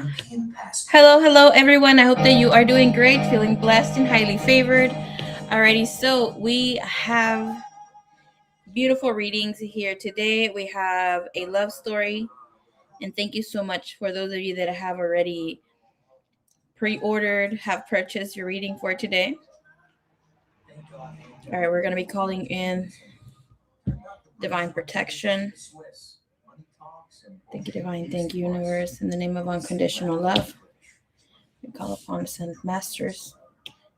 Hello, hello, everyone. I hope that you are doing great, feeling blessed and highly favored. Alrighty, so we have beautiful readings here today. We have a love story, and thank you so much for those of you that have already pre-ordered, have purchased your reading for today. All right, we're going to be calling in divine protection. Thank you, divine. Thank you, universe. In the name of unconditional love, we call upon ascended masters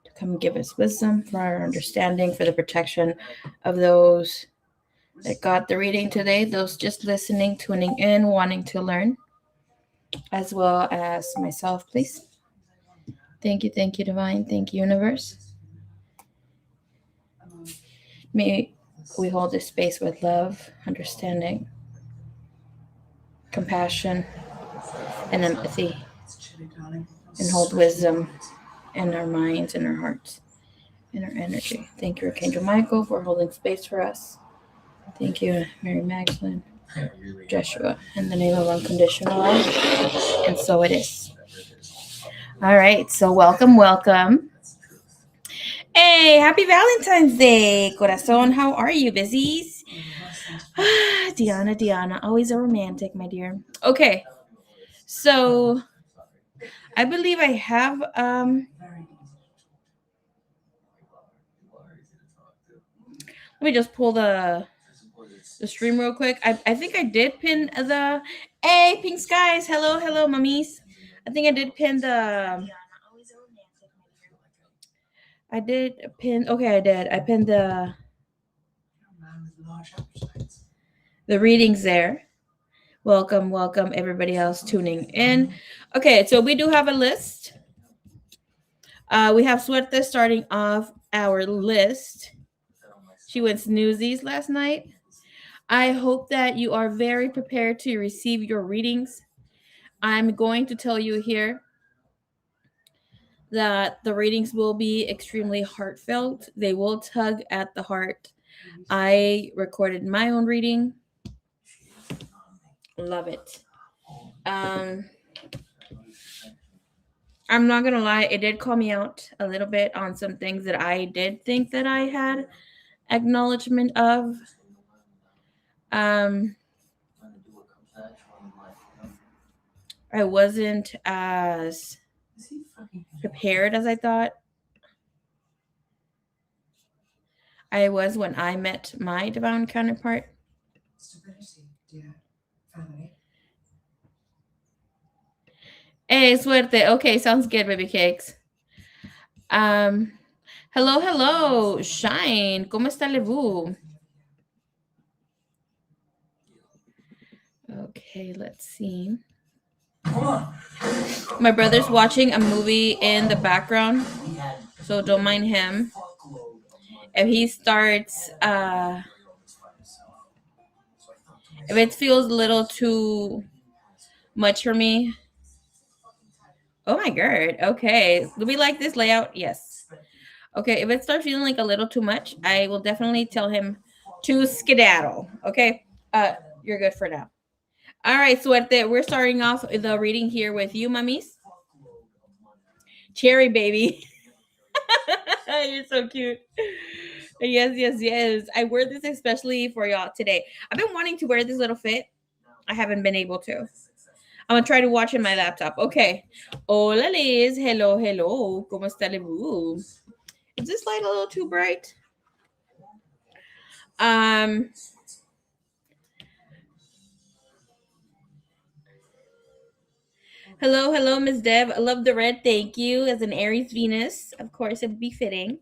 to come give us wisdom for our understanding, for the protection of those that got the reading today, those just listening, tuning in, wanting to learn, as well as myself, please. Thank you, divine. Thank you, universe. May we hold this space with love, understanding, compassion, and empathy, and hold wisdom in our minds and our hearts and our energy. Thank you, Archangel Michael, for holding space for us. Thank you, Mary Magdalene, Joshua, in the name of unconditional love. And so it is. All right, so welcome. Hey, happy Valentine's Day, corazón. How are you, busies? Diana, always a romantic, my dear. Okay, so I believe I have let me just pull the stream real quick. I think I did pin the hey pink skies. Hello, mummies. I think I did pin the I did pin okay, I did. I pinned the readings there. Welcome everybody else tuning in. Okay, so we do have a list. We have Suerte starting off our list. She went snoozies last night. I hope that you are very prepared to receive your readings. I'm going to tell you here that the readings will be extremely heartfelt. They will tug at the heart. I recorded my own reading. Love it. I'm not gonna lie, it did call me out a little bit on some things that I did think that I had acknowledgement of. I wasn't as prepared as I thought I was when I met my divine counterpart. Hey, suerte. Okay, sounds good, baby cakes. Hello, Shine. ¿Cómo está vous? Okay, let's see. My brother's watching a movie in the background, so don't mind him. If he starts, if it feels a little too much for me. Oh my god. Okay. Do we like this layout? Yes. Okay. If it starts feeling like a little too much, I will definitely tell him to skedaddle. Okay. You're good for now. All right. So we're starting off the reading here with you, mummies. Cherry baby. You're so cute. Yes. I wear this especially for y'all today. I've been wanting to wear this little fit. I haven't been able to. I'm gonna try to watch in my laptop. Okay. Hola Liz. Hello. ¿Cómo está vous? Is this light a little too bright? Hello, Miss Deb. I love the red. Thank you. As an Aries Venus, of course, it'd be fitting.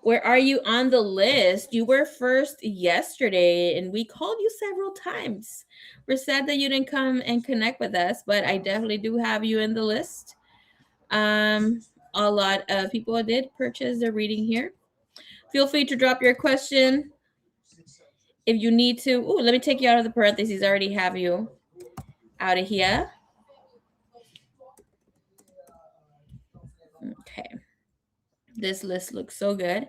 Where are you on the list? You were first yesterday, and we called you several times. We're sad that you didn't come and connect with us, but I definitely do have you in the list. A lot of people did purchase their reading here. Feel free to drop your question if you need to. Ooh, let me take you out of the parentheses. I already have you out of here. Okay. This list looks so good.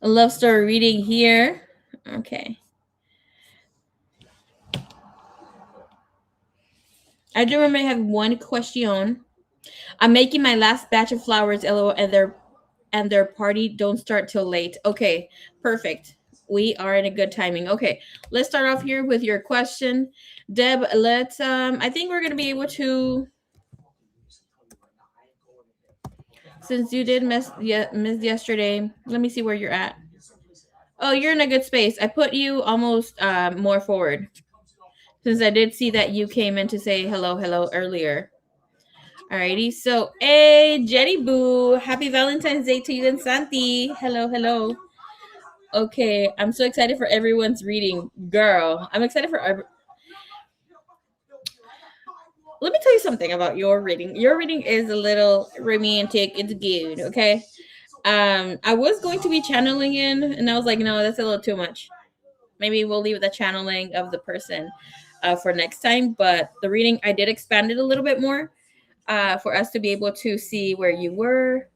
A love story reading here. Okay. I do remember I have one question. I'm making my last batch of flowers, LOL, and their party don't start till late. Okay, perfect. We are in a good timing. Okay, let's start off here with your question, Deb. Let's. I think we're gonna be able to. Since you did miss yesterday, let me see where you're at. Oh, you're in a good space. I put you almost more forward since I did see that you came in to say hello earlier. Alrighty, so hey Jenny Boo, happy Valentine's Day to you and Santi. Hello. Okay, I'm so excited for everyone's reading, girl. I'm excited for. Let me tell you something about your reading. Your reading is a little romantic. It's good, okay. I was going to be channeling in, and I was like, no, that's a little too much. Maybe we'll leave the channeling of the person for next time. But the reading, I did expand it a little bit more for us to be able to see where you were.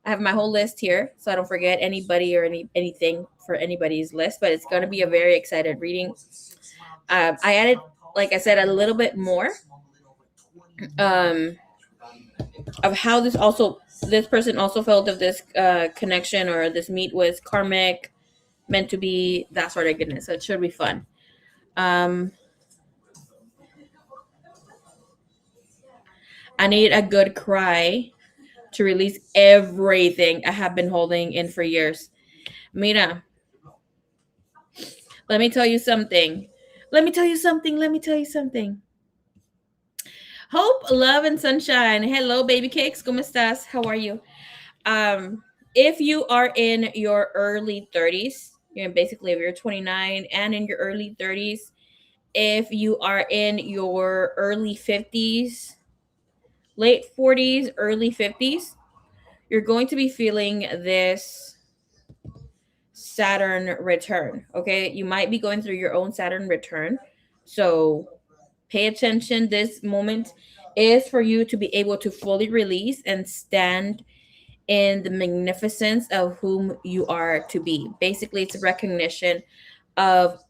I have my whole list here, so I don't forget anybody or anything for anybody's list. But it's going to be a very excited reading. I added, like I said, a little bit more of how this person also felt of this connection or this meet was karmic, meant to be, that sort of goodness. So it should be fun. I need a good cry to release everything I have been holding in for years. Mira, let me tell you something. Let me tell you something. Hope, love, and sunshine. Hello, baby cakes. ¿Cómo estás? How are you? If you are in your early 30s, basically if you're 29 and in your early 30s, if you are in your early 50s, late 40s, early 50s, you're going to be feeling this Saturn return. Okay, you might be going through your own Saturn return, so pay attention. This moment is for you to be able to fully release and stand in the magnificence of whom you are to be. Basically, it's a recognition of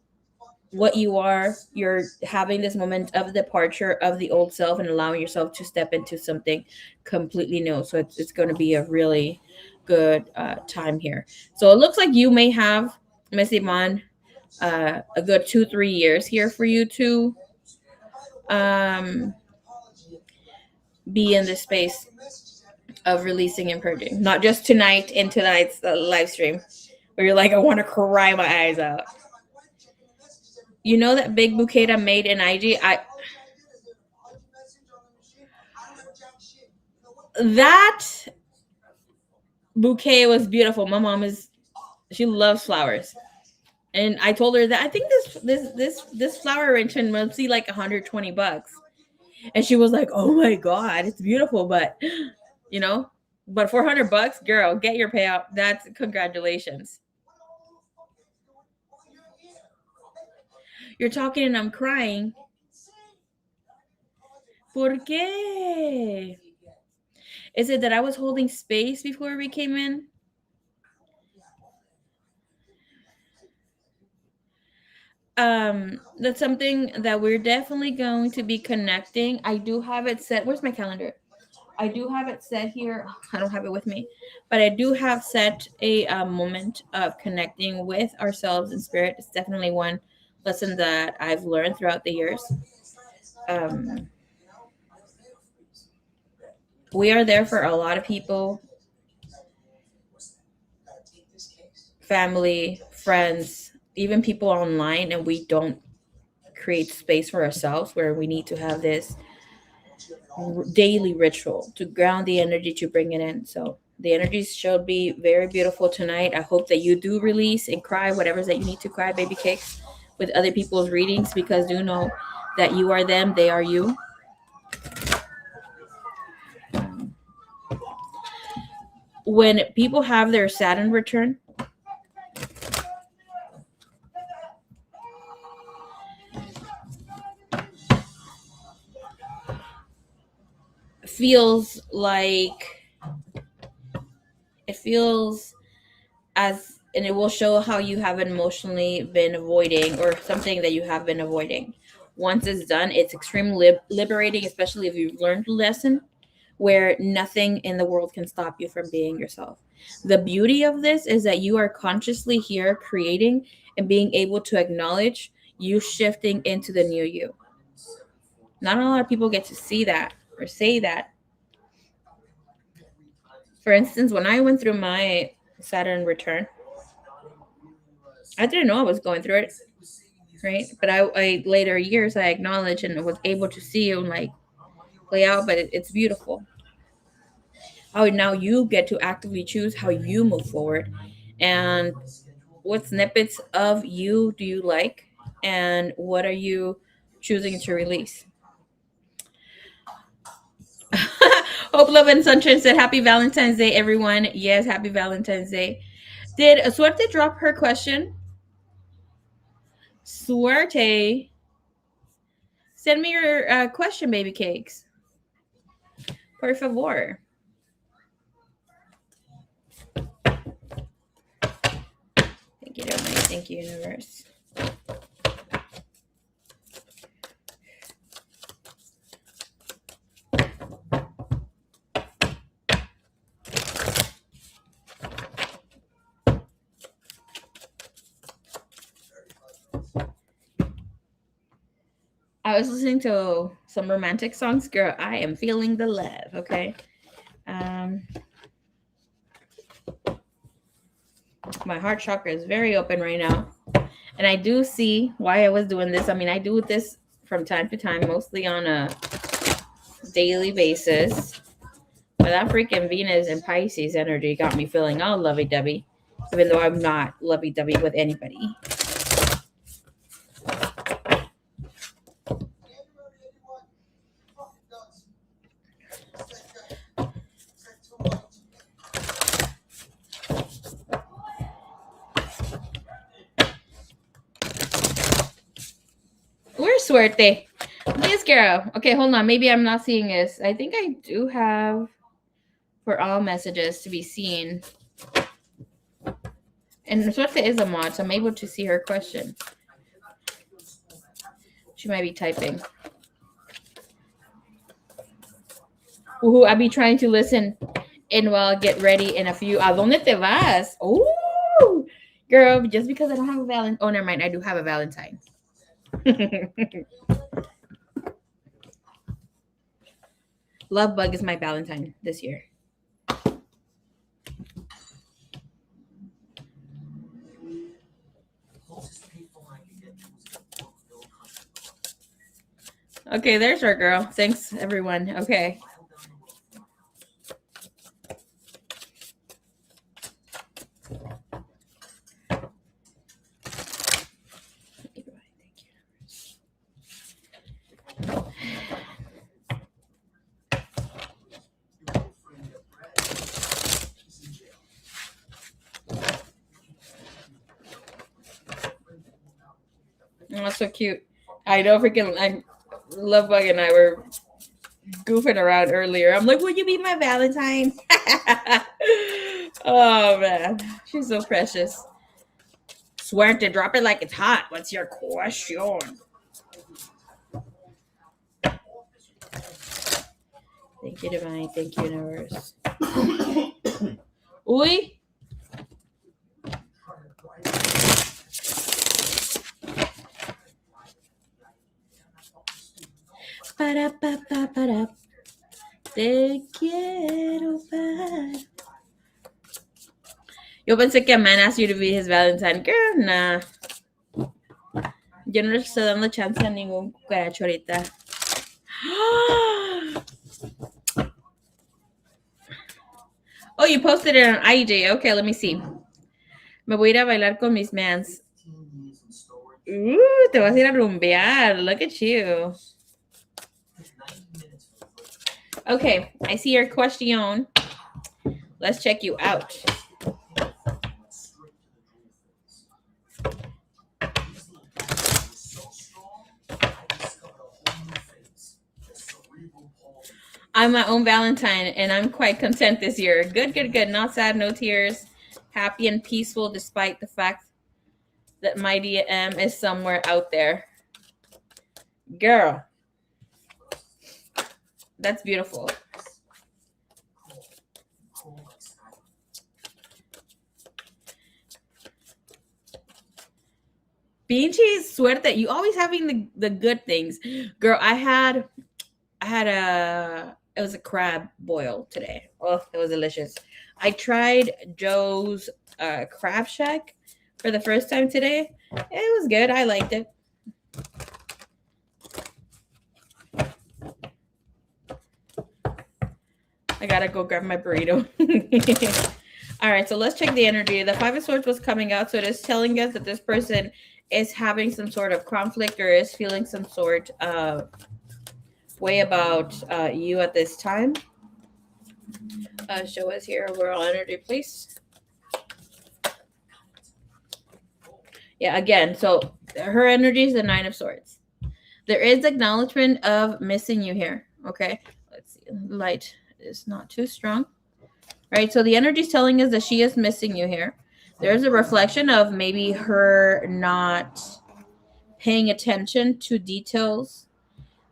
what you are. You're having this moment of departure of the old self and allowing yourself to step into something completely new. So it's going to be a really good time here. So it looks like you may have, Miss Iman, a good 2-3 years here for you to um, be in this space of releasing and purging. Not just tonight in tonight's live stream where you're like, I want to cry my eyes out. You know that big bouquet I made in IG? That bouquet was beautiful. My mom she loves flowers. And I told her that I think this flower arrangement must be like $120. And she was like, "Oh my god, it's beautiful, but you know, but $400, girl, get your payout. That's congratulations." You're talking and I'm crying. ¿Por qué? Is it that I was holding space before we came in? That's something that we're definitely going to be connecting. I do have it set. Where's my calendar? I do have it set here. I don't have it with me, but I do have set a moment of connecting with ourselves in spirit. It's definitely one lesson that I've learned throughout the years. We are there for a lot of people, family, friends, even people online, and we don't create space for ourselves where we need to have this daily ritual to ground the energy to bring it in. So the energies should be very beautiful tonight. I hope that you do release and cry whatever's that you need to cry, baby cakes, with other people's readings, because do know that you are them, they are you. When people have their Saturn return, feels like it feels as and it will show how you have emotionally been avoiding or something that you have been avoiding. Once it's done, it's extremely liberating, especially if you've learned the lesson, where nothing in the world can stop you from being yourself. The beauty of this is that you are consciously here creating and being able to acknowledge you shifting into the new you. Not a lot of people get to see that or say that. For instance, when I went through my Saturn return, I didn't know I was going through it, right? But I later years I acknowledged and was able to see and like play out. But it's beautiful. How now you get to actively choose how you move forward, and what snippets of you do you like, and what are you choosing to release. Hope, love, and sunshine said, "Happy Valentine's Day, everyone." Yes, happy Valentine's Day. Did Suerte drop her question? Suerte, send me your question, baby cakes. Por favor. Thank you, Dominic. Thank you, universe. I was listening to some romantic songs. Girl, I am feeling the love, okay? My heart chakra is very open right now. And I do see why I was doing this. I mean, I do this from time to time, mostly on a daily basis. But that freaking Venus and Pisces energy got me feeling all lovey-dovey, even though I'm not lovey-dovey with anybody. Where's Suerte? This girl. Okay, hold on. Maybe I'm not seeing this. I think I do have for all messages to be seen. And Suerte is a mod, so I'm able to see her question. She might be typing. Ooh, I'll be trying to listen and while get ready in a few. ¿A dónde te vas? Ooh, girl, just because I don't have a Valentine. Oh, never mind. I do have a Valentine. Love Bug is my Valentine this year. Okay, there's our girl. Thanks, everyone. Okay. Oh, that's so cute. I know freaking Love Bug and I were goofing around earlier. I'm like, would you be my Valentine? Oh man, she's so precious. Swear to drop it like it's hot. What's your question? Thank you, Divine. Thank you, Universe. Uy. Para, pa, pa, para. Te quiero ver. Yo pensé que a man asked you to be his Valentine. Girl, nah. Yo no le estoy dando chance a ningún cucaracho ahorita. Oh, you posted it on IG. Okay, let me see. Me voy a ir a bailar con mis mans. Te vas a ir a rumbear. Look at you. Okay, I see your question. Let's check you out. I'm my own Valentine, and I'm quite content this year. Good, good, good. Not sad, no tears. happy and peaceful despite the fact that my DM is somewhere out there. Girl, that's beautiful. Pinche suerte. You always having the good things. Girl, I had it was a crab boil today. Oh, it was delicious. I tried Joe's crab shack for the first time today. It was good. I liked it. I gotta go grab my burrito. All right, so let's check the energy. The Five of Swords was coming out, so it is telling us that this person is having some sort of conflict or is feeling some sort of way about you at this time. Show us here overall energy, please. Yeah, again, so her energy is the Nine of Swords. There is acknowledgement of missing you here. Okay, let's see. Light is not too strong. Right, so the energy is telling us that she is missing you here. There's a reflection of maybe her not paying attention to details.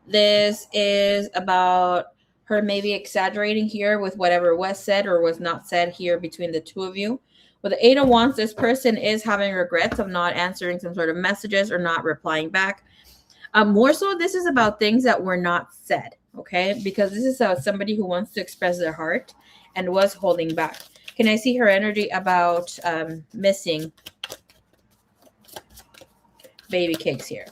This is about her maybe exaggerating here with whatever was said or was not said here between the two of you. With the Eight of Wands, this person is having regrets of not answering some sort of messages or not replying back. More so, this is about things that were not said, okay? Because this is somebody who wants to express their heart and was holding back. Can I see her energy about missing baby cakes here?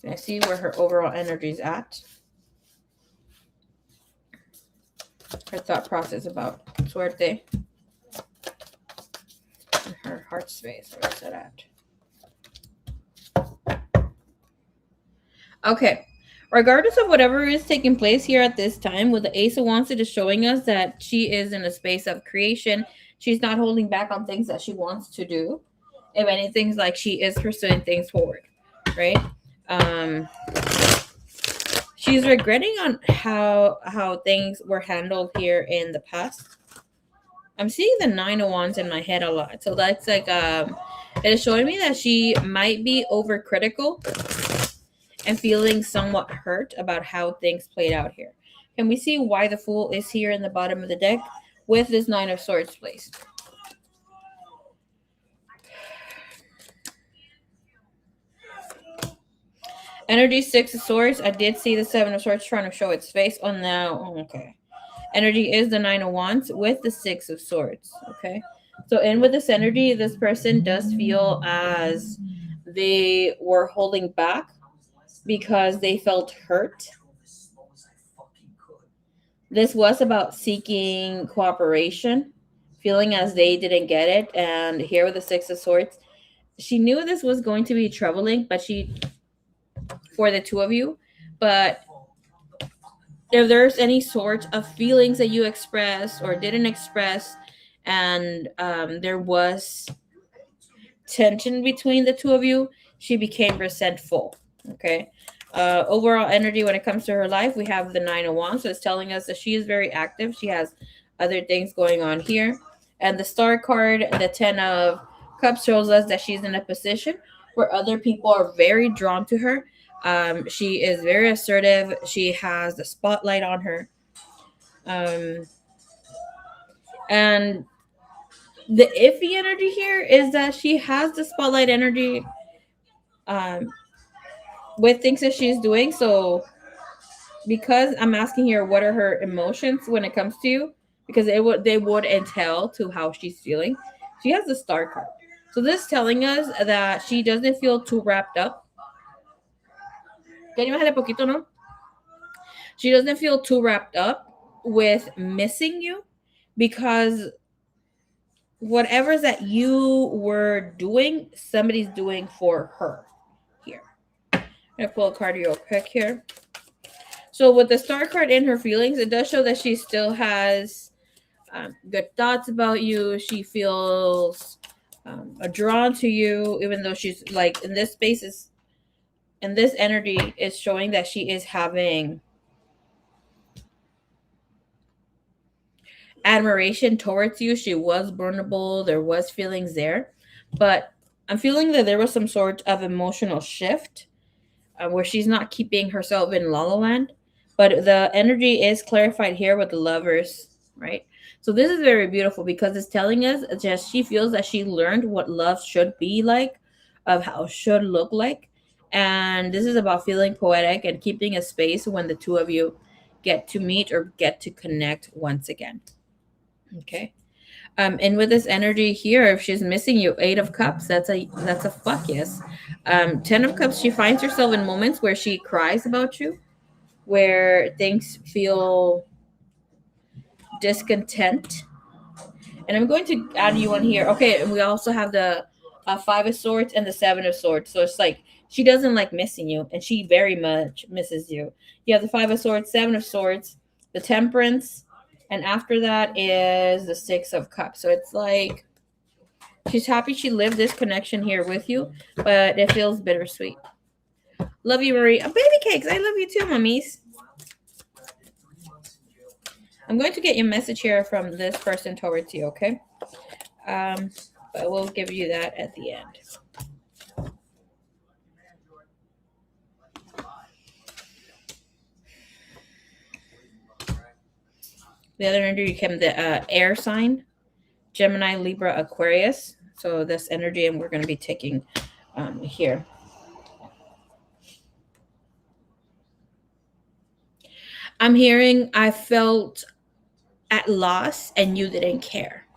Can I see where her overall energy is at? Her thought process about suerte. And her heart space, where is it at? Okay. Regardless of whatever is taking place here at this time, with the Ace of Wands, it is showing us that she is in a space of creation. She's not holding back on things that she wants to do. If anything, like she is pursuing things forward, right? She's regretting on how things were handled here in the past. I'm seeing the Nine of Wands in my head a lot. So that's like it is showing me that she might be overcritical and feeling somewhat hurt about how things played out here. Can we see why the Fool is here in the bottom of the deck with this Nine of Swords placed? Energy, Six of Swords. I did see the Seven of Swords trying to show its face. Oh, no. Okay. Energy is the Nine of Wands with the Six of Swords. Okay. So in with this energy, this person does feel as they were holding back because they felt hurt. This was about seeking cooperation, feeling as they didn't get it. And here with the Six of Swords, she knew this was going to be troubling, but for the two of you, but if there's any sort of feelings that you expressed or didn't express, and there was tension between the two of you, she became resentful. Okay. Overall energy when it comes to her life, we have the Nine of Wands. So it's telling us that she is very active. She has other things going on here. And the Star card, the Ten of Cups, shows us that she's in a position where other people are very drawn to her. She is very assertive. She has the spotlight on her. And the iffy energy here is that she has the spotlight energy with things that she's doing. So because I'm asking here, what are her emotions when it comes to you? Because they would entail to how she's feeling. She has the Star card. So this is telling us that she doesn't feel too wrapped up. She doesn't feel too wrapped up with missing you because whatever that you were doing, somebody's doing for her here. I'm going to pull a card real quick here. So with the Star card in her feelings, it does show that she still has good thoughts about you. She feels drawn to you, even though she's like in this space and this energy is showing that she is having admiration towards you. She was vulnerable. There was feelings there, but I'm feeling that there was some sort of emotional shift where she's not keeping herself in La La Land, but the energy is clarified here with the lovers, right? So this is very beautiful because it's telling us that she feels that she learned what love should be like, of how it should look like, and this is about feeling poetic and keeping a space when the two of you get to meet or get to connect once again. Okay. And with this energy here, if she's missing you, 8 of Cups, that's a fuck yes. 10 of Cups, she finds herself in moments where she cries about you, where things feel discontent. And I'm going to add you on here. Okay, and we also have the 5 of Swords and the 7 of Swords. So it's like she doesn't like missing you, and she very much misses you. You have the 5 of Swords, 7 of Swords, the Temperance, and after that is the 6 of Cups. So it's like she's happy she lived this connection here with you, but it feels bittersweet. Love you, Marie. Baby cakes, I love you too, mummies. I'm going to get your message here from this person towards you, okay? But we'll give you that at the end. The other energy came the air sign, Gemini, Libra, Aquarius. So this energy, and we're going to be taking here. I'm hearing I felt at loss and you didn't care.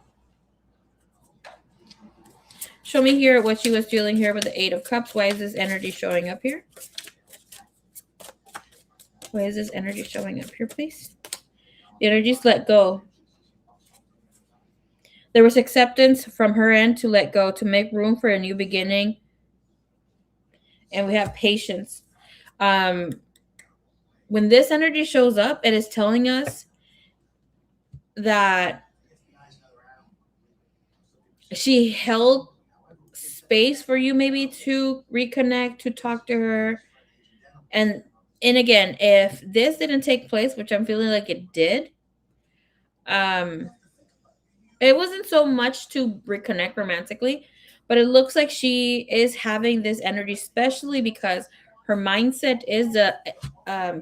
Show me here what she was feeling here with the 8 of Cups. Why is this energy showing up here? Why is this energy showing up here, please? The energies let go. There was acceptance from her end to let go, to make room for a new beginning. And we have patience. When this energy shows up, it is telling us that she held space for you maybe to reconnect, to talk to her. And again, if this didn't take place, which I'm feeling like it did, it wasn't so much to reconnect romantically, but it looks like she is having this energy, especially because her mindset is the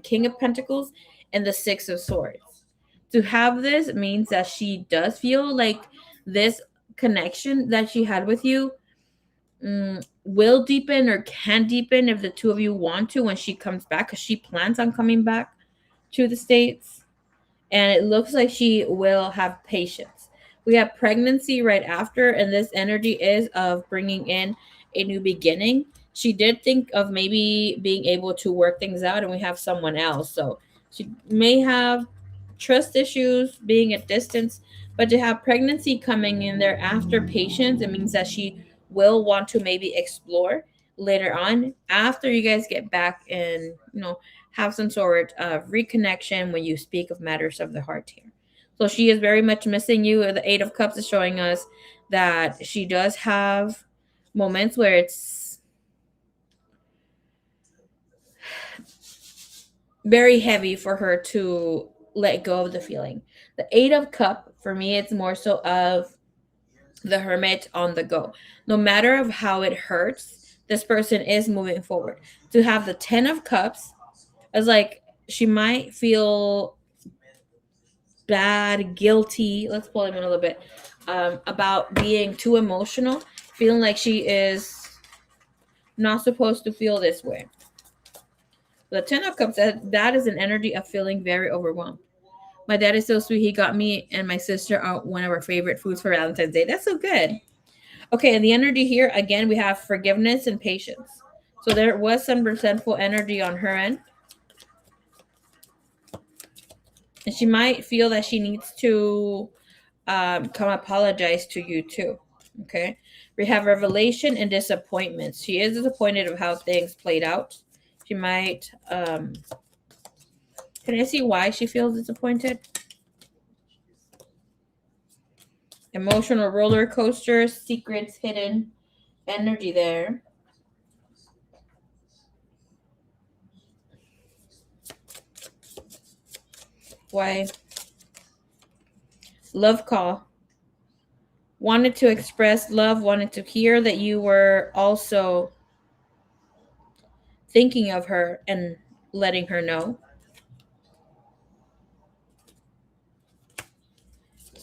King of Pentacles and the 6 of Swords. To have this means that she does feel like this connection that she had with you will deepen or can deepen if the two of you want to when she comes back, because she plans on coming back to the States. And it looks like she will have patience. We have pregnancy right after, and this energy is of bringing in a new beginning. She did think of maybe being able to work things out, and we have someone else. So she may have trust issues, being at distance, but to have pregnancy coming in there after patience, it means that she will want to maybe explore later on after you guys get back and have some sort of reconnection when you speak of matters of the heart here. So she is very much missing you. The 8 of Cups is showing us that she does have moments where it's very heavy for her to let go of the feeling. The 8 of Cup, for me, it's more so of the Hermit on the go. No matter of how it hurts, this person is moving forward. To have the 10 of Cups, as like she might feel bad, guilty. Let's pull him in a little bit about being too emotional, feeling like she is not supposed to feel this way. The 10 of Cups, that is an energy of feeling very overwhelmed. My dad is so sweet. He got me and my sister out one of our favorite foods for Valentine's Day. That's so good. Okay, and the energy here again, we have forgiveness and patience. So there was some resentful energy on her end. And she might feel that she needs to come apologize to you too. Okay. We have revelation and disappointment. She is disappointed of how things played out. She might can I see why she feels disappointed? Emotional roller coaster, secrets, hidden energy there. Why? love call, wanted to express love, wanted to hear that you were also thinking of her and letting her know.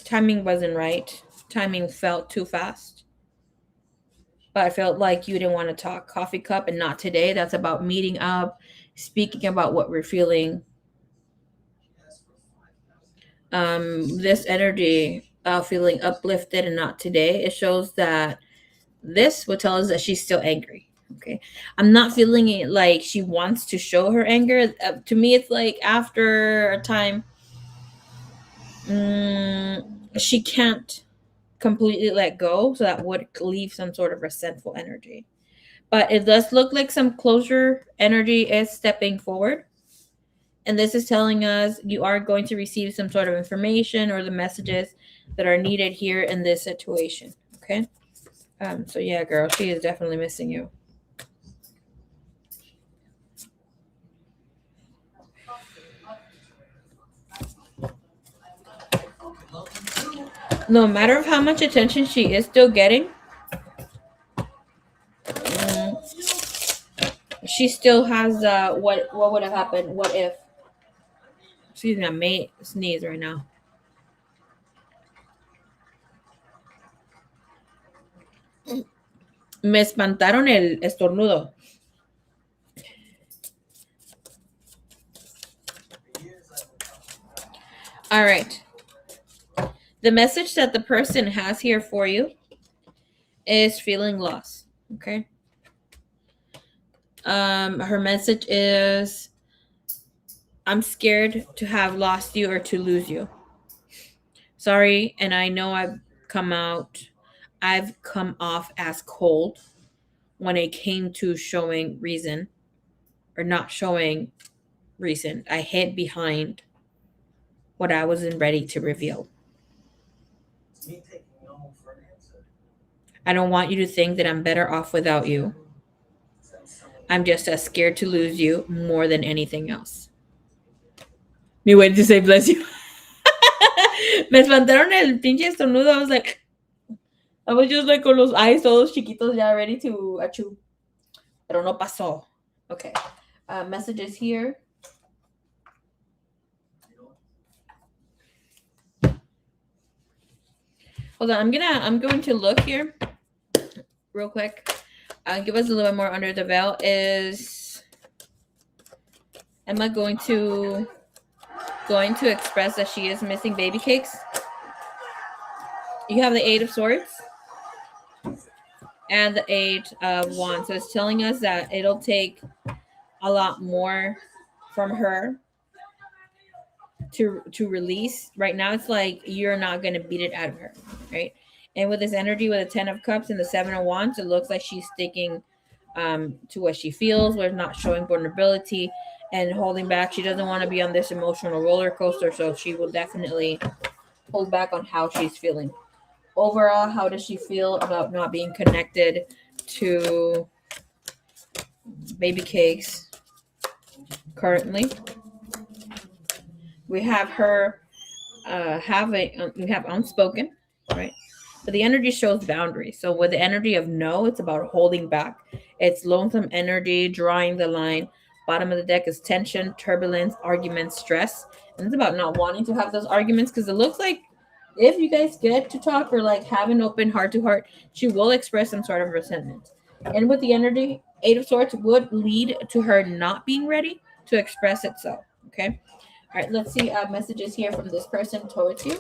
Timing wasn't right. Timing felt too fast. But I felt like you didn't want to talk. Coffee cup and not today. That's about meeting up, speaking about what we're feeling. This energy feeling uplifted and not today. It shows that this would tell us that she's still angry. Okay. I'm not feeling it like she wants to show her anger. To me, it's like after a time, she can't completely let go. So that would leave some sort of resentful energy. But it does look like some closure energy is stepping forward. And this is telling us you are going to receive some sort of information or the messages that are needed here in this situation. Okay. So yeah, girl, she is definitely missing you. No matter how much attention she is still getting, she still has what would have happened? What if? Excuse me, I may sneeze right now. Me espantaron el estornudo. All right. The message that the person has here for you is feeling lost. Okay. Her message is, I'm scared to have lost you or to lose you. Sorry, and I know I've come off as cold when it came to showing reason or not showing reason. I hid behind what I wasn't ready to reveal. I don't want you to think that I'm better off without you. I'm just as scared to lose you more than anything else. Me went to say bless you. Me espantaron el pinche estornudo. I was just like con los eyes todos chiquitos ya ready to achoo. Pero no pasó. Okay. Messages here. Hold on. I'm going to look here real quick. Give us a little bit more under the veil. Am I going to express that she is missing baby cakes? You have the Eight of Swords and the Eight of Wands. So it's telling us that it'll take a lot more from her to release. Right now, it's like you're not going to beat it out of her, right? And with this energy, with the Ten of Cups and the Seven of Wands, it looks like she's sticking to what she feels. We're not showing vulnerability and holding back. She doesn't want to be on this emotional roller coaster, so she will definitely hold back on how she's feeling. Overall, how does she feel about not being connected to baby cakes currently? We have her we have unspoken, right? But the energy shows boundaries. So with the energy of no, it's about holding back. It's lonesome energy, drawing the line. Bottom of the deck is tension, turbulence, arguments, stress. And it's about not wanting to have those arguments because it looks like if you guys get to talk or like have an open heart to heart, she will express some sort of resentment. And with the energy, Eight of Swords would lead to her not being ready to express itself. Okay. All right, let's see messages here from this person towards you.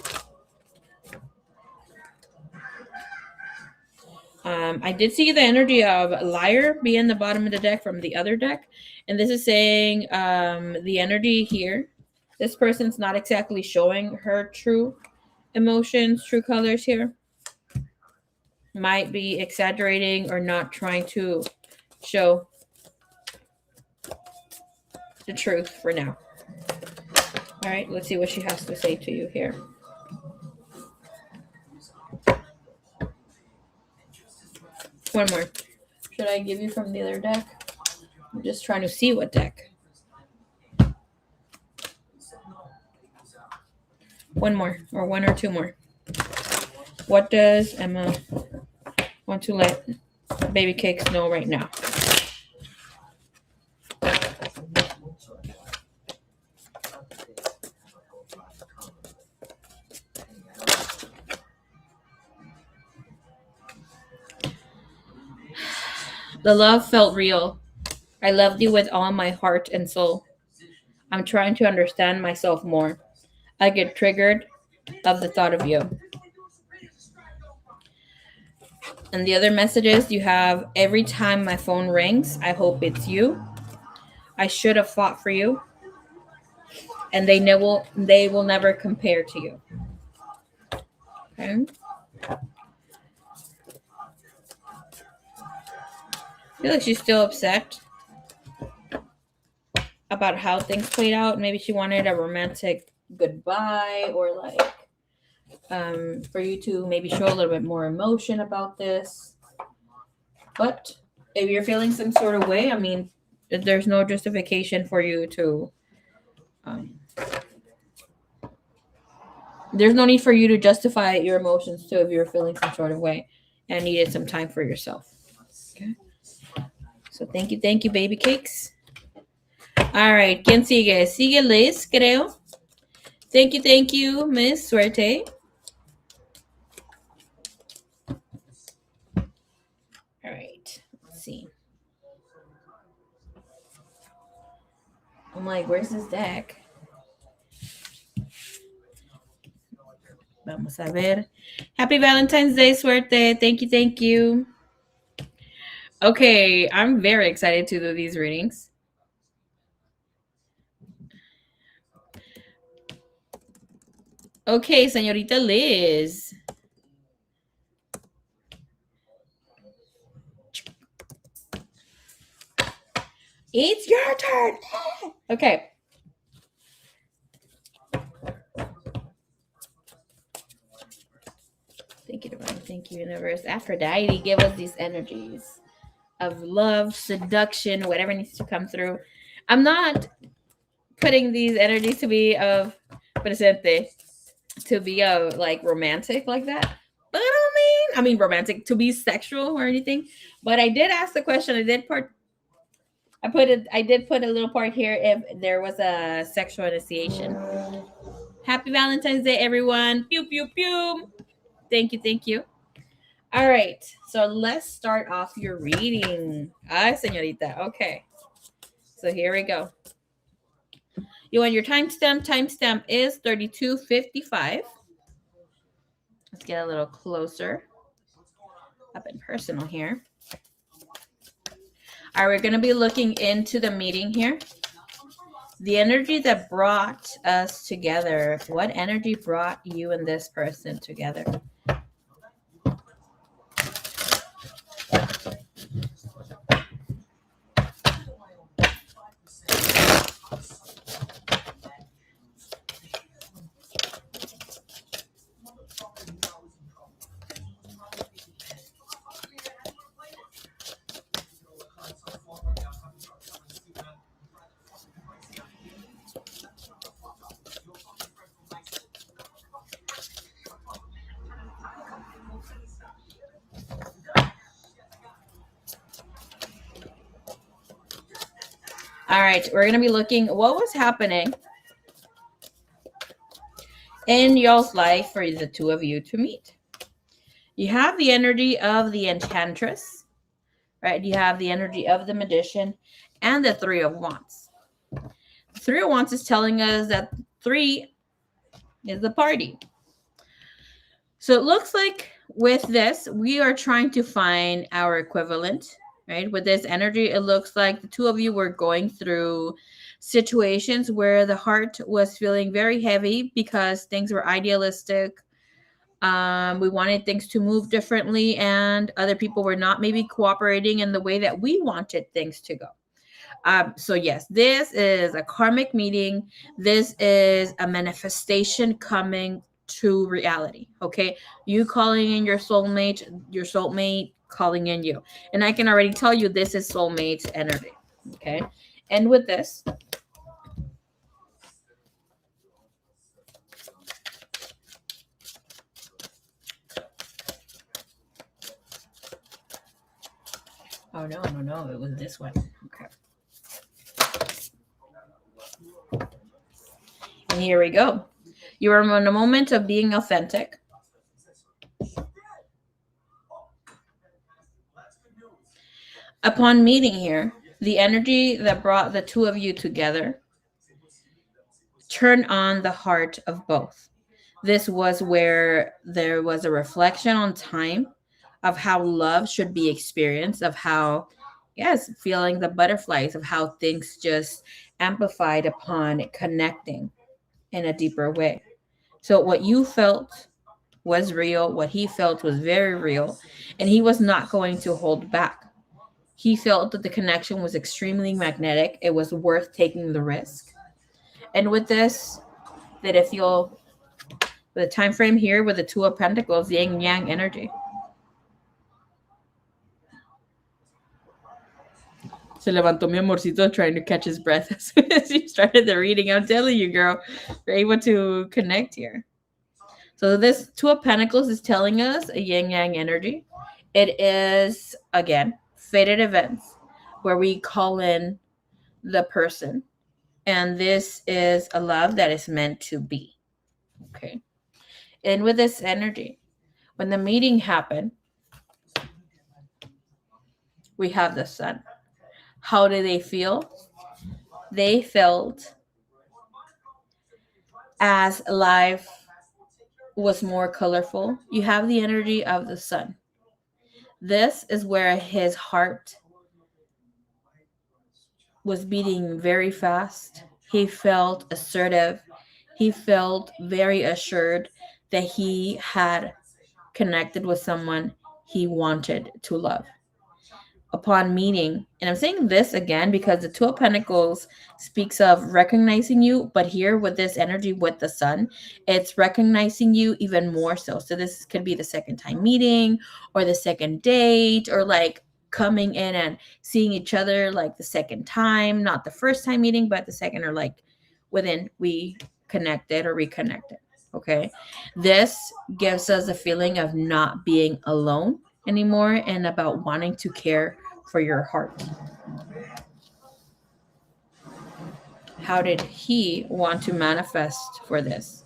I did see the energy of liar be in the bottom of the deck from the other deck. And this is saying the energy here, this person's not exactly showing her true emotions, true colors here. Might be exaggerating or not trying to show the truth for now. All right, let's see what she has to say to you here. One more. Should I give you from the other deck? I'm just trying to see what deck. One more, or one or two more. What does Emma want to let baby cakes know right now? The love felt real. I loved you with all my heart and soul. I'm trying to understand myself more. I get triggered of the thought of you. And the other messages you have: every time my phone rings, I hope it's you. I should have fought for you, and they will never compare to you. Okay. I feel like she's still upset about how things played out. Maybe she wanted a romantic goodbye, or like for you to maybe show a little bit more emotion about this. But if you're feeling some sort of way, I mean, there's no justification for you to. Um, there's no need for you to justify your emotions too if you're feeling some sort of way and needed some time for yourself. Okay. So thank you, baby cakes. All right, ¿quién sigue? Sigue Liz, creo. Thank you, Miss Suerte. All right, let's see. I'm like, where's this deck? Vamos a ver. Happy Valentine's Day, Suerte. Thank you. Okay, I'm very excited to do these readings. Okay, señorita Liz. It's your turn. Okay. Thank you, Divine. Thank you, Universe. Aphrodite, give us these energies of love, seduction, whatever needs to come through. I'm not putting these energies to be of presente, to be of like romantic like that. But I mean romantic, to be sexual or anything. But I did ask the question. I did put a little part here if there was a sexual initiation. Happy Valentine's Day, everyone. Pew pew pew. Thank you. All right, so let's start off your reading. Ay, señorita. Okay, so here we go. You want your timestamp? Timestamp is 32:55. Let's get a little closer up and personal here. All right, we're going to be looking into the meeting here. The energy that brought us together. What energy brought you and this person together? All right, we're going to be looking what was happening in y'all's life for the two of you to meet. You have the energy of the enchantress, right? You have the energy of the magician and the Three of Wands. The Three of Wands is telling us that 3 is the party. So it looks like with this, we are trying to find our equivalent, right? With this energy, it looks like the two of you were going through situations where the heart was feeling very heavy because things were idealistic. We wanted things to move differently, and other people were not maybe cooperating in the way that we wanted things to go. So yes, this is a karmic meeting. This is a manifestation coming to reality. Okay, you calling in your soulmate calling in you, and I can already tell you this is soulmate energy. Okay, and with this, Oh, no, it was this one. Okay. And here we go. You are in a moment of being authentic. Upon meeting here, the energy that brought the two of you together turned on the heart of both. This was where there was a reflection on time of how love should be experienced, of how, yes, feeling the butterflies, of how things just amplified upon connecting in a deeper way. So, what you felt was real, what he felt was very real, and he was not going to hold back. He felt that the connection was extremely magnetic, it was worth taking the risk. And with this, that if you'll the time frame here with the Two of Pentacles, yin yang energy. Se levantó mi amorcito trying to catch his breath as soon as you started the reading. I'm telling you, girl, you're able to connect here. So this Two of Pentacles is telling us a yin yang energy. It is, again, fated events where we call in the person. And this is a love that is meant to be. Okay. And with this energy, when the meeting happened, we have the sun. How do they feel? They felt as life was more colorful. You have the energy of the sun. This is where his heart was beating very fast. He felt assertive. He felt very assured that he had connected with someone he wanted to love. Upon meeting, and I'm saying this again because the Two of Pentacles speaks of recognizing you, but here with this energy with the sun, it's recognizing you even more so. So this could be the second time meeting or the second date, or like coming in and seeing each other like the second time, not the first time meeting, but the second, or like within we connected or reconnected. Okay. This gives us a feeling of not being alone anymore and about wanting to care for your heart. How did he want to manifest for this?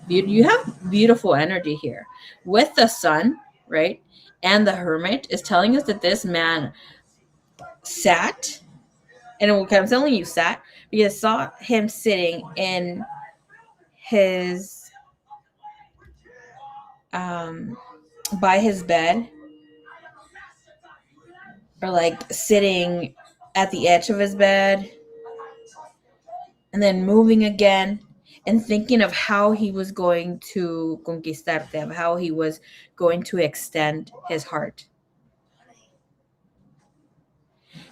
You have beautiful energy here with the sun, right? And the hermit is telling us that this man sat, and I'm telling you sat because I saw him sitting in his by his bed, or like sitting at the edge of his bed and then moving again and thinking of how he was going to conquistarte, of how he was going to extend his heart.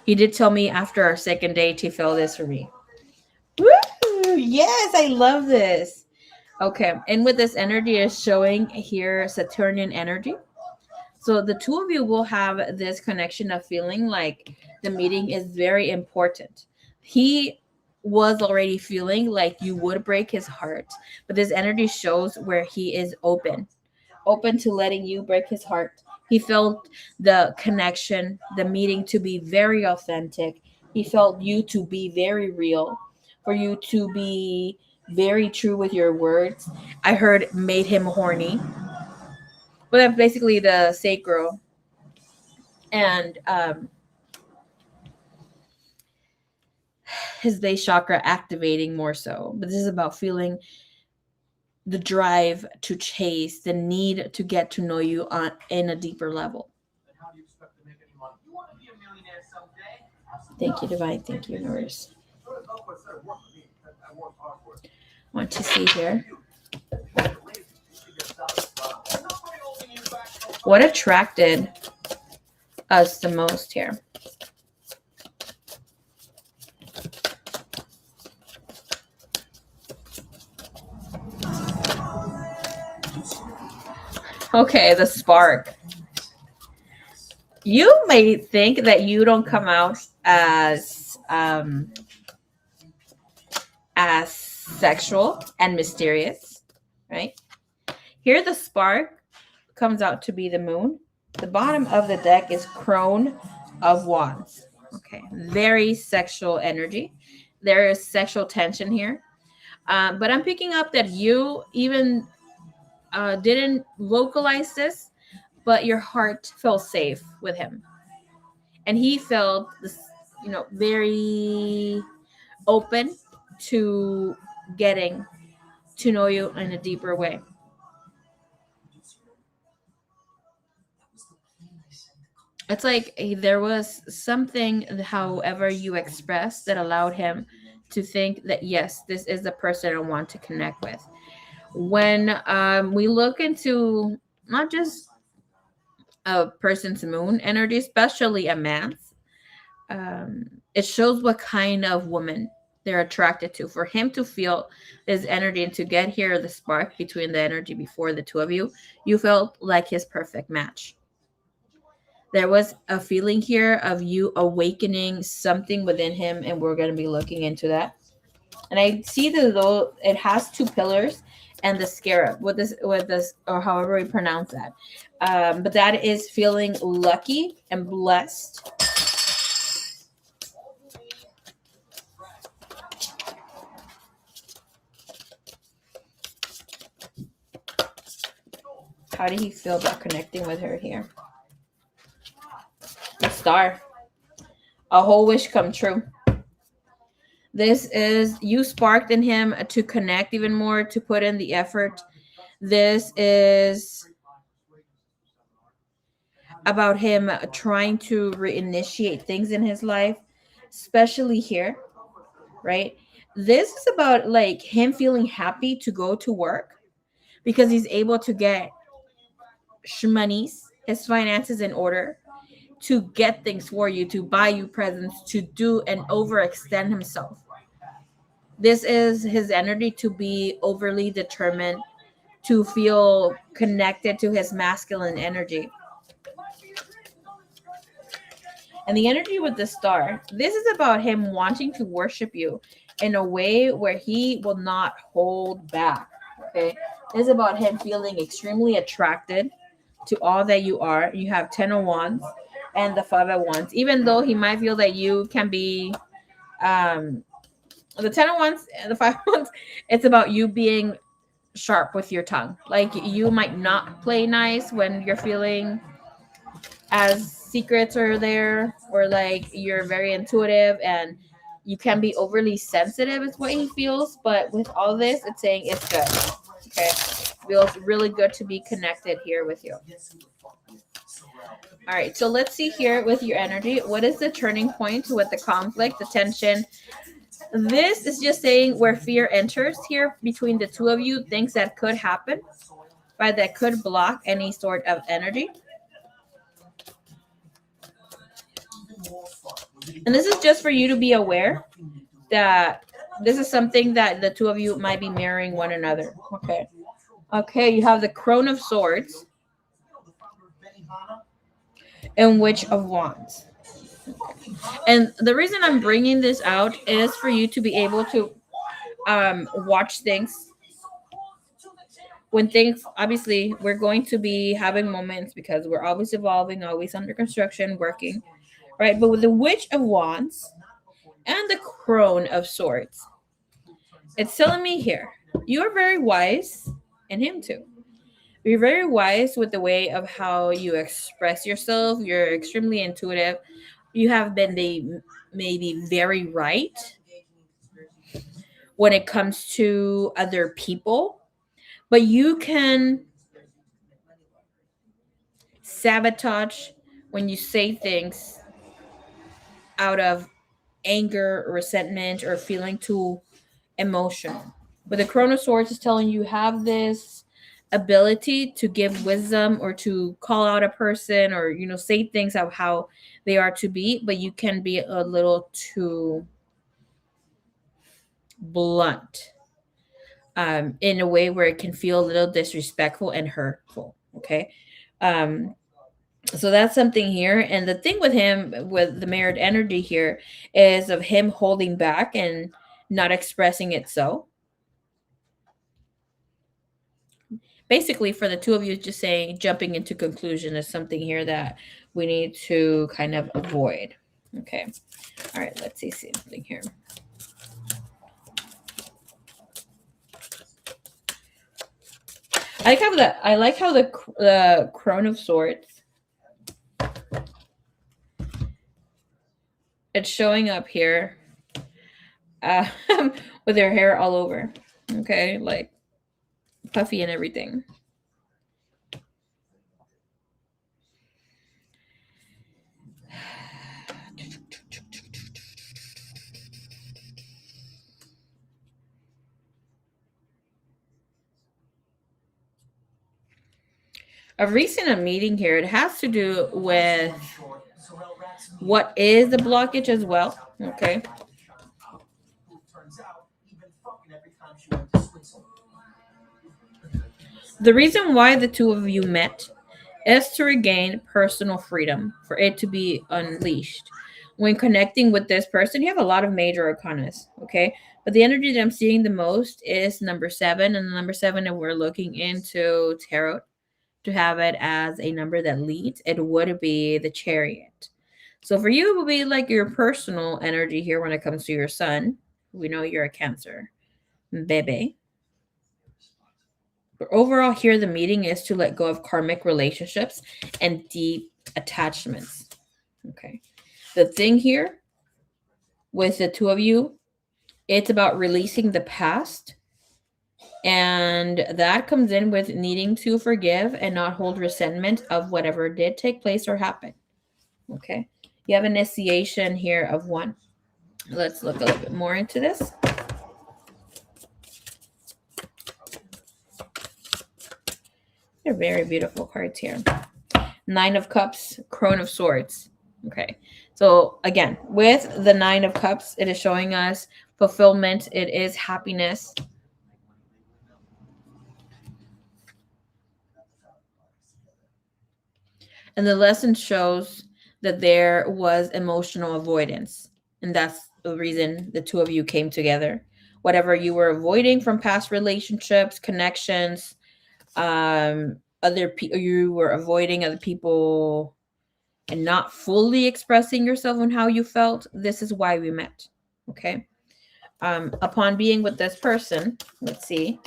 He did tell me after our second date he felt this for me. Woo! Yes, I love this. Okay, and with this energy is showing here Saturnian energy. So the two of you will have this connection of feeling like the meeting is very important. He was already feeling like you would break his heart, but this energy shows where he is open to letting you break his heart. He felt the connection, the meeting to be very authentic. He felt you to be very real, for you to be very true with your words. I heard made him horny. Well, that's basically the sacral and his base chakra activating more so. But this is about feeling the drive to chase, the need to get to know you on in a deeper level. Thank you, Divine. Thank you, Universe. Want to see here. What attracted us the most here? Okay, the spark. You may think that you don't come out as sexual and mysterious, right? Here the spark comes out to be the moon. The bottom of the deck is Crone of Wands. Okay, very sexual energy. There is sexual tension here. But I'm picking up that you even didn't vocalize this, but your heart felt safe with him. And he felt this, very open to getting to know you in a deeper way. It's like there was something, however, you expressed that allowed him to think that, yes, this is the person I want to connect with. When we look into not just a person's moon energy, especially a man's, it shows what kind of woman they're attracted to. For him to feel this energy and to get here the spark between the energy before the two of you felt like his perfect match. There was a feeling here of you awakening something within him, and we're going to be looking into that. And I see that though it has two pillars and the scarab with this or however we pronounce that. But that is feeling lucky and blessed. How did he feel about connecting with her here? The star. A whole wish come true. This is you sparked in him to connect even more, to put in the effort. This is about him trying to reinitiate things in his life, especially here, right? This is about like him feeling happy to go to work because he's able to get shmoneys, his finances in order, to get things for you, to buy you presents, to do and overextend himself. This is his energy to be overly determined, to feel connected to his masculine energy. And the energy with the star, this is about him wanting to worship you in a way where he will not hold back. Okay. This is about him feeling extremely attracted to all that you are. You have 10 of Wands and the 5 of Wands. Even though he might feel that you can be um the 10 of Wands and the 5 of Wands, it's about you being sharp with your tongue. Like you might not play nice when you're feeling as secrets are there, or like you're very intuitive and you can be overly sensitive is what he feels. But with all this, it's saying it's good. Okay, feels really good to be connected here with you. All right, so let's see here with your energy, what is the turning point with the conflict, the tension? This is just saying where fear enters here between the two of you, things that could happen, right, that could block any sort of energy. And this is just for you to be aware that this is something that the two of you might be mirroring one another. Okay. Okay, you have the Crone of Swords and Witch of Wands. And the reason I'm bringing this out is for you to be able to watch things. When things, obviously, we're going to be having moments because we're always evolving, always under construction, working, right? But with the Witch of Wands and the Crone of Swords, it's telling me here, you are very wise, and him too. You're very wise with the way of how you express yourself. You're extremely intuitive. You have been maybe very right when it comes to other people, but you can sabotage when you say things out of anger, resentment, or feeling too emotional. But the Chrono Swords is telling you have this ability to give wisdom or to call out a person or say things of how they are to be, but you can be a little too blunt in a way where it can feel a little disrespectful and hurtful. Okay. So that's something here. And the thing with him, with the mirrored energy here, is of him holding back and not expressing it. So basically for the two of you, just saying jumping into conclusion is something here that we need to kind of avoid. Okay. All right, let's see something here. I like how the Crone of Swords, it's showing up here uh, with her hair all over. Okay, like puffy and everything. A recent meeting here, it has to do with what is the blockage as well. Okay. The reason why the two of you met is to regain personal freedom, for it to be unleashed. When connecting with this person, you have a lot of major arcanas, okay? But the energy that I'm seeing the most is number 7, and the number 7 that we're looking into tarot to have it as a number that leads, it would be the Chariot. So for you, it will be like your personal energy here when it comes to your sun. We know you're a Cancer, Bebe. But overall, here the meeting is to let go of karmic relationships and deep attachments. Okay. The thing here with the two of you, it's about releasing the past. And that comes in with needing to forgive and not hold resentment of whatever did take place or happen. Okay. You have initiation here of 1. Let's look a little bit more into this. They're very beautiful cards here. 9 of Cups, Crone of Swords. Okay. So again, with the 9 of Cups, it is showing us fulfillment. It is happiness. And the lesson shows that there was emotional avoidance. And that's the reason the two of you came together. Whatever you were avoiding from past relationships, connections, you were avoiding other people and not fully expressing yourself on how you felt. This is why we met. Okay. Upon being with this person, let's see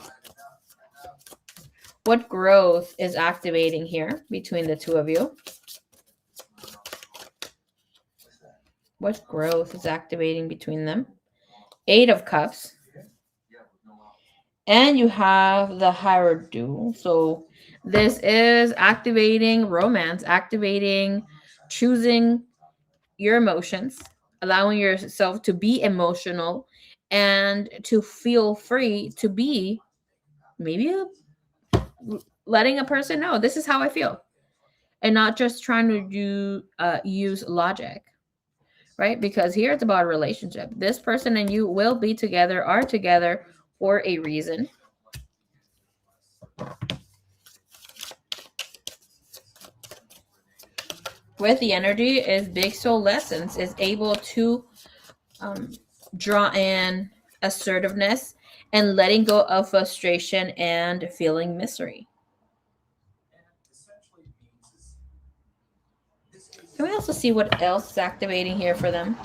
what growth is activating here between the two of you. What growth is activating between them? 8 of Cups. And you have the Hierodu. So this is activating romance, activating choosing your emotions, allowing yourself to be emotional and to feel free to be maybe letting a person know this is how I feel, and not just trying to use logic, right? Because here it's about a relationship. This person and you will be together, are together for a reason. With the energy is Big Soul Lessons is able to draw in assertiveness and letting go of frustration and feeling misery. Can we also see what else is activating here for them?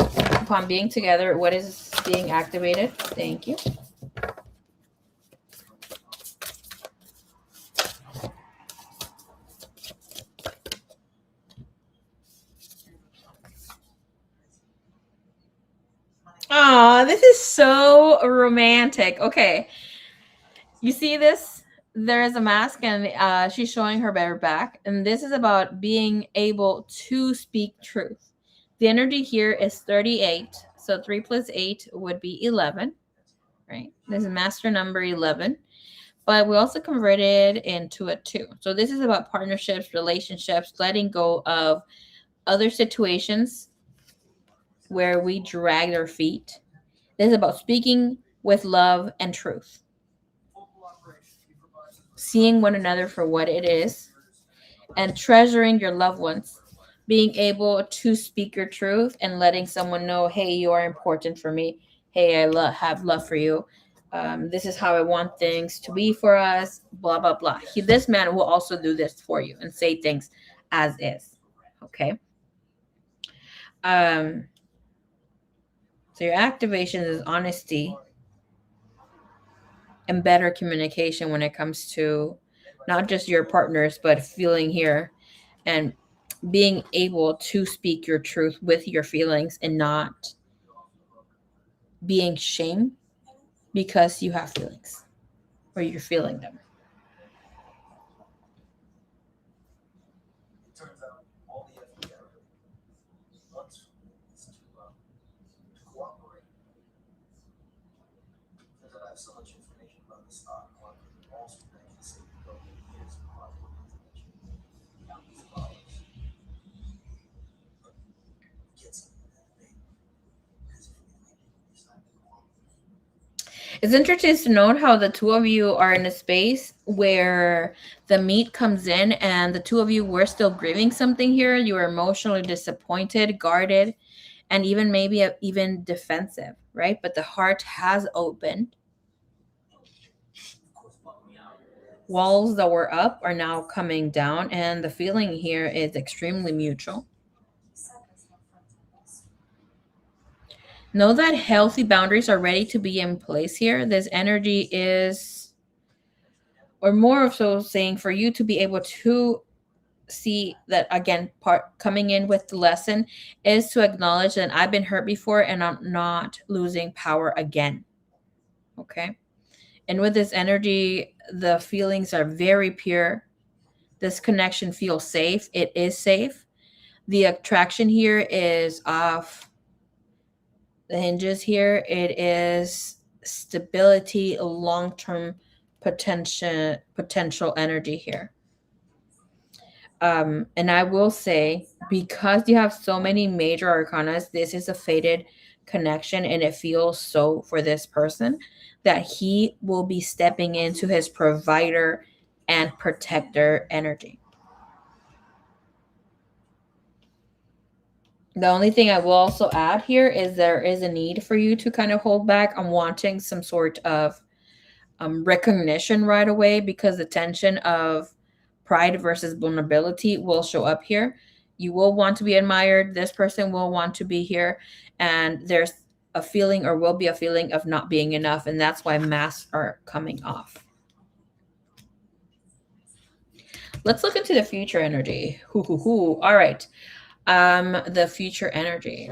Upon being together, what is being activated? Thank you. Oh, this is so romantic. Okay. You see this? There is a mask and she's showing her bare back. And this is about being able to speak truth. The energy here is 38. So 3 plus 8 would be 11, right? This is master number 11. But we also converted into a 2. So this is about partnerships, relationships, letting go of other situations where we drag our feet. This is about speaking with love and truth. Seeing one another for what it is and treasuring your loved ones. Being able to speak your truth and letting someone know, hey, you are important for me. hey, I have love for you. This is how I want things to be for us, blah, blah, blah. This man will also do this for you and say things as is. Okay. Um, so your activation is honesty and better communication when it comes to not just your partners, but feeling here and being able to speak your truth with your feelings and not being shamed because you have feelings or you're feeling them. It's interesting to note how the two of you are in a space where the meat comes in and the two of you were still grieving something here. You were emotionally disappointed, guarded, and even maybe even defensive, right? But the heart has opened. Walls that were up are now coming down, and the feeling here is extremely mutual. Know that healthy boundaries are ready to be in place here. This energy is, or more of so saying, for you to be able to see that again, part coming in with the lesson is to acknowledge that I've been hurt before and I'm not losing power again. Okay. And with this energy, the feelings are very pure. This connection feels safe. It is safe. The attraction here is off the hinges here. It is stability, long-term potential energy here. And I will say, because you have so many major arcanas, this is a fated connection, and it feels so for this person that he will be stepping into his provider and protector energy. The only thing I will also add here is there is a need for you to kind of hold back on wanting some sort of recognition right away, because the tension of pride versus vulnerability will show up here. You will want to be admired. This person will want to be here. And there's a feeling, or will be a feeling, of not being enough. And that's why masks are coming off. Let's look into the future energy. Hoo, hoo, hoo. All right. The future energy.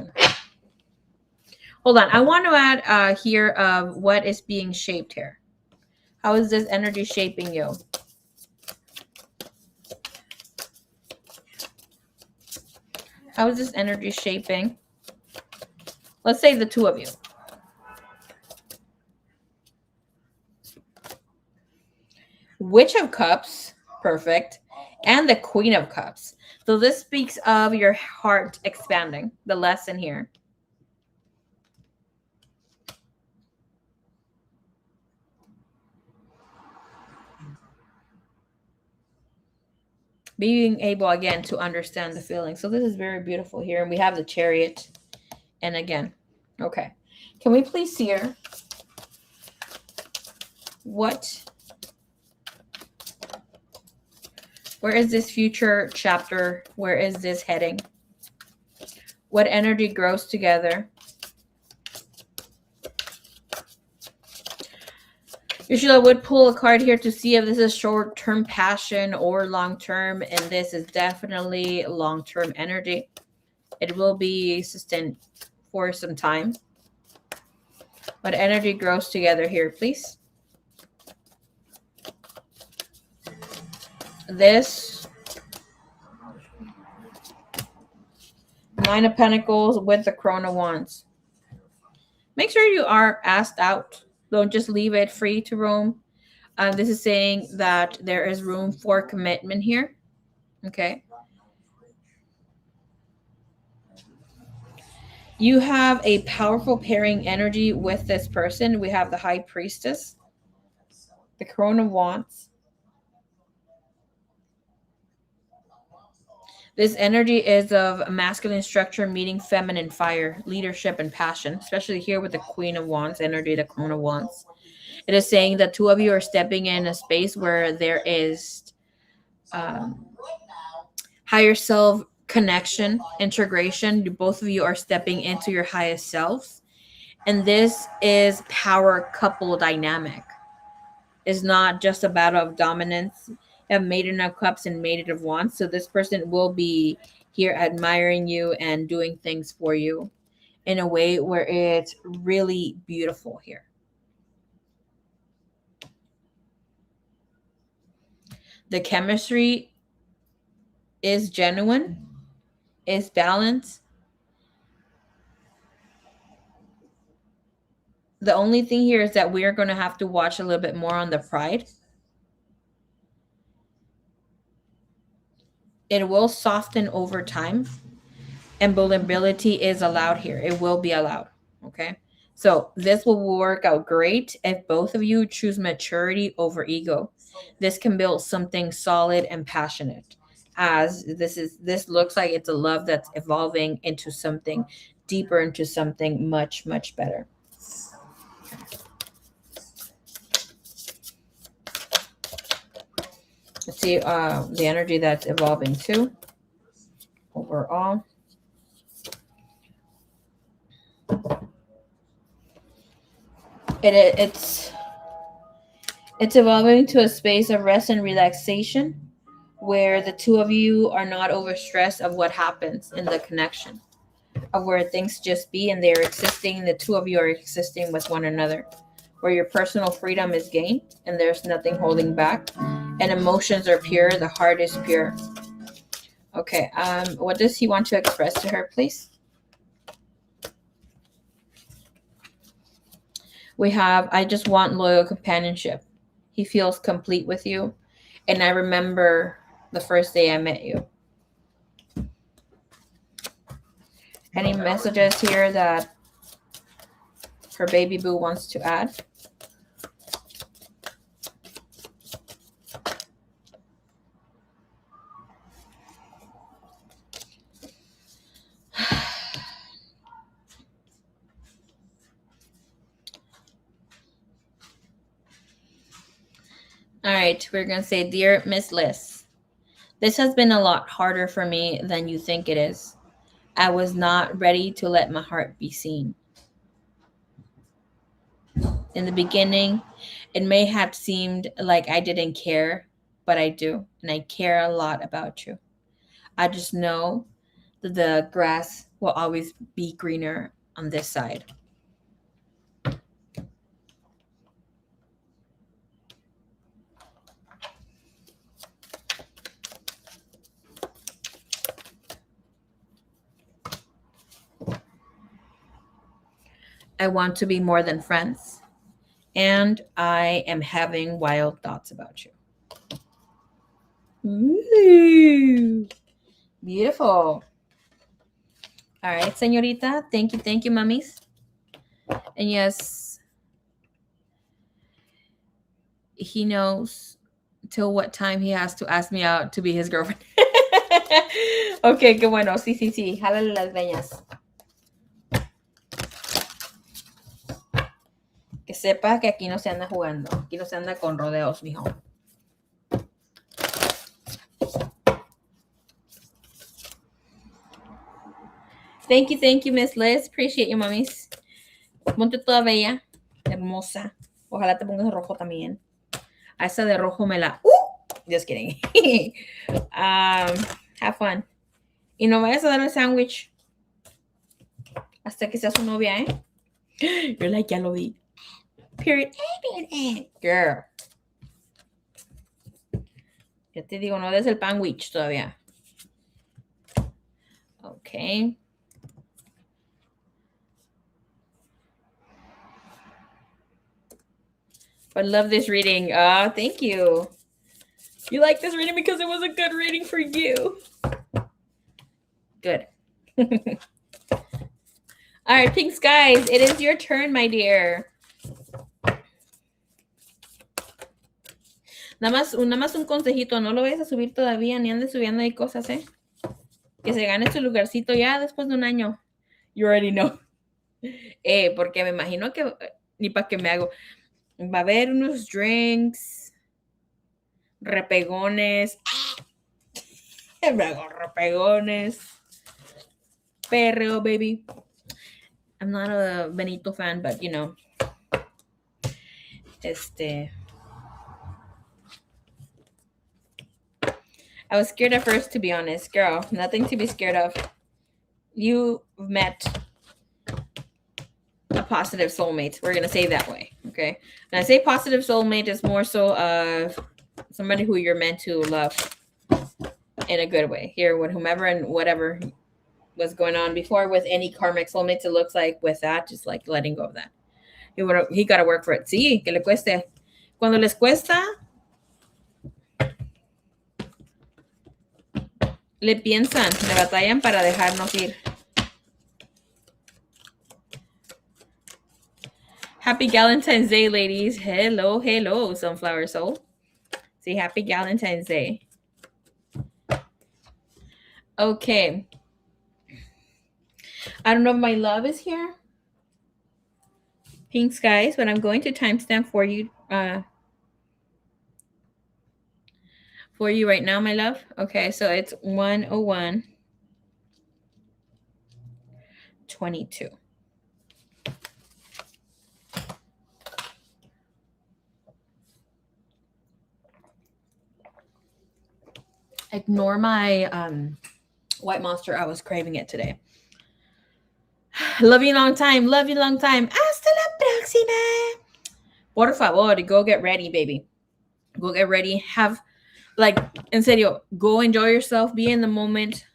Hold on. I want to add here of what is being shaped here. How is this energy shaping you? How is this energy shaping? Let's say the two of you. Witch of Cups, perfect. And the Queen of Cups. So this speaks of your heart expanding, the lesson here. Being able, again, to understand the feeling. So this is very beautiful here. And we have the Chariot. And again, okay. Can we please see here? Where is this future chapter? Where is this heading? What energy grows together? Usually I would pull a card here to see if this is short-term passion or long-term, and this is definitely long-term energy. It will be sustained for some time. What energy grows together here, please? This Nine of Pentacles with the Crown of Wands. Make sure you are asked out. Don't just leave it free to roam. This is saying that there is room for commitment here. Okay. You have a powerful pairing energy with this person. We have the High Priestess, the Crown of Wands, This energy is of masculine structure meeting feminine fire, leadership, and passion, especially here with the Queen of Wands energy, the Crown of Wands. It is saying that two of you are stepping in a space where there is um, higher self connection, integration. Both of you are stepping into your highest selves. And this is power couple dynamic. It's not just a battle of dominance. You have Maiden of Cups and Maiden of Wands. So this person will be here admiring you and doing things for you in a way where it's really beautiful here. The chemistry is genuine, is balanced. The only thing here is that we are going to have to watch a little bit more on the pride. It will soften over time, and vulnerability is allowed here. It will be allowed. Okay. So this will work out great if both of you choose maturity over ego. This can build something solid and passionate. As this looks like it's a love that's evolving into something deeper, into something much, much better. Let's see the energy that's evolving too. Overall. It's evolving to a space of rest and relaxation where the two of you are not overstressed of what happens in the connection, of where things just be and they're existing, the two of you are existing with one another, where your personal freedom is gained and there's nothing holding back and emotions are pure, the heart is pure. Okay, what does he want to express to her, please? We have, I just want loyal companionship. He feels complete with you. And I remember the first day I met you. Any messages here that her baby boo wants to add? All right, we're going to say, Dear Miss Liz, this has been a lot harder for me than you think it is. I was not ready to let my heart be seen. In the beginning, it may have seemed like I didn't care, but I do, and I care a lot about you. I just know that the grass will always be greener on this side. I want to be more than friends, and I am having wild thoughts about you. Ooh, beautiful. All right, señorita. Thank you, mummies. And yes, he knows till what time he has to ask me out to be his girlfriend. Okay, qué bueno. Sí. Jálale las veñas. Que sepa que aquí no se anda jugando. Aquí no se anda con rodeos, mijo. Thank you, Miss Liz. Appreciate you, mummies. Ponte toda bella, hermosa. Ojalá te pongas rojo también. A esa de rojo me la... Just kidding. Have fun. Y no vayas a dar el sándwich hasta que sea su novia, ¿eh? You're like, ya lo vi. Period. Girl. Ya te digo, no des el sandwich todavía. Okay. I love this reading. Thank you. You like this reading because it was a good reading for you. Good. All right, Pink Skies, it is your turn, my dear. Nada más un consejito, no lo vayas a subir todavía, ni andes subiendo ahí cosas, ¿eh? Que se gane su lugarcito ya después de un año. You already know. Porque me imagino que ni para qué me hago. Va a haber unos drinks, repegones. Me hago repegones. Perreo, baby. I'm not a Benito fan, but you know. I was scared at first, to be honest. Girl, nothing to be scared of. You met a positive soulmate. We're going to say that way, okay? When I say positive soulmate, it's more so of somebody who you're meant to love in a good way. Here, with whomever and whatever was going on before with any karmic soulmates, it looks like with that, just like letting go of that. He got to work for it. Sí, que le cueste. Cuando les cuesta, le piensan, le batallan para dejarnos ir. Happy Valentine's Day, ladies. Hello, hello, Sunflower Soul. Say happy Valentine's Day. Okay. I don't know if my love is here. Pink skies, but I'm going to timestamp for you right now, my love. Okay, so it's 1:01:22. Ignore my white monster. I was craving it today. Love you long time. Love you long time. Hasta la próxima. Por favor, go get ready, baby. Go get ready. Have, like, en serio, go enjoy yourself. Be in the moment.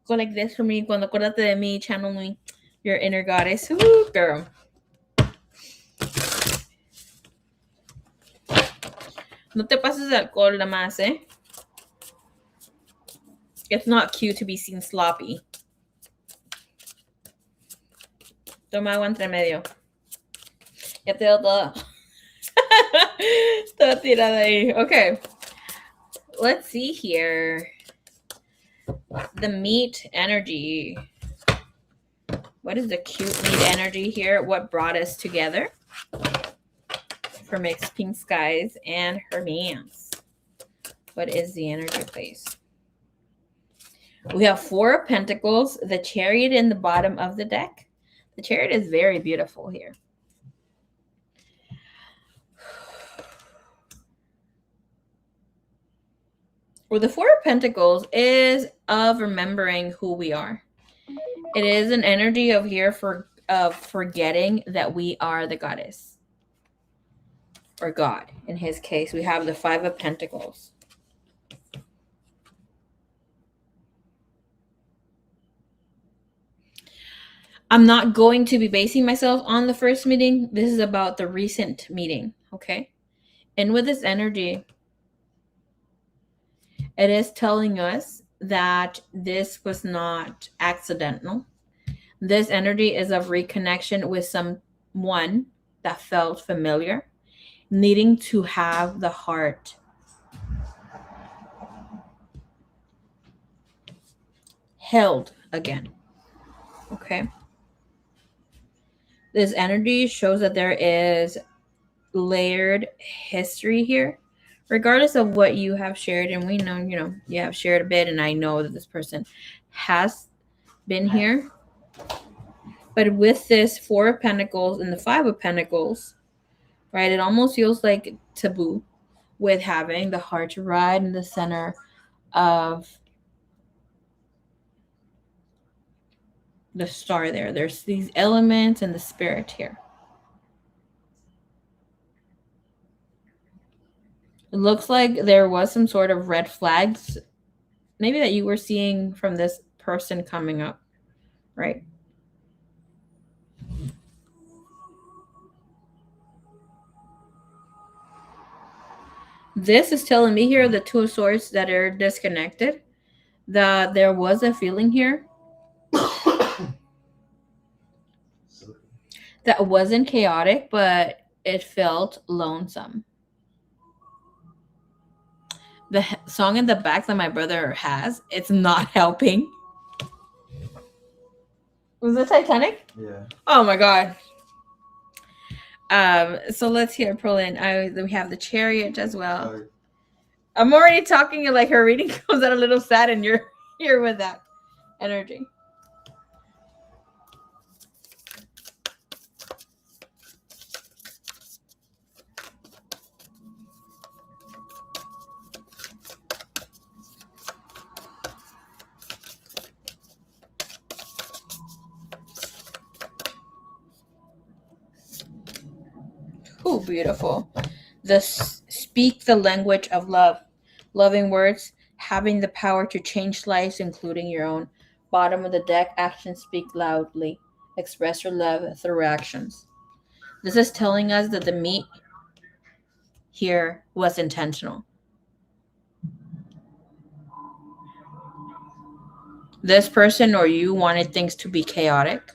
Go like this for me. Cuando acordate de mí, channel me, your inner goddess. Ooh, girl. No te pases de alcohol nada más, eh? It's not cute to be seen sloppy. Toma agua entre medio. Ya te doy todo. Toda tirada ahí. Okay. Let's see here. The meat energy. What is the cute meat energy here? What brought us together? For mixed pink skies and Hermes. What is the energy, please? We have 4 of Pentacles, the Chariot in the bottom of the deck. The Chariot is very beautiful here. Well, the 4 of Pentacles is of remembering who we are. It is an energy of here of forgetting that we are the goddess. Or God, in his case. We have the 5 of Pentacles. I'm not going to be basing myself on the first meeting. This is about the recent meeting, okay? And with this energy, it is telling us that this was not accidental. This energy is of reconnection with someone that felt familiar, needing to have the heart held again, okay? This energy shows that there is layered history here, regardless of what you have shared. And we know, you have shared a bit, and I know that this person has been here. But with this 4 of Pentacles and the 5 of Pentacles, right, it almost feels like taboo with having the heart right in the center of the star there. There's these elements and the spirit here. It looks like there was some sort of red flags, maybe that you were seeing from this person coming up, right? This is telling me here the 2 of Swords that are disconnected, that there was a feeling here that wasn't chaotic, but it felt lonesome. The song in the back that my brother has, it's not helping. Was it Titanic? Yeah. Oh my god. So let's hear Perlin. We have the Chariot as well. Oh, I'm already talking and like her reading comes out a little sad, and you're here with that energy. Oh, beautiful. Speak the language of love. Loving words, having the power to change lives, including your own. Bottom of the deck, actions speak loudly. Express your love through actions. This is telling us that the meet here was intentional. This person or you wanted things to be chaotic.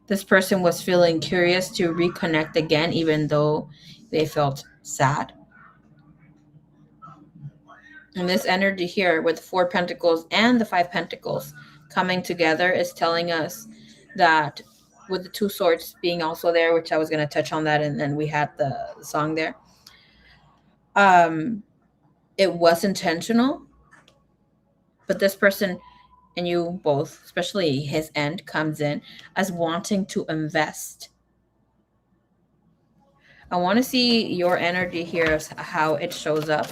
This person was feeling curious to reconnect again, even though they felt sad. And this energy here with 4 Pentacles and the 5 Pentacles coming together is telling us that with the 2 Swords being also there, which I was going to touch on that, and then we had the song there. It was intentional, but this person and you both, especially his end, comes in as wanting to invest. I want to see your energy here, of how it shows up,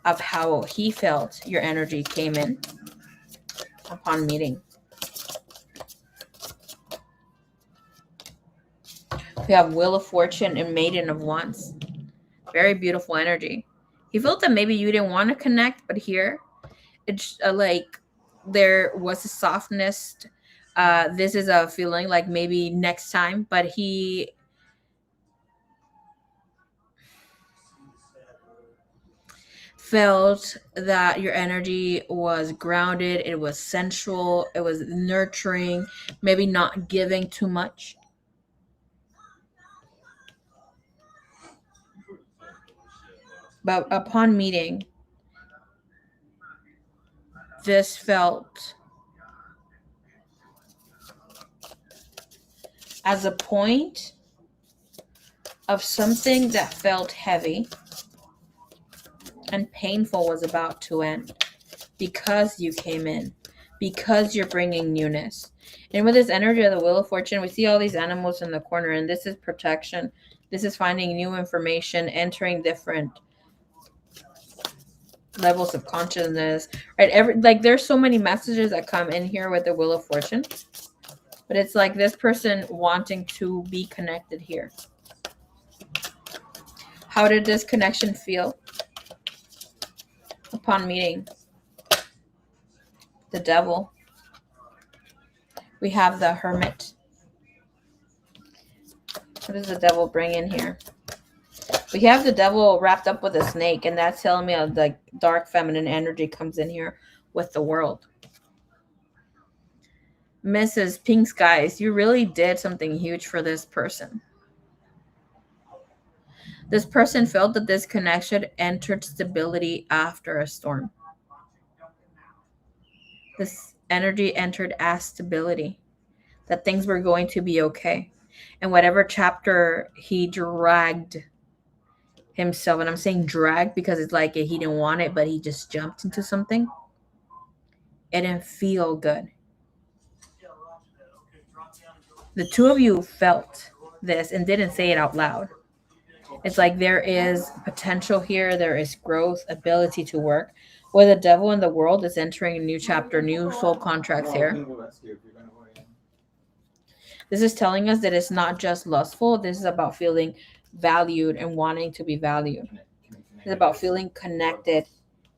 of how he felt your energy came in upon meeting. We have Wheel of Fortune and Maiden of Wands. Very beautiful energy. He felt that maybe you didn't want to connect, but here it's like there was a softness. This is a feeling like maybe next time, but he felt that your energy was grounded, it was sensual, it was nurturing, maybe not giving too much. But upon meeting, this felt as a point of something that felt heavy and painful was about to end because you came in, because you're bringing newness. And with this energy of the Wheel of Fortune, we see all these animals in the corner, and this is protection. This is finding new information, entering different levels of consciousness, right? There's so many messages that come in here with the Wheel of Fortune, but it's like this person wanting to be connected here. How did this connection feel upon meeting the Devil? We have the Hermit. What does the Devil bring in here? We have the Devil wrapped up with a snake, and that's telling me like dark feminine energy comes in here with the World. Mrs. Pink Skies, you really did something huge for this person. This person felt that this connection entered stability after a storm. This energy entered as stability, that things were going to be okay. And whatever chapter he dragged himself, and I'm saying drag because it's like he didn't want it, but he just jumped into something. It didn't feel good. The two of you felt this and didn't say it out loud. It's like there is potential here, there is growth, ability to work. Where the Devil in the World is entering a new chapter, new soul contracts here. This is telling us that it's not just lustful. This is about feeling valued and wanting to be valued. It's about feeling connected.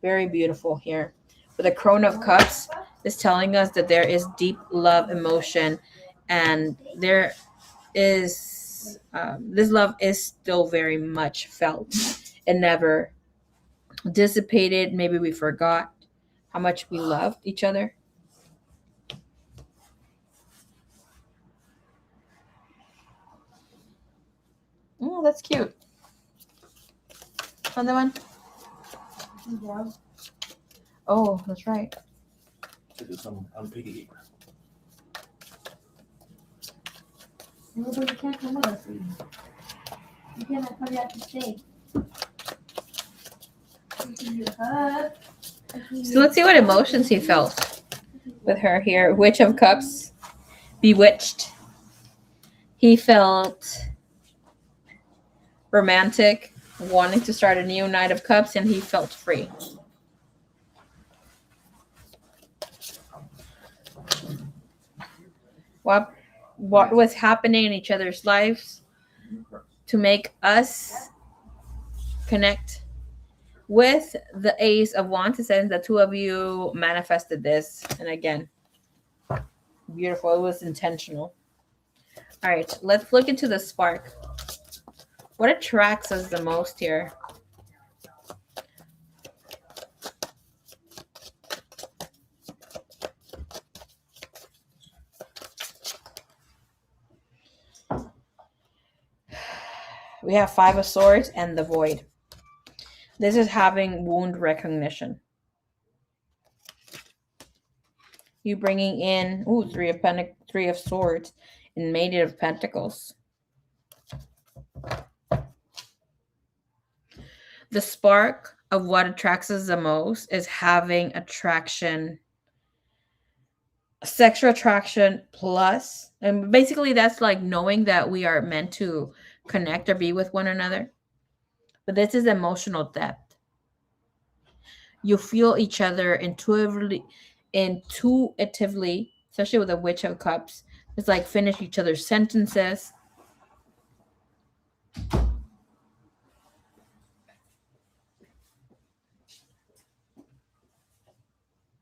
Very beautiful here. With the Crone of Cups, is telling us that there is deep love, emotion, and there is this love is still very much felt. It never dissipated. Maybe we forgot how much we loved each other. Oh, that's cute. Another one. Yeah. Oh, that's right. To do some unpicking. No, but you can't come with us. You cannot come out to stay. So let's see what emotions he felt with her here. Witch of Cups, bewitched. He felt romantic, wanting to start a new Knight of Cups, and he felt free. What was happening in each other's lives to make us connect with the Ace of Wands? It says the two of you manifested this, and again, beautiful. It was intentional. All right, let's look into the spark. What attracts us the most here? We have Five of Swords and the Void. This is having wound recognition. You bringing in Three of Swords and Maid of Pentacles. The spark of what attracts us the most is having attraction, sexual attraction plus, and basically that's like knowing that we are meant to connect or be with one another. But this is emotional depth. You feel each other intuitively, especially with the Witch of Cups. It's like finish each other's sentences.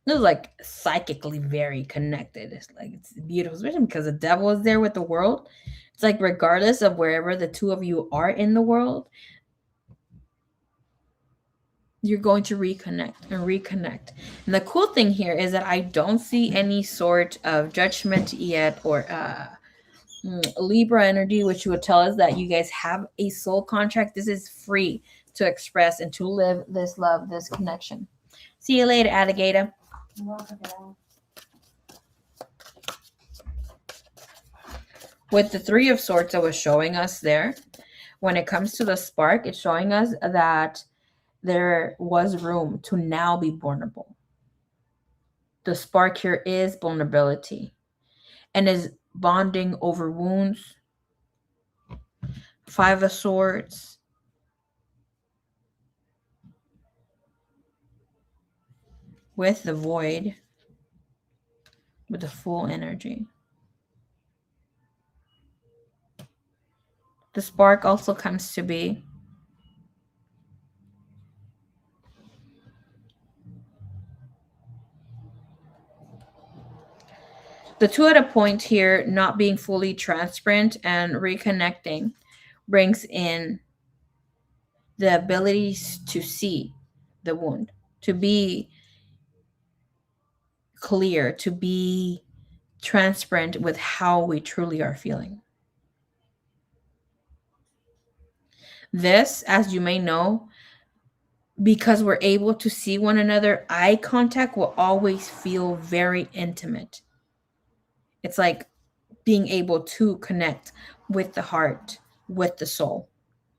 This is like psychically very connected. It's like it's beautiful, especially because the devil is there with the world. It's like regardless of wherever the two of you are in the world, you're going to reconnect and reconnect. And the cool thing here is that I don't see any sort of judgment yet or Libra energy, which would tell us that you guys have a soul contract. This is free to express and to live this love, this connection. See you later, alligator. With the Three of Swords that was showing us there, when it comes to the spark, it's showing us that there was room to now be vulnerable. The spark here is vulnerability and is bonding over wounds. Five of Swords. With the Void. With the full energy. The spark also comes to be the two at a point here, not being fully transparent and reconnecting, brings in the abilities to see the wound, to be clear, to be transparent with how we truly are feeling. This, as you may know, because we're able to see one another, eye contact will always feel very intimate. It's like being able to connect with the heart, with the soul,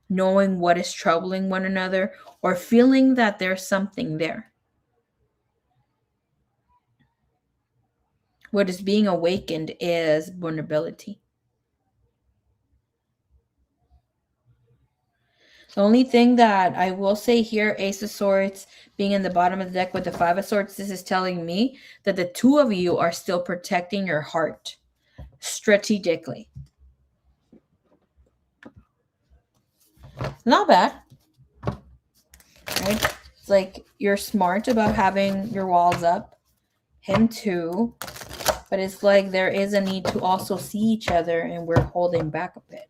knowing what is troubling one another or feeling that there's something there. What is being awakened is vulnerability. The only thing that I will say here, Ace of Swords being in the bottom of the deck with the Five of Swords, this is telling me that the two of you are still protecting your heart strategically. Not bad. Right? It's like you're smart about having your walls up. Him too. But it's like there is a need to also see each other and we're holding back a bit.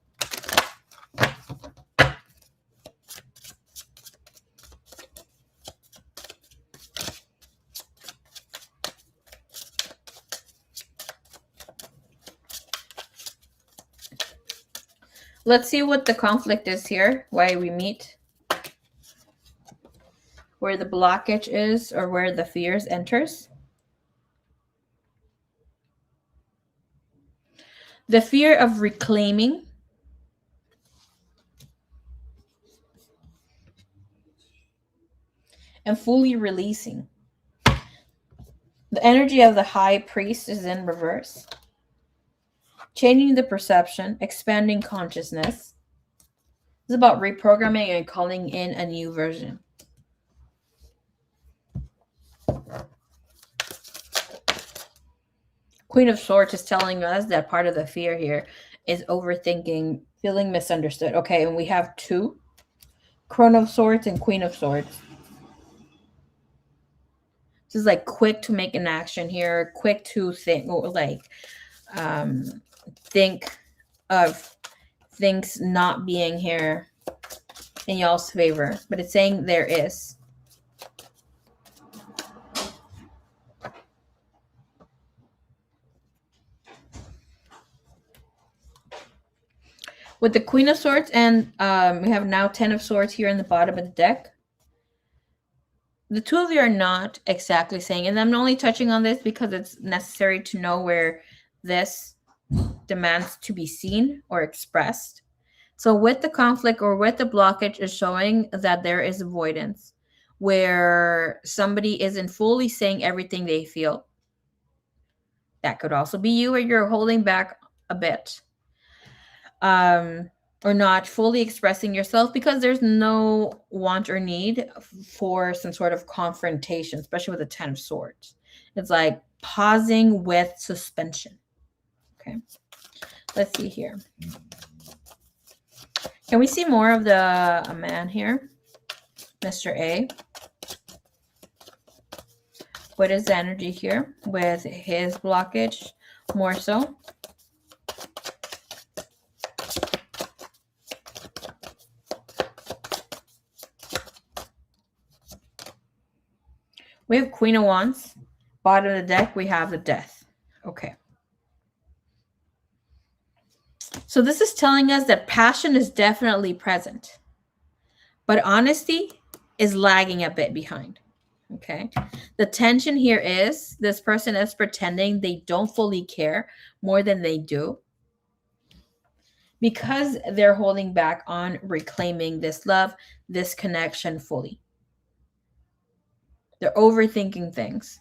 Let's see what the conflict is here, why we meet. where the blockage is or where the fears enters. The fear of reclaiming, and fully releasing. The energy of the high priest is in reverse. Changing the perception, expanding consciousness. It's about reprogramming and calling in a new version. Queen of Swords is telling us that part of the fear here is overthinking, feeling misunderstood. Okay, and we have two, Crown of Swords and Queen of Swords. This is like quick to make an action here, quick to think, think of things not being here in y'all's favor, but it's saying there is. With the Queen of Swords and we have now 10 of Swords here in the bottom of the deck. The two of you are not exactly saying, and I'm only touching on this because it's necessary to know where this demands to be seen or expressed. So with the conflict or with the blockage is showing that there is avoidance, where somebody isn't fully saying everything they feel. That could also be you, where you're holding back a bit. Or not fully expressing yourself because there's no want or need for some sort of confrontation, especially with the 10 of Swords. It's like pausing with suspension. Okay, let's see here. Can we see more of the man here? Mr. A. What is the energy here with his blockage more so? We have Queen of Wands. Bottom of the deck, we have the Death. Okay. So this is telling us that passion is definitely present, but honesty is lagging a bit behind. Okay. The tension here is this person is pretending they don't fully care more than they do because they're holding back on reclaiming this love, this connection fully. They're overthinking things.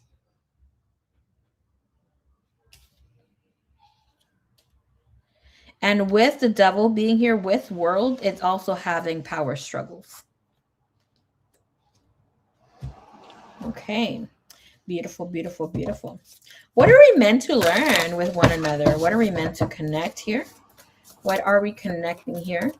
And with the Devil being here with World, it's also having power struggles. Okay. Beautiful, beautiful, beautiful. What are we meant to learn with one another? What are we meant to connect here? What are we connecting here?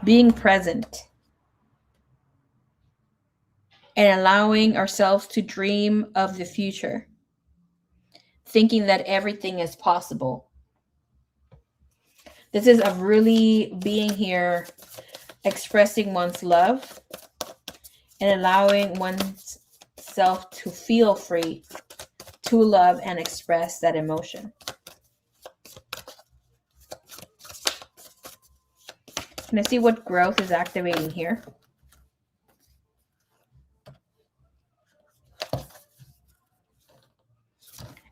Being present and allowing ourselves to dream of the future, thinking that everything is possible. This is of really being here, expressing one's love and allowing oneself to feel free to love and express that emotion. Can I see what growth is activating here?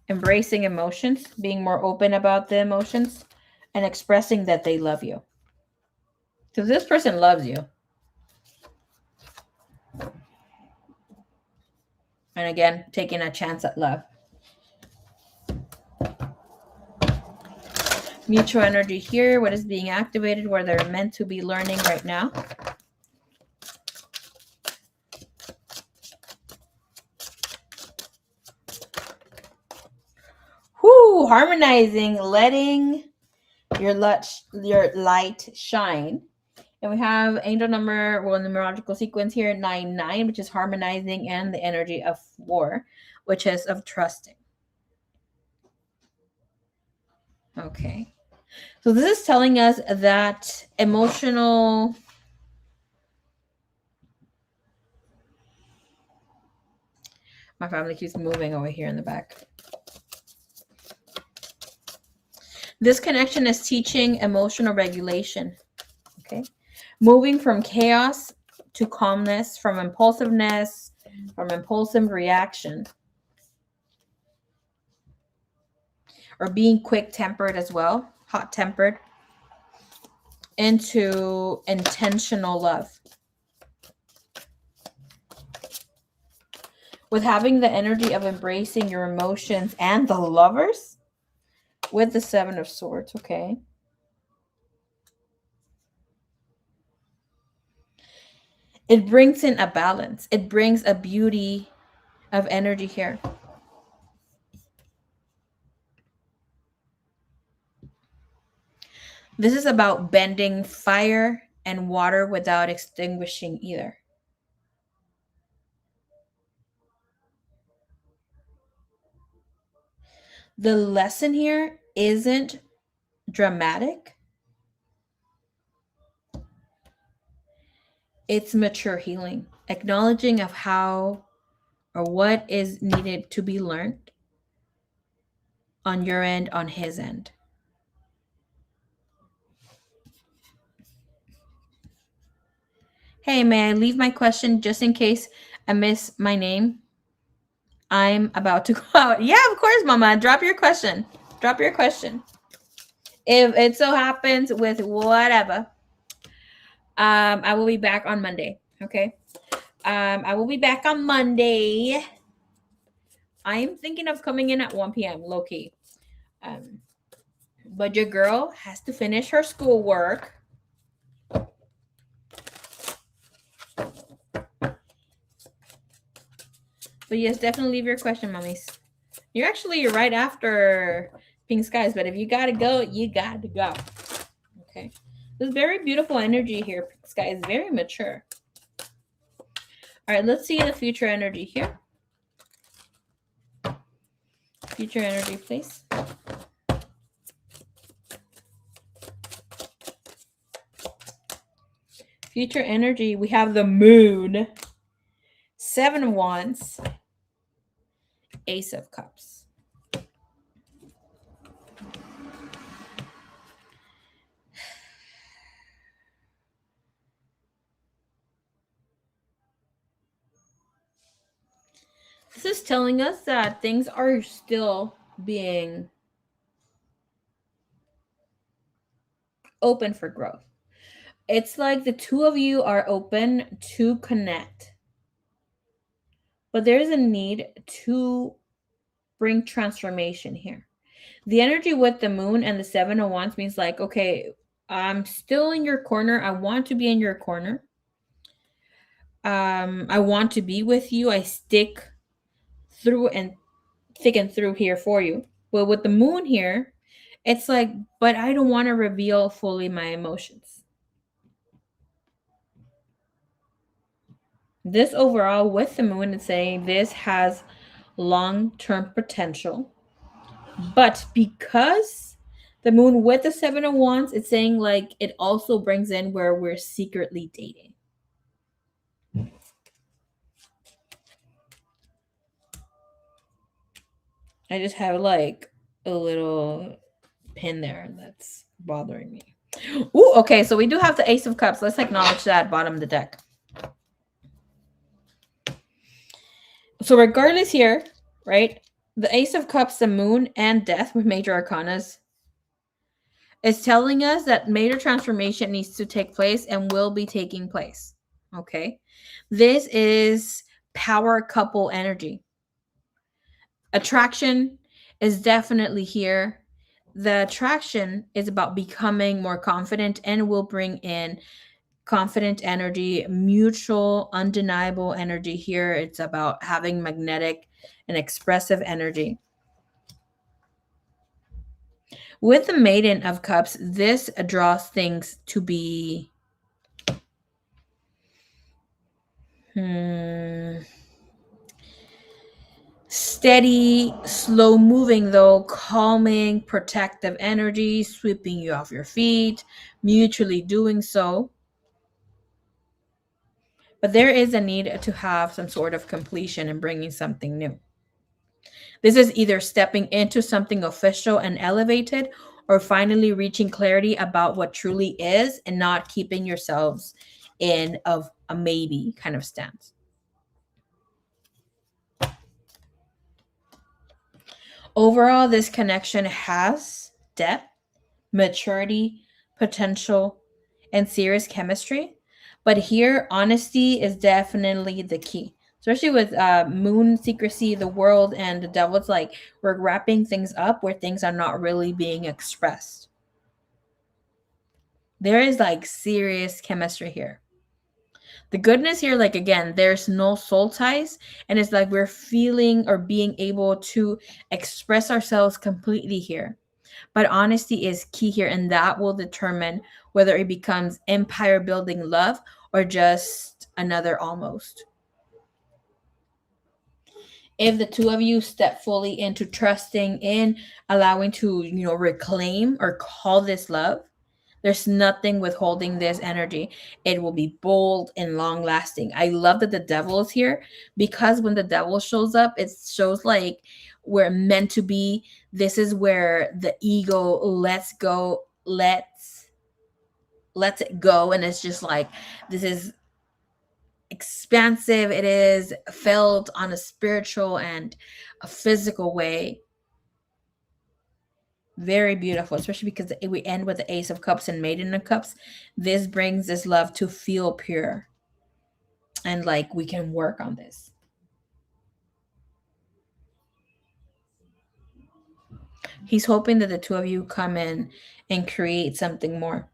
Embracing emotions, being more open about the emotions, and expressing that they love you. So this person loves you. And again, taking a chance at love. Mutual energy here. What is being activated? Where they're meant to be learning right now. Whoo! Harmonizing, letting your light shine. And we have angel number, well, numerological sequence here, 99, which is harmonizing, and the energy of 4, which is of trusting. Okay. So this is telling us that emotional My family keeps moving over here in the back. This connection is teaching emotional regulation. Okay. Moving from chaos to calmness, from impulsiveness, from impulsive reaction, or being quick-tempered as well, hot-tempered, into intentional love. With having the energy of embracing your emotions and the lovers with the Seven of Swords, okay? It brings in a balance. It brings a beauty of energy here. This is about bending fire and water without extinguishing either. The lesson here isn't dramatic. It's mature healing, acknowledging of how or what is needed to be learned on your end, on his end. Hey, may I leave my question just in case I miss my name? I'm about to go out. Yeah, of course, Mama. Drop your question. Drop your question. If it so happens with whatever, I will be back on Monday. Okay. I will be back on Monday. I'm thinking of coming in at 1 p.m. low key. But your girl has to finish her schoolwork. But yes, definitely leave your question, mummies. You're right after Pink Skies, but if you gotta go, you gotta go. Okay. There's very beautiful energy here. Pink Sky is very mature. All right, let's see the future energy here. Future energy, please. Future energy, we have the moon, Seven of Wands, Ace of Cups. This is telling us that things are still being open for growth. It's like the two of you are open to connect, but there's a need to bring transformation here. The energy with the moon and the Seven of Wands means like, okay, I'm still in your corner. I want to be in your corner. I want to be with you. I stick through and thick and through here for you. But with the moon here, it's like, but I don't want to reveal fully my emotions. This overall with the moon is saying this has long-term potential. But because the moon with the Seven of Wands, it's saying like it also brings in where we're secretly dating. I just have like a little pin there that's bothering me. Ooh, okay, so we do have the Ace of Cups. Let's acknowledge that bottom of the deck. So regardless here, right, the Ace of Cups, the moon, and death with major arcanas is telling us that major transformation needs to take place and will be taking place. Okay. This is power couple energy. Attraction is definitely here. The attraction is about becoming more confident and will bring in confident energy, mutual, undeniable energy here. It's about having magnetic and expressive energy. With the Maiden of Cups, this draws things to be steady, slow moving, though, calming, protective energy, sweeping you off your feet, mutually doing so. But there is a need to have some sort of completion and bringing something new. This is either stepping into something official and elevated or finally reaching clarity about what truly is and not keeping yourselves in of a maybe kind of stance. Overall, this connection has depth, maturity, potential, and serious chemistry. But here, honesty is definitely the key. Especially with moon secrecy, the world, and the devil. It's like we're wrapping things up where things are not really being expressed. There is like serious chemistry here. The goodness here, like again, there's no soul ties, and it's like we're feeling or being able to express ourselves completely here. But honesty is key here, and that will determine whether it becomes empire building love or just another almost. If the two of you step fully into trusting in, allowing to, reclaim or call this love, there's nothing withholding this energy. It will be bold and long lasting. I love that the devil is here because when the devil shows up, it shows like we're meant to be. This is where the ego lets it go, and it's just like this is expansive. It is felt on a spiritual and a physical way. Very beautiful, especially because we end with the Ace of Cups and Maiden of Cups. This brings this love to feel pure, and like we can work on this. He's hoping that the two of you come in and create something more.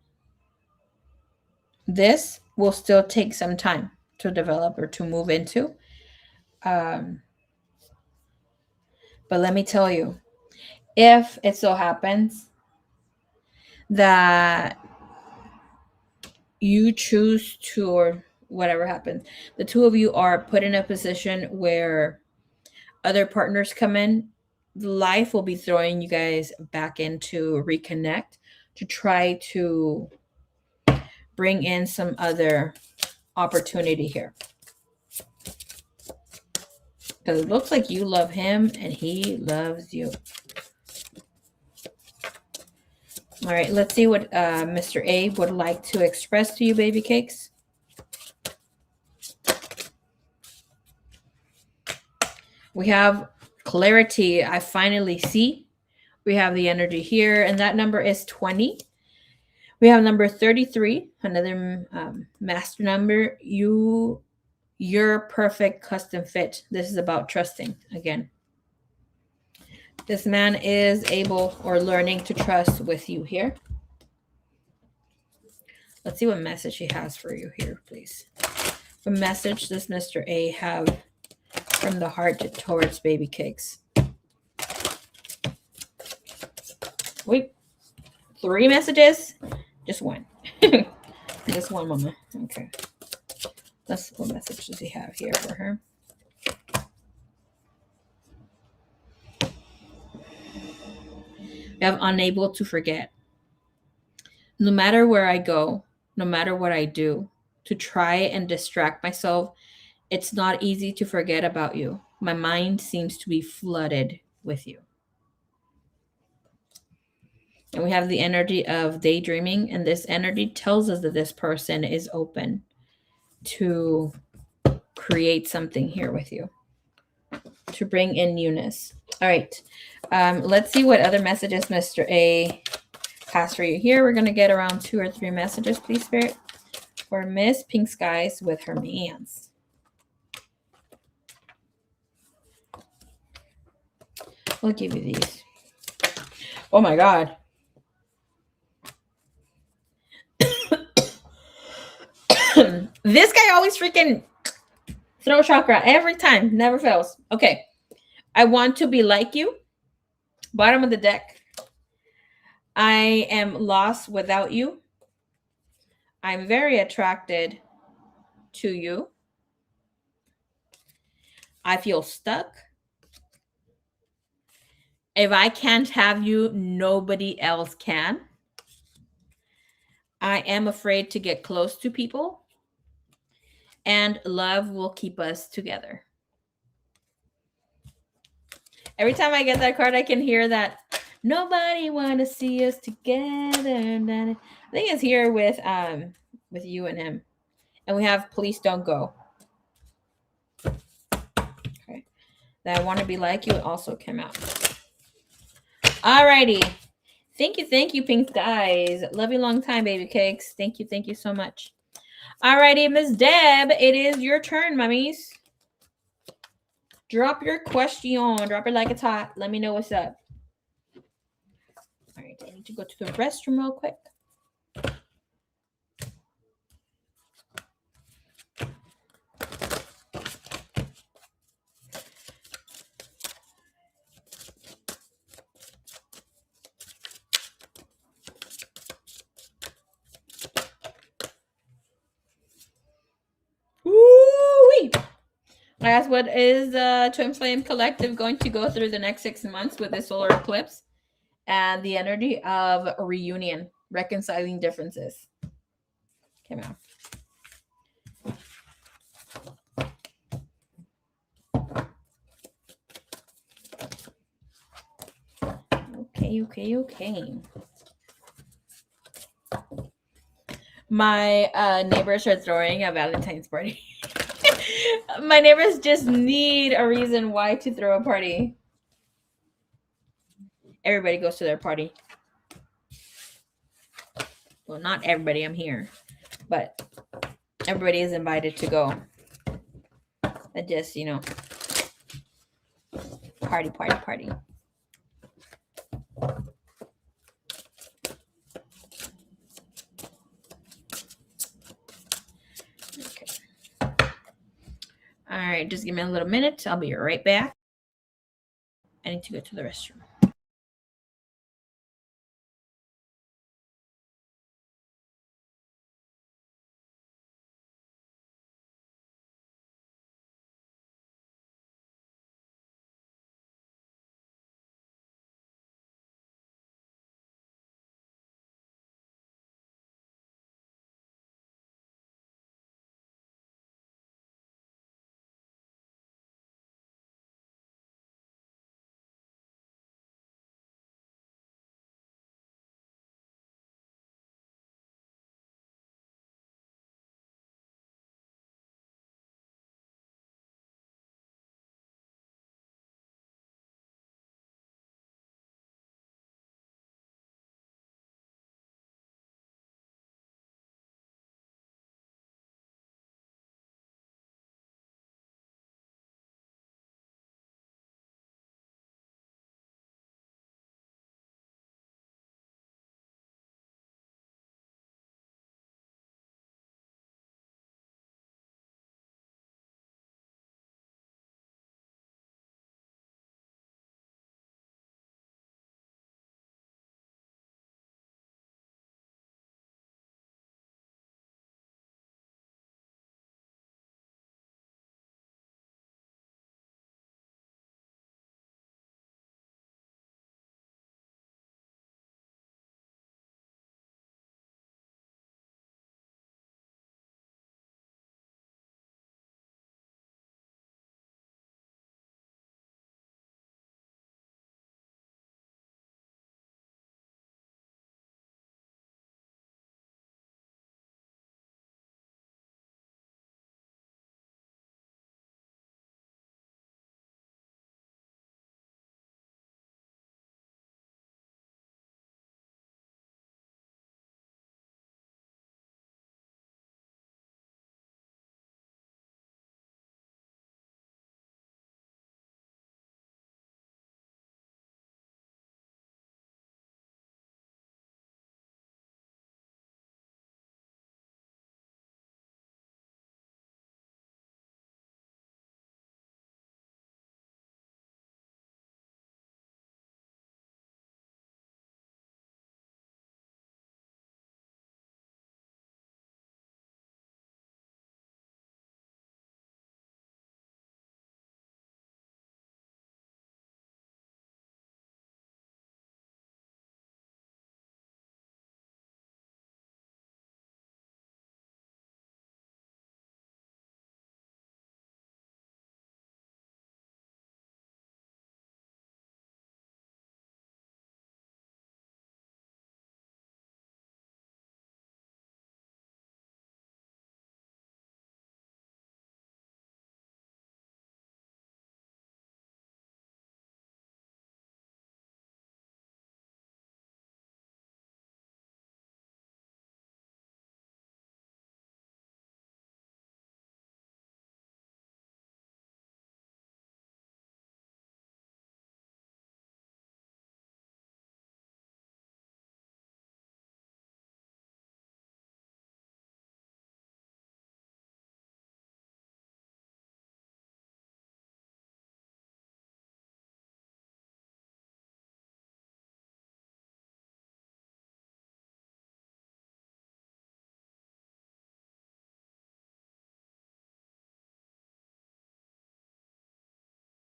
This will still take some time to develop or to move into. Um, but let me tell you, if it so happens that you choose to, or whatever happens, the two of you are put in a position where other partners come in, life will be throwing you guys back into reconnect to try to bring in some other opportunity here. Because it looks like you love him and he loves you. All right, let's see what Mr. A would like to express to you, baby cakes. We have clarity. I finally see. We have the energy here, and that number is 20. We have number 33, another master number. Your perfect custom fit. This is about trusting again. This man is able or learning to trust with you here. Let's see what message he has for you here, please. What message does Mr. A have from the heart towards baby cakes? Wait, 3 messages? Just one. Just one, mama. Okay. What message does he have here for her? We have unable to forget. No matter where I go, no matter what I do, to try and distract myself, it's not easy to forget about you. My mind seems to be flooded with you. And we have the energy of daydreaming, and this energy tells us that this person is open to create something here with you, to bring in newness. All right. Let's see what other messages Mr. A has for you here. We're going to get around 2 or 3 messages, please, Spirit, for Miss Pink Skies with her mans. We'll give you these. Oh, my God. This guy always freaking throw chakra every time. Never fails. Okay. I want to be like you. Bottom of the deck. I am lost without you. I'm very attracted to you. I feel stuck. If I can't have you, nobody else can. I am afraid to get close to people. and love will keep us together. Every time I get that card, I can hear that nobody want to see us together. I think it's here with you and him. And we have please don't go. Okay. That I want to be like you also came out. Alrighty. Thank you, Pink Skies. Love you long time, baby cakes. Thank you so much. Alrighty, Miss Deb, it is your turn, mummies. Drop your question. Drop it like it's hot. Let me know what's up. All right, I need to go to the restroom real quick. Woo-wee! Guys, what is Twin Flame Collective going to go through the next 6 months with this solar eclipse and the energy of reunion, reconciling differences? Came out. Okay. My neighbors are throwing a Valentine's party. My neighbors just need a reason why to throw a party. Everybody goes to their party. Well, not everybody, I'm here. But everybody is invited to go. I just, party. Okay. All right, just give me a little minute. I'll be right back. I need to go to the restroom.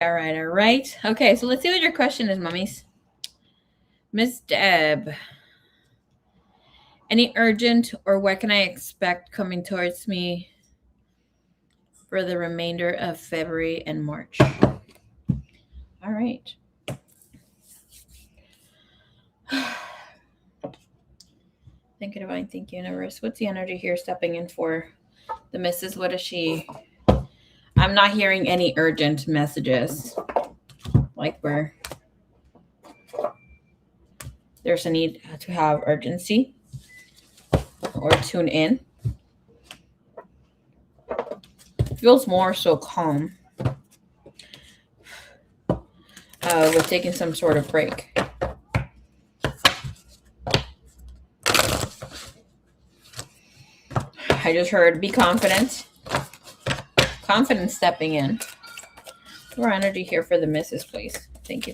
All right. Okay, so let's see what your question is, mummies. Miss Deb. Any urgent or what can I expect coming towards me for the remainder of February and March? All right. Thank you, Divine. Thank you, Universe. What's the energy here stepping in for the missus? What is she? I'm not hearing any urgent messages. Like where there's a need to have urgency or tune in. It feels more so calm. We're taking some sort of break. I just heard be confident. Confident stepping in. More energy here for the missus, please. Thank you.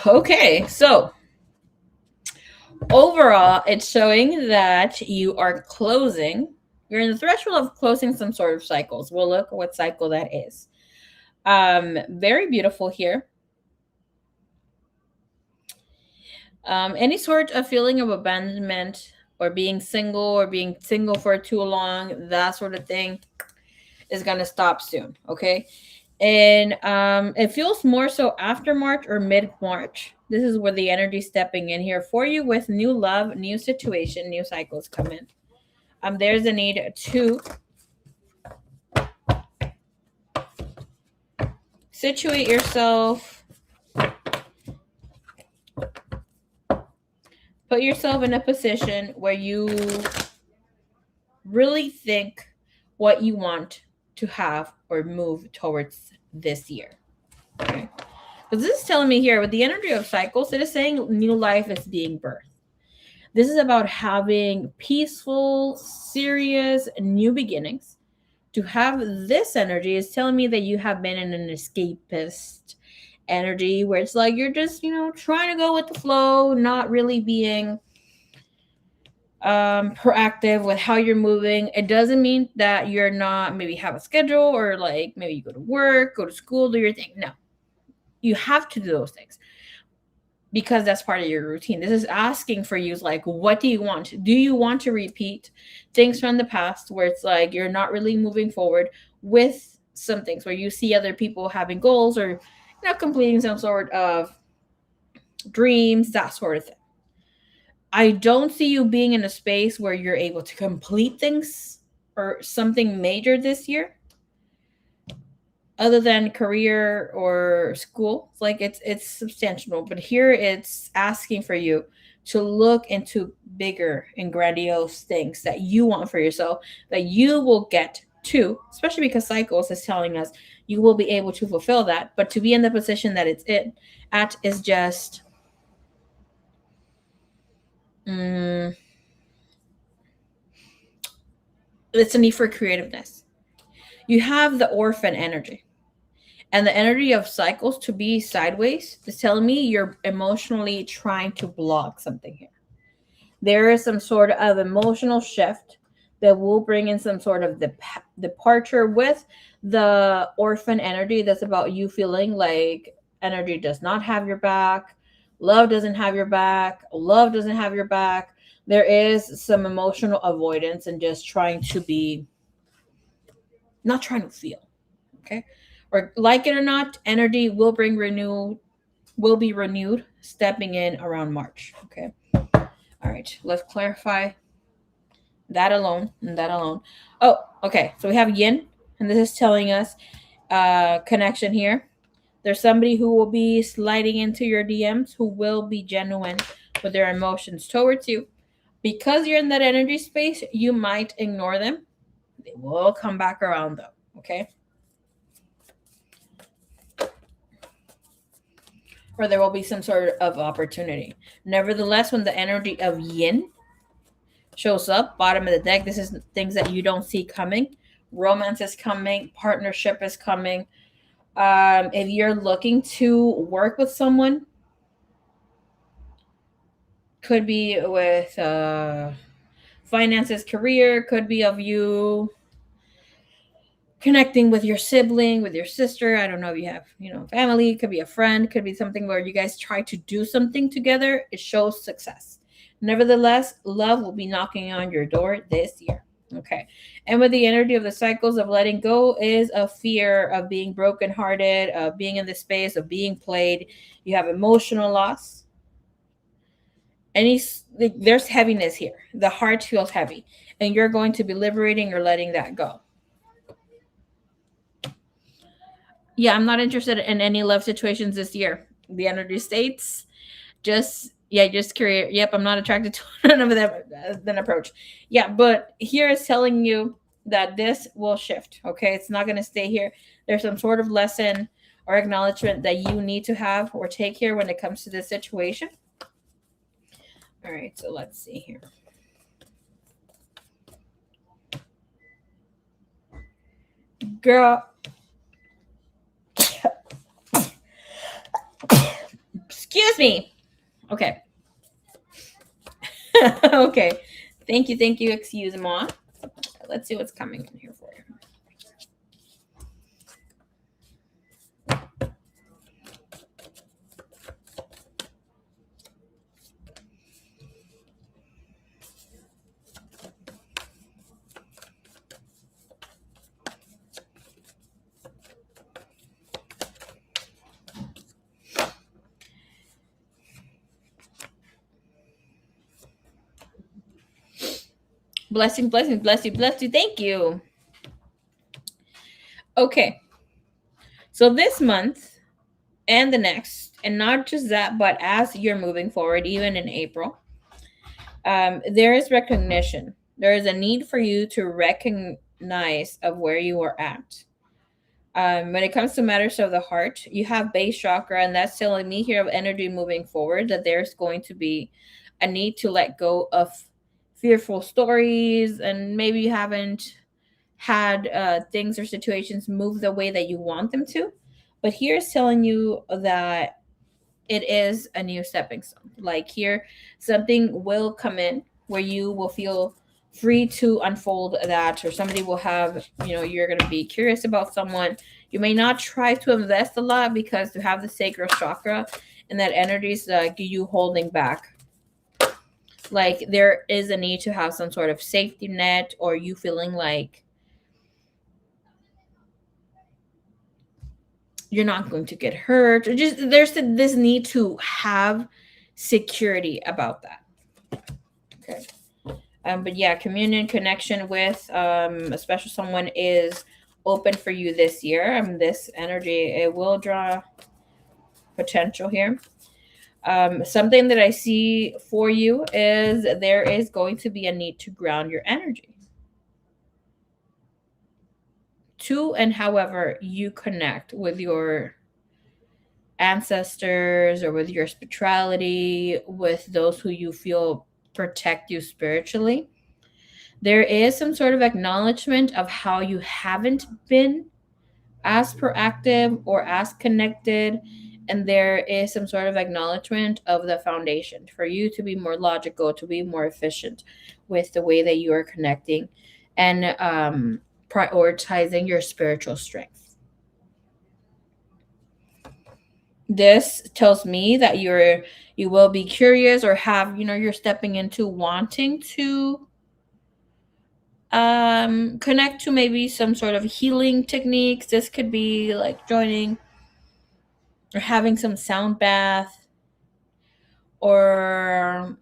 Okay, so overall, it's showing that you are closing. You're in the threshold of closing some sort of cycles. We'll look at what cycle that is. Very beautiful here. Any sort of feeling of abandonment or being single for too long, that sort of thing is going to stop soon. Okay. And it feels more so after March or mid-March. This is where the energy stepping in here for you with new love, new situation, new cycles come in. There's a need to situate yourself, put yourself in a position where you really think what you want to have or move towards this year. Okay. Because this is telling me here with the energy of cycles, it is saying new life is being birthed. This is about having peaceful, serious, new beginnings. To have this energy is telling me that you have been in an escapist energy where it's like you're just, trying to go with the flow, not really being proactive with how you're moving. It doesn't mean that you're not maybe have a schedule or like maybe you go to work, go to school, do your thing. No, you have to do those things because that's part of your routine. This is asking for you, like, what do you want? Do you want to repeat things from the past where it's like you're not really moving forward with some things where you see other people having goals or completing some sort of dreams, that sort of thing? I don't see you being in a space where you're able to complete things or something major this year other than career or school. Like it's substantial, but here it's asking for you to look into bigger and grandiose things that you want for yourself that you will get to, especially because cycles is telling us you will be able to fulfill that. But to be in the position that at is just it's a need for creativeness. You have the orphan energy. And the energy of cycles to be sideways is telling me you're emotionally trying to block something here. There is some sort of emotional shift that will bring in some sort of departure with the orphan energy that's about you feeling like energy does not have your back, love doesn't have your back, love doesn't have your back. There is some emotional avoidance and just trying to be, not trying to feel. Okay. Or like it or not, energy will be renewed stepping in around March. Okay. All right. Let's clarify that alone and that alone. Oh, okay. So we have yin, and this is telling us connection here. There's somebody who will be sliding into your DMs who will be genuine with their emotions towards you. Because you're in that energy space, you might ignore them. They will come back around though. Okay. Or there will be some sort of opportunity. Nevertheless, when the energy of yin shows up, bottom of the deck, this is things that you don't see coming. Romance is coming. Partnership is coming. If you're looking to work with someone, could be with finances, career, could be of you connecting with your sibling, with your sister. I don't know if you have, family, could be a friend, could be something where you guys try to do something together. It shows success. Nevertheless, love will be knocking on your door this year. Okay. And with the energy of the cycles of letting go is a fear of being brokenhearted, of being in the space of being played. You have emotional loss. There's heaviness here. The heart feels heavy, and you're going to be liberating or letting that go. Yeah, I'm not interested in any love situations this year. The energy states just career. Yep, I'm not attracted to none of that approach. Yeah, but here is telling you that this will shift. Okay, it's not going to stay here. There's some sort of lesson or acknowledgement that you need to have or take here when it comes to this situation. All right, so let's see here. Girl, excuse me. Okay. Okay. Thank you. Excuse me. Let's see what's coming in here for you. Blessing, bless you. Thank you. Okay. So this month and the next, and not just that, but as you're moving forward, even in April, there is recognition. There is a need for you to recognize of where you are at. When it comes to matters of the heart, you have base chakra, and that's telling me here of energy moving forward that there's going to be a need to let go of fearful stories, and maybe you haven't had things or situations move the way that you want them to. But here's telling you that it is a new stepping stone. Like here, something will come in where you will feel free to unfold that, or somebody will have, you're going to be curious about someone. You may not try to invest a lot because to have the sacral chakra and that energy is like you holding back. Like there is a need to have some sort of safety net, or you feeling like you're not going to get hurt, or just there's this need to have security about that. Okay. But yeah, communion, connection with a special someone is open for you this year. This energy, it will draw potential here. Something that I see for you is there is going to be a need to ground your energy to, and however you connect with your ancestors or with your spirituality, with those who you feel protect you spiritually. There is some sort of acknowledgement of how you haven't been as proactive or as connected. And there is some sort of acknowledgement of the foundation for you to be more logical, to be more efficient with the way that you are connecting and prioritizing your spiritual strength. This tells me that you will be curious, or have, you're stepping into wanting to connect to maybe some sort of healing techniques. This could be like joining or having some sound bath, or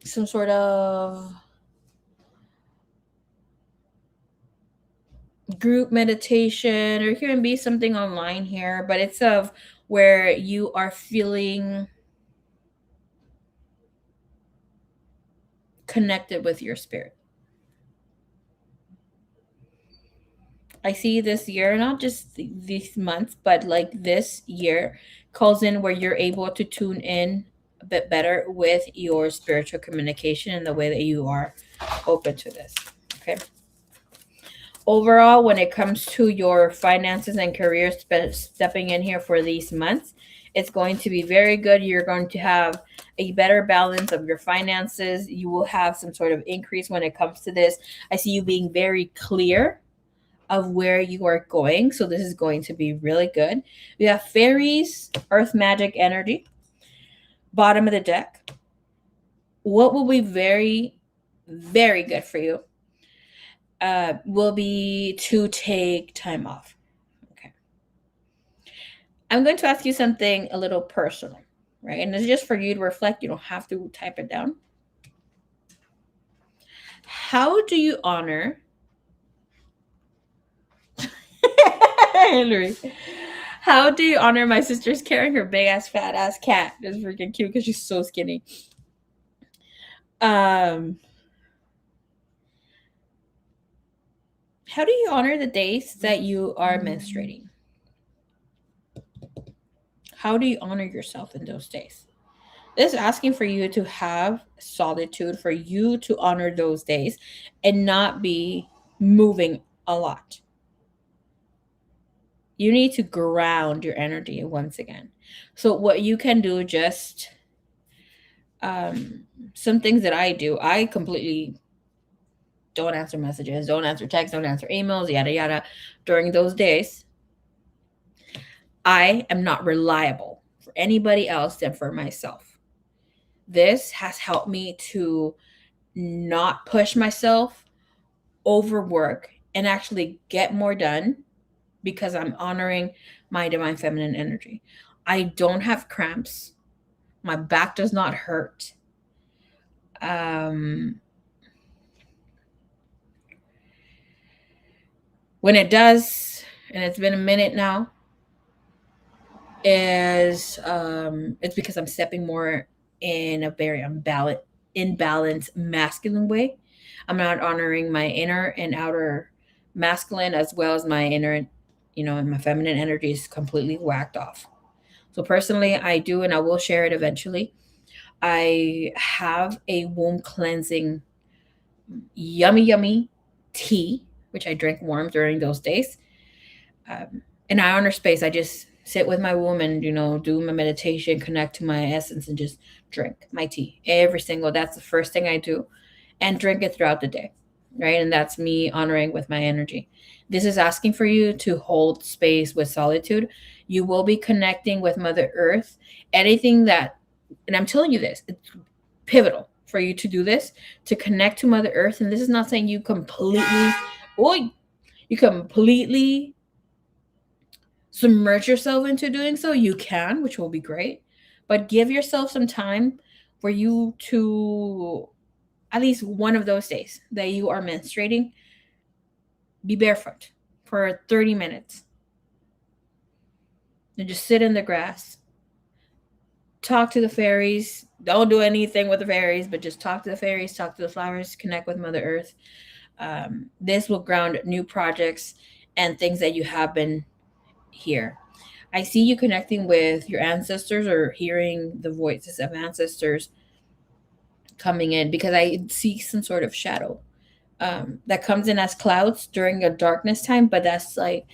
some sort of group meditation, or it can be something online here, but it's of where you are feeling connected with your spirit. I see this year, not just these months, but like this year calls in where you're able to tune in a bit better with your spiritual communication and the way that you are open to this. Okay. Overall, when it comes to your finances and career, stepping in here for these months, it's going to be very good. You're going to have a better balance of your finances. You will have some sort of increase when it comes to this. I see you being very clear of where you are going. So this is going to be really good. We have fairies, earth magic energy, bottom of the deck. What will be very, very good for you will be to take time off. Okay. I'm going to ask you something a little personal, right? And it's just for you to reflect. You don't have to type it down. How do you honor Hillary? How do you honor my sister's carrying her big ass fat ass cat? It's freaking cute because she's so skinny. How do you honor the days that you are menstruating? How do you honor yourself in those days? This is asking for you to have solitude, for you to honor those days and not be moving a lot. You need to ground your energy once again. So, what you can do, just some things that I do, I completely don't answer messages, don't answer texts, don't answer emails, yada, yada. During those days, I am not reliable for anybody else than for myself. This has helped me to not push myself, overwork, and actually get more done because I'm honoring my divine feminine energy. I don't have cramps. My back does not hurt. When it does, and it's been a minute now, is it's because I'm stepping more in a very imbalanced masculine way. I'm not honoring my inner and outer masculine as well as my inner, and my feminine energy is completely whacked off. So personally, I do, and I will share it eventually. I have a womb cleansing, yummy, yummy tea, which I drink warm during those days. And I honor space. I just sit with my womb and, do my meditation, connect to my essence, and just drink my tea every single. That's the first thing I do, and drink it throughout the day, right? And that's me honoring with my energy. This is asking for you to hold space with solitude. You will be connecting with Mother Earth. Anything that, and I'm telling you this, it's pivotal for you to do this, to connect to Mother Earth. And this is not saying you completely, you completely submerge yourself into doing so. You can, which will be great, but give yourself some time for you to, at least one of those days that you are menstruating, be barefoot for 30 minutes and just sit in the grass, talk to the fairies. Don't do anything with the fairies, but just talk to the fairies, talk to the flowers, connect with Mother Earth. This will ground new projects and things that you have been here. I see you connecting with your ancestors or hearing the voices of ancestors coming in, because I see some sort of shadow that comes in as clouds during a darkness time, but that's like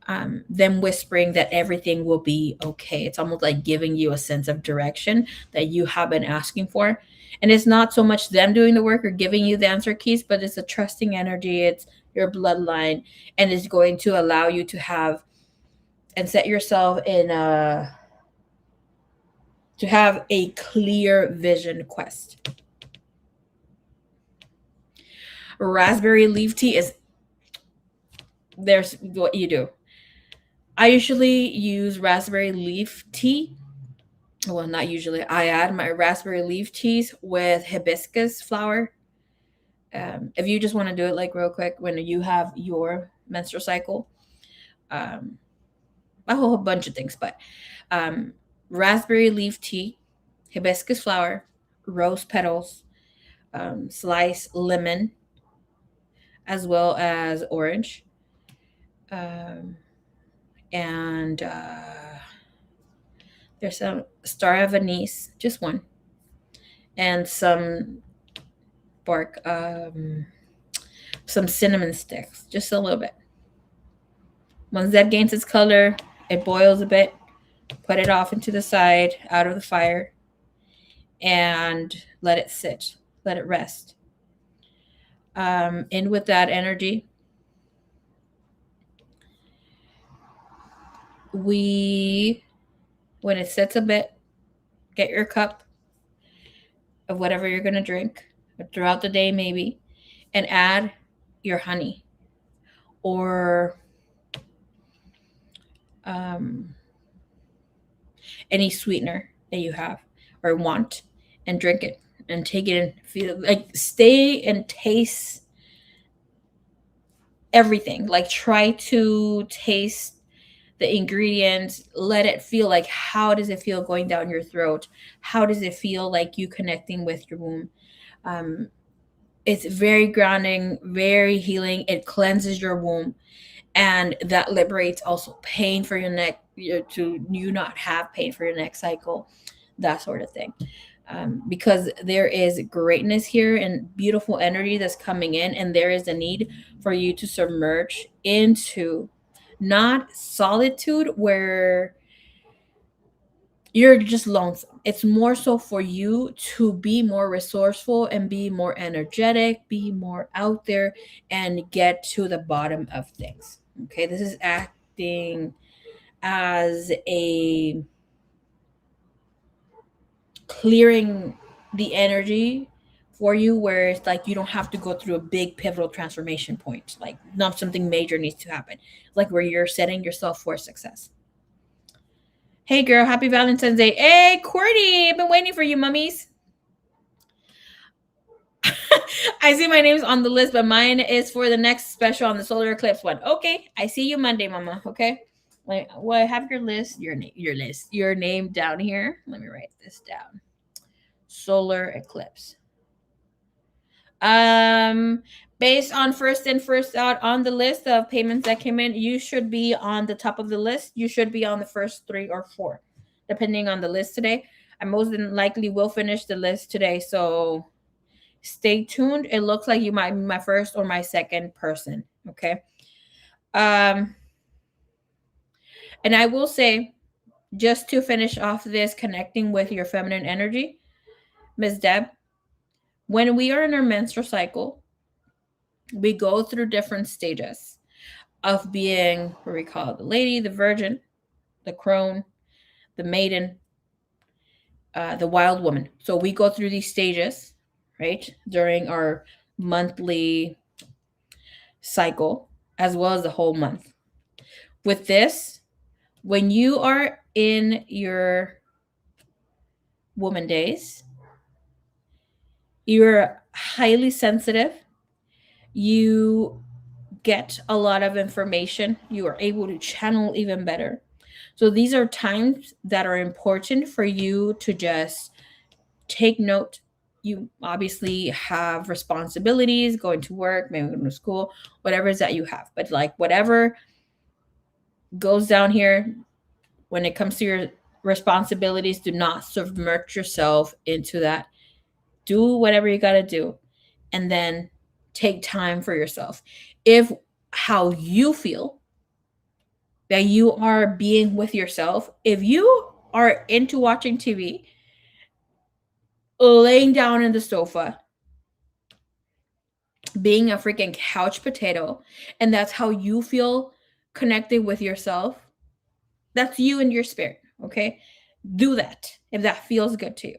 them whispering that everything will be okay. It's almost like giving you a sense of direction that you have been asking for. And it's not so much them doing the work or giving you the answer keys, but it's a trusting energy. It's your bloodline, and it's going to allow you to have and set yourself in to have a clear vision quest. Raspberry leaf tea is, there's what you do. I usually use raspberry leaf tea. Well, not usually. I add my raspberry leaf teas with hibiscus flower. If you just want to do it like real quick when you have your menstrual cycle, a whole bunch of things, but raspberry leaf tea, hibiscus flower, rose petals, sliced lemon, as well as orange, and there's some star of anise, just one, and some bark, some cinnamon sticks, just a little bit. Once that gains its color, it boils a bit. Put it off into the side, out of the fire. and let it sit, let it rest. In with that energy, when it sits a bit, get your cup of whatever you're going to drink throughout the day, maybe, and add your honey or um, any sweetener that you have or want, and drink it and take it and feel like stay and taste everything. Like try to taste the ingredients, let it feel like how does it feel going down your throat? How does it feel like you connecting with your womb? Um, it's very grounding, very healing. It cleanses your womb, and that liberates also pain for your neck, to you not have pain for your next cycle, that sort of thing. Because there is greatness here and beautiful energy that's coming in, and there is a need for you to submerge into not solitude where you're just lonesome. It's more so for you to be more resourceful and be more energetic, be more out there, and get to the bottom of things. Okay, this is acting as a clearing the energy for you, where it's like you don't have to go through a big pivotal transformation point. Like, not something major needs to happen. Like where you're setting yourself for success. Hey girl, happy Valentine's Day. Hey Courtney, I've been waiting for you, mummies. I see my name's on the list, but mine is for the next special on the solar eclipse one. Okay, I see you Monday, mama. Okay. Like, well, I have your list, your name down here. Let me write this down. Solar eclipse. Um, Based on first in, first out on the list of payments that came in, you should be on the top of the list. You should be on the first 3 or 4, depending on the list today. I most likely will finish the list today, so stay tuned. It looks like you might be my first or my second person. Okay. Um, and I will say, just to finish off this connecting with your feminine energy, Ms. Deb, when we are in our menstrual cycle, we go through different stages of being what we call the lady, the virgin, the crone, the maiden, the wild woman. So we go through these stages, right, during our monthly cycle, as well as the whole month. With this, when you are in your woman days, you're highly sensitive. You get a lot of information. You are able to channel even better. So these are times that are important for you to just take note. You obviously have responsibilities, going to work, maybe going to school, whatever it is that you have. But like whatever goes down here, when it comes to your responsibilities, do not submerge yourself into that. Do whatever you got to do, and then take time for yourself. If how you feel that you are being with yourself, if you are into watching TV, laying down in the sofa, being a freaking couch potato, and that's how you feel connected with yourself, that's you and your spirit. Okay, do that if that feels good to you.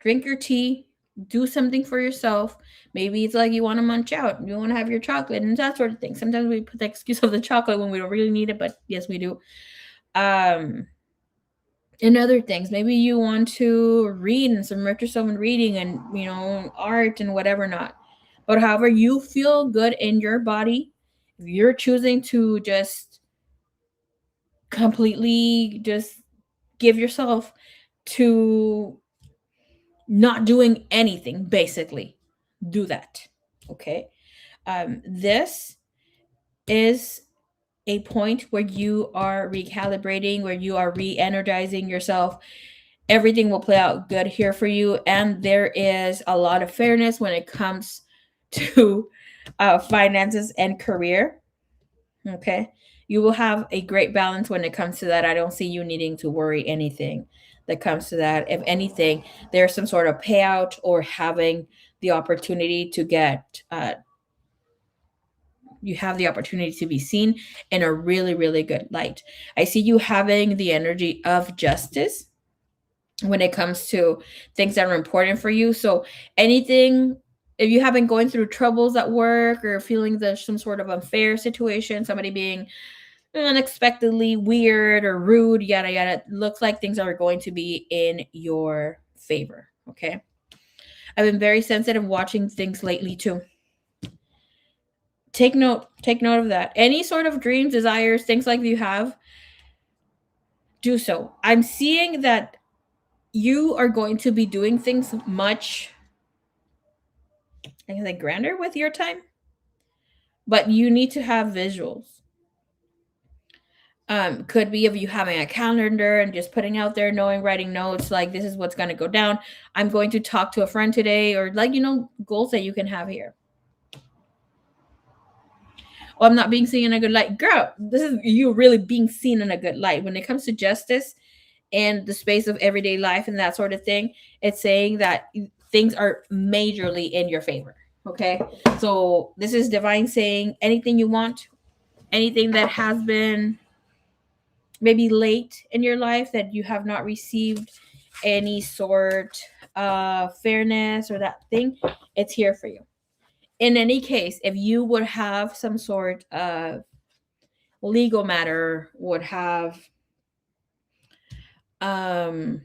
Drink your tea, do something for yourself. Maybe it's like you want to munch out, you want to have your chocolate and that sort of thing. Sometimes we put the excuse of the chocolate when we don't really need it, but yes, we do. um and other things, maybe you want to read and submerge yourself in reading and art and whatever not. But however you feel good in your body, if you're choosing to just completely just give yourself to not doing anything, basically, do that. Okay. This is a point where you are recalibrating, where you are re-energizing yourself. Everything will play out good here for you, and there is a lot of fairness when it comes to finances and career. Okay, you will have a great balance when it comes to that. I don't see you needing to worry anything that comes to that. If anything, there's some sort of payout or having the opportunity to get you have the opportunity to be seen in a really, really good light. I see you having the energy of justice when it comes to things that are important for you. So anything, if you have been going through troubles at work or feeling there's some sort of unfair situation, somebody being unexpectedly weird or rude, yada yada, it looks like things are going to be in your favor. Okay. I've been very sensitive watching things lately too. Take note of that. Any sort of dreams, desires, things like you have, do so. I'm seeing that you are going to be doing things much, I can say, grander with your time, but you need to have visuals. Could be of you having a calendar and just putting out there, knowing, writing notes, like this is what's going to go down. I'm going to talk to a friend today, or like, goals that you can have here. Oh, I'm not being seen in a good light. Girl, this is you really being seen in a good light. When it comes to justice and the space of everyday life and that sort of thing, it's saying that things are majorly in your favor. Okay. So this is divine saying anything you want, anything that has been maybe late in your life that you have not received any sort of fairness or that thing, it's here for you. In any case, if you would have some sort of legal matter, would have um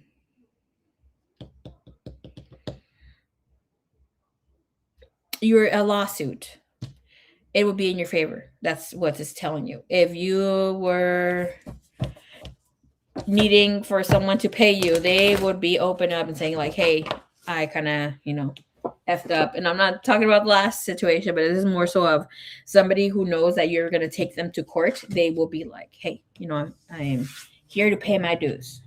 you're a lawsuit, it would be in your favor. That's what it's telling you. If you were needing for someone to pay you, they would be open up and saying like, hey, I kind of, effed up. And I'm not talking about the last situation, but it is more so of somebody who knows that you're going to take them to court. They will be like, hey, I'm here to pay my dues.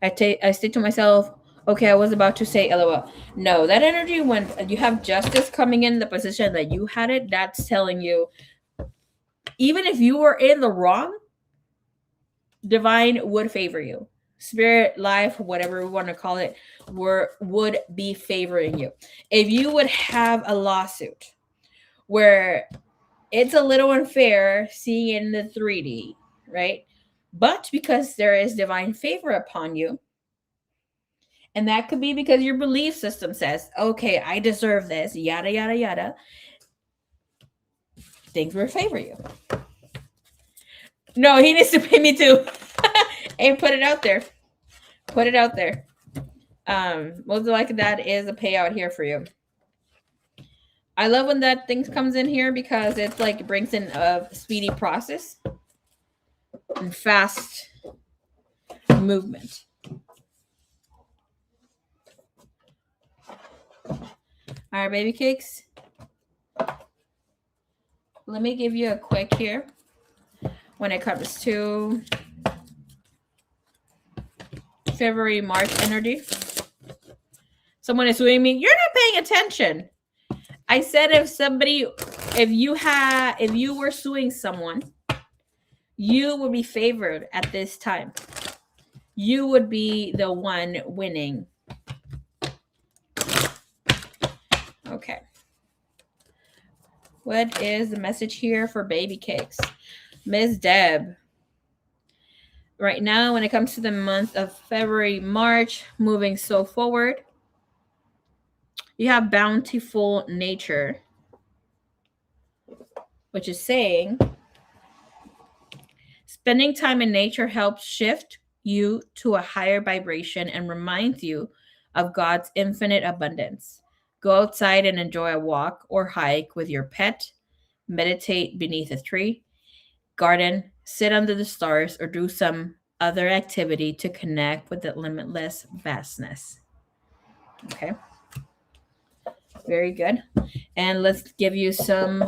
I say to myself, okay, I was about to say LOL. No, that energy, when you have justice coming in the position that you had it, that's telling you, even if you were in the wrong, divine would favor you. Spirit, life, whatever we want to call it, would be favoring you. If you would have a lawsuit where it's a little unfair seeing it in the 3D, right? But because there is divine favor upon you, and that could be because your belief system says, okay, I deserve this, yada, yada, yada, things will favor you. No, he needs to pay me too. And put it out there. Put it out there. Most likely that is a payout here for you. I love when that thing comes in here because it's like it brings in a speedy process and fast movement. All right, baby cakes. Let me give you a quick here when it comes to February, March energy. Someone is suing me. You're not paying attention. I said if you were suing someone, you would be favored at this time. You would be the one winning. Okay. What is the message here for baby cakes? Ms. Deb. Right now, when it comes to the month of February, March, moving so forward, you have bountiful nature, which is saying spending time in nature helps shift you to a higher vibration and reminds you of God's infinite abundance. Go outside and enjoy a walk or hike with your pet, meditate beneath a tree, garden, sit under the stars, or do some other activity to connect with the limitless vastness. Okay. Very good. And let's give you some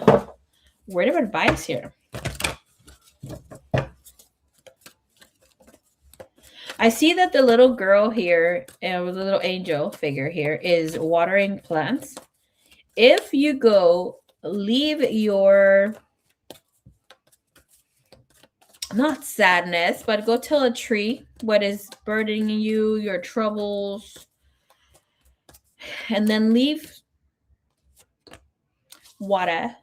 word of advice here. I see that the little girl here, with the little angel figure here, is watering plants. If you go leave your not sadness, but go tell a tree what is burdening you, your troubles, and then leave water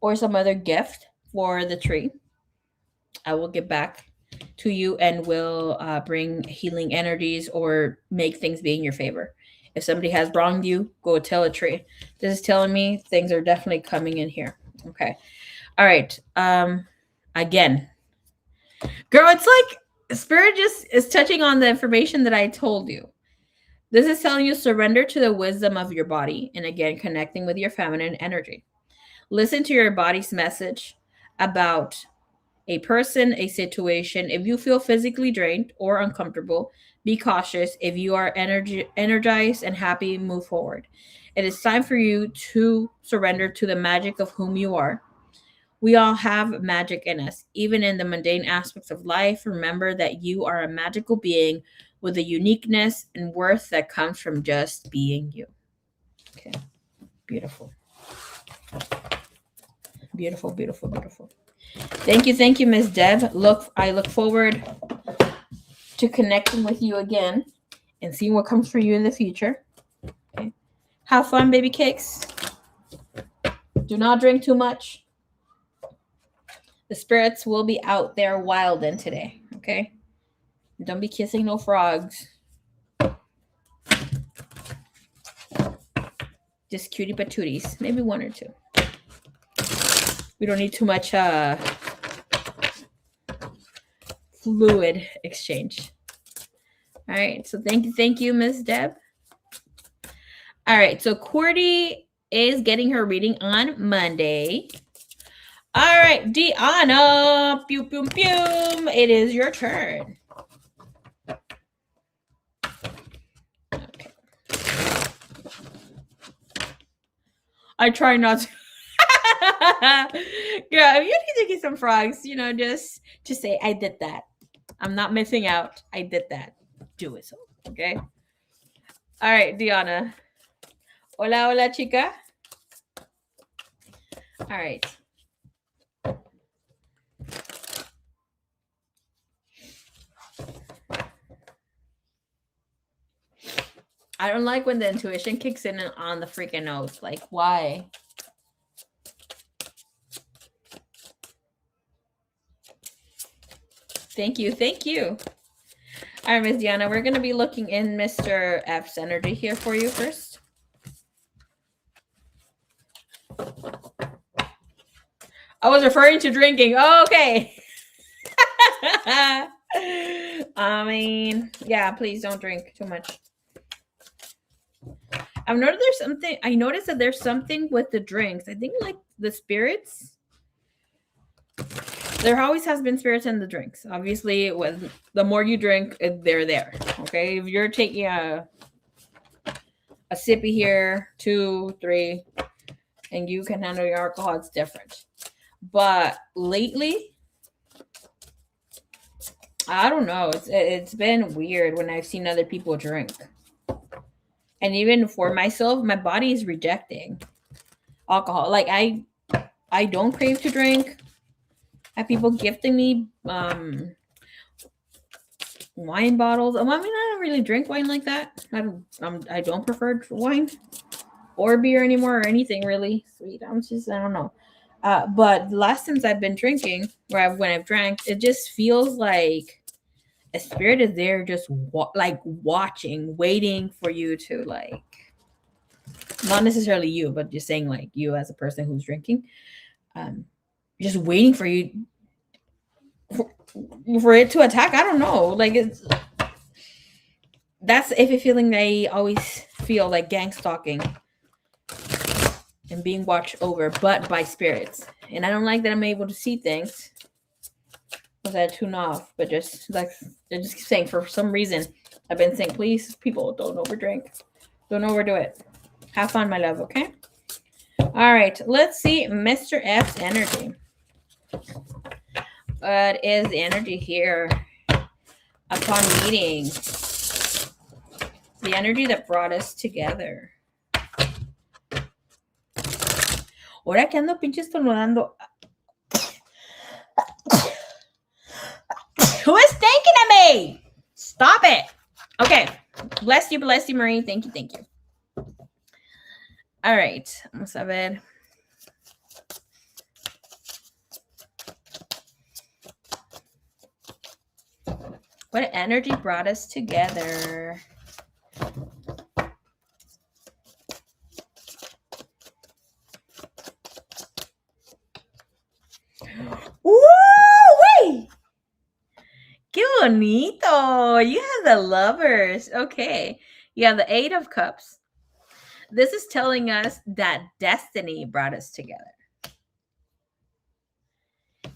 or some other gift for the tree. I will get back to you and will bring healing energies or make things be in your favor. If somebody has wronged you, go tell a tree. This is telling me things are definitely coming in here. Okay. All right. Again, girl, it's like spirit just is touching on the information that I told you. This is telling you surrender to the wisdom of your body and again connecting with your feminine energy. Listen to your body's message about a person, a situation. If you feel physically drained or uncomfortable, be cautious. If you are energized and happy, move forward. It is time for you to surrender to the magic of whom you are. We all have magic in us, even in the mundane aspects of life. Remember that you are a magical being with a uniqueness and worth that comes from just being you. Okay, beautiful. Beautiful, beautiful, beautiful. Thank you, Miss Deb. I look forward to connecting with you again and seeing what comes for you in the future. Okay. Have fun, baby cakes. Do not drink too much. The spirits will be out there wilding today. Okay. Don't be kissing no frogs. Just cutie patooties. Maybe one or two. We don't need too much fluid exchange. All right. So thank you, Miss Deb. All right. So Cordy is getting her reading on Monday. All right, Deanna. Pew, pew, pew. It is your turn. Okay. I try not to. Girl, if you need to get some frogs, just say, I did that. I'm not missing out. I did that. Do it so. Okay. All right, Deanna. Hola, hola, chica. All right. I don't like when the intuition kicks in on the freaking nose. Like, why? Thank you. All right, Miss Deanna, we're going to be looking in Mr. F's energy here for you first. I was referring to drinking. Oh, okay. I mean, yeah, please don't drink too much. I noticed that there's something with the drinks. I think like the spirits. There always has been spirits in the drinks. Obviously, the more you drink, they're there. Okay, if you're taking a sippy here, 2, 3, and you can handle your alcohol, it's different. But lately, I don't know. It's been weird when I've seen other people drink. And even for myself, my body is rejecting alcohol. Like I don't crave to drink. I have people gifting me wine bottles. I mean, I don't really drink wine like that. I don't prefer wine or beer anymore or anything really sweet. I don't know. But the last times I've been drinking, when I've drank, it just feels like a spirit is there just watching, waiting for you to not necessarily you, but just saying like you as a person who's drinking, just waiting for you for it to attack. I don't know. Like that's a feeling I always feel, like gang stalking and being watched over, but by spirits. And I don't like that I'm able to see things because I tune off, but just like they're just saying for some reason, I've been saying, please, people, don't overdrink. Don't overdo it. Have fun, my love, okay? All right, let's see Mr. F's energy. What is the energy here upon meeting? The energy that brought us together. Ahora que ando pinche estornudando. Hey, stop it. Okay. Bless you, Marie. Thank you. All right. Vamos a ver. What energy brought us together? Woo! ¡Qué bonito! You have the lovers. Okay. You have the 8 of Cups. This is telling us that destiny brought us together.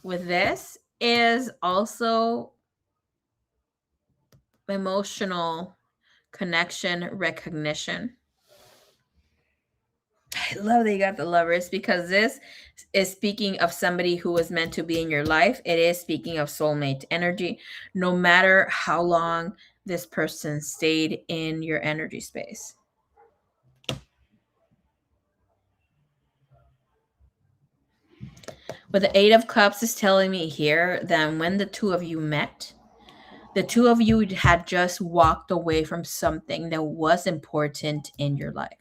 With this is also emotional connection, recognition. I love that you got the lovers because this is speaking of somebody who was meant to be in your life. It is speaking of soulmate energy, no matter how long this person stayed in your energy space. But the 8 of Cups is telling me here that when the two of you met, the two of you had just walked away from something that was important in your life.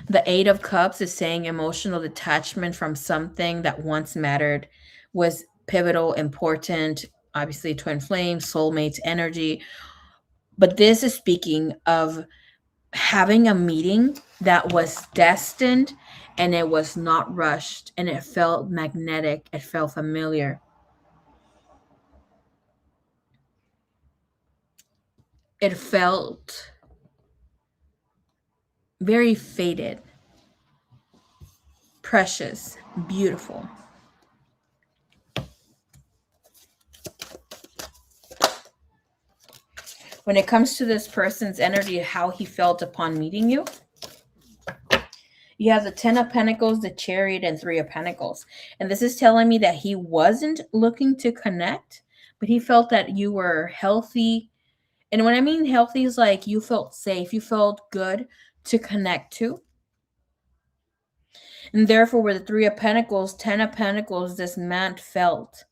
The 8 of Cups is saying emotional detachment from something that once mattered, was pivotal, important, obviously twin flames, soulmates, energy. But this is speaking of having a meeting that was destined and it was not rushed and it felt magnetic, it felt familiar. It felt very faded, precious, beautiful. When it comes to this person's energy, how he felt upon meeting you, you have the 10 of Pentacles, the Chariot, and 3 of Pentacles. And this is telling me that he wasn't looking to connect, but he felt that you were healthy. And when I mean healthy, is like you felt safe, you felt good to connect to. And therefore, with the 3 of Pentacles, 10 of Pentacles, this man felt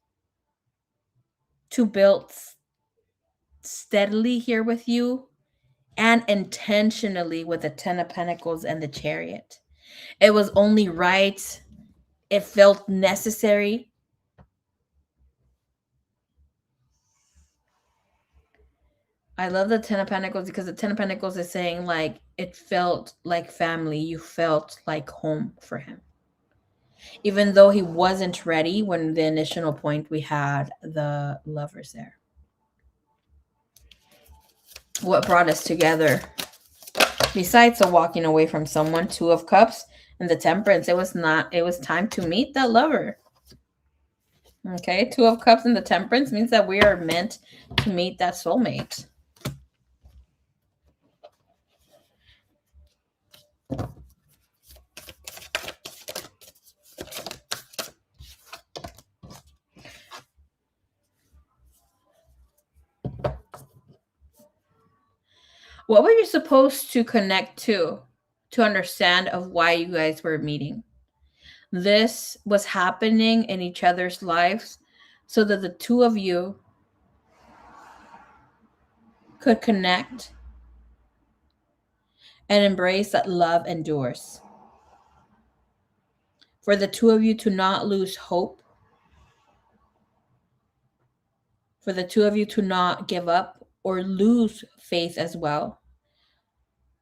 to build steadily here with you and intentionally with the 10 of Pentacles and the Chariot. It was only right. It felt necessary. I love the 10 of Pentacles because the 10 of Pentacles is saying like it felt like family. You felt like home for him. Even though he wasn't ready when the initial point we had the lovers there. What brought us together? Besides the walking away from someone, 2 of Cups and the Temperance, it was time to meet that lover. Okay, 2 of Cups and the Temperance means that we are meant to meet that soulmate. What were you supposed to connect to understand of why you guys were meeting? This was happening in each other's lives so that the two of you could connect and embrace that love endures. For the two of you to not lose hope. For the two of you to not give up or lose faith as well.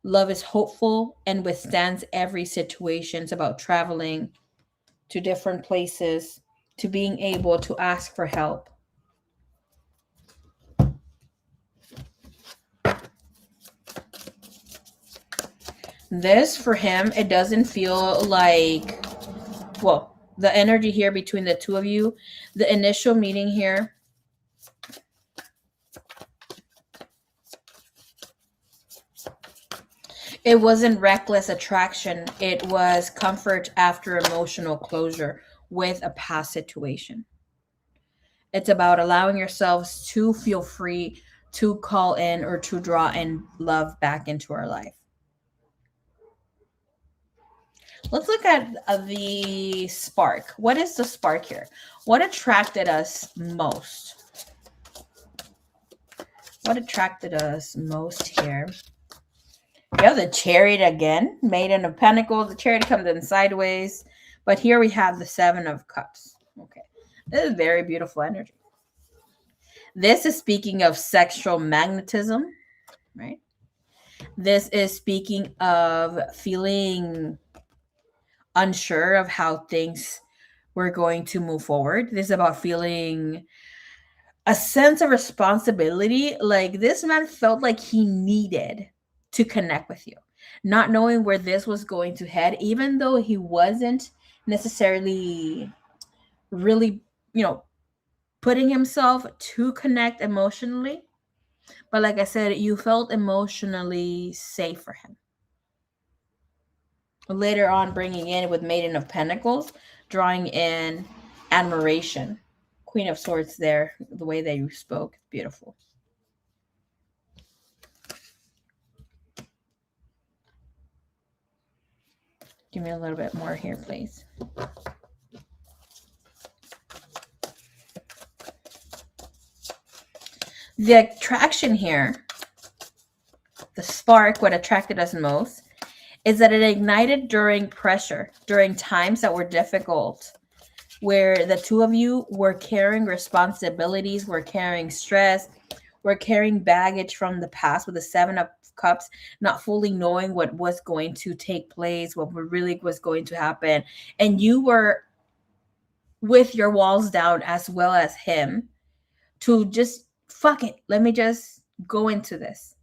Love is hopeful and withstands every situation. It's about traveling to different places, to being able to ask for help. This, for him, it doesn't feel like, well, the energy here between the two of you, the initial meeting here, it wasn't reckless attraction. It was comfort after emotional closure with a past situation. It's about allowing yourselves to feel free to call in or to draw in love back into our life. Let's look at the spark. What is the spark here? What attracted us most? What attracted us most here? We have the Chariot again, Maiden of Pentacles. The Chariot comes in sideways. But here we have the Seven of Cups. Okay. This is very beautiful energy. This is speaking of sexual magnetism, right? This is speaking of feeling unsure of how things were going to move forward. This is about feeling a sense of responsibility. Like this man felt like he needed to connect with you, not knowing where this was going to head, even though he wasn't necessarily really, putting himself to connect emotionally. But like I said, you felt emotionally safe for him. Later on, bringing in with Maiden of Pentacles, drawing in admiration. Queen of Swords there, the way that you spoke, beautiful. Give me a little bit more here, please. The attraction here, the spark, what attracted us most, is that it ignited during pressure, during times that were difficult, where the two of you were carrying responsibilities, were carrying stress, were carrying baggage from the past with the Seven of Cups, not fully knowing what was going to take place, what really was going to happen. And you were with your walls down as well as him to just, fuck it, let me just go into this.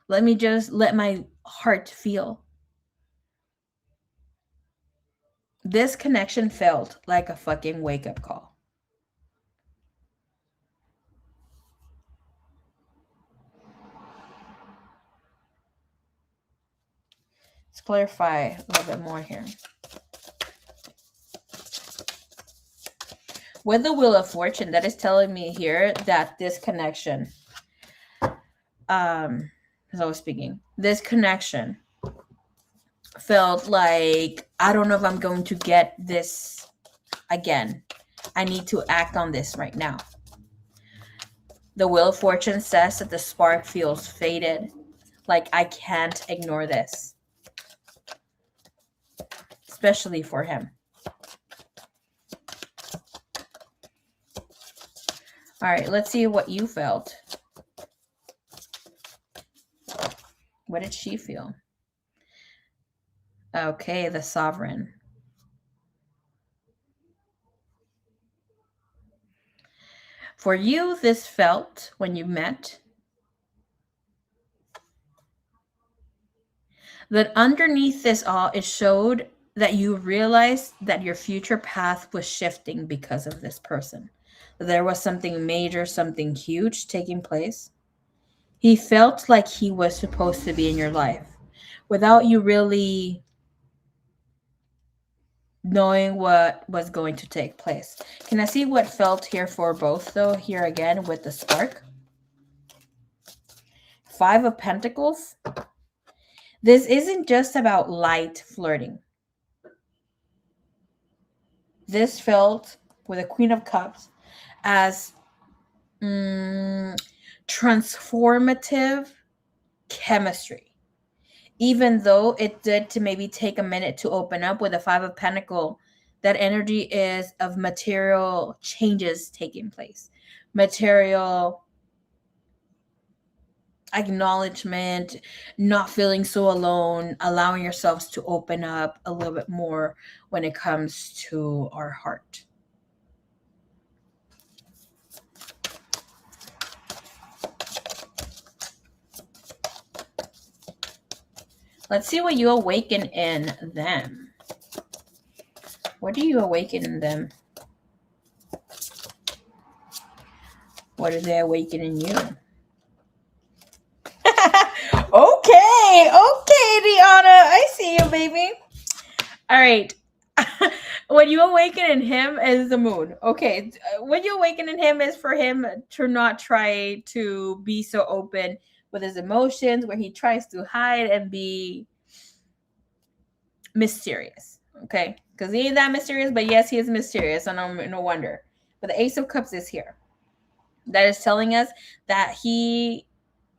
Let me just let my heart feel. This connection felt like a fucking wake-up call. Let's clarify a little bit more here. With the Wheel of Fortune, that is telling me here that this connection, as I was speaking, this connection felt like, I don't know if I'm going to get this again. I need to act on this right now. The Wheel of Fortune says that the spark feels faded, like I can't ignore this, especially for him. All right, let's see what you felt. What did she feel? Okay, the Sovereign. For you, this felt, when you met, that underneath this all, it showed that you realized that your future path was shifting because of this person. There was something major, something huge taking place. He felt like he was supposed to be in your life without you really knowing what was going to take place. Can I see what felt here for both, though? Here again with the spark. Five of Pentacles. This isn't just about light flirting. This felt with a Queen of Cups as transformative chemistry. Even though it did to maybe take a minute to open up with a Five of Pentacles, that energy is of material changes taking place. Material acknowledgement, not feeling so alone, allowing yourselves to open up a little bit more when it comes to our heart. Let's see what you awaken in them. What do you awaken in them? What do they awaken in you? Okay, Deanna, I see you, baby. All right. What you awaken in him is the moon. Okay. What you awaken in him is for him to not try to be so open with his emotions, where he tries to hide and be mysterious. Okay. Because he ain't that mysterious, but yes, he is mysterious. And no wonder. But the Ace of Cups is here. That is telling us that he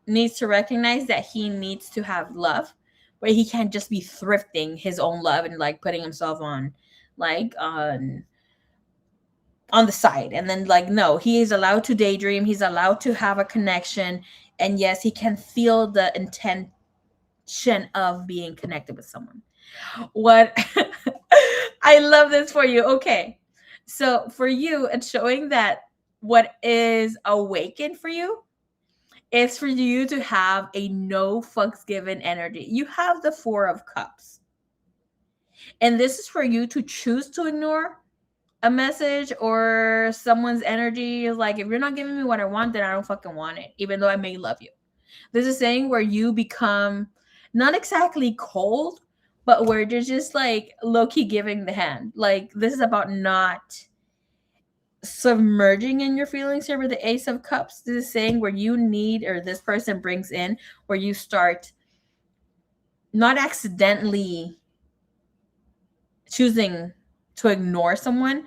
needs to recognize that he needs to have love, but he can't just be thrifting his own love and like putting himself on like on the side. And then like, no, he is allowed to daydream, he's allowed to have a connection, and yes, he can feel the intention of being connected with someone. What I love this for you. Okay, so for you, it's showing that what is awakened for you is for you to have a no fucks given energy. You have the Four of Cups, and this is for you to choose to ignore a message or someone's energy. Like, if you're not giving me what I want, then I don't fucking want it, even though I may love you. This is saying where you become not exactly cold, but where you're just like low-key giving the hand. Like, this is about not submerging in your feelings here with the Ace of Cups. This is saying where you need, or this person brings in, where you start not accidentally choosing to ignore someone,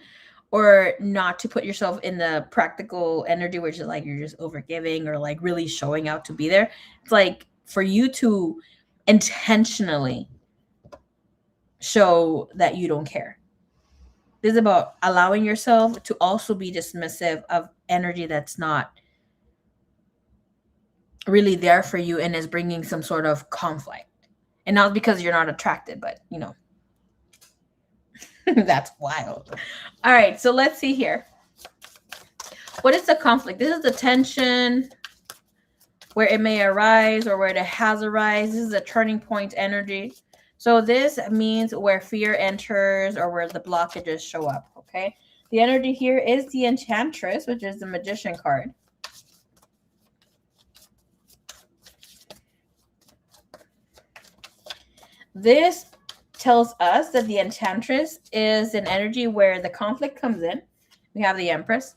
or not to put yourself in the practical energy, which is like you're just overgiving or like really showing out to be there. It's like for you to intentionally show that you don't care. This is about allowing yourself to also be dismissive of energy that's not really there for you and is bringing some sort of conflict. And not because you're not attracted, but you know, that's wild. All right, so let's see here. What is the conflict? This is the tension where it may arise or where it has arisen. This is a turning point energy. So this means where fear enters or where the blockages show up, okay? The energy here is the Enchantress, which is the Magician card. This tells us that the Enchantress is an energy where the conflict comes in. We have the Empress.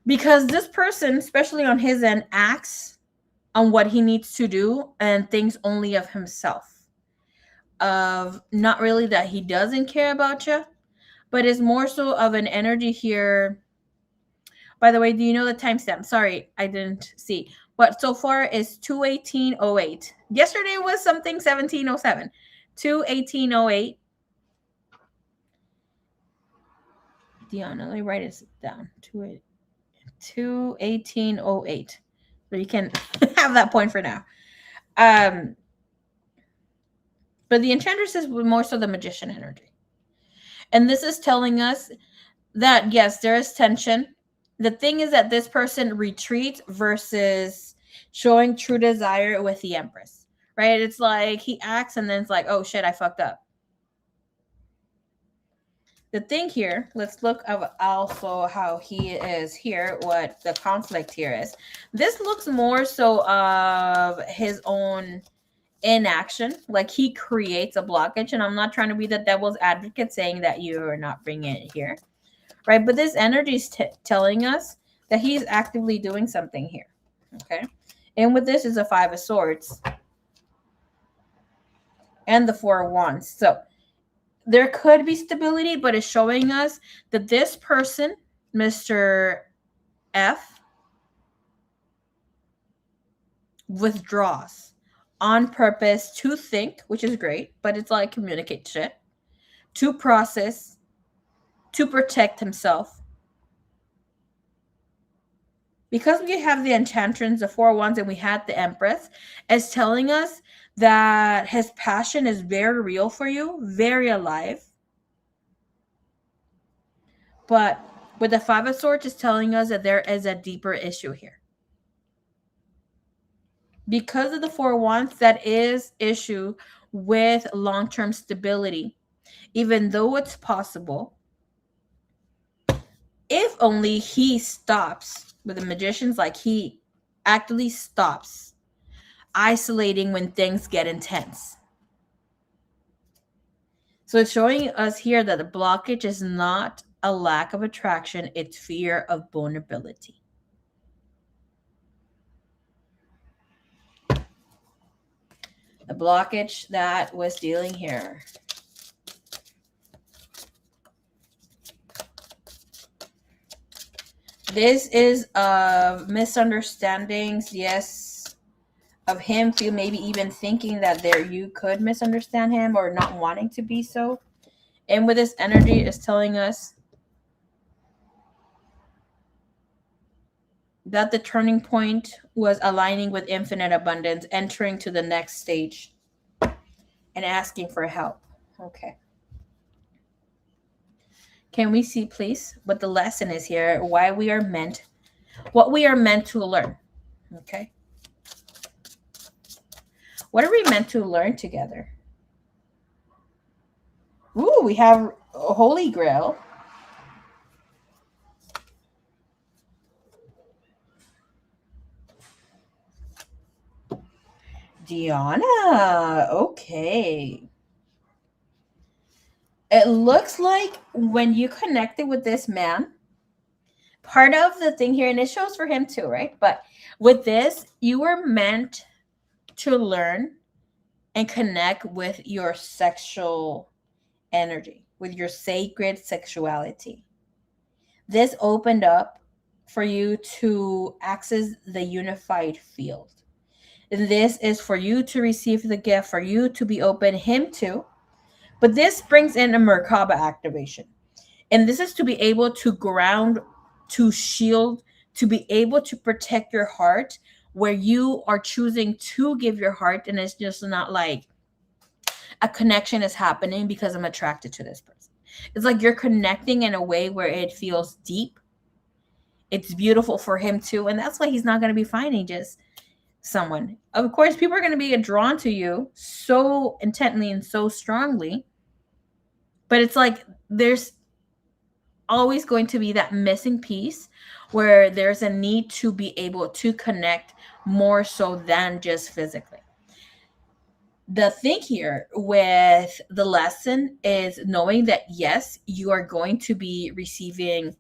Because this person, especially on his end, acts on what he needs to do and thinks only of himself. Of not really that he doesn't care about you, but is more so of an energy here. By the way, do you know the timestamp? Sorry, I didn't see. But so far is 2/18/08. Yesterday was something 17/07. 2/18/08. Deanna, let me write it down. 2/18/08. So you can have that point for now. But the Enchantress is more so the Magician energy. And this is telling us that, yes, there is tension. The thing is that this person retreats versus showing true desire with the Empress, right? It's like he acts and then it's like, oh shit, I fucked up. The thing here, let's look at also how he is here, what the conflict here is. This looks more so of his own inaction, like he creates a blockage. And I'm not trying to be the devil's advocate saying that you are not bringing it here, right? But this energy is telling us that he's actively doing something here, okay? And with this is a Five of Swords and the Four of Wands. So there could be stability, but it's showing us that this person, Mr. F, withdraws on purpose to think, which is great, but it's like communicate shit, to process, to protect himself. Because we have the Enchantress, the Four Wands, and we had the Empress, it's telling us that his passion is very real for you, very alive. But with the Five of Swords, it's telling us that there is a deeper issue here. Because of the Four Wands, that is issue with long-term stability, even though it's possible, if only he stops with the Magicians, like he actively stops isolating when things get intense. So it's showing us here that the blockage is not a lack of attraction, it's fear of vulnerability. The blockage that was dealing here. This is of misunderstandings, yes, of him feel maybe even thinking that there you could misunderstand him or not wanting to be so. And with this energy is telling us that the turning point was aligning with infinite abundance, entering to the next stage and asking for help. Okay. Can we see, please, what the lesson is here? Why we are meant, what we are meant to learn. Okay. What are we meant to learn together? Ooh, we have a Holy Grail. Diana. Okay. It looks like when you connected with this man, part of the thing here, and it shows for him too, right? But with this, you were meant to learn and connect with your sexual energy, with your sacred sexuality. This opened up for you to access the unified field. And this is for you to receive the gift, for you to be open, him too. But this brings in a Merkaba activation. And this is to be able to ground, to shield, to be able to protect your heart where you are choosing to give your heart. And it's just not like a connection is happening because I'm attracted to this person. It's like you're connecting in a way where it feels deep. It's beautiful for him too. And that's why he's not going to be finding just someone. Of course, people are going to be drawn to you so intently and so strongly. But it's like there's always going to be that missing piece where there's a need to be able to connect more so than just physically. The thing here with the lesson is knowing that yes, you are going to be receiving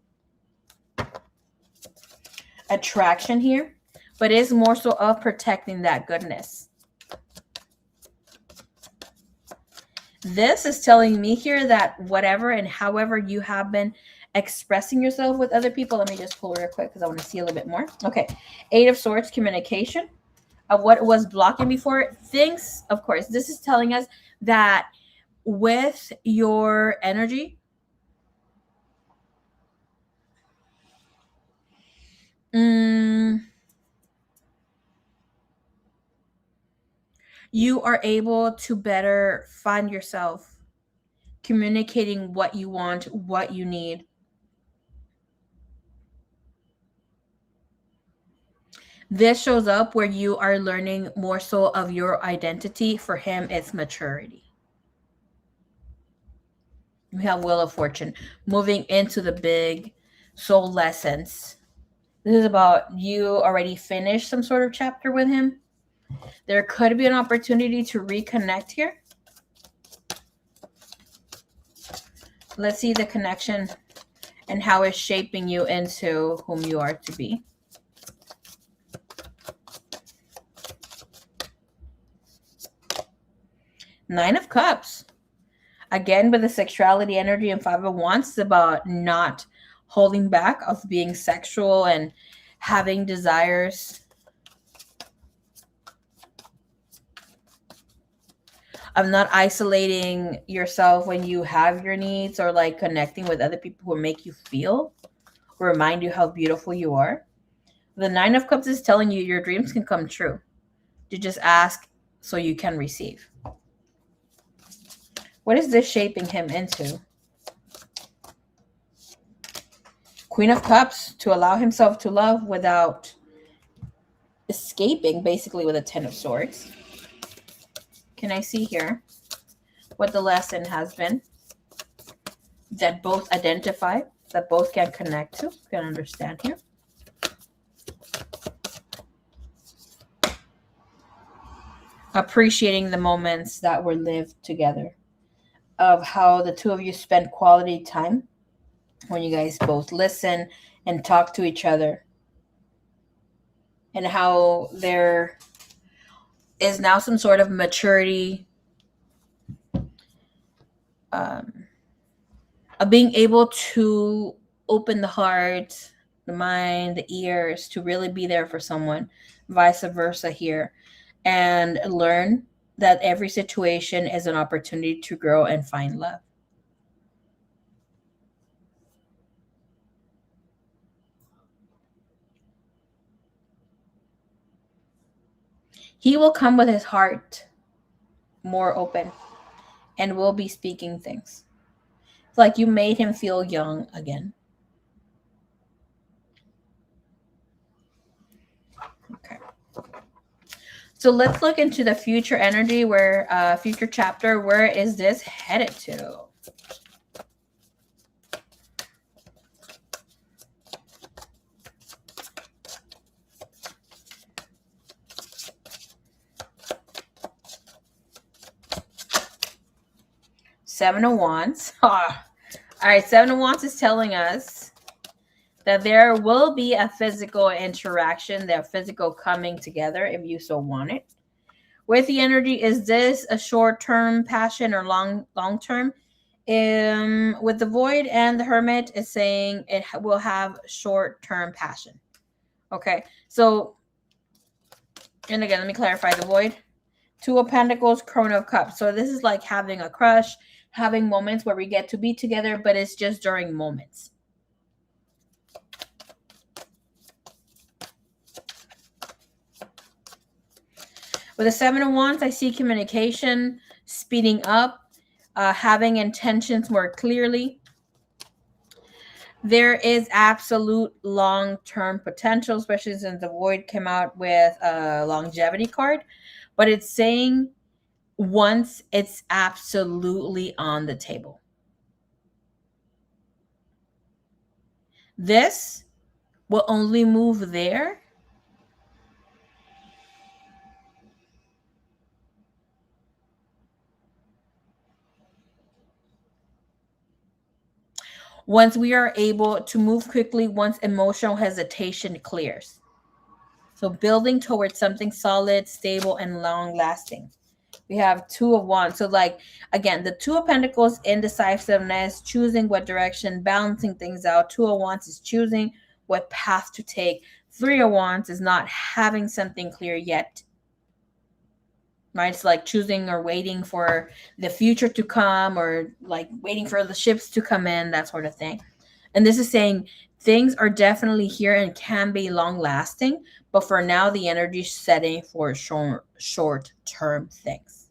attraction here, but it's more so of protecting that goodness. This is telling me here that whatever and however you have been expressing yourself with other people, let me just pull real quick because I want to see a little bit more. Okay. 8 of Swords, communication of what was blocking before. Things, of course, this is telling us that with your energy, you are able to better find yourself communicating what you want, what you need. This shows up where you are learning more so of your identity. For him, it's maturity. We have Wheel of Fortune moving into the big soul lessons. This is about you already finished some sort of chapter with him. There could be an opportunity to reconnect here. Let's see the connection and how it's shaping you into whom you are to be. Nine of Cups. Again, with the sexuality energy and 5 of Wands, it's about not holding back, of being sexual and having desires, of not isolating yourself when you have your needs, or like connecting with other people who make you feel, remind you how beautiful you are. The 9 of Cups is telling you your dreams can come true. You just ask so you can receive. What is this shaping him into? Queen of Cups, to allow himself to love without escaping, basically with a 10 of Swords. Can I see here what the lesson has been that both identify, that both can connect to, can understand here? Appreciating the moments that were lived together, of how the two of you spend quality time when you guys both listen and talk to each other, and how there is now some sort of maturity of being able to open the heart, the mind, the ears, to really be there for someone, vice versa here. and learn that every situation is an opportunity to grow and find love. He will come with his heart more open and will be speaking things. It's like you made him feel young again. Okay. So let's look into the future energy, where future chapter. Where is this headed to? Seven of Wands. Ah. All right, Seven of Wands is telling us that there will be a physical interaction, that physical coming together if you so want it. With the energy, is this a short-term passion or long-term? With the Void and the Hermit is saying it will have short-term passion. Okay, so, and again, let me clarify the Void. Two of Pentacles, Crown of Cups. So this is like having a crush, having moments where we get to be together, but it's just during moments. With the Seven of Wands, I see communication speeding up, having intentions more clearly. There is absolute long-term potential, especially since the Void came out with a longevity card. But it's saying once it's absolutely on the table. This will only move there once we are able to move quickly, once emotional hesitation clears. So building towards something solid, stable, and long-lasting. We have Two of Wands. So like, again, the Two of Pentacles, indecisiveness, choosing what direction, balancing things out. Two of Wands is choosing what path to take. Three of Wands is not having something clear yet. Right? It's like choosing or waiting for the future to come, or like waiting for the ships to come in, that sort of thing. And this is saying things are definitely here and can be long lasting, but for now, the energy is setting for short term things.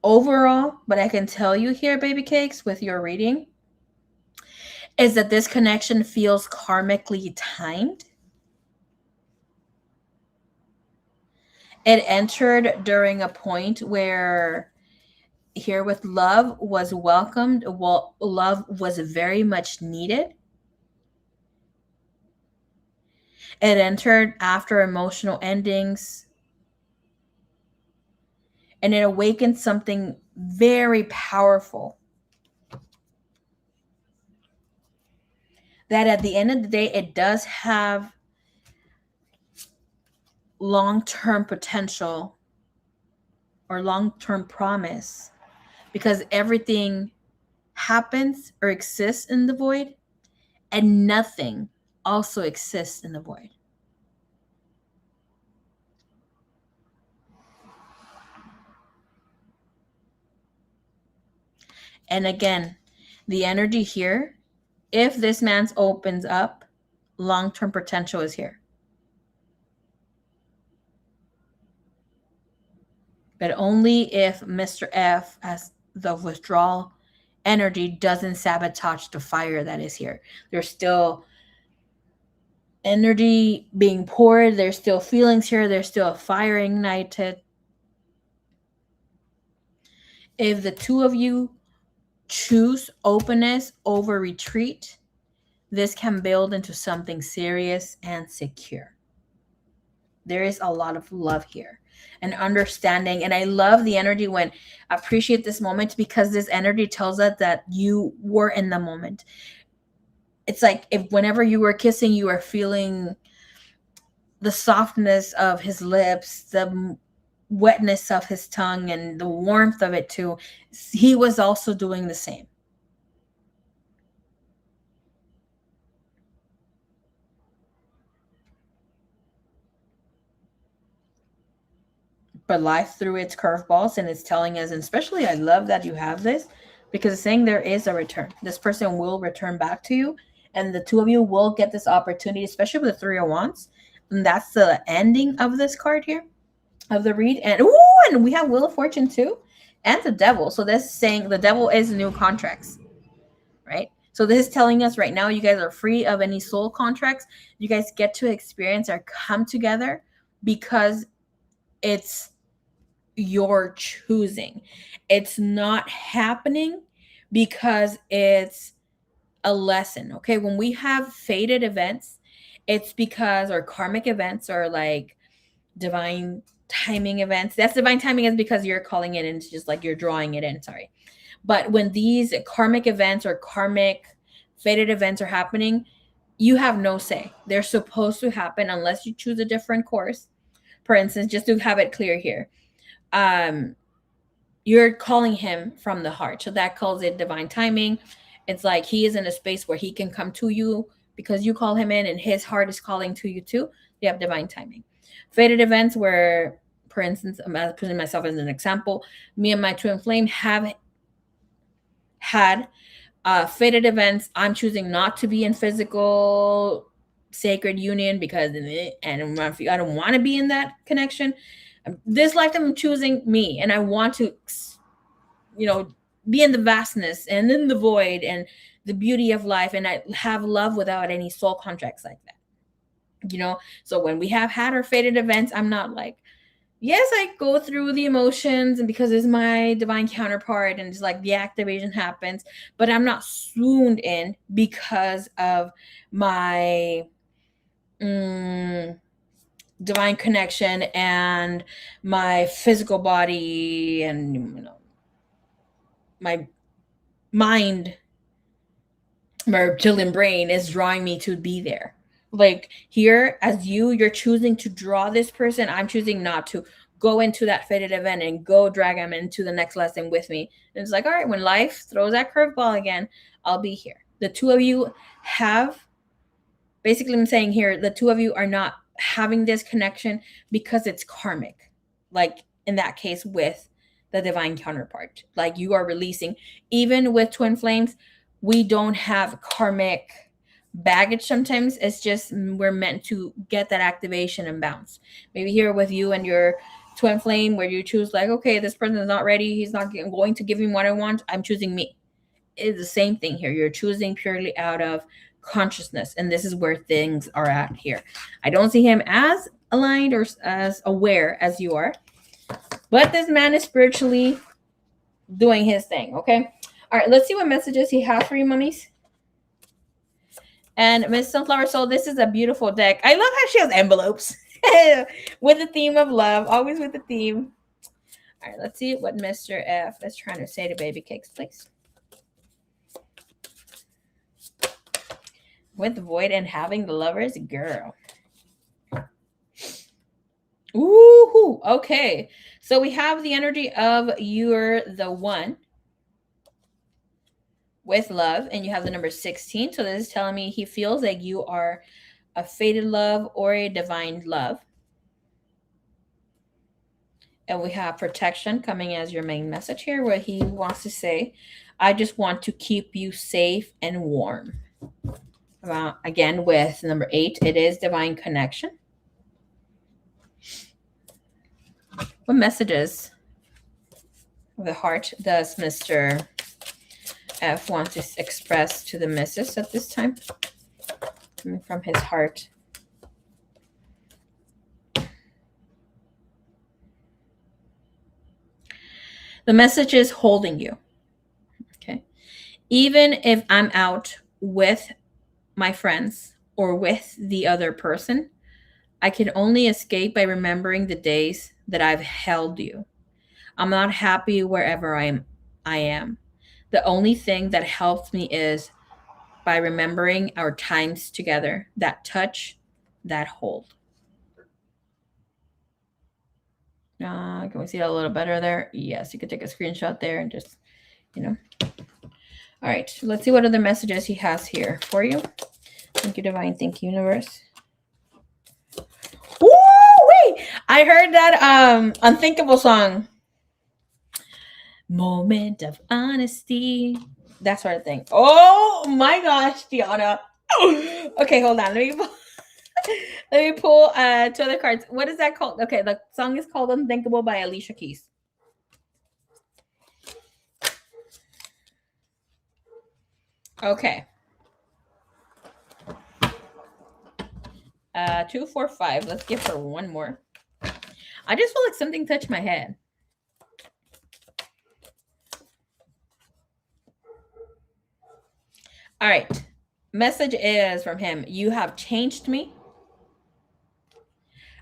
Overall, what I can tell you here, baby cakes, with your reading, is that this connection feels karmically timed. It entered during a point where here with love was welcomed. Well, love was very much needed. It entered after emotional endings, and it awakened something very powerful that at the end of the day, it does have long-term potential or long-term promise, because everything happens or exists in the void, and nothing also exists in the void. And again, the energy here, if this man's opens up, long-term potential is here. But only if Mr. F, as the withdrawal energy, doesn't sabotage the fire that is here. There's still energy being poured. There's still feelings here. There's still a fire ignited. If the two of you choose openness over retreat, this can build into something serious and secure. There is a lot of love here and understanding. And I love the energy when I appreciate this moment, because this energy tells us that you were in the moment. It's like if whenever you were kissing, you were feeling the softness of his lips, the wetness of his tongue, and the warmth of it too. He was also doing the same. but life threw its curveballs and it's telling us, and especially I love that you have this because it's saying there is a return. This person will return back to you, and the two of you will get this opportunity, especially with the Three of Wands. And that's the ending of this card here of the read. And we have Wheel of Fortune too, and the Devil. So this is saying the Devil is new contracts, right? So this is telling us right now you guys are free of any soul contracts. You guys get to experience or come together because it's your choosing. It's not happening because it's a lesson. Okay, when we have fated events, it's because, or karmic events, or like divine timing events. That's divine timing is because you're calling it in. It's just like you're drawing it in. Sorry. But when these karmic events or karmic fated events are happening, you have no say. They're supposed to happen unless you choose a different course. For instance, just to have it clear here, you're calling him from the heart. So that calls it divine timing. It's like he is in a space where he can come to you because you call him in and his heart is calling to you too. You have divine timing. Fated events where, for instance, I'm putting myself as an example, me and my twin flame have had fated events. I'm choosing not to be in physical sacred union because I don't want to be in that connection. This lifetime I'm choosing me, and I want to, be in the vastness and in the void and the beauty of life, and I have love without any soul contracts like that. So when we have had our fated events, I'm not like, yes, I go through the emotions and because it's my divine counterpart and it's like the activation happens, but I'm not swooned in because of my divine connection and my physical body and my mind, my reptilian brain is drawing me to be there. Like here, as you're choosing to draw this person, I'm choosing not to go into that fated event and go drag them into the next lesson with me. And it's like, all right, when life throws that curveball again, I'll be here. The two of you have, basically I'm saying here, the two of you are not having this connection because it's karmic. Like in that case with the divine counterpart. Like you are releasing, even with twin flames, we don't have karmic baggage sometimes. It's just we're meant to get that activation and bounce. Maybe here with you and your twin flame where you choose like, okay, this person is not ready. He's not going to give me what I want. I'm choosing me. It's the same thing here. You're choosing purely out of consciousness. And this is where things are at here. I don't see him as aligned or as aware as you are. But this man is spiritually doing his thing, okay? All right, let's see what messages he has for you, mummies. And Miss Sunflower Soul, this is a beautiful deck. I love how she has envelopes with the theme of love, always with the theme. All right, let's see what Mr. F is trying to say to Baby Cakes, please. With the void and having the lovers, girl. Ooh, okay. So we have the energy of you're the one with love, and you have the number 16. So this is telling me he feels like you are a fated love or a divine love. And we have protection coming as your main message here, where he wants to say, I just want to keep you safe and warm. Again, with number 8, it is divine connection. What messages of the heart does Mr. F want to express to the missus at this time? Coming from his heart. The message is holding you. Okay. Even if I'm out with my friends or with the other person, I can only escape by remembering the days that I've held you. I'm not happy wherever I am. The only thing that helps me is by remembering our times together, that touch, that hold. Can we see that a little better there? Yes, you could take a screenshot there and just, All right, let's see what other messages he has here for you. Thank you, Divine. Thank you, Universe. Woo! I heard that Unthinkable song. Moment of honesty. That sort of thing. Oh my gosh, Tiana. Okay, hold on. Let me pull two other cards. What is that called? Okay, the song is called Unthinkable by Alicia Keys. Okay. 2, 4, 5. Let's give her one more. I just feel like something touched my head. All right. Message is from him. You have changed me.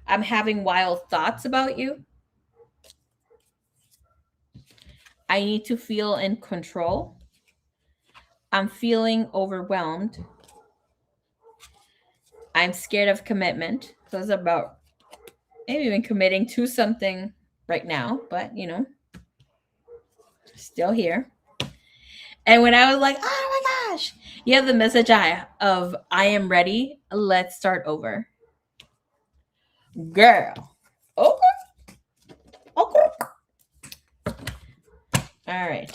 I'm having wild thoughts about you. I need to feel in control. I'm feeling overwhelmed. I'm scared of commitment. So it's about maybe even committing to something right now, but still here. And when I was like, oh my gosh, you have the message of I am ready. Let's start over. Girl. Okay. Okay. All right.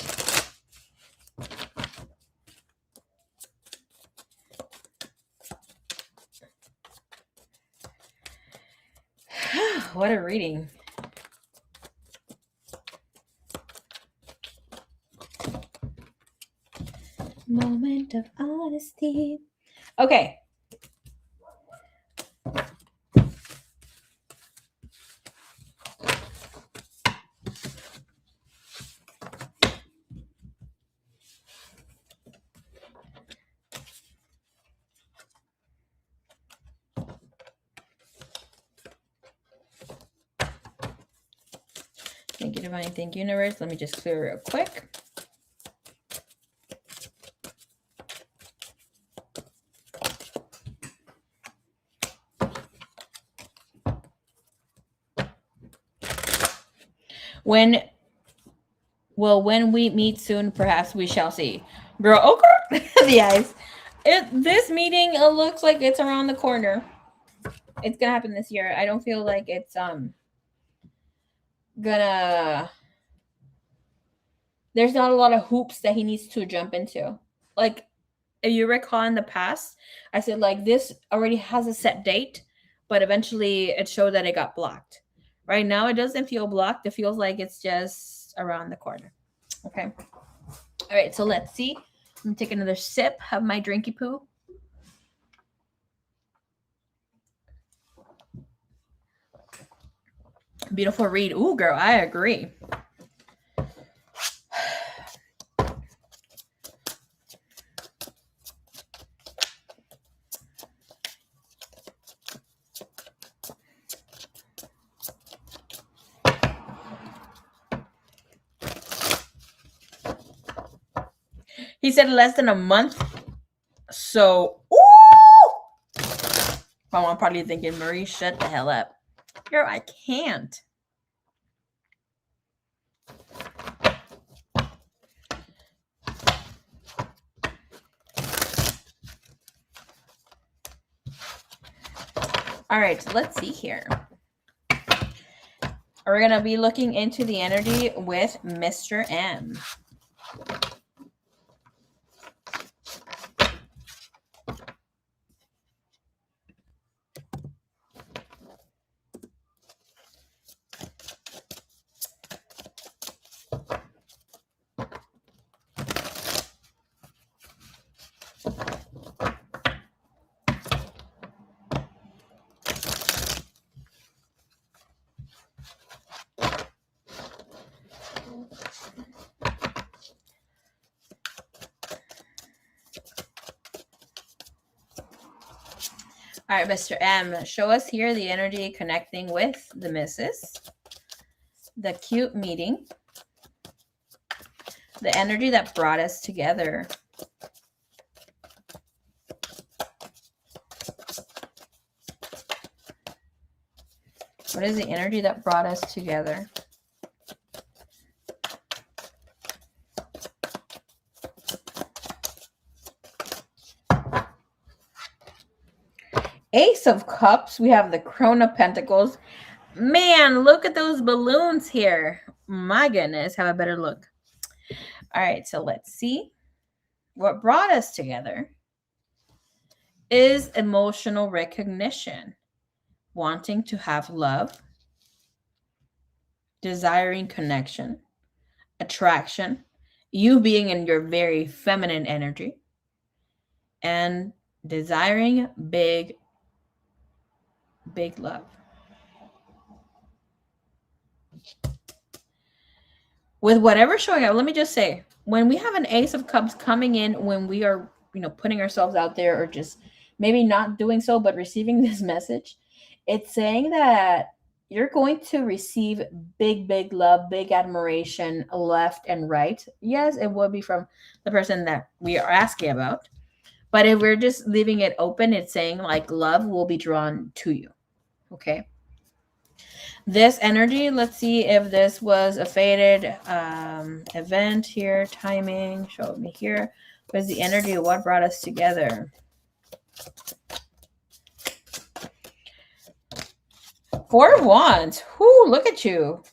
What a reading. Moment of honesty. Okay. Thank you, Divine. Thank you, Universe. Let me just clear real quick. When we meet soon, perhaps we shall see. Girl, okay. The eyes. This meeting looks like it's around the corner. It's gonna happen this year. I don't feel like it's gonna. There's not a lot of hoops that he needs to jump into. Like, if you recall in the past, I said like this already has a set date, but eventually it showed that it got blocked. Right now, it doesn't feel blocked. It feels like it's just around the corner. Okay. All right. So let's see. I'm gonna take another sip of my drinky poo. Beautiful read. Ooh, girl, I agree. He said less than a month. So, ooh! I'm probably thinking, Marie, shut the hell up. Girl, I can't. All right, let's see here. We're going to be looking into the energy with Mr. M. All right, Mr. M, show us here the energy connecting with the missus, the cute meeting, the energy that brought us together. What is the energy that brought us together? Ace of Cups. We have the Crown of Pentacles. Man, look at those balloons here. My goodness, have a better look. All right, so let's see. What brought us together is emotional recognition, wanting to have love, desiring connection, attraction, you being in your very feminine energy, and desiring big, big love. With whatever showing up, let me just say, when we have an Ace of Cups coming in, when we are, putting ourselves out there or just maybe not doing so, but receiving this message, it's saying that you're going to receive big, big love, big admiration left and right. Yes, it will be from the person that we are asking about. But if we're just leaving it open, it's saying like love will be drawn to you. Okay. This energy, let's see if this was a faded event here. Timing, show me here. What is the energy of what brought us together? Four of Wands. Whoo, look at you.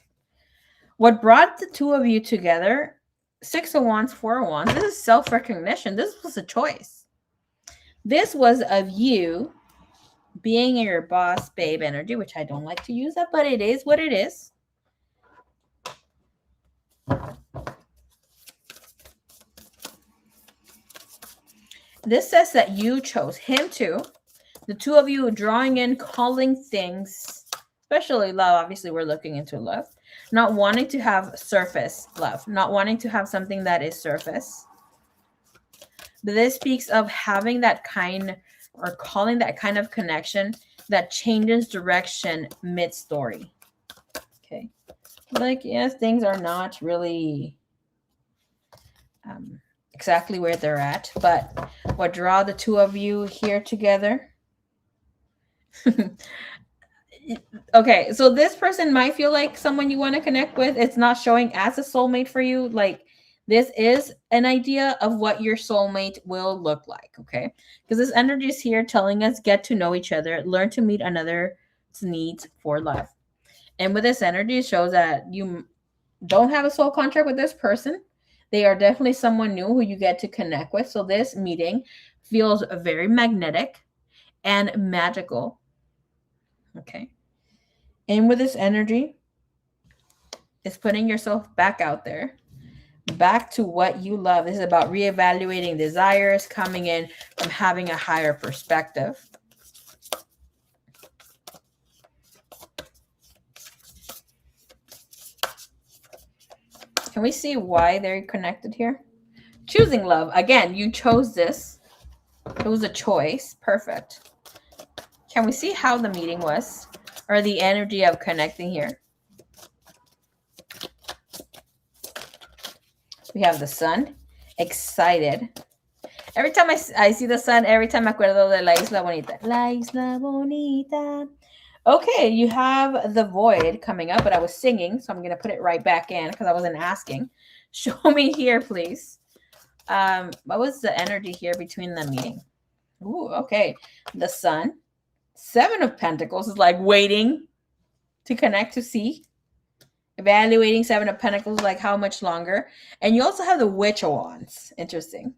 What brought the two of you together? Six of Wands, Four of Wands. This is self-recognition. This was a choice. This was of you being in your boss babe energy, which I don't like to use that, but it is what it is. This says that you chose him too. The two of you drawing in, calling things, especially love. Obviously, we're looking into love. Not wanting to have surface love, not wanting to have something that is surface. But this speaks of having that kind or calling that kind of connection that changes direction mid-story. Okay. Like, yes, things are not really exactly where they're at, but what draw the two of you here together? Okay, so this person might feel like someone you want to connect with. It's not showing as a soulmate for you. Like, this is an idea of what your soulmate will look like, okay? Because this energy is here telling us get to know each other, learn to meet another's needs for love. And with this energy, it shows that you don't have a soul contract with this person. They are definitely someone new who you get to connect with. So this meeting feels very magnetic and magical. Okay. And with this energy, it's putting yourself back out there, back to what you love. This is about reevaluating desires, coming in from having a higher perspective. Can we see why they're connected here? Choosing love. Again, you chose this. It was a choice. Perfect. Can we see how the meeting was? Or the energy of connecting here? We have the sun. Excited. Every time I see the sun, every time I acuerdo de la Isla Bonita. La Isla Bonita. Okay, you have the void coming up, but I was singing, so I'm going to put it right back in because I wasn't asking. Show me here, please. What was the energy here between the meeting? Ooh, okay. The sun. Seven of Pentacles is like waiting to connect to see. Evaluating Seven of Pentacles, like how much longer. And you also have the Witch of Wands. Interesting.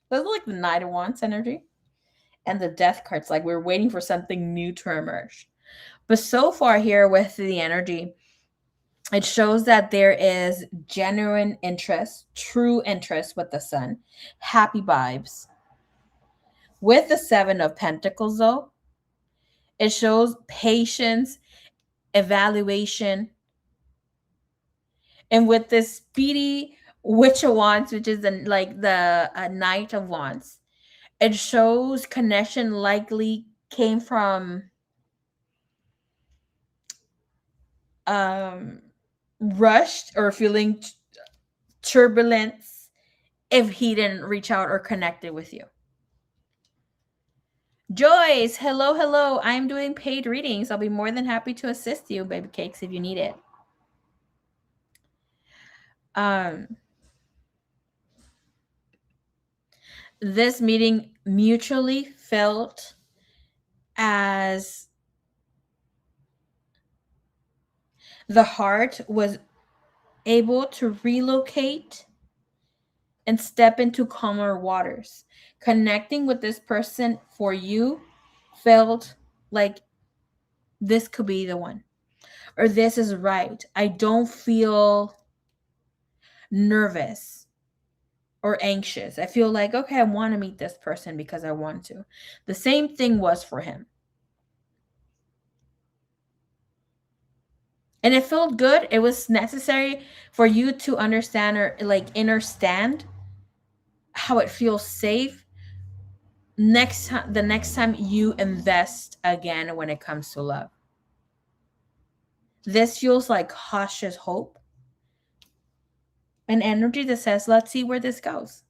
Those are like the Knight of Wands energy. And the Death cards, like we're waiting for something new to emerge. But so far here with the energy, it shows that there is genuine interest, true interest with the sun. Happy vibes. With the Seven of Pentacles, though, it shows patience, evaluation. And with this speedy Witch of Wands, which is the Knight of Wands, it shows connection likely came from rushed or feeling turbulence if he didn't reach out or connected with you. Joyce, hello, hello. I'm doing paid readings. I'll be more than happy to assist you, baby cakes, if you need it. This meeting mutually felt as The heart was able to relocate and step into calmer waters. Connecting with this person for you felt like this could be the one, or this is right. I don't feel nervous or anxious. I feel like, okay, I want to meet this person because I want to. The same thing was for him. And it felt good. It was necessary for you to understand, or like understand how it feels safe the next time you invest again when it comes to love. This feels like cautious hope, an energy that says, let's see where this goes.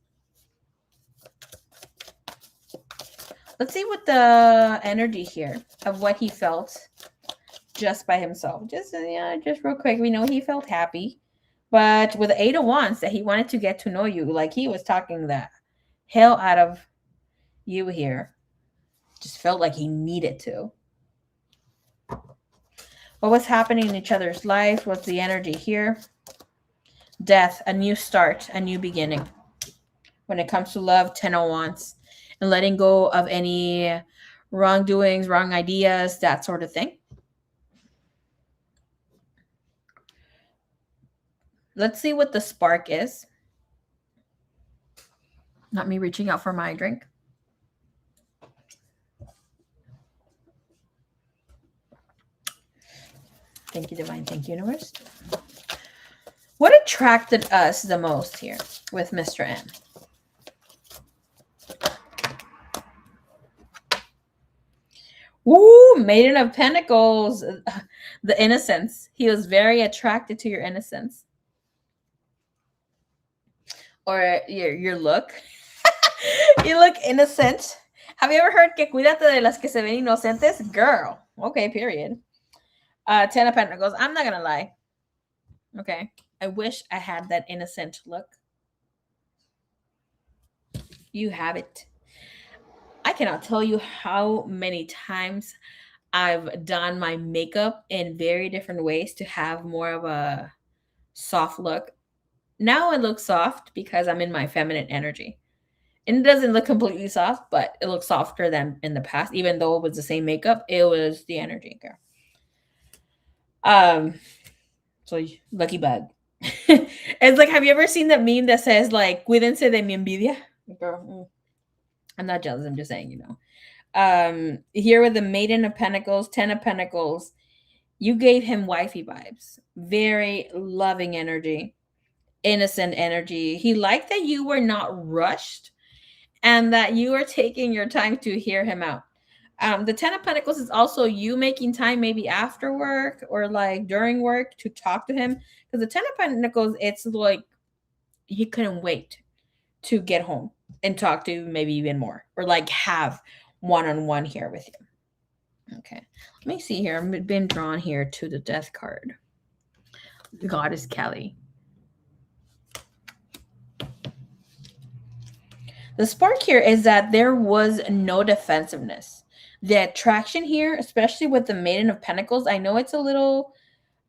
Let's see what the energy here of what he felt just by himself. Just real quick. We know he felt happy, but with the 8 of Wands, that he wanted to get to know you. Like he was talking the hell out of you here. Just felt like he needed to. What was happening in each other's life? What's the energy here? Death, a new start, a new beginning. When it comes to love, 10 of Wands, and letting go of any wrongdoings, wrong ideas, that sort of thing. Let's see what the spark is. Not me reaching out for my drink. Thank you, Divine. Thank you, Universe. What attracted us the most here with Mr. N? Woo! Maiden of Pentacles. The innocence. He was very attracted to your innocence. Or your look. You look innocent. Have you ever heard que cuídate de las que se ven inocentes? Girl. Okay, period. 10 of Pentacles. I'm not gonna lie. Okay. I wish I had that innocent look. You have it. I cannot tell you how many times I've done my makeup in very different ways to have more of a soft look. Now it looks soft because I'm in my feminine energy. And it doesn't look completely soft, but it looks softer than in the past. Even though it was the same makeup, it was the energy, girl. So lucky bug. It's like, have you ever seen that meme that says like, cuídense de mi envidia? Girl, I'm not jealous. I'm just saying, here with the Maiden of Pentacles, 10 of Pentacles, you gave him wifey vibes. Very loving energy, innocent energy. He liked that you were not rushed and that you were taking your time to hear him out. The 10 of Pentacles is also you making time maybe after work or like during work to talk to him. Because the 10 of Pentacles, it's like he couldn't wait to get home and talk to you maybe even more, or like have one-on-one here with you. Okay, let me see here. I've been drawn here to the Death card. The Goddess Kelly. The spark here is that there was no defensiveness. The attraction here, especially with the Maiden of Pentacles, I know it's a little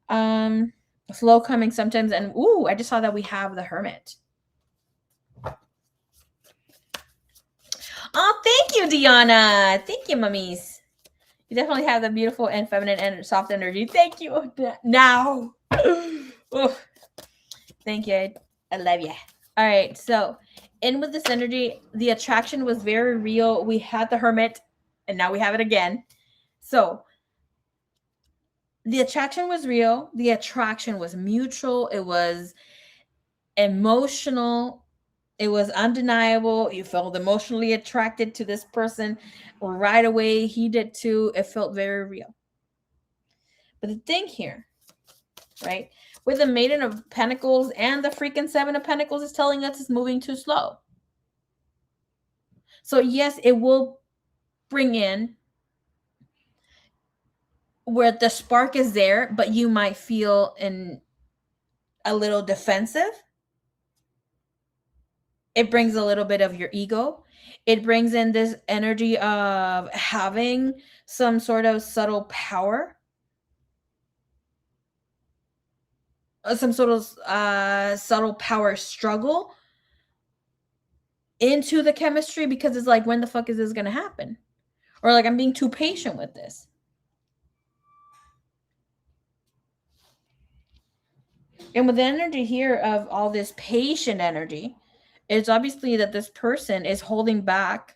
slow coming sometimes. And ooh, I just saw that we have the Hermit. Oh, thank you, Diana. Thank you, mummies. You definitely have the beautiful and feminine and soft energy. Thank you. Now. Thank you. I love you. All right. So, in with this energy, the attraction was very real. We had the Hermit, and now we have it again. So, the attraction was real. The attraction was mutual. It was emotional. It was undeniable. You felt emotionally attracted to this person right away. He did too. It felt very real. But the thing here, right, with the Maiden of Pentacles and the freaking 7 of Pentacles is telling us it's moving too slow. So yes, it will bring in where the spark is there, but you might feel a little defensive. It brings a little bit of your ego. It brings in this energy of having some sort of subtle power. some sort of subtle power struggle into the chemistry, because it's like, when the fuck is this gonna happen? Or like, I'm being too patient with this. And with the energy here of all this patient energy, it's obviously that this person is holding back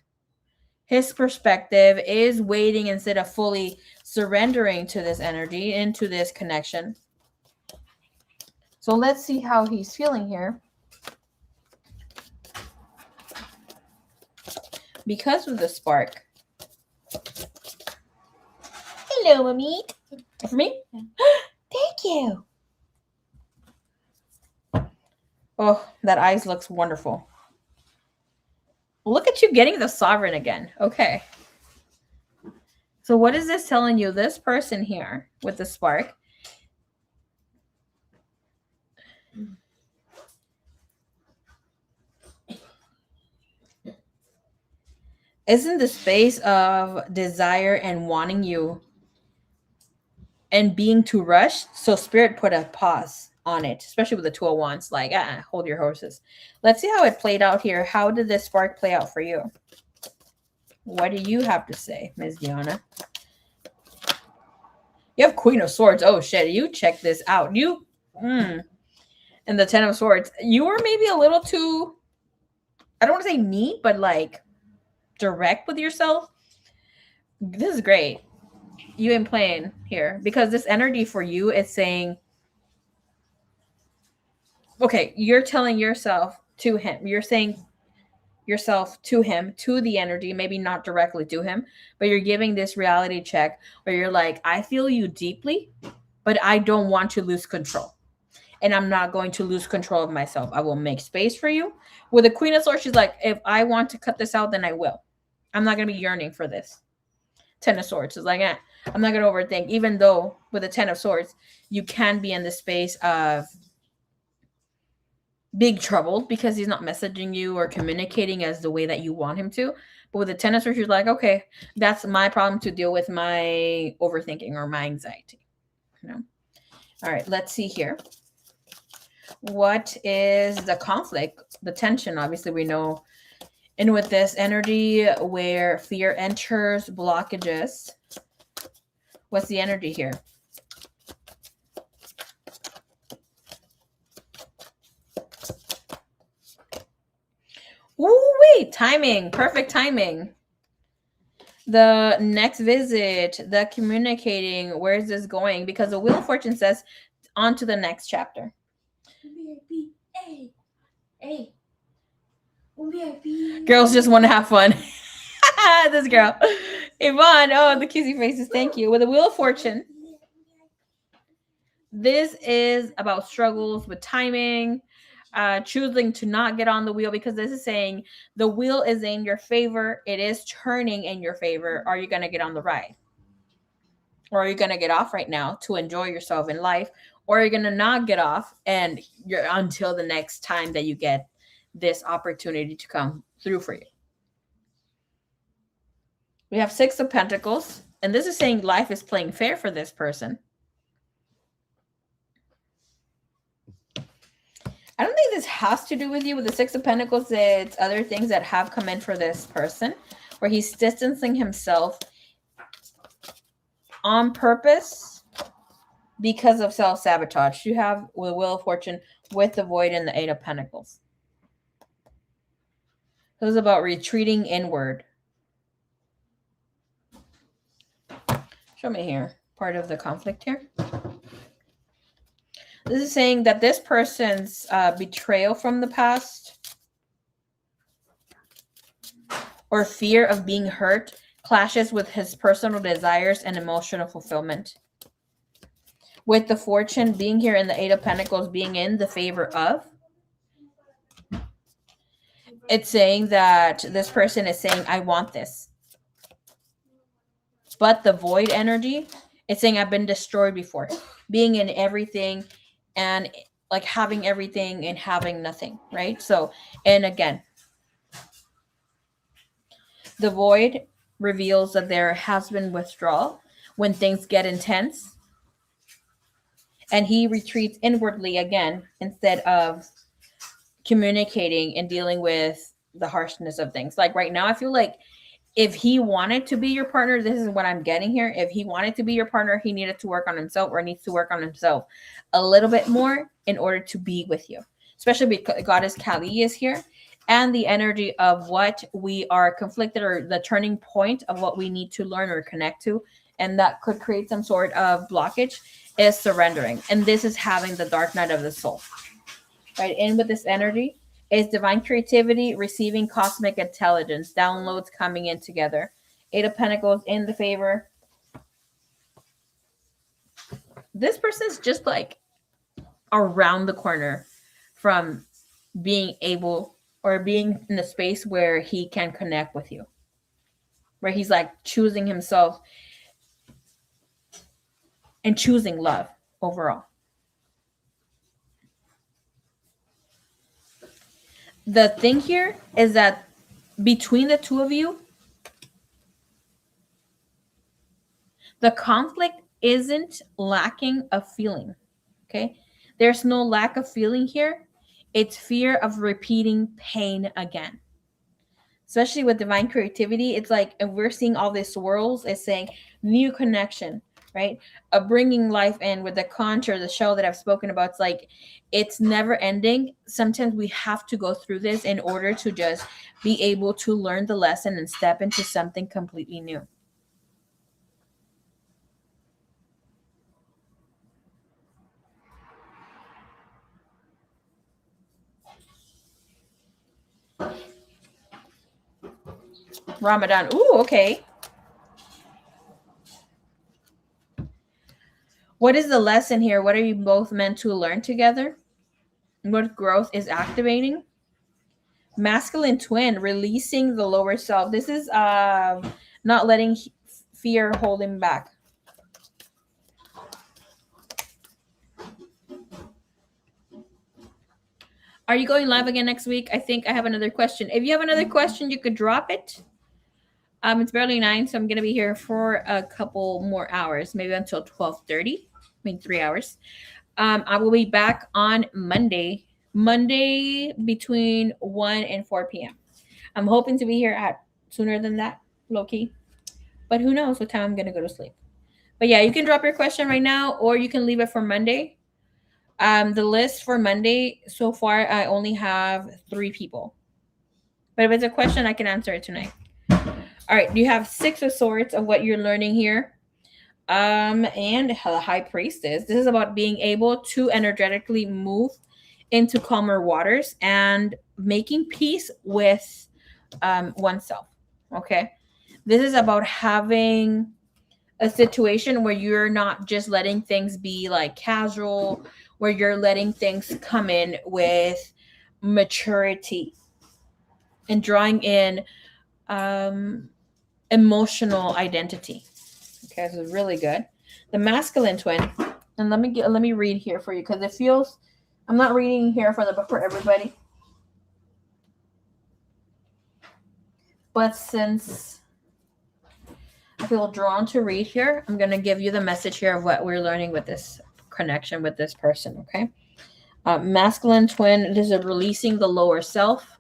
his perspective, is waiting instead of fully surrendering to this energy, into this connection. So let's see how he's feeling here. Because of the spark. Hello, Mommy. For me? Yeah. Thank you. Oh, that eyes looks wonderful. Look at you getting the sovereign again. Okay. So what is this telling you? This person here with the spark is in the space of desire and wanting you and being too rushed. So spirit put a pause on it, especially with the Two of Wands. Like, hold your horses. Let's see how it played out here. How did this spark play out for you? What do you have to say, Ms. Diana? You have Queen of Swords. Oh shit, you check this out. You and the Ten of Swords. You were maybe a little too, I don't want to say neat, but like direct with yourself. This is great. You ain't playing here, because this energy for you is saying, okay, you're telling yourself to him. You're saying yourself to him, to the energy, maybe not directly to him, but you're giving this reality check where you're like, I feel you deeply, but I don't want to lose control. And I'm not going to lose control of myself. I will make space for you. With the Queen of Swords, she's like, if I want to cut this out, then I will. I'm not going to be yearning for this. Ten of Swords is like, I'm not going to overthink. Even though with the Ten of Swords, you can be in the space of being troubled because he's not messaging you or communicating as the way that you want him to. But with the Ten of Swords, you're like, okay, that's my problem to deal with my overthinking or my anxiety. You know? All right, let's see here. What is the conflict, the tension? Obviously, we know. And with this energy where fear enters, blockages, what's the energy here? Ooh, wait, timing, perfect timing. The next visit, the communicating, where is this going? Because the Wheel of Fortune says on to the next chapter. Girls just want to have fun. This girl. Yvonne, oh, the kissy faces, thank you. With the Wheel of Fortune, this is about struggles with timing, choosing to not get on the wheel, because this is saying the wheel is in your favor. It is turning in your favor. Are you going to get on the ride? Or are you going to get off right now to enjoy yourself in life? Or are you going to not get off and you're until the next time that you get this opportunity to come through for you? We have Six of Pentacles, and this is saying life is playing fair for this person. I don't think this has to do with you. With the Six of Pentacles, it's other things that have come in for this person, where he's distancing himself on purpose because of self-sabotage. You have the Wheel of Fortune with the Void and the Eight of Pentacles. This is about retreating inward. Show me here. Part of the conflict here. This is saying that this person's betrayal from the past or fear of being hurt clashes with his personal desires and emotional fulfillment. With the Fortune being here and the Eight of Pentacles being in the favor of, it's saying that this person is saying, I want this. But the Void energy, it's saying I've been destroyed before. Being in everything and like having everything and having nothing, right? So, and again, the Void reveals that there has been withdrawal when things get intense. and he retreats inwardly again instead of communicating and dealing with the harshness of things. Like right now, I feel like if he wanted to be your partner, this is what I'm getting here. If he wanted to be your partner, he needed to work on himself or needs to work on himself a little bit more in order to be with you, especially because Goddess Kali is here. And the energy of what we are conflicted, or the turning point of what we need to learn or connect to, and that could create some sort of blockage, is surrendering. And this is having the dark night of the soul. Right in with this energy is divine creativity, receiving cosmic intelligence, downloads coming in together. Eight of Pentacles in the favor. This person's just like around the corner from being able or being in a space where he can connect with you, where he's like choosing himself and choosing love overall. The thing here is that between the two of you, the conflict isn't lacking of feeling. Okay. There's no lack of feeling here. It's fear of repeating pain again. Especially with divine creativity, it's like if we're seeing all these swirls, it's saying new connection, right? Bringing life in with the contour, the shell that I've spoken about. It's like it's never ending. Sometimes we have to go through this in order to just be able to learn the lesson and step into something completely new. Ramadan. Ooh, okay. What is the lesson here? What are you both meant to learn together? What growth is activating? Masculine twin, releasing the lower self. This is not letting fear hold him back. Are you going live again next week? I think I have another question. If you have another question, you could drop it. It's barely 9, so I'm gonna be here for a couple more hours, maybe until 12:30. I mean 3 hours. I will be back on Monday between 1 and 4 p.m. I'm hoping to be here at sooner than that, low key. But who knows what time I'm gonna go to sleep. But yeah, you can drop your question right now, or you can leave it for Monday. The list for Monday so far, I only have 3 people. But if it's a question, I can answer it tonight. All right, you have 6 of Swords of what you're learning here. And the High Priestess. This is about being able to energetically move into calmer waters and making peace with oneself. Okay, this is about having a situation where you're not just letting things be like casual, where you're letting things come in with maturity and drawing in emotional identity. Okay, this is really good. The masculine twin, and let me read here for you because it feels I'm not reading here for the book for everybody, but since I feel drawn to read here, I'm gonna give you the message here of what we're learning with this connection with this person. Okay, masculine twin. This is releasing the lower self.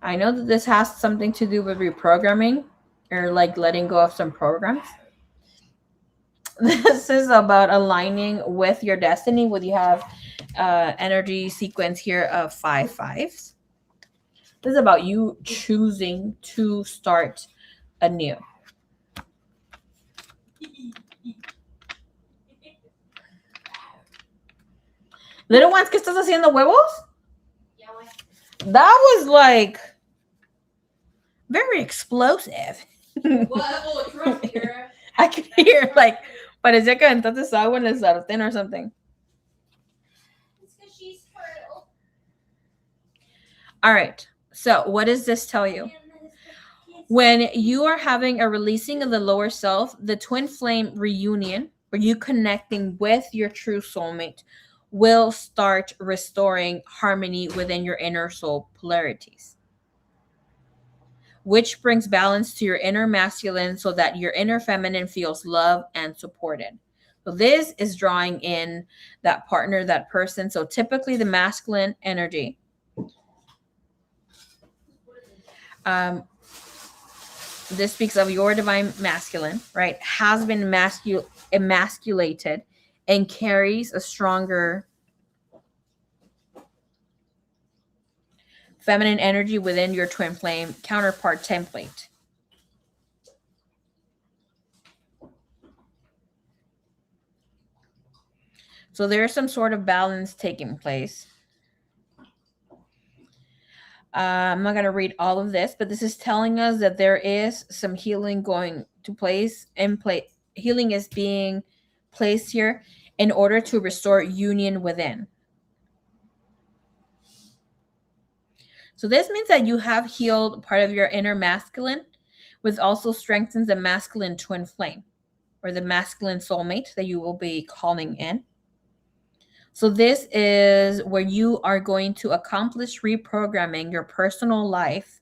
I know that this has something to do with reprogramming or like letting go of some programs. This is about aligning with your destiny. What you have energy sequence here of 5 5s. This is about you choosing to start anew. Little ones, ¿qué estás haciendo, huevos? That was like very explosive. I could hear like parecía que aventaste agua en el sartén or something. All right. So what does this tell you? When you are having a releasing of the lower self, the twin flame reunion, or you connecting with your true soulmate, will start restoring harmony within your inner soul polarities. which brings balance to your inner masculine so that your inner feminine feels loved and supported. So this is drawing in that partner, that person. So typically the masculine energy this speaks of your divine masculine, right? Has been emasculated and carries a stronger feminine energy within your twin flame counterpart template. So there's some sort of balance taking place. I'm not going to read all of this, but this is telling us that there is some healing going to place. Healing is being placed here in order to restore union within. So this means that you have healed part of your inner masculine, which also strengthens the masculine twin flame or the masculine soulmate that you will be calling in. So this is where you are going to accomplish reprogramming your personal life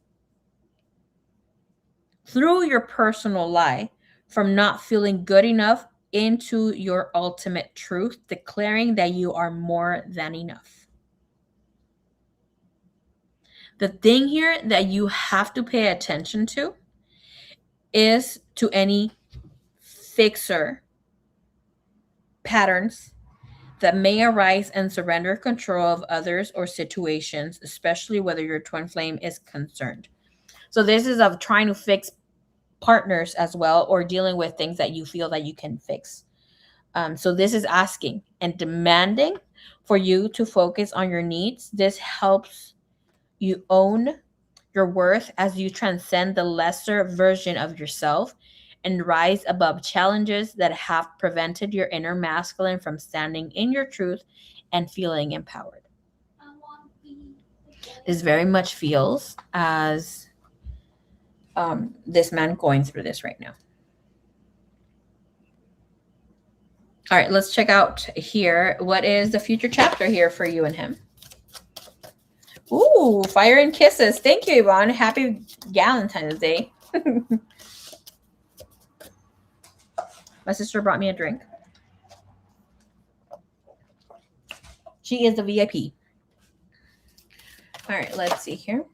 through your personal lie from not feeling good enough into your ultimate truth, declaring that you are more than enough. The thing here that you have to pay attention to is to any fixer patterns that may arise and surrender control of others or situations, especially whether your twin flame is concerned. So this is of trying to fix partners as well, or dealing with things that you feel that you can fix. So this is asking and demanding for you to focus on your needs. This helps you own your worth as you transcend the lesser version of yourself and rise above challenges that have prevented your inner masculine from standing in your truth and feeling empowered. This very much feels as this man going through this right now. All right, let's check out here. What is the future chapter here for you and him? Ooh, fire and kisses. Thank you, Yvonne. Happy Valentine's Day. My sister brought me a drink. She is the VIP. All right, let's see here.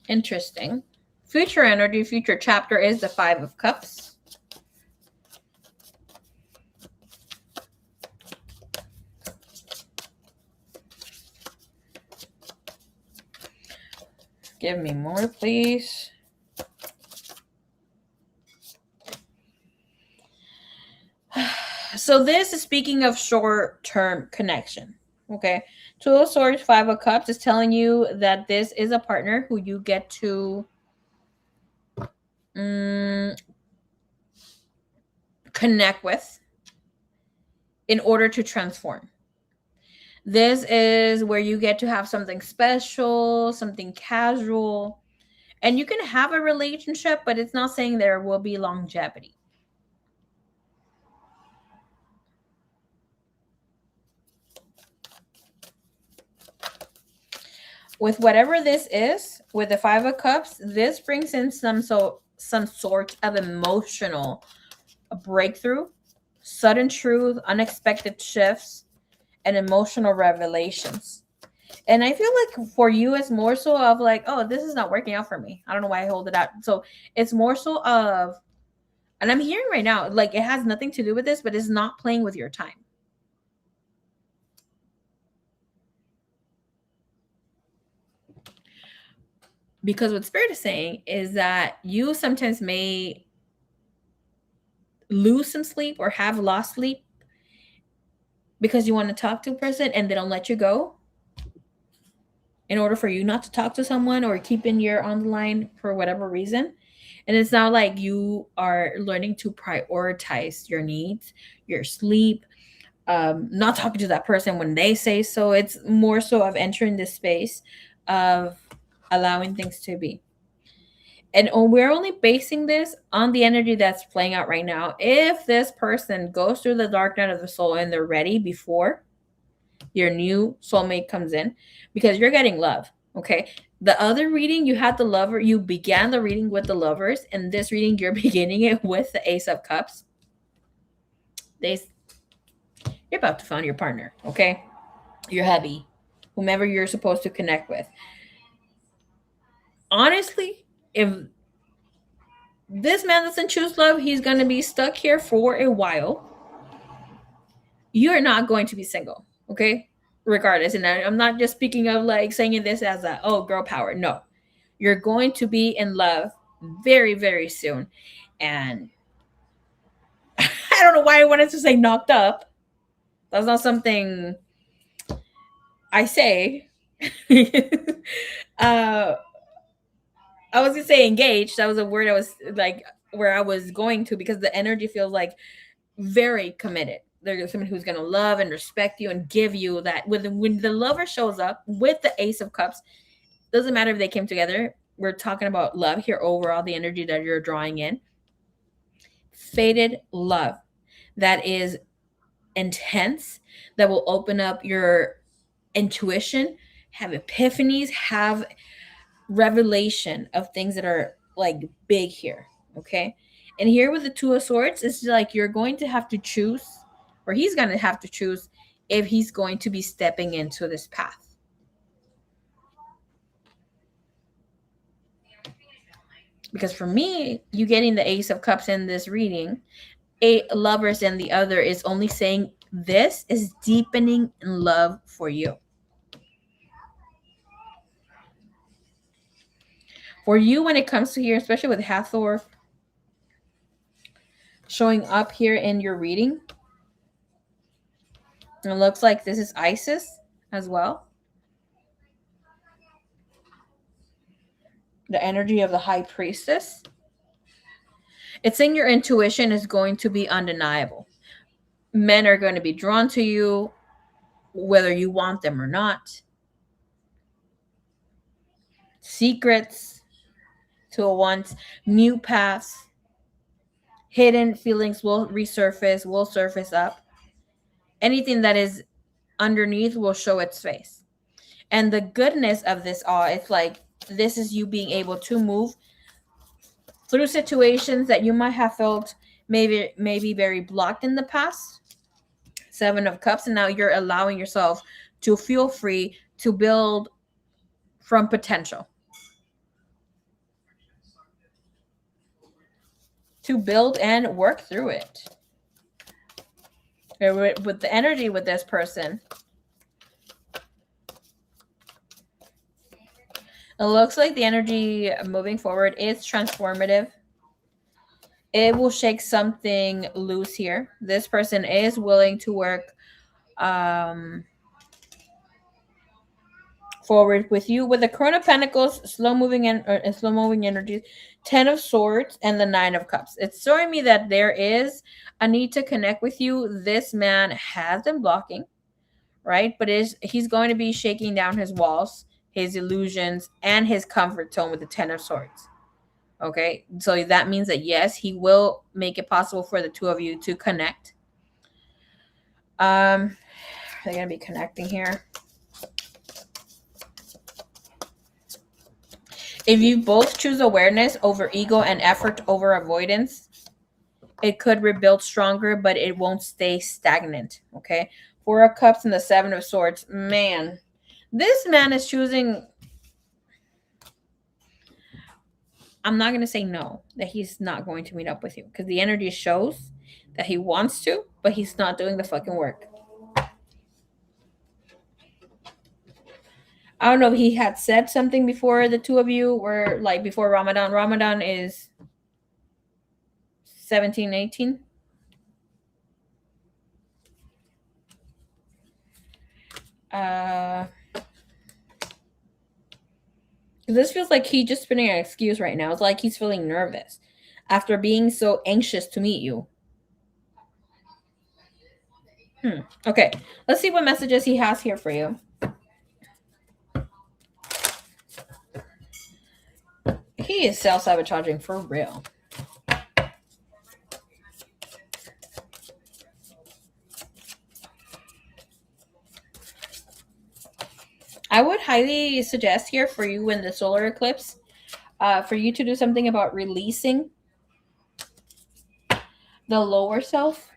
Interesting. Future energy, future chapter is the Five of Cups. Give me more, please. So this is speaking of short-term connection. Okay. Two of Swords, Five of Cups is telling you that this is a partner who you get to connect with in order to transform. This is where you get to have something special, something casual, and you can have a relationship, but it's not saying there will be longevity. With whatever this is, with the Five of Cups, this brings in some sort of emotional breakthrough, sudden truth, unexpected shifts, and emotional revelations. And I feel like for you, it's more so of like, oh, this is not working out for me. I don't know why I hold it out. So it's more so of, and I'm hearing right now, like it has nothing to do with this, but it's not playing with your time. Because what Spirit is saying is that you sometimes may lose some sleep or have lost sleep because you want to talk to a person and they don't let you go in order for you not to talk to someone or keep in your on the line for whatever reason. And it's not like you are learning to prioritize your needs, your sleep, not talking to that person when they say so. It's more so of entering this space of allowing things to be. And we're only basing this on the energy that's playing out right now. If this person goes through the dark night of the soul and they're ready before, your new soulmate comes in, because you're getting love. Okay. The other reading, you had the lover, you began the reading with the lovers, and this reading, you're beginning it with the Ace of Cups. You're about to find your partner. Okay. Your hubby, whomever you're supposed to connect with. Honestly, if this man doesn't choose love, he's going to be stuck here for a while. You're not going to be single, okay? Regardless. And I'm not just speaking of like saying this as a, oh, girl power. No. You're going to be in love very, very soon. And I don't know why I wanted to say knocked up. That's not something I say. I was gonna say engaged. That was a word I was like where I was going to, because the energy feels like very committed. There's someone who's gonna love and respect you and give you that. When the lover shows up with the Ace of Cups, doesn't matter if they came together. We're talking about love here overall, the energy that you're drawing in. Fated love that is intense, that will open up your intuition, have epiphanies, have revelation of things that are like big here. Okay. And here with the Two of Swords, it's like you're going to have to choose, or he's going to have to choose, if he's going to be stepping into this path. Because for me, you getting the Ace of Cups in this reading, a lovers, and the other is only saying this is deepening in love for you. For you, when it comes to here, especially with Hathor showing up here in your reading, it looks like this is Isis as well. The energy of the High Priestess. It's saying your intuition is going to be undeniable. Men are going to be drawn to you, whether you want them or not. Secrets to a once, new paths, hidden feelings will resurface, will surface up. Anything that is underneath will show its face. And the goodness of this all, it's like this is you being able to move through situations that you might have felt maybe very blocked in the past. Seven of Cups, and now you're allowing yourself to feel free to build from potential. To build and work through it. With the energy with this person, it looks like the energy moving forward is transformative. It will shake something loose here. This person is willing to work forward with you. With the Crown of Pentacles, slow moving energies, 10 of Swords, and the 9 of Cups. It's showing me that there is a need to connect with you. This man has been blocking, right? But he's going to be shaking down his walls, his illusions, and his comfort zone with the 10 of Swords. Okay, so that means that yes, he will make it possible for the two of you to connect. They're gonna be connecting here. If you both choose awareness over ego and effort over avoidance, it could rebuild stronger, but it won't stay stagnant. Okay, 4 of Cups and the 7 of Swords. Man, this man is choosing. I'm not going to say no, that he's not going to meet up with you, because the energy shows that he wants to, but he's not doing the fucking work. I don't know if he had said something before the two of you were like before Ramadan. Ramadan is 17, 18. This feels like he's just spinning an excuse right now. It's like he's feeling nervous after being so anxious to meet you. Okay, let's see what messages he has here for you. He is self-sabotaging for real. highly suggest here for you in the solar eclipse, for you to do something about releasing the lower self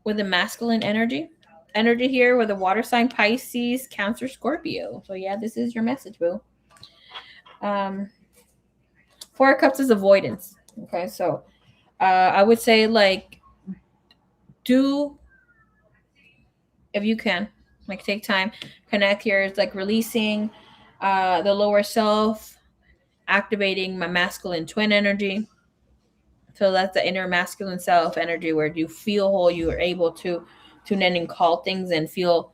with the masculine energy. Energy here with the water sign Pisces, Cancer, Scorpio. So yeah, this is your message, boo. Four of Cups is avoidance. Okay, so I would say like do, if you can, like take time, connect here. It's like releasing the lower self, activating my masculine twin energy. So that's the inner masculine self energy where you feel whole, you are able to tune in and call things and feel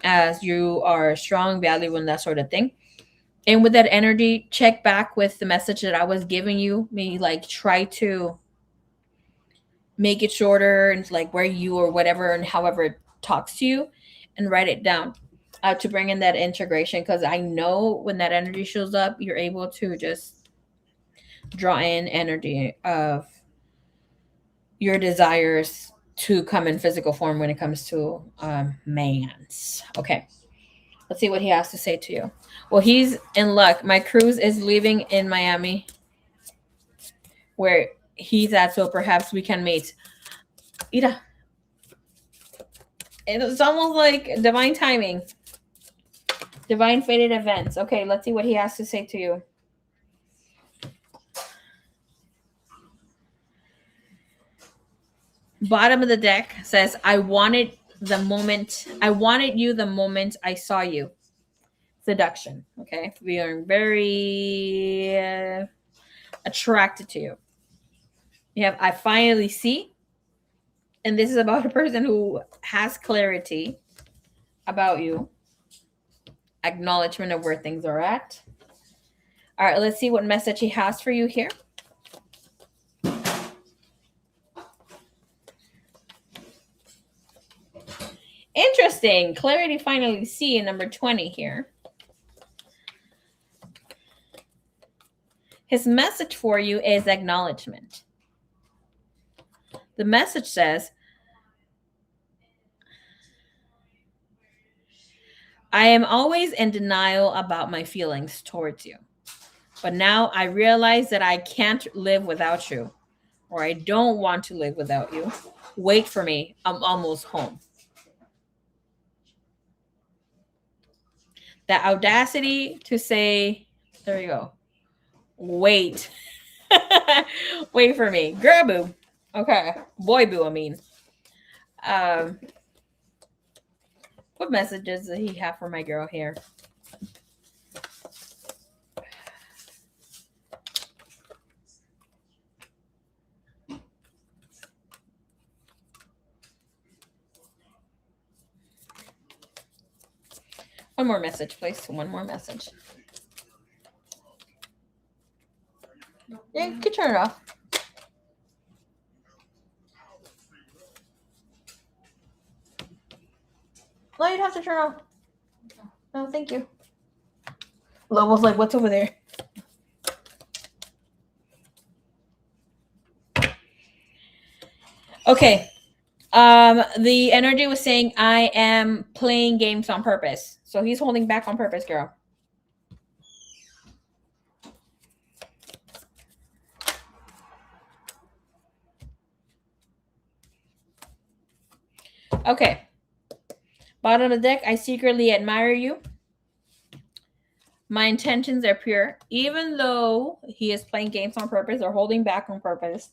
as you are strong, valuable, and that sort of thing. And with that energy, check back with the message that I was giving you. Maybe like try to make it shorter and like where you or whatever and however it talks to you, and write it down to bring in that integration. Because I know when that energy shows up, you're able to just draw in energy of your desires to come in physical form when it comes to man's. Okay, let's see what he has to say to you. Well, he's in luck. My cruise is leaving in Miami, where he's at, so perhaps we can meet. Ida, it's almost like divine timing, divine fated events. Okay, let's see what he has to say to you. Bottom of the deck says, I wanted you the moment I saw you. Seduction. Okay, we are very attracted to you. You have I finally see, and this is about a person who has clarity about you, acknowledgement of where things are at. All right, let's see what message he has for you here. Interesting. Clarity finally see in number 20 here. His message for you is acknowledgement. The message says, I am always in denial about my feelings towards you. But now I realize that I can't live without you, or I don't want to live without you. Wait for me. I'm almost home. The audacity to say, there you go. Wait. Wait for me. Girl boo. Okay. Boy boo, I mean. What messages does he have for my girl here? One more message, please. One more message. Yeah, you can turn it off. No, you'd have to turn it off. No, thank you. Love was like, what's over there? Okay. The energy was saying, I am playing games on purpose. So he's holding back on purpose, girl. Okay. Bottom of the deck, I secretly admire you. My intentions are pure. Even though he is playing games on purpose or holding back on purpose,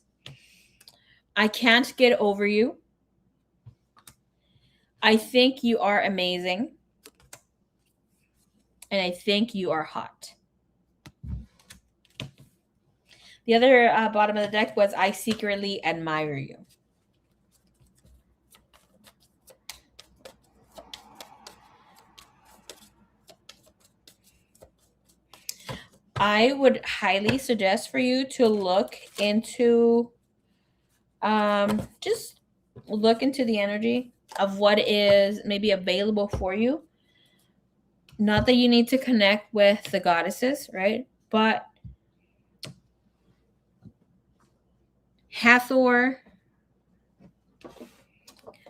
I can't get over you. I think you are amazing. And I think you are hot. The other bottom of the deck was, I secretly admire you. I would highly suggest for you to look into, just look into the energy of what is maybe available for you. Not that you need to connect with the goddesses, right? But Hathor,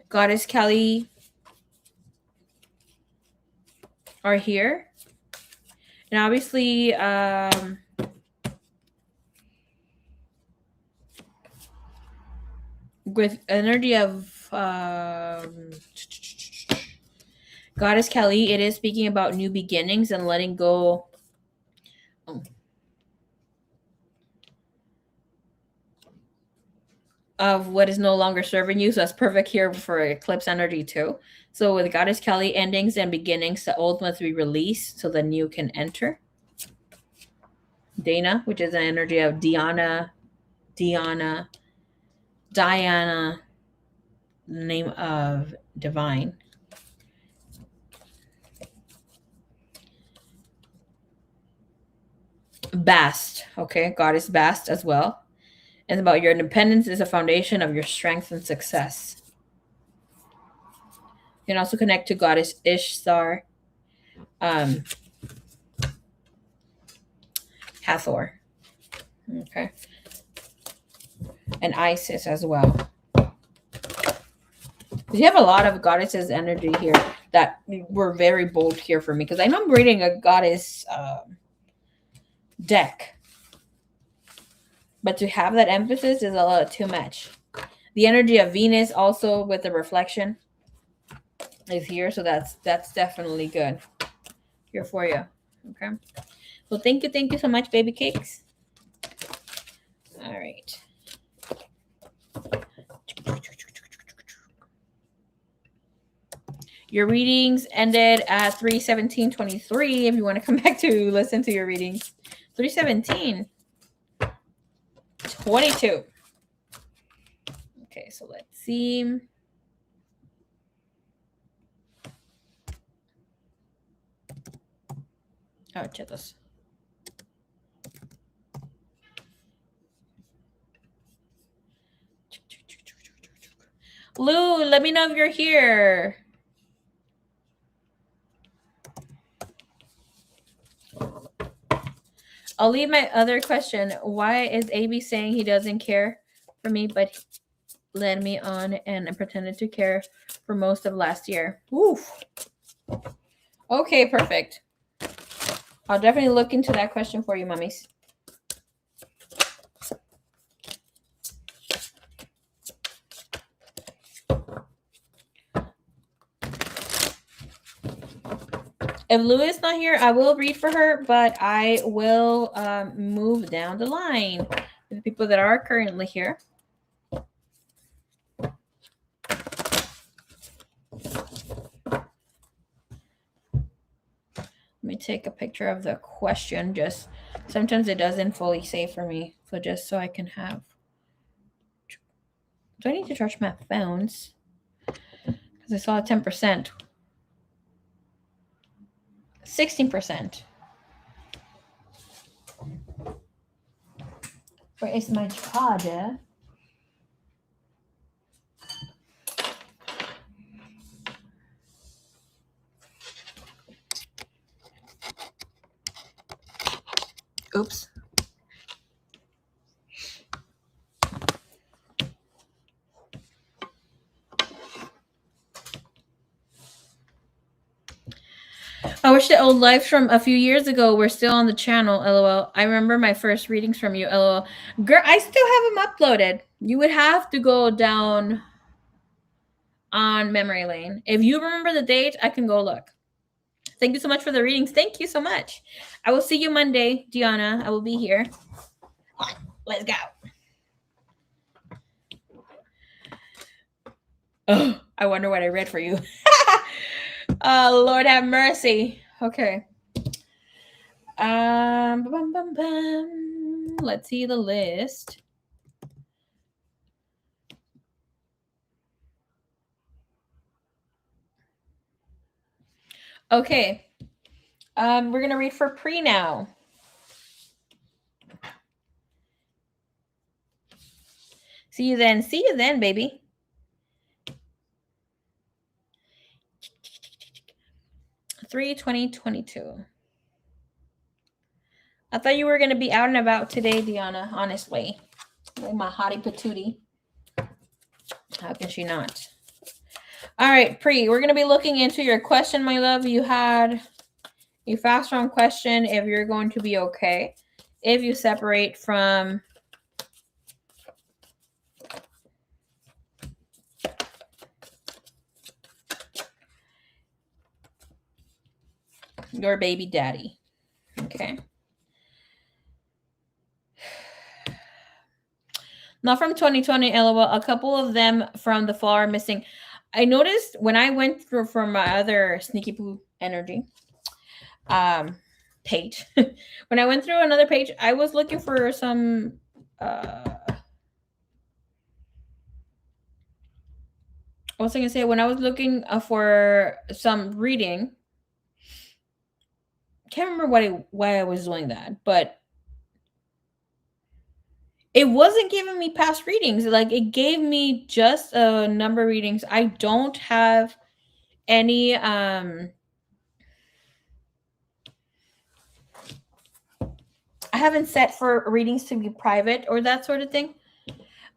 Goddess Kelly are here. And obviously, with energy of Goddess Kelly, it is speaking about new beginnings and letting go. Of what is no longer serving you. So that's perfect here for eclipse energy too. So with Goddess Kelly, endings and beginnings, the old must be released so the new can enter. Dana, which is an energy of Diana, the name of divine. Bast, okay, Goddess Bast as well. And about your independence is a foundation of your strength and success. You can also connect to Goddess Ishtar, Hathor, okay, and Isis as well. You have a lot of goddesses energy here that were very bold here for me because I know I'm reading a goddess deck, but to have that emphasis is a little too much. The energy of Venus also with the reflection is here, so that's definitely good here for you. Okay, well, thank you so much, baby cakes. All right. Your readings ended at 3:17:23. If you want to come back to listen to your readings, 3:17:22. Okay, so let's see. Oh, check this. Lou, let me know if you're here. I'll leave my other question. Why is AB saying he doesn't care for me, but he led me on and pretended to care for most of last year? Oof. Okay, perfect. I'll definitely look into that question for you, mummies. If Lou is not here, I will read for her, but I will move down the line with the people that are currently here. Let me take a picture of the question. Just sometimes it doesn't fully save for me, so just so I can have. Do I need to charge my phones? Because I saw 10%. 16%. Where is my charger? Oops. I wish the old lives from a few years ago were still on the channel, lol. I remember my first readings from you, lol. Girl, I still have them uploaded. You would have to go down on memory lane. If you remember the date, I can go look. Thank you so much for the readings. Thank you so much. I will see you Monday, Diana. I will be here. Let's go. Oh, I wonder what I read for you. Lord have mercy. Okay. Let's see the list. Okay. We're gonna read for pre now. See you then. See you then, baby. Three 2022. I thought you were gonna be out and about today, Diana. Honestly, like my hottie patootie. How can she not? All right, Pre, we're going to be looking into your question, my love. You had A fast round question if you're going to be okay if you separate from your baby daddy. Okay. Not from 2020, LOL. A couple of them from the fall are missing. I noticed when I went through from my other sneaky poo energy page, when I went through another page, I was looking for some what was I gonna say? When I was looking for some reading, can't remember why I was doing that, but it wasn't giving me past readings. Like it gave me just a number of readings. I don't have any I haven't set for readings to be private or that sort of thing.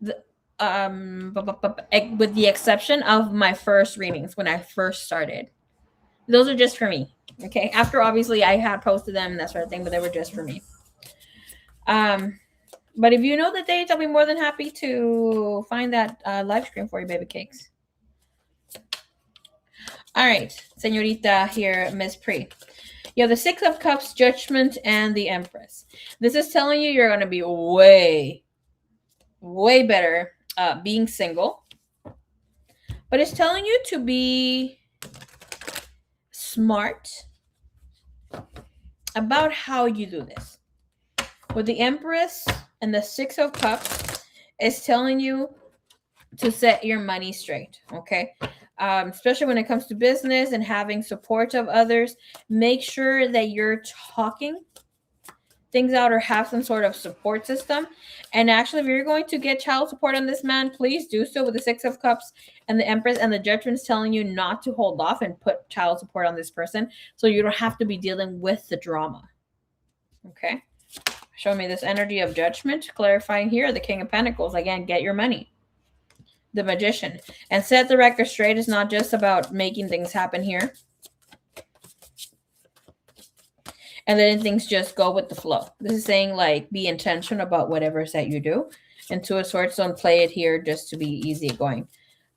With the exception of my first readings when I first started. Those are just for me. Okay. After obviously I had posted them and that sort of thing, but they were just for me. But if you know the dates, I'll be more than happy to find that live stream for you, baby cakes. All right, señorita here, Miss Pre. You have the Six of Cups, Judgment, and the Empress. This is telling you you're going to be way, way better being single. But it's telling you to be smart about how you do this. With the Empress and the Six of Cups, it's telling you to set your money straight, okay? Especially when it comes to business and having support of others, make sure that you're talking things out or have some sort of support system. And actually, if you're going to get child support on this man, please do so with the Six of Cups and the Empress, and the Judgment's telling you not to hold off and put child support on this person so you don't have to be dealing with the drama. Okay? Show me this energy of Judgment. Clarifying here, the King of Pentacles. Again, get your money. The Magician. And set the record straight. It's not just about making things happen here and letting things just go with the flow. This is saying, like, be intentional about whatever it is that you do. And Two of Swords, don't play it here just to be easy going.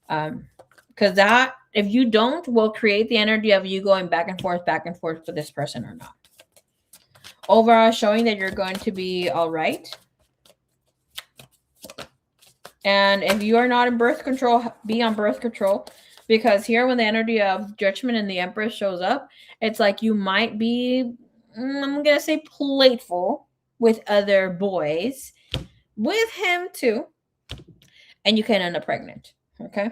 Because that, if you don't, will create the energy of you going back and forth for this person or not. Overall, showing that you're going to be all right. And if you are not in birth control, be on birth control. Because here, when the energy of Judgment and the Empress shows up, it's like you might be, I'm going to say, playful with other boys. With him, too. And you can end up pregnant. Okay?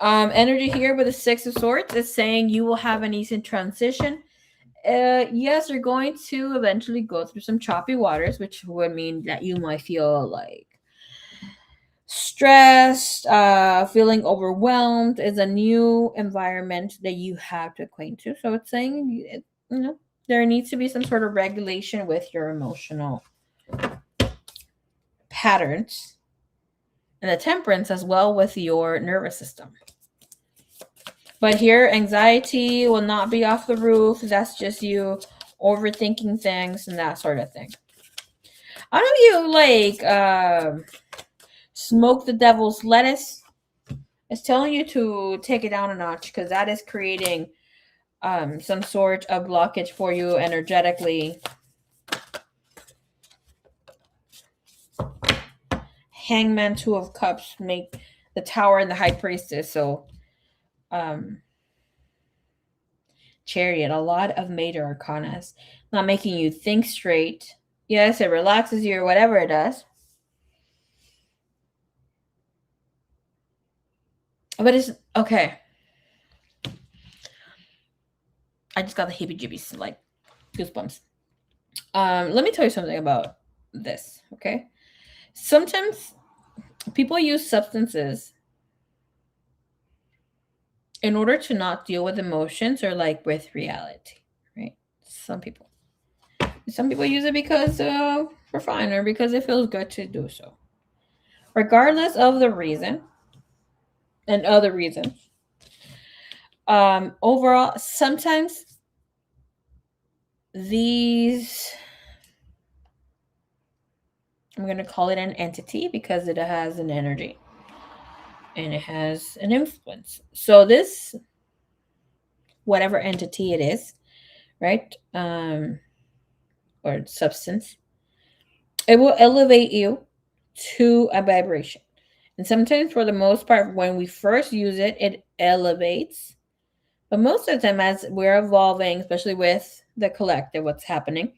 Energy here with the Six of Swords is saying you will have an easy transition. Yes, you're going to eventually go through some choppy waters, which would mean that you might feel like stressed, feeling overwhelmed. Is a new environment that you have to acquaint to. So it's saying, there needs to be some sort of regulation with your emotional patterns and the Temperance as well with your nervous system. But here, anxiety will not be off the roof. That's just you overthinking things and that sort of thing. I don't know if you smoke the devil's lettuce. It's telling you to take it down a notch because that is creating some sort of blockage for you energetically. Hangman, Two of Cups, make the Tower and the High Priestess. So, Chariot, a lot of major arcanas. Not making you think straight. Yes, it relaxes you or whatever it does. But it's okay. I just got the heebie-jeebies, like goosebumps. Let me tell you something about this, okay? Sometimes people use substances in order to not deal with emotions or like with reality, right? Some people use it because for fun or because it feels good to do so. Regardless of the reason and other reasons. Overall, sometimes these, I'm going to call it an entity because it has an energy and it has an influence. So this, whatever entity it is, right? Or substance, it will elevate you to a vibration. And sometimes, for the most part, when we first use it, it elevates. But most of the time, as we're evolving, especially with the collective, what's happening,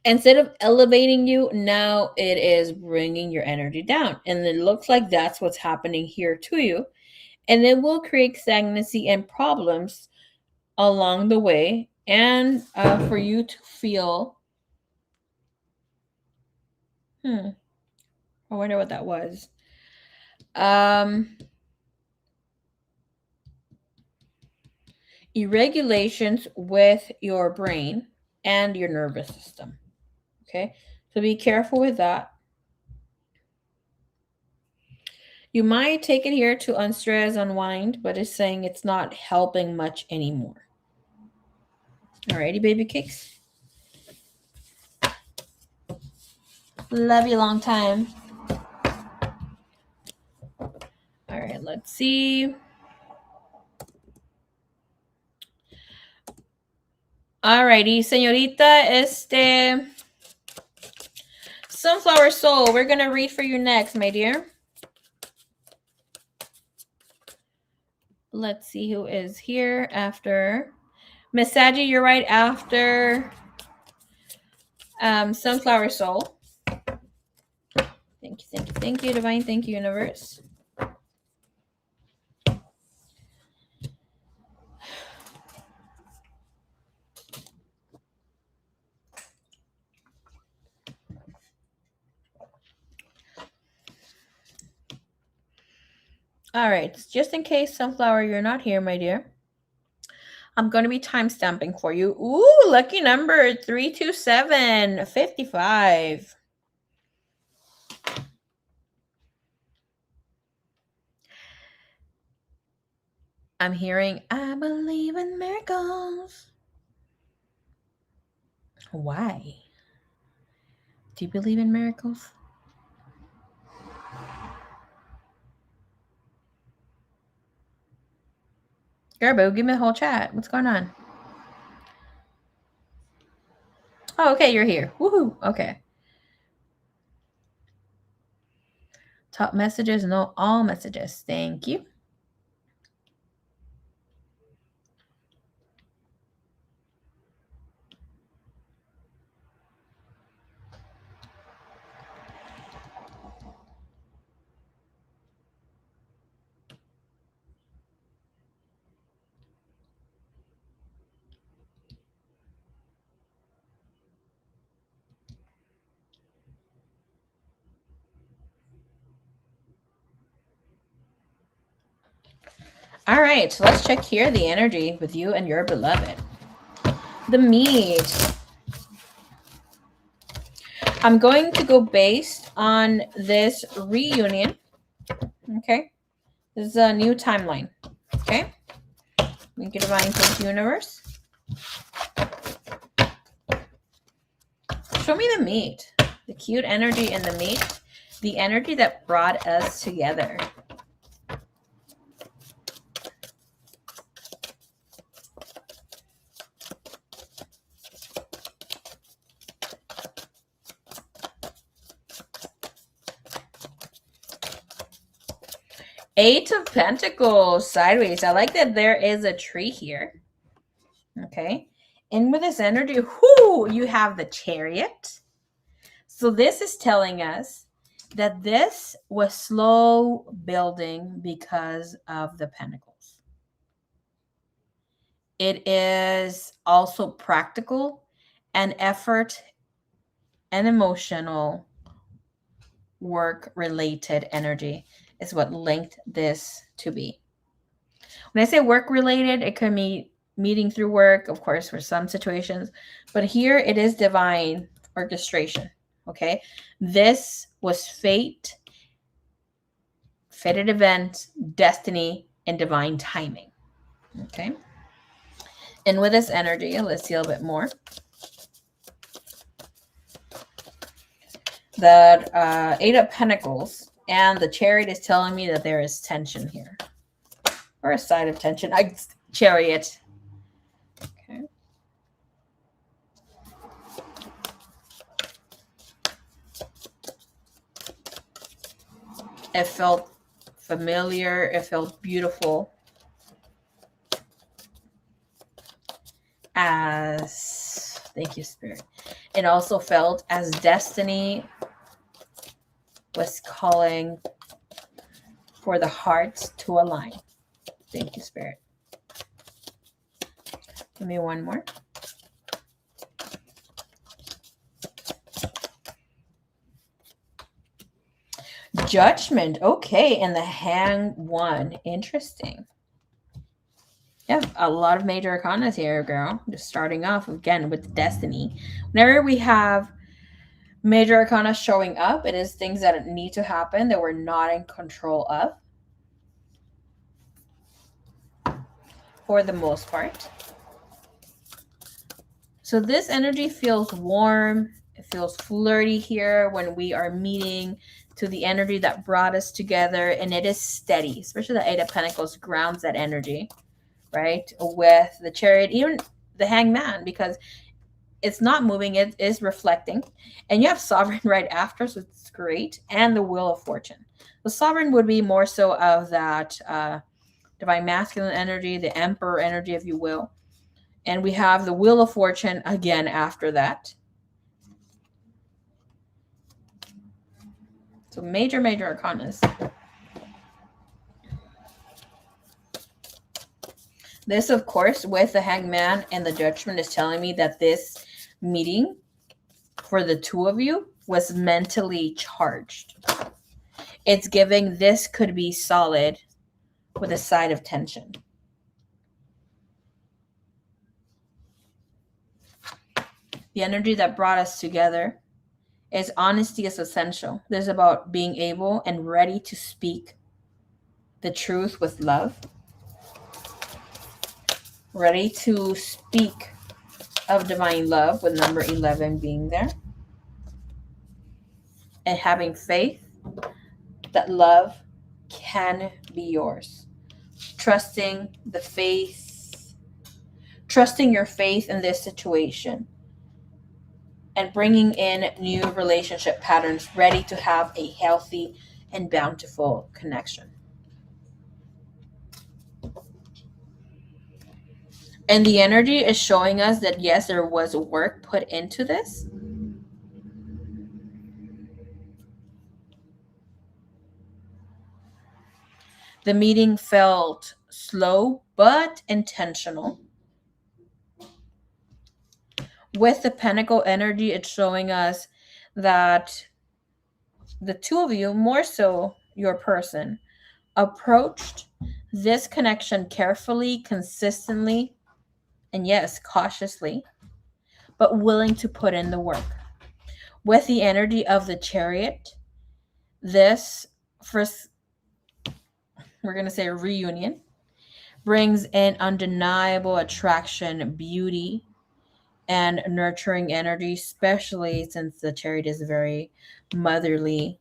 instead of elevating you, now it is bringing your energy down. And it looks like that's what's happening here to you. And it will create stagnancy and problems along the way. And for you to feel, I wonder what that was. Irregulations with your brain and your nervous system. Okay, so be careful with that. You might take it here to unstress, unwind, but it's saying it's not helping much anymore. Alrighty, baby cakes. Love you long time. All right, let's see. Alrighty, señorita, Sunflower Soul, we're gonna read for you next, my dear. Let's see who is here after. Miss Saji, you're right after Sunflower Soul. Thank you, Divine. Thank you, Universe. All right, just in case, Sunflower, you're not here, my dear, I'm going to be time stamping for you. Ooh, lucky number 32755. I'm hearing, I believe in miracles. Why? Do you believe in miracles? Garbo, give me the whole chat. What's going on? Oh, okay, you're here. Woohoo. Okay. Top messages, no, all messages. Thank you. All right, so let's check here the energy with you and your beloved. The meat. I'm going to go based on this reunion. Okay. This is a new timeline. Okay. Thank you, Divine. Thank you, Universe. Show me the meat. The cute energy in the meat. The energy that brought us together. Eight of Pentacles sideways. I like that there is a tree here. Okay. And with this energy, you have the Chariot. So this is telling us that this was slow building because of the Pentacles. It is also practical and effort and emotional work related energy is what linked this to be. When I say work related, it could be meeting through work, of course, for some situations, but here it is divine orchestration. Okay. This was fate, fated event, destiny, and divine timing. Okay. And with this energy, let's see a little bit more. That Eight of Pentacles and the Chariot is telling me that there is tension here. Or a side of tension. Chariot. Okay. It felt familiar. It felt beautiful. Thank you, Spirit. It also felt as destiny was calling for the hearts to align. Thank you, Spirit. Give me one more. Judgment. Okay, and the Hanged One. Interesting. Yeah, a lot of major arcanas here, girl. Just starting off again with destiny. Whenever we have major arcana showing up, it is things that need to happen that we're not in control of. For the most part. So this energy feels warm. It feels flirty here when we are meeting to the energy that brought us together. And it is steady, especially the Eight of Pentacles grounds that energy, right? With the Chariot, even the Hanged Man, because it's not moving, it is reflecting. And you have Sovereign right after, so it's great. And the Wheel of Fortune. The Sovereign would be more so of that Divine Masculine energy, the Emperor energy, if you will. And we have the Wheel of Fortune again after that. So major arcanas. This, of course, with the Hanged Man and the Judgment is telling me that this meeting for the two of you was mentally charged. It's giving this could be solid with a side of tension. The energy that brought us together is honesty is essential. This is about being able and ready to speak the truth with love. Ready to speak of divine love with number 11 being there. And having faith that love can be yours. Trusting the faith, trusting your faith in this situation. And bringing in new relationship patterns ready to have a healthy and bountiful connection. And the energy is showing us that yes, there was work put into this. The meeting felt slow but intentional. With the Pentacle energy, it's showing us that the two of you, more so your person, approached this connection carefully, consistently, and yes, cautiously, but willing to put in the work. With the energy of the Chariot, this first, we're going to say reunion, brings in undeniable attraction, beauty, and nurturing energy, especially since the Chariot is very motherly.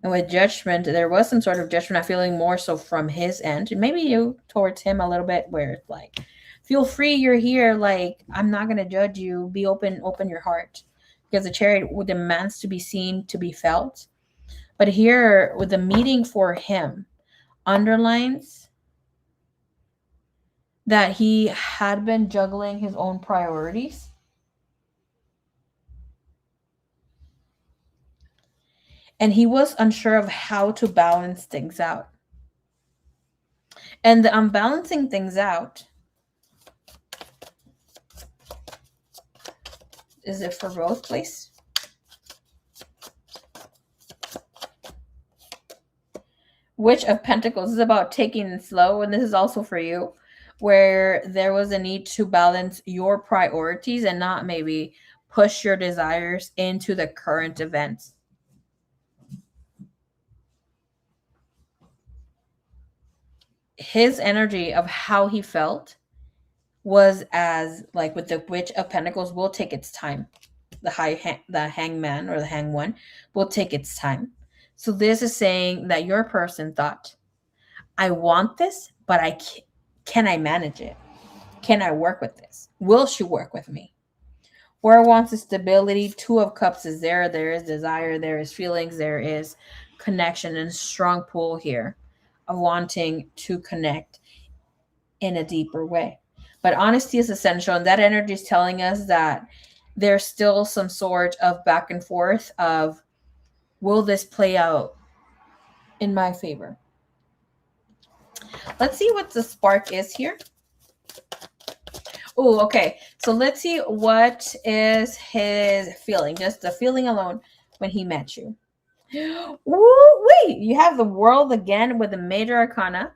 And with Judgment, there was some sort of judgment, I'm feeling more so from his end, and maybe you towards him a little bit, where it's like, feel free, you're here, like, I'm not going to judge you, be open your heart. Because the Chariot demands to be seen, to be felt. But here, with the meeting for him, underlines that he had been juggling his own priorities. And he was unsure of how to balance things out. And the unbalancing things out, is it for both, please? Witch of Pentacles is about taking it slow, and this is also for you, where there was a need to balance your priorities and not maybe push your desires into the current events. His energy of how he felt was as like with the Witch of Pentacles will take its time. The hangman or the hang one will take its time. So this is saying that your person thought, I want this, but can I manage it? Can I work with this? Will she work with me? Where wants is stability. Two of Cups is there. There is desire. There is feelings. There is connection and strong pull here of wanting to connect in a deeper way. But honesty is essential. And that energy is telling us that there's still some sort of back and forth of, will this play out in my favor? Let's see what the spark is here. Oh, okay. So let's see what is his feeling. Just the feeling alone when he met you. Ooh, wait, you have the World again with the major arcana,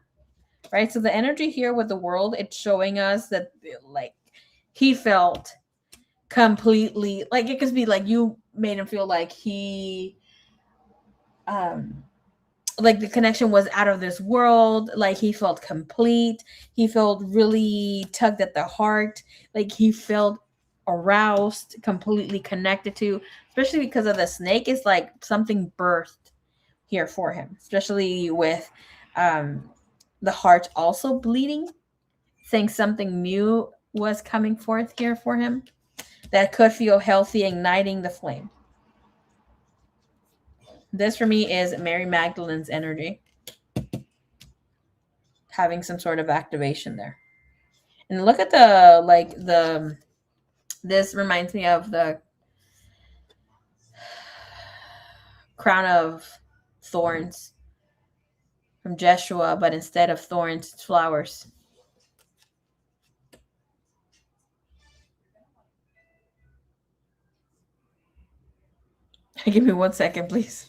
right? So the energy here with the World, it's showing us that like he felt completely, like it could be like you made him feel like he like the connection was out of this world, like he felt complete, he felt really tugged at the heart, like he felt aroused, completely connected to, especially because of the snake is like something birthed here for him, especially with um the heart also bleeding, saying something new was coming forth here for him that could feel healthy, igniting the flame. This for me is Mary Magdalene's energy, having some sort of activation there. And look at this reminds me of the crown of thorns from Jeshua, but instead of thorns, it's flowers. Give me 1 second, please.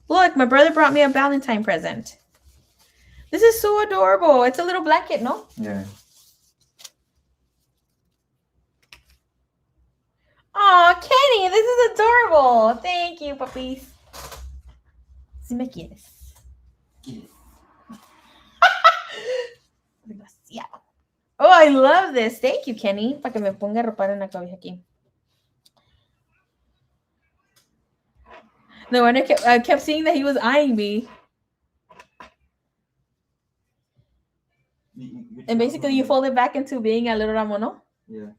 Look, my brother brought me a Valentine present. This is so adorable. It's a little blanket, no? Yeah. Oh, Kenny, this is adorable. Thank you, puppies. Si me quieres. Desgraciado. Oh, I love this. Thank you, Kenny. Para que me ponga ropa en la cabeza aquí. No, and I kept seeing that he was eyeing me. And basically, you fold it back into being a little Ramono. Yeah.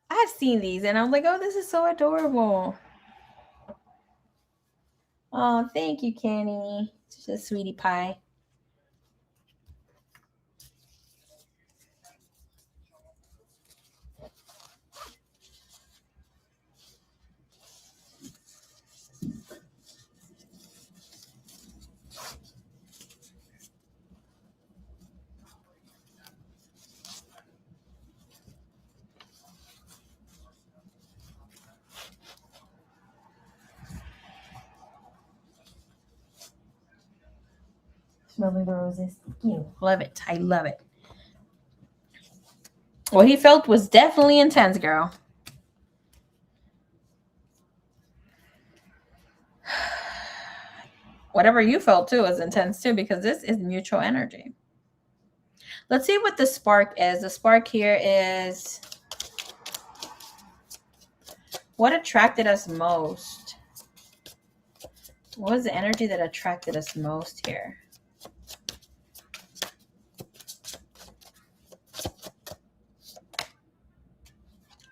I've seen these, and I'm like, oh, this is so adorable. Oh, thank you, Kenny. Just a sweetie pie. Smelling the roses. You love it. I love it. What he felt was definitely intense, girl. Whatever you felt too is intense too, because this is mutual energy. Let's see what the spark is. The spark here is what attracted us most. What was the energy that attracted us most here?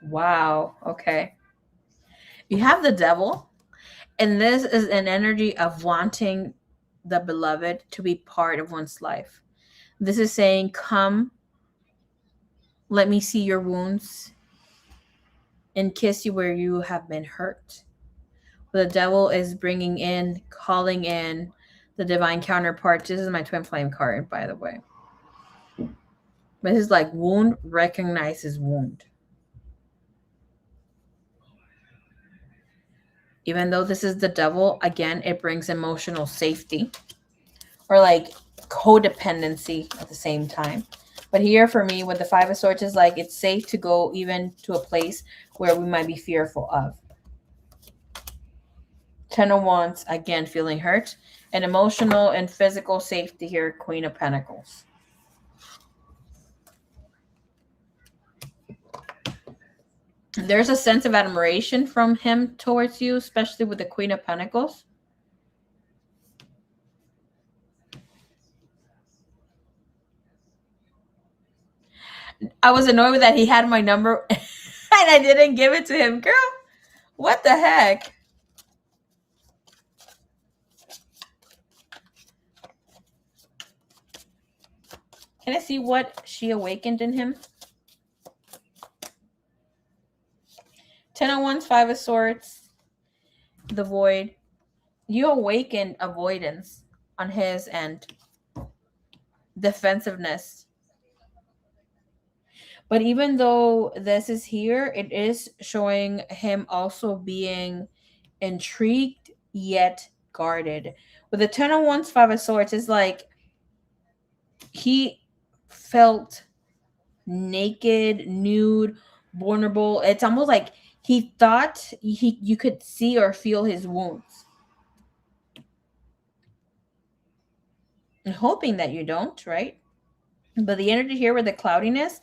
Wow. Okay. You have the devil, and this is an energy of wanting the beloved to be part of one's life. This is saying, come, let me see your wounds and kiss you where you have been hurt. The devil is bringing in, calling in the divine counterpart. This is my twin flame card, by the way. This is like wound recognizes wound. Even though this is the devil, again, it brings emotional safety or like codependency at the same time. But here for me, with the Five of Swords, is like it's safe to go even to a place where we might be fearful of. Ten of Wands, again, feeling hurt. And emotional and physical safety here, Queen of Pentacles. There's a sense of admiration from him towards you, especially with the Queen of Pentacles. I was annoyed with that he had my number and I didn't give it to him. Girl, what the heck? Can I see what she awakened in him? Ten of Wands, Five of Swords, the Void. You awakened avoidance on his end. Defensiveness. But even though this is here, it is showing him also being intrigued yet guarded. With the Ten of Wands, Five of Swords, it's like he felt naked, nude, vulnerable. It's almost like he thought you could see or feel his wounds. And hoping that you don't, right? But the energy here with the cloudiness,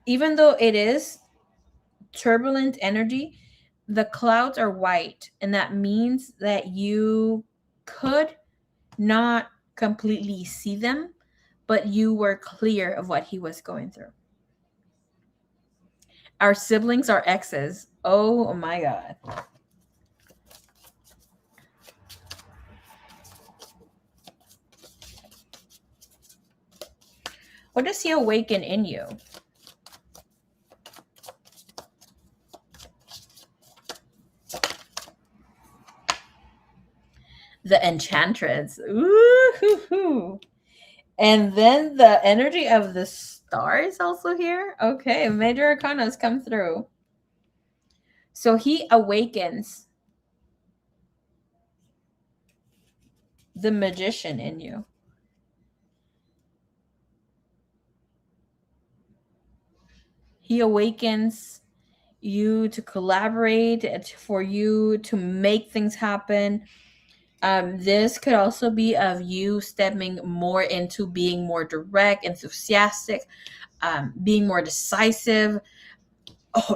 even though it is turbulent energy, the clouds are white, and that means that you could not completely see them, but you were clear of what he was going through. Our siblings are exes. Oh my God. What does he awaken in you? The Enchantress. Ooh. And then the energy of the star is also here. Okay, major arcana has come through. So he awakens the magician in you. He awakens you to collaborate, for you to make things happen. This could also be of you stepping more into being more direct, enthusiastic, being more decisive,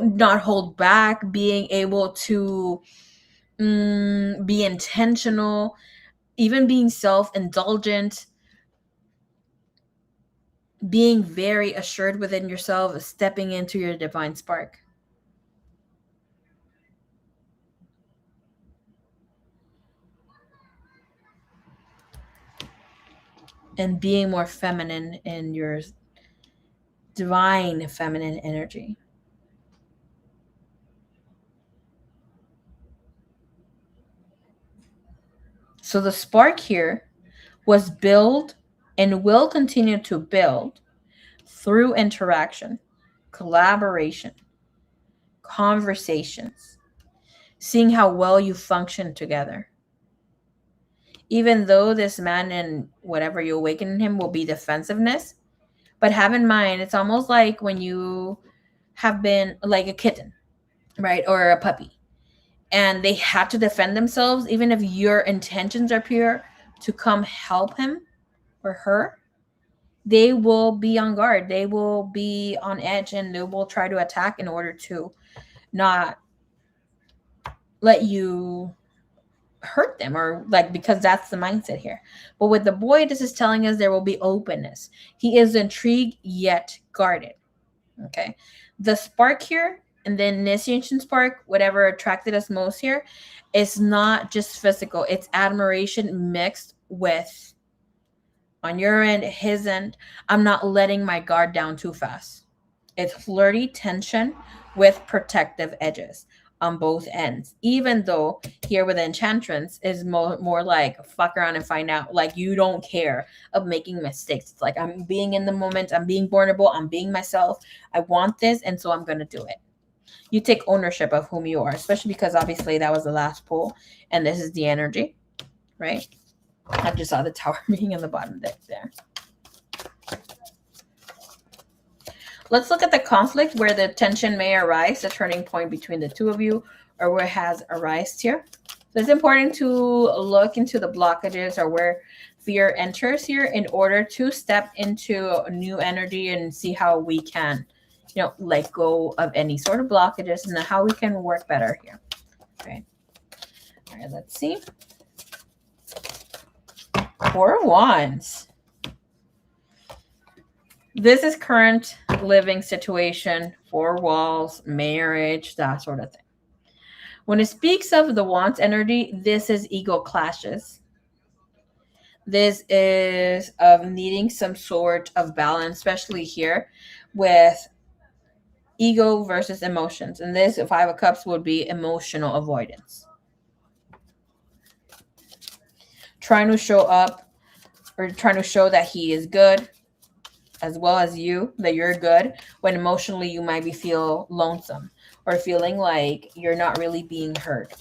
not hold back, being able to be intentional, even being self-indulgent, being very assured within yourself, stepping into your divine spark. And being more feminine in your divine feminine energy. So the spark here was built and will continue to build through interaction, collaboration, conversations, seeing how well you function together. Even though this man and whatever you awaken in him will be defensiveness, but have in mind, it's almost like when you have been like a kitten, right? Or a puppy, and they have to defend themselves, even if your intentions are pure to come help him or her, they will be on guard. They will be on edge and they will try to attack in order to not let you hurt them, or like, because that's the mindset here. But with the boy, this is telling us there will be openness. He is intrigued yet guarded. Okay. The spark here and the initiation spark, whatever attracted us most here, is not just physical. It's admiration mixed with, on your end, his end, I'm not letting my guard down too fast. It's flirty tension with protective edges. on both ends, even though here with Enchantress is more like fuck around and find out. Like, you don't care of making mistakes. It's like, I'm being in the moment, I'm being vulnerable, I'm being myself, I want this, and so I'm gonna do it. You take ownership of whom you are, especially because obviously that was the last pull and this is the energy, right? I just saw the Tower being in the bottom deck there. Let's look at the conflict where the tension may arise, the turning point between the two of you, or where it has arisen here. So it's important to look into the blockages or where fear enters here in order to step into a new energy and see how we can, let go of any sort of blockages and how we can work better here. Okay. All right, let's see. 4 of Wands. This is current living situation, 4 walls, marriage, that sort of thing. When it speaks of the Wands energy, this is ego clashes. This is of needing some sort of balance, especially here with ego versus emotions. And this 5 of Cups would be emotional avoidance. Trying to show up or trying to show that he is good, as well as you, that you're good, when emotionally you might be feel lonesome or feeling like you're not really being heard.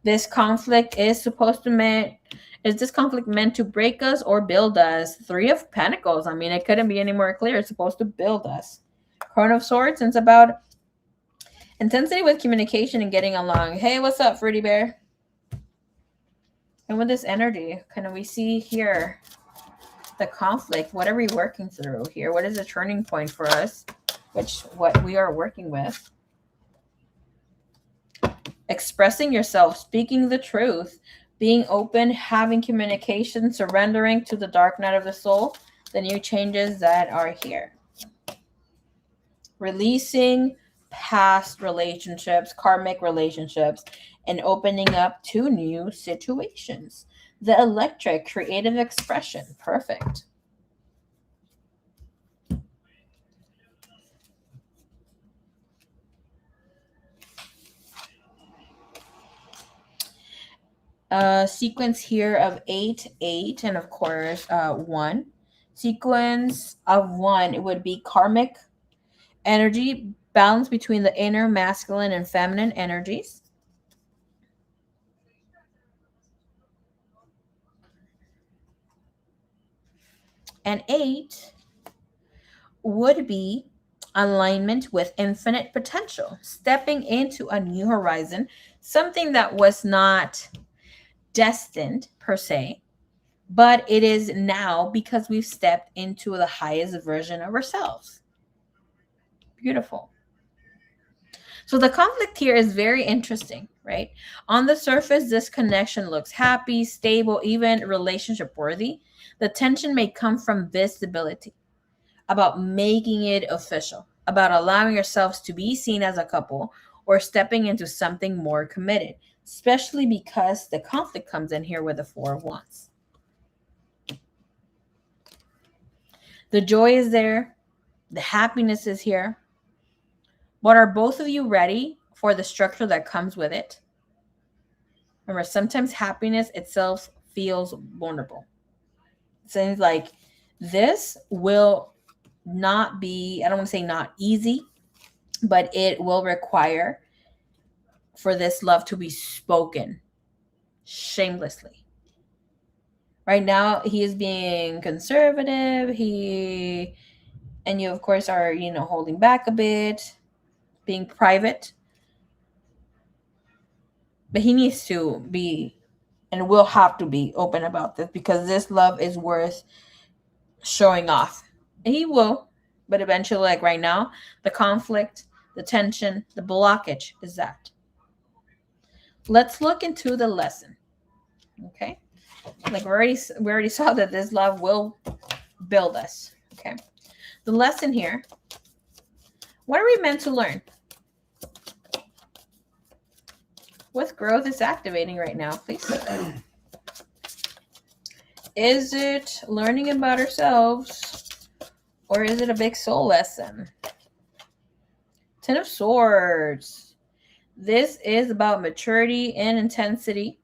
This conflict is this conflict meant to break us or build us? 3 of Pentacles. I mean, it couldn't be any more clear. It's supposed to build us. Crown of Swords, and it's about intensity with communication and getting along. Hey, what's up, Fruity Bear? And with this energy, can we see here the conflict? What are we working through here? What is the turning point for us? What we are working with? Expressing yourself, speaking the truth, being open, having communication, surrendering to the dark night of the soul, the new changes that are here. Releasing past relationships, karmic relationships, and opening up to new situations. The Electric, creative expression. Perfect. Sequence here of 8, 8, and of course 1. Sequence of 1, it would be karmic energy, balance between the inner masculine and feminine energies. And 8 would be alignment with infinite potential, stepping into a new horizon, something that was not destined per se, but it is now because we've stepped into the highest version of ourselves. Beautiful. So the conflict here is very interesting, right? On the surface, this connection looks happy, stable, even relationship worthy. The tension may come from visibility, about making it official, about allowing yourselves to be seen as a couple or stepping into something more committed, especially because the conflict comes in here with the 4 of Wands. The joy is there. The happiness is here. But are both of you ready for the structure that comes with it? Remember, sometimes happiness itself feels vulnerable. It seems like this will not be, I don't want to say not easy, but it will require for this love to be spoken shamelessly. Right now, he is being conservative. And you, of course, are, holding back a bit, being private. But he needs to be and will have to be open about this because this love is worth showing off. And he will, but eventually, like right now, the conflict, the tension, the blockage is that. Let's look into the lesson. Okay? Like we already saw that this love will build us. Okay? The lesson here, what are we meant to learn? What growth is activating right now? Please say that. Is it learning about ourselves Or is it a big soul lesson? Ten of Swords. This is about maturity and intensity.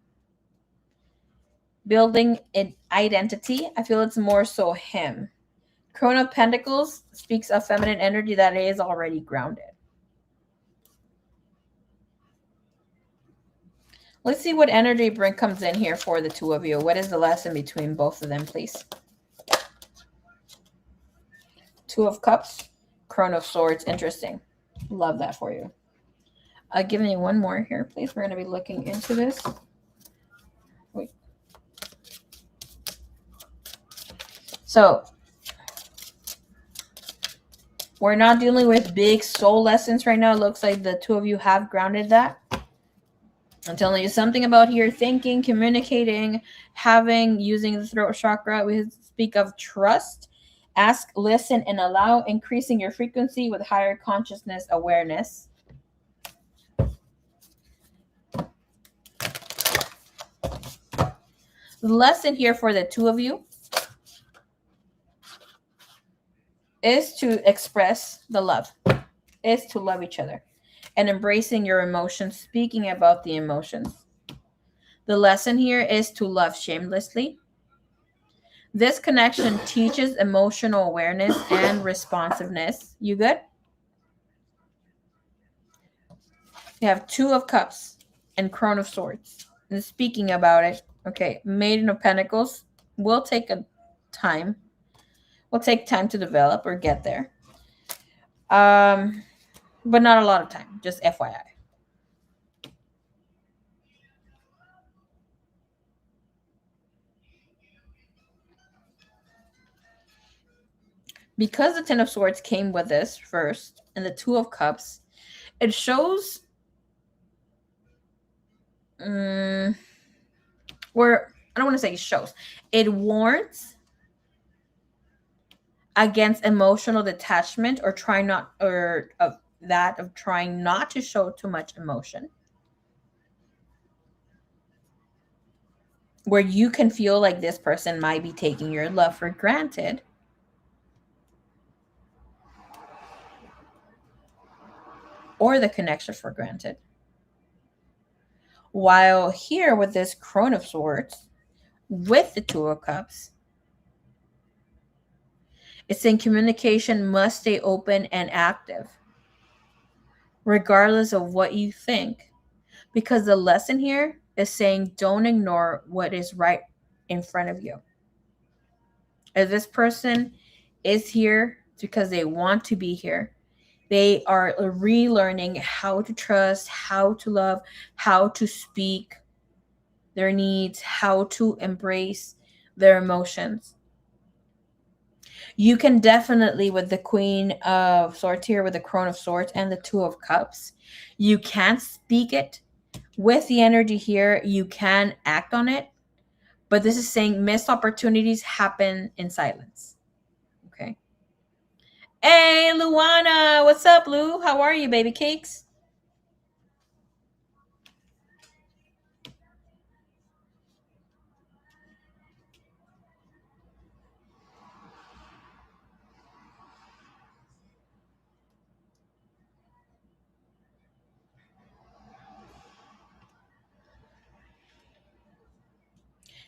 Building an identity. I feel it's more so him. Crown of Pentacles speaks of feminine energy that is already grounded. Let's see what energy comes in here for the two of you. What is the lesson between both of them, please? Two of Cups, Crown of Swords. Interesting. Love that for you. Give me one more here, please. We're going to be looking into this. Wait. So, we're not dealing with big soul lessons right now. It looks like the two of you have grounded that. I'm telling you something about here, thinking, communicating, using the throat chakra. We speak of trust. Ask, listen, and allow, increasing your frequency with higher consciousness awareness. The lesson here for the two of you is to express the love, is to love each other and embracing your emotions, speaking about the emotions. The lesson here is to love shamelessly. This connection teaches emotional awareness and responsiveness. You good? You have Two of Cups and Crown of Swords. And speaking about it, okay, Maiden of Pentacles will take a time. Will take time to develop or get there. But not a lot of time, just FYI. Because the Ten of Swords came with this first and the Two of Cups, it shows or I don't want to say shows. It warns against emotional detachment or trying not to show too much emotion. Where you can feel like this person might be taking your love for granted. Or the connection for granted. While here with this Crown of Swords, with the Two of Cups, it's saying communication must stay open and active, regardless of what you think. Because the lesson here is saying don't ignore what is right in front of you. If this person is here because they want to be here, they are relearning how to trust, how to love, how to speak their needs, how to embrace their emotions. You can definitely, with the Queen of Swords here, with the Crown of Swords and the Two of Cups, you can speak it. With the energy here, you can act on it. But this is saying missed opportunities happen in silence. Okay. Hey, Luana. What's up, Lou? How are you, baby cakes?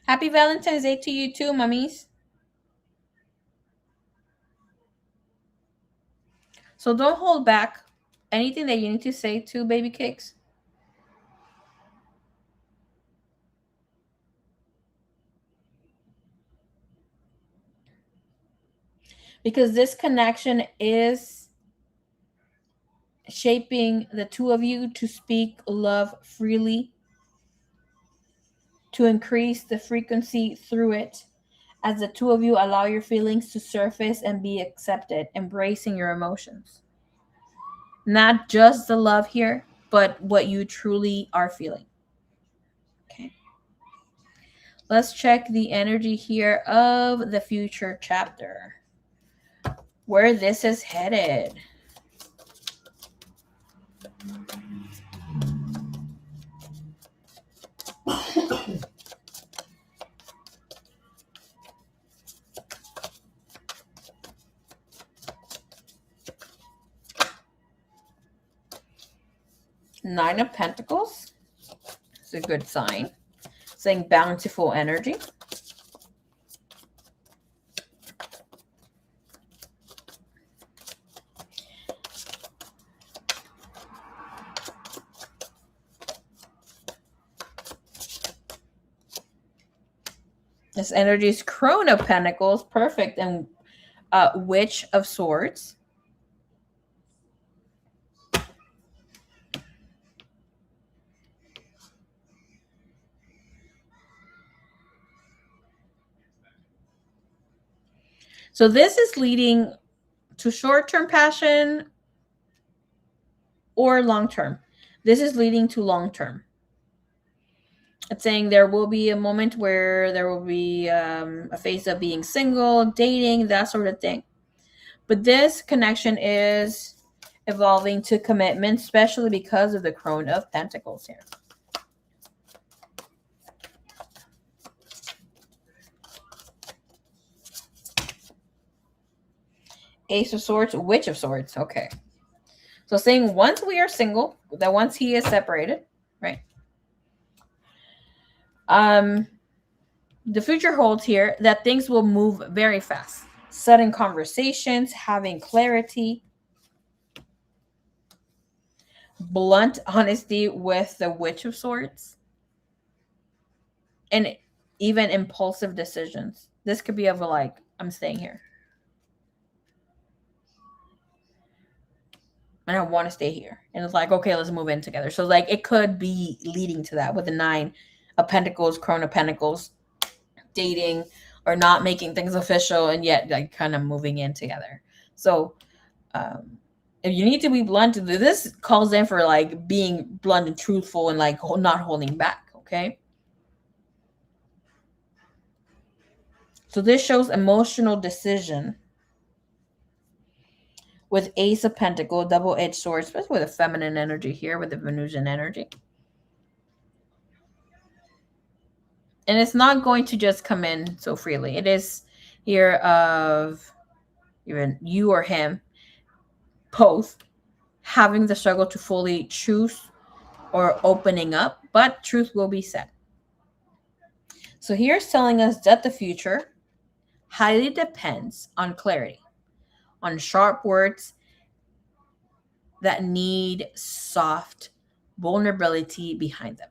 Happy Valentine's Day to you too, mummies. So don't hold back anything that you need to say to baby cakes. Because this connection is shaping the two of you to speak love freely, to increase the frequency through it, as the two of you allow your feelings to surface and be accepted, embracing your emotions. Not just the love here, but what you truly are feeling. Okay. Let's check the energy here of the future chapter, where this is headed. Nine of Pentacles. It's a good sign. Saying bountiful energy. This energy is Crone of Pentacles. Perfect. And Witch of Swords. So this is leading to short-term passion or long-term. This is leading to long-term. It's saying there will be a moment where there will be a phase of being single, dating, that sort of thing. But this connection is evolving to commitment, especially because of the Crone of Pentacles here. Ace of Swords, Witch of Swords. Okay. So saying once we are single, that once he is separated, right? The future holds here that things will move very fast. Sudden conversations, having clarity, blunt honesty with the Witch of Swords, and even impulsive decisions. This could be of a like, I'm staying here. And I want to stay here. And it's like, okay, let's move in together. So like it could be leading to that with the Nine of Pentacles, Crone of Pentacles, dating or not making things official and yet like kind of moving in together. So if you need to be blunt, this calls in for like being blunt and truthful and like not holding back. Okay. So this shows emotional decision with Ace of Pentacles, double-edged sword, especially with a feminine energy here, with the Venusian energy. And it's not going to just come in so freely. It is here of even you or him, both having the struggle to fully choose or opening up, but truth will be said. So here's telling us that the future highly depends on clarity, on sharp words that need soft vulnerability behind them.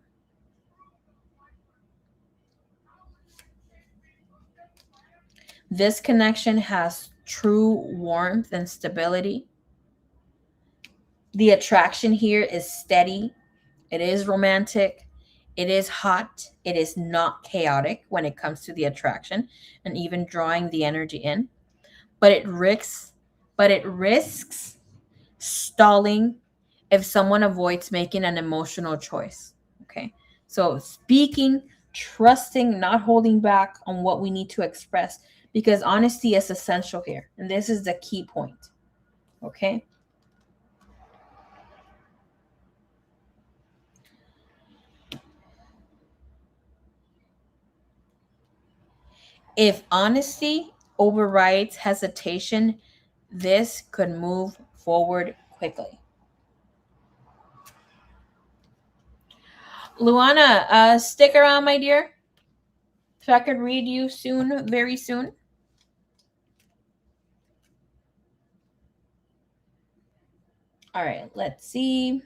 This connection has true warmth and stability. The attraction here is steady. It is romantic. It is hot. It is not chaotic when it comes to the attraction and even drawing the energy in. But it risks stalling if someone avoids making an emotional choice. Okay. So speaking, trusting, not holding back on what we need to express, because honesty is essential here. And this is the key point. Okay. If honesty overrides hesitation, this could move forward quickly. Luana, stick around, my dear, so I could read you soon, very soon. All right, let's see.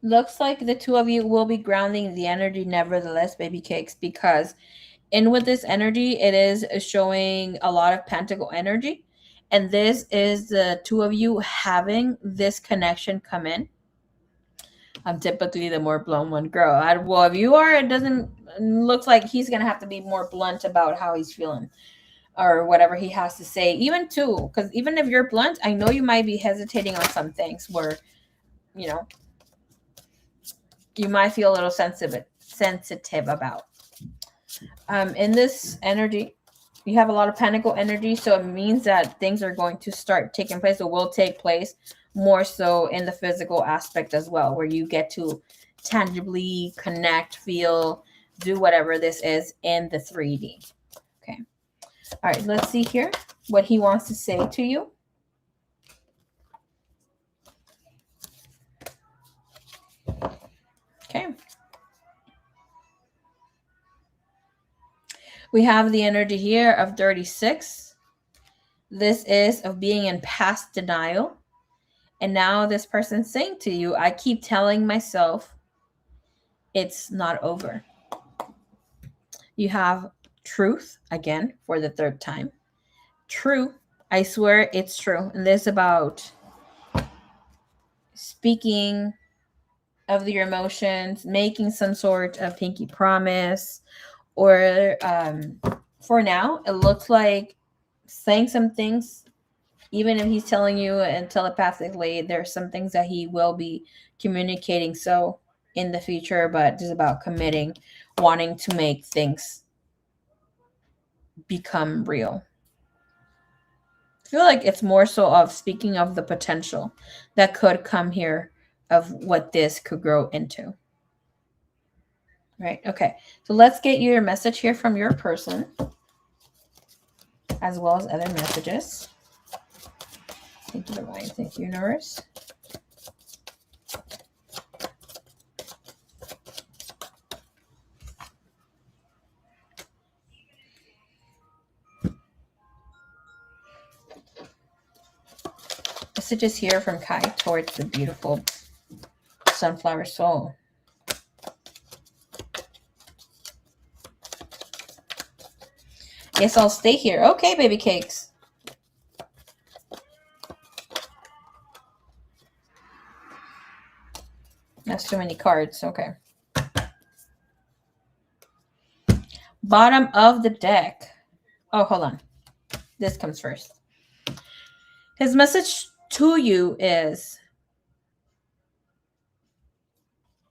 Looks like the two of you will be grounding the energy nevertheless, baby cakes, because in with this energy, it is showing a lot of pentacle energy. And this is the two of you having this connection come in. I'm typically the more blunt one. Girl, well, if you are, it doesn't looks like he's going to have to be more blunt about how he's feeling or whatever he has to say. Even too, because even if you're blunt, I know you might be hesitating on some things where, you know, you might feel a little sensitive about. In this energy, you have a lot of pentacle energy, so it means that things are going to start taking place or will take place more so in the physical aspect as well, where you get to tangibly connect, feel, do whatever this is in the 3D. Okay. All right, let's see here what he wants to say to you. Okay. We have the energy here of 36. This is of being in past denial. And now this person's saying to you, I keep telling myself it's not over. You have truth again for the third time. True. I swear it's true. And this is about speaking of your emotions, making some sort of pinky promise, or for now, it looks like saying some things, even if he's telling you and telepathically, there's some things that he will be communicating so in the future, but just about committing, wanting to make things become real. I feel like it's more so of speaking of the potential that could come here of what this could grow into. Right? Okay. So let's get your message here from your person, as well as other messages. Thank you, Divine. Thank you, Universe. Messages here from Kai towards the beautiful sunflower soul. Yes, I'll stay here. Okay, baby cakes. That's too many cards. Okay. Bottom of the deck. Oh, hold on. This comes first. His message to you is,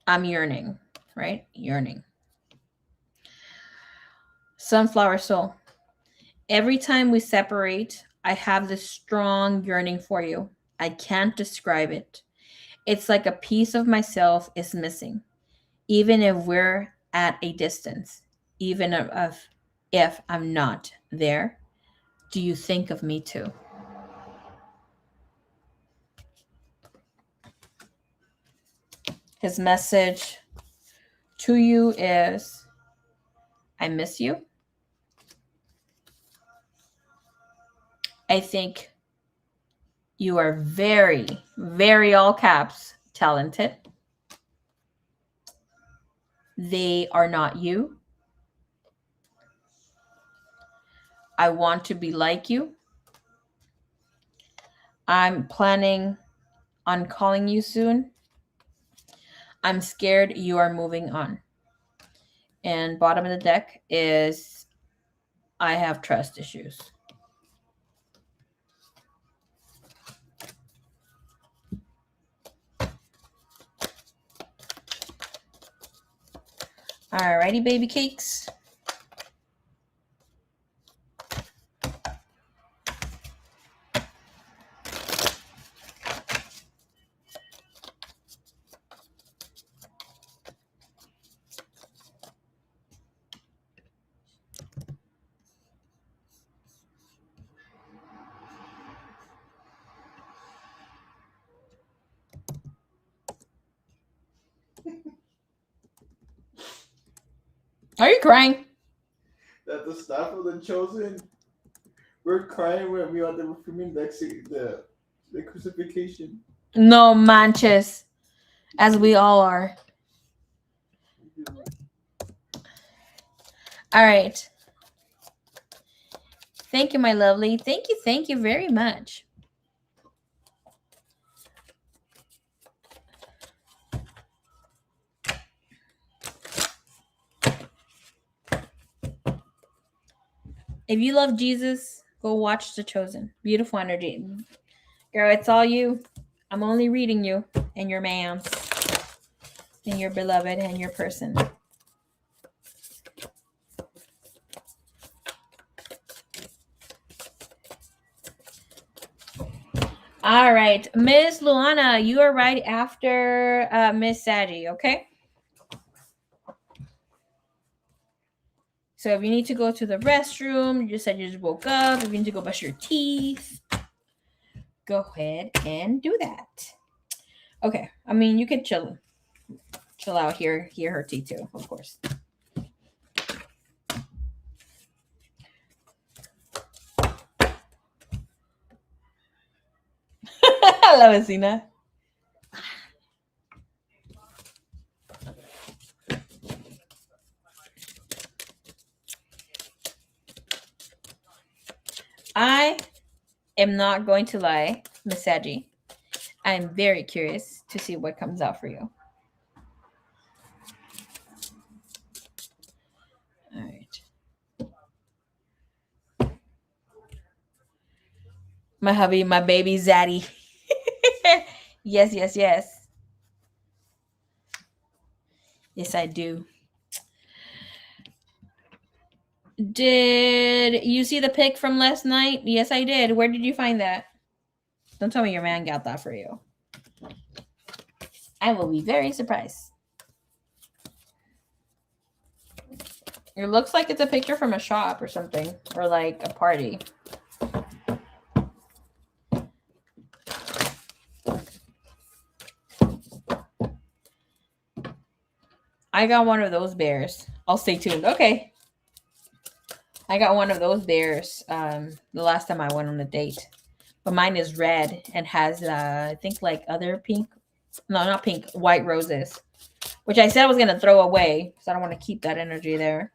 I'm yearning, right? Yearning. Sunflower soul. Every time we separate, I have this strong yearning for you. I can't describe it. It's like a piece of myself is missing, even if we're at a distance, even if I'm not there. Do you think of me too? His message to you is, I miss you. I think you are very, very all caps talented. They are not you. I want to be like you. I'm planning on calling you soon. I'm scared you are moving on. And bottom of the deck is, I have trust issues. Alrighty, baby cakes. Are you crying? That the staff of the chosen, we're crying when we are the filming the crucifixion. No manches, as we all are. All right. Thank you, my lovely. Thank you very much. If you love Jesus, go watch The Chosen. Beautiful energy. Girl, it's all you. I'm only reading you and your man and your beloved and your person. All right. Miss Luana, you are right after Miss Sadie, okay? So if you need to go to the restroom, you just said you just woke up. If you need to go brush your teeth, go ahead and do that. Okay. I mean, you could chill out here, hear her tea too, of course. I love it, Sina. I am not going to lie, Miss Saji. I'm very curious to see what comes out for you. All right. My hubby, my baby Zaddy. Yes, yes, yes. Yes, I do. Did you see the pic from last night? Yes, I did. Where did you find that? Don't tell me your man got that for you. I will be very surprised. It looks like it's a picture from a shop or something, or like a party. I got one of those bears. I'll stay tuned. Okay. I got one of those bears the last time I went on a date. But mine is red and has, I think, like other pink. No, not pink. White roses. Which I said I was going to throw away. So I don't want to keep that energy there.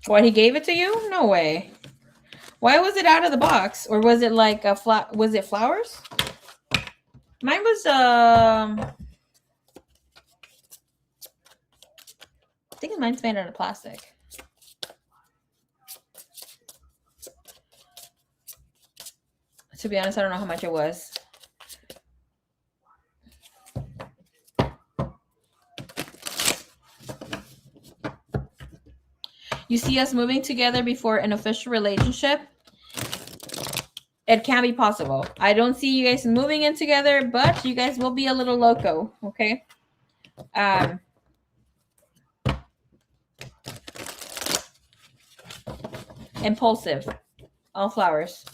What, he gave it to you? No way. Why was it out of the box? Or was it like a was it flowers? Mine was I think mine's made out of plastic. To be honest, I don't know how much it was. You see us moving together before an official relationship? It can be possible. I don't see you guys moving in together, but you guys will be a little loco, okay? Impulsive. All flowers.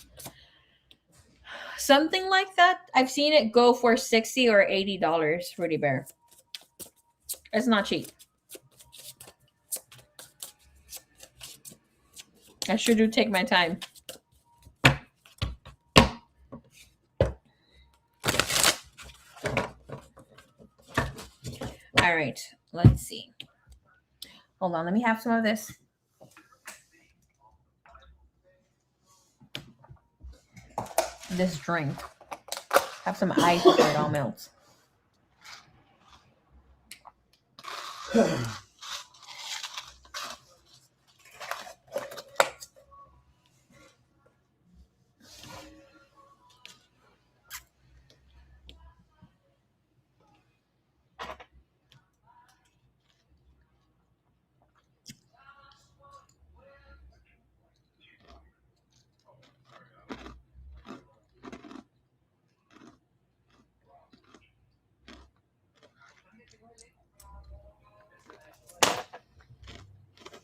Something like that. I've seen it go for $60 or $80, Rudy Bear. It's not cheap. I sure do take my time. All right, let's see. Hold on, let me have some of this. This drink. Have some ice before it all melts.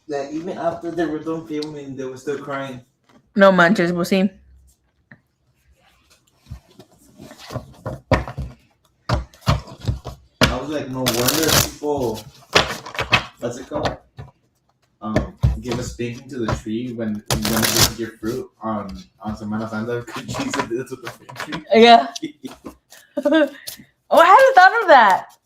That even after they were done filming, they were still crying. No manches, we'll see. I was like, no wonder people, what's it called? Give a spanking to the tree when you get fruit on Semana Santa because Jesus did it to the fruit tree. Yeah. Oh, I hadn't thought of that.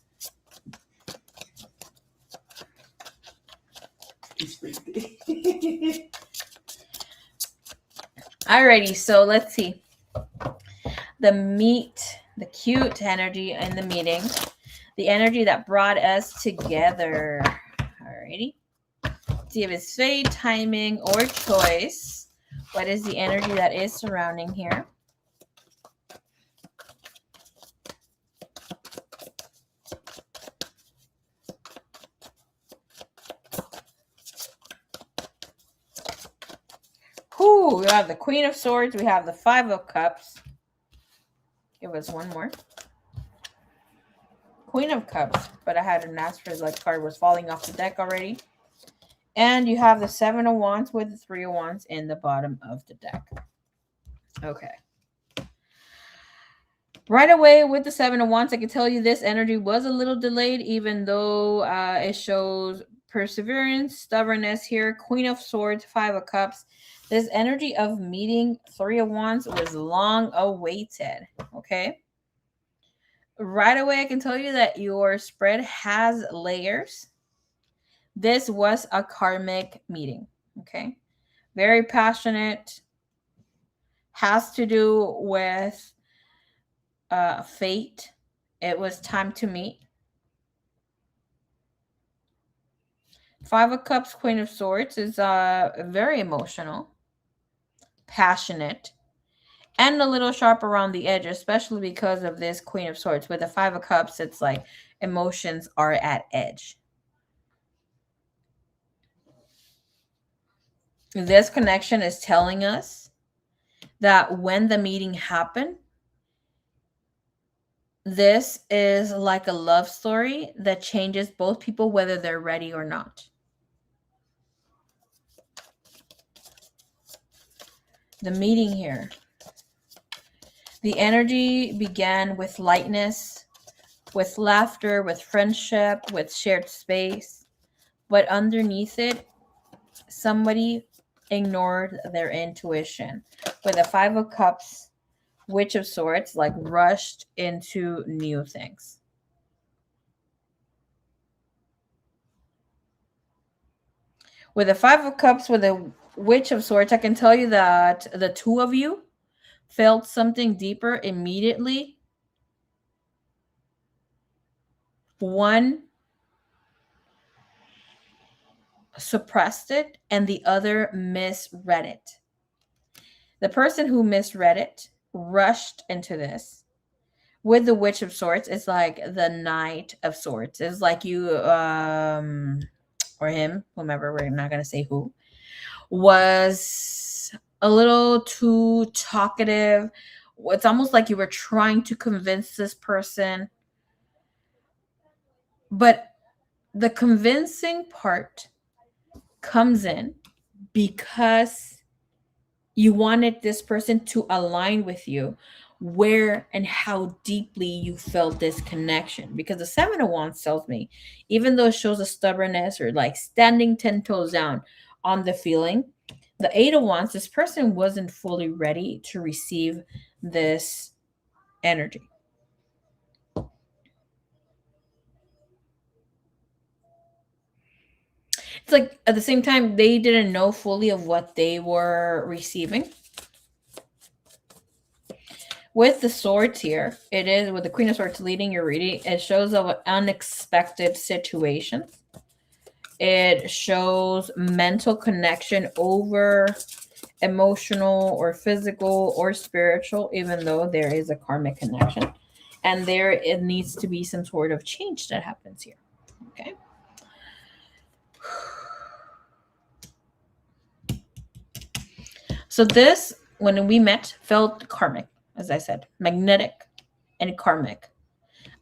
Alrighty, so let's see. The cute energy in the meeting. The energy that brought us together. Alrighty. See if it's fate, timing, or choice. What is the energy that is surrounding here? Ooh, we have the Queen of Swords. We have the Five of Cups. Give us one more. Queen of Cups, but I had an ask for like card was falling off the deck already. And you have the Seven of Wands with the Three of Wands in the bottom of the deck. Okay. Right away with the Seven of Wands, I can tell you this energy was a little delayed, even though it shows perseverance, stubbornness here. Queen of Swords, Five of Cups. This energy of meeting Three of Wands was long awaited. Okay. Right away, I can tell you that your spread has layers. This was a karmic meeting. Okay. Very passionate. Has to do with fate. It was time to meet. Five of Cups, Queen of Swords is very emotional, passionate, and a little sharp around the edge, especially because of this Queen of Swords. With the Five of Cups, it's like emotions are at edge. This connection is telling us that when the meeting happened, this is like a love story that changes both people, whether they're ready or not. The meeting here. The energy began with lightness, with laughter, with friendship, with shared space. But underneath it, somebody ignored their intuition. With the Five of Cups, Witch of Swords, like rushed into new things. With the Five of Cups, with the Witch of Swords, I can tell you that the two of you felt something deeper immediately. One suppressed it and the other misread it. The person who misread it rushed into this. With the Witch of Swords, it's like the Knight of Swords. It's like you or him, whomever, we're not going to say who, was a little too talkative. It's almost like you were trying to convince this person. But the convincing part comes in because you wanted this person to align with you where and how deeply you felt this connection. Because the Seven of Wands tells me, even though it shows a stubbornness or like standing 10 toes down on the feeling, the Eight of Wands, this person wasn't fully ready to receive this energy. It's like at the same time, they didn't know fully of what they were receiving. With the swords here, it is with the Queen of Swords leading your reading. It shows of unexpected situations. It shows mental connection over emotional or physical or spiritual, even though there is a karmic connection. And there it needs to be some sort of change that happens here. Okay. So this, when we met, felt karmic, as I said, magnetic and karmic.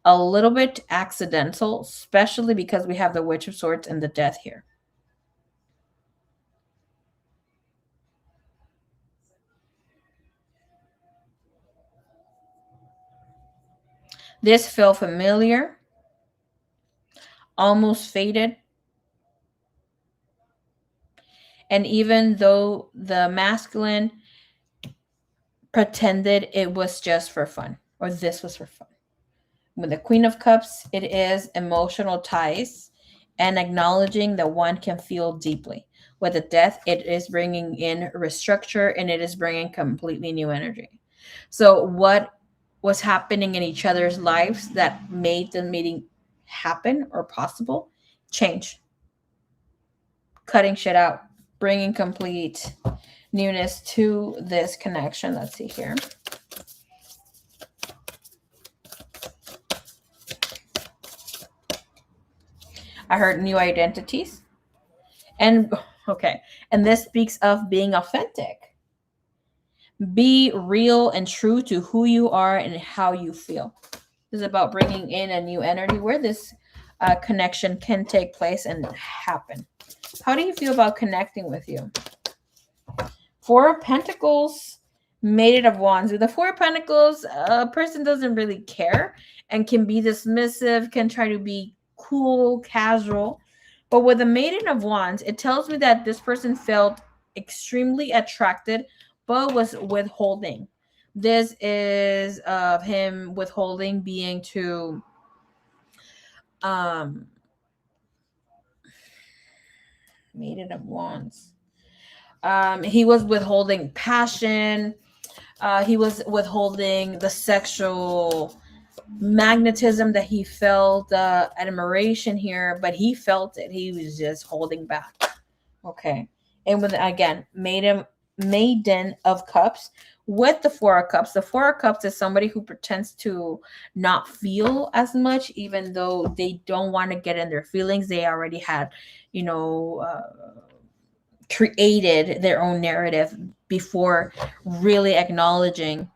A little bit accidental, especially because we have the Witch of Swords and the Death here. This felt familiar, almost faded. And even though the masculine pretended it was just for fun, or this was for fun. With the Queen of Cups, it is emotional ties and acknowledging that one can feel deeply. With the Death, it is bringing in restructure and it is bringing completely new energy. So what was happening in each other's lives that made the meeting happen or possible? Change. Cutting shit out. Bringing complete newness to this connection. Let's see here. I heard new identities. And okay. And this speaks of being authentic. Be real and true to who you are and how you feel. This is about bringing in a new energy where this connection can take place and happen. How do you feel about connecting with you? Four of Pentacles, Maiden of Wands. With the Four of Pentacles, a person doesn't really care and can be dismissive, can try to be cool, casual. But with the Maiden of Wands, it tells me that this person felt extremely attracted, but was withholding. This is him withholding, being to Maiden of Wands. He was withholding passion. He was withholding the sexual magnetism that he felt, admiration here, but he felt it. He was just holding back. Okay. And with, again, Maiden of Cups with the Four of Cups. The Four of Cups is somebody who pretends to not feel as much, even though they don't want to get in their feelings. They already had, created their own narrative before really acknowledging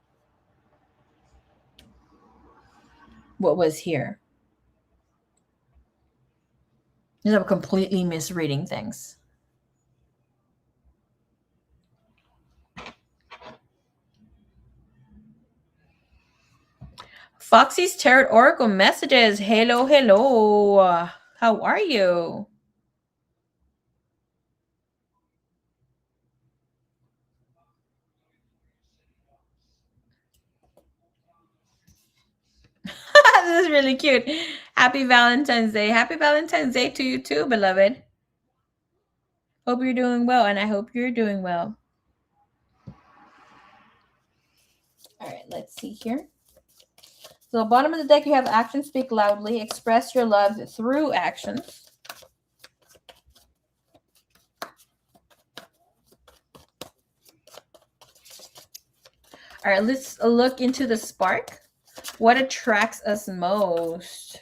what was here. I'm completely misreading things. Foxy's Tarot Oracle messages. Hello, hello. How are you? This is really cute. Happy Valentine's Day. Happy Valentine's Day to you too, beloved. Hope you're doing well, and I hope you're doing well. All right, let's see here. So bottom of the deck, you have actions speak loudly. Express your love through actions. All right, let's look into the spark. What attracts us most?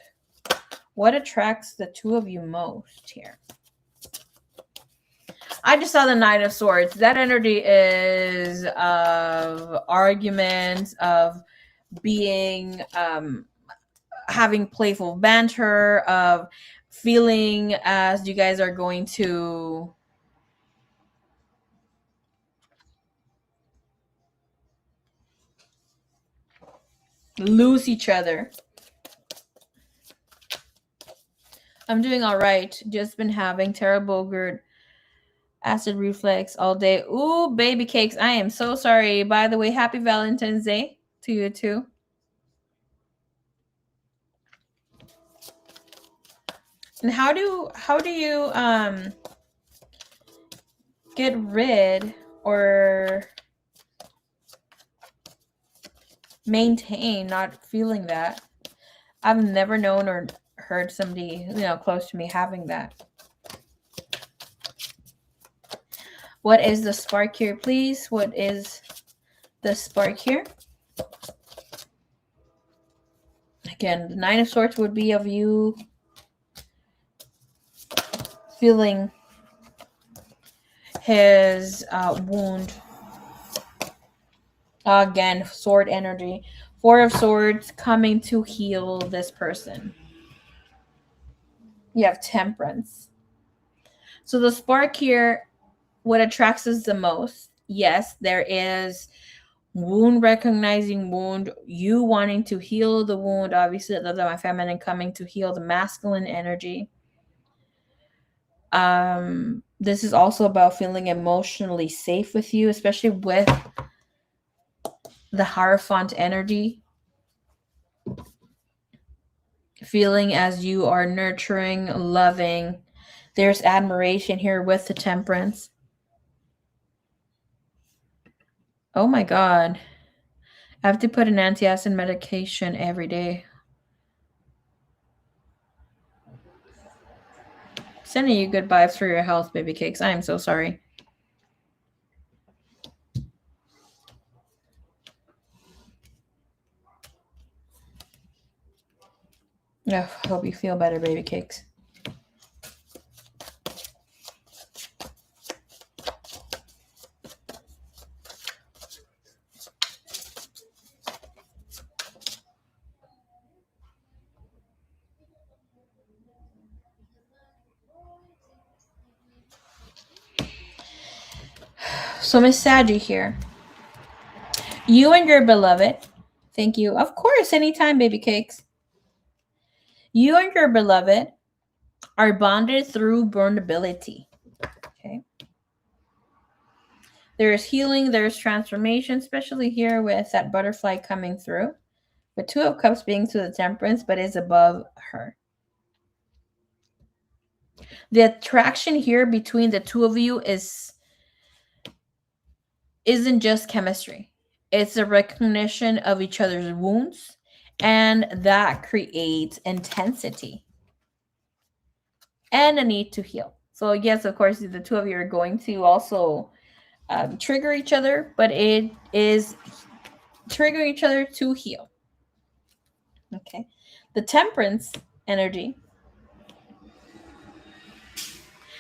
What attracts the two of you most here? I just saw the Knight of Swords. That energy is of arguments, of being, having playful banter, of feeling as you guys are going to lose each other. I'm doing all right. Just been having terrible GERD, acid reflux all day. Ooh, baby cakes. I am so sorry. By the way, happy Valentine's Day to you too. And how do you get rid or maintain not feeling that? I've never known or heard somebody, close to me having that. What is the spark here, please? What is the spark here? Again, the Nine of Swords would be of you feeling his wound. Again, sword energy. Four of Swords coming to heal this person. You have Temperance. So the spark here, what attracts us the most? Yes, there is wound, recognizing wound, you wanting to heal the wound. Obviously, the my feminine coming to heal the masculine energy. This is also about feeling emotionally safe with you, especially with the Hierophant energy. Feeling as you are nurturing, loving. There's admiration here with the Temperance. Oh my God. I have to put an antacid medication every day. Sending you good vibes for your health, baby cakes. I am so sorry. I hope you feel better, baby cakes. So Miss Saggy here. You and your beloved, thank you. Of course, anytime, baby cakes. You and your beloved are bonded through vulnerability. Okay. There's healing, there's transformation, especially here with that butterfly coming through. With Two of Cups being to the Temperance, but is above her. The attraction here between the two of you isn't just chemistry. It's a recognition of each other's wounds, and that creates intensity and a need to heal. So yes, of course, the two of you are going to also trigger each other, but it is triggering each other to heal. Okay. The Temperance energy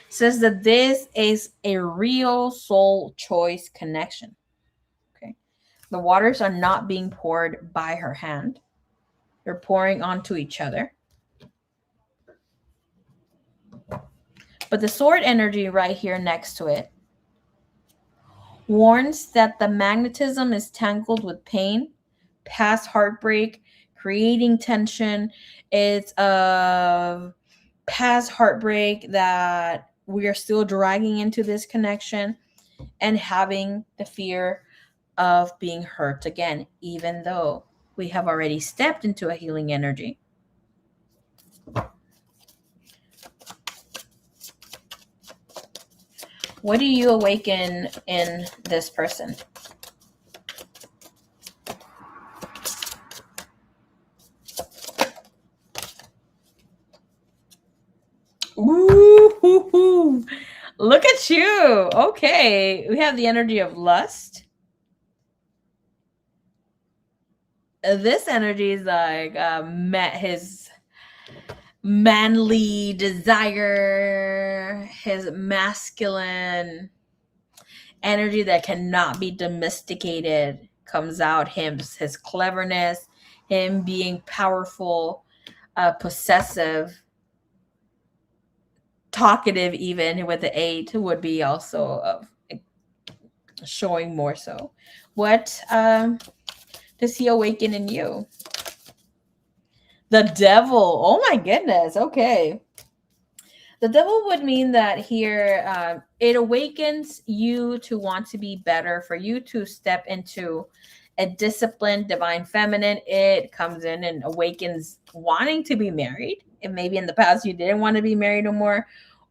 says that this is a real soul choice connection. Okay. The waters are not being poured by her hand. They're pouring onto each other. But the sword energy right here next to it warns that the magnetism is tangled with pain, past heartbreak, creating tension. It's a past heartbreak that we are still dragging into this connection and having the fear of being hurt again, even though we have already stepped into a healing energy. What do you awaken in this person? Ooh, look at you. Okay, we have the energy of lust. This energy is like met his manly desire, his masculine energy that cannot be domesticated comes out. His cleverness, him being powerful, possessive, talkative, even with the 8 would be also showing more so. What does he awaken in you? The devil. Oh my goodness. Okay. The devil would mean that here it awakens you to want to be better, for you to step into a disciplined divine feminine. It comes in and awakens wanting to be married. And maybe in the past you didn't want to be married no more,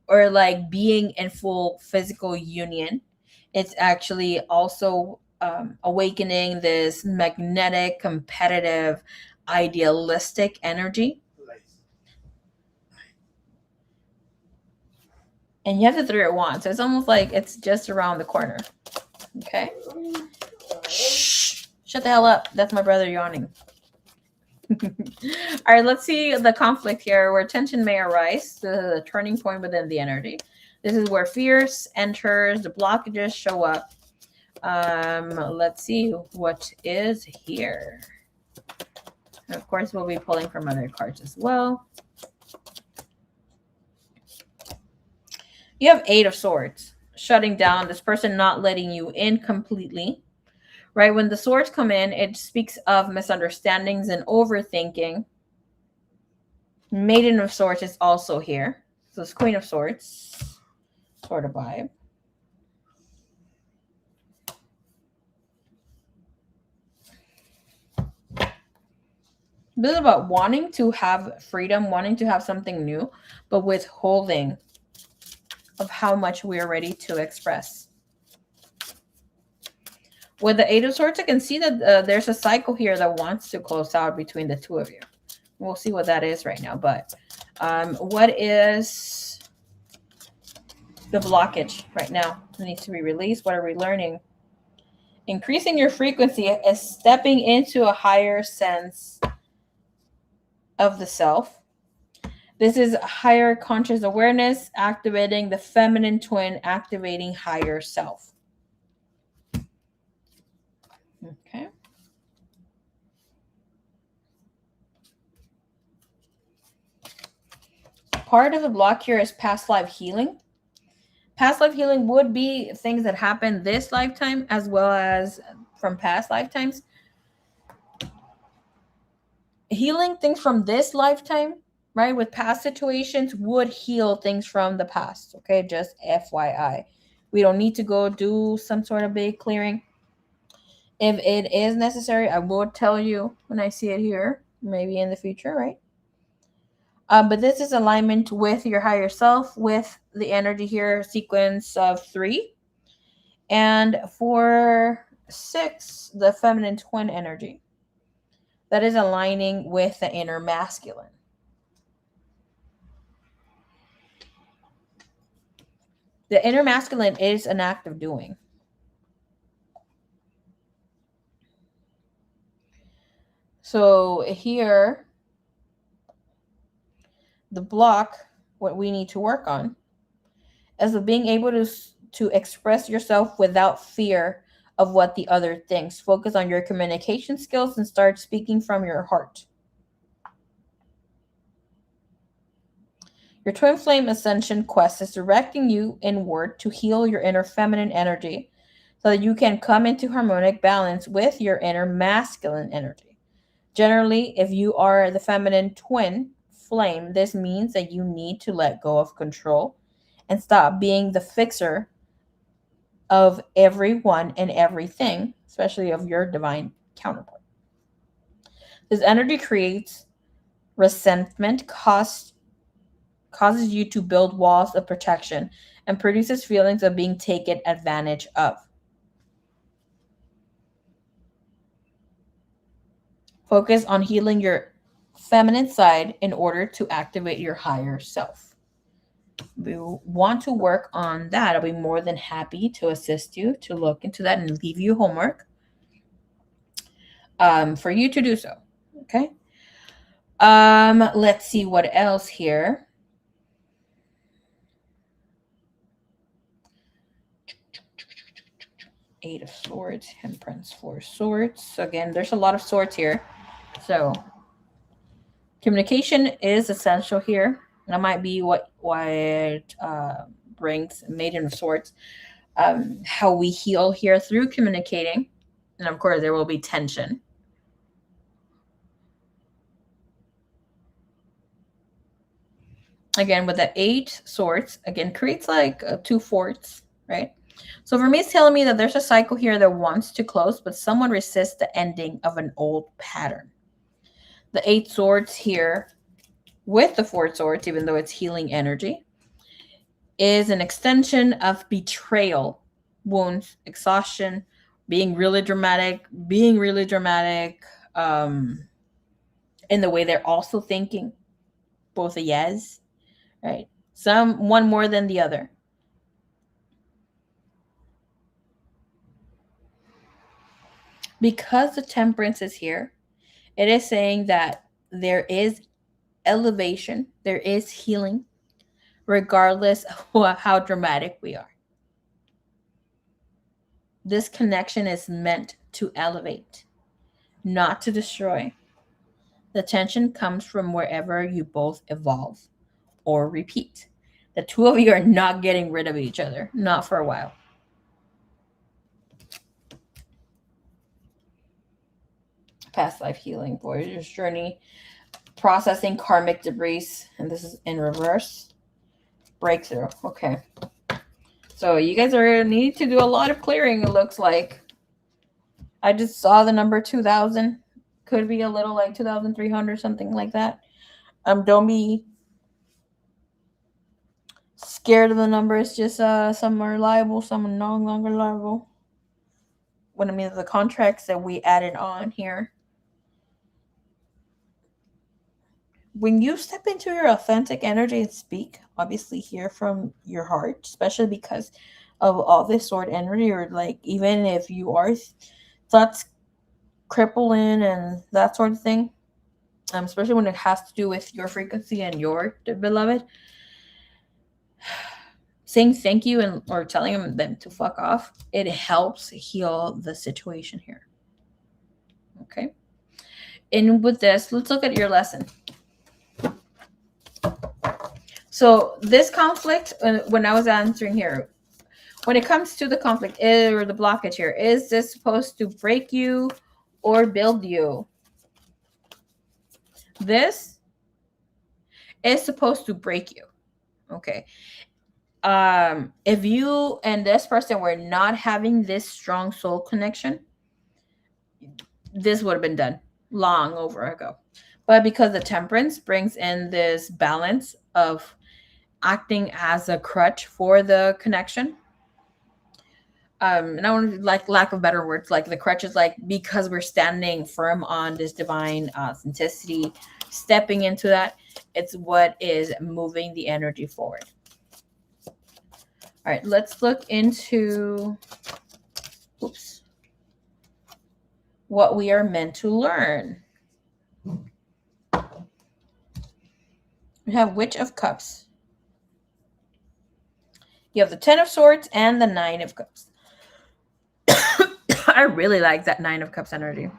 or like being in full physical union. It's actually also awakening this magnetic, competitive, idealistic energy. And you have the 3 at once. So it's almost like it's just around the corner. Okay. Shh. Shut the hell up. That's my brother yawning. All right, let's see the conflict here where tension may arise, the turning point within the energy. This is where fears enters, the blockages show up. Let's see what is here. And of course, we'll be pulling from other cards as well. You have 8 of Swords, shutting down this person, not letting you in completely. Right? When the swords come in, it speaks of misunderstandings and overthinking. Maiden of Swords is also here. So it's Queen of Swords sort of vibe. This is about wanting to have freedom, wanting to have something new, but withholding of how much we are ready to express. With the 8 of Swords, I can see that there's a cycle here that wants to close out between the two of you. We'll see what that is right now. But what is the blockage right now? It needs to be released. What are we learning? Increasing your frequency is stepping into a higher sense of the self. This is higher conscious awareness, activating the feminine twin, activating higher self. Okay. Part of the block here is past life healing. Past life healing would be things that happen this lifetime as well as from past lifetimes. Healing things from this lifetime, right, with past situations would heal things from the past. Okay, just FYI. We don't need to go do some sort of big clearing. If it is necessary, I will tell you when I see it here, maybe in the future, right? But this is alignment with your higher self, with the energy here, sequence of 3. And for 6, the feminine twin energy. That is aligning with the inner masculine. The inner masculine is an act of doing. So here, the block, what we need to work on, is of being able to express yourself without fear of what the other thinks. Focus on your communication skills and start speaking from your heart. Your twin flame ascension quest is directing you inward to heal your inner feminine energy so that you can come into harmonic balance with your inner masculine energy. Generally, if you are the feminine twin flame, this means that you need to let go of control and stop being the fixer of everyone and everything, especially of your divine counterpart. This energy creates resentment, causes you to build walls of protection, and produces feelings of being taken advantage of. Focus on healing your feminine side in order to activate your higher self. We want to work on that. I'll be more than happy to assist you to look into that and leave you homework for you to do so. Okay. Let's see what else here. Eight of Swords, Temperance, 4 Swords. Again, there's a lot of swords here. So communication is essential here. That might be what brings Maiden of Swords. How we heal here through communicating. And of course, there will be tension. Again, with the 8 Swords, again, creates like 2 forts, right? So for me, it's telling me that there's a cycle here that wants to close, but someone resists the ending of an old pattern. The 8 Swords here with the 4 Swords, even though it's healing energy, is an extension of betrayal, wounds, exhaustion, being really dramatic, in the way they're also thinking, both a yes, right? One more than the other. Because the Temperance is here, it is saying that there is elevation, there is healing, regardless of how dramatic we are. This connection is meant to elevate, not to destroy. The tension comes from wherever you both evolve or repeat. The two of you are not getting rid of each other, not for a while. Past life healing, voyager's journey, processing karmic debris, and this is in reverse. Breakthrough. Okay. So you guys are need to do a lot of clearing, it looks like. I just saw the number 2000. Could be a little like 2,300, something like that. Don't be scared of the numbers. Just some are reliable, some are no longer reliable. What I mean, the contracts that we added on here. When you step into your authentic energy and speak, obviously hear from your heart, especially because of all this sword energy, or like even if you are thoughts crippling and that sort of thing, especially when it has to do with your frequency and your beloved, saying thank you and or telling them to fuck off, it helps heal the situation here. Okay. And with this, let's look at your lesson. So this conflict, when I was answering here, when it comes to the conflict or the blockage here, is this supposed to break you or build you? This is supposed to break you. Okay. If you and this person were not having this strong soul connection, this would have been done long over ago. But because the temperance brings in this balance of acting as a crutch for the connection, and I want to, like, lack of better words, like the crutch is like, because we're standing firm on this divine authenticity, stepping into that, it's what is moving the energy forward. All right, let's look into what we are meant to learn. We have Witch of Cups. You have the Ten of Swords and the Nine of Cups. I really like that Nine of Cups energy.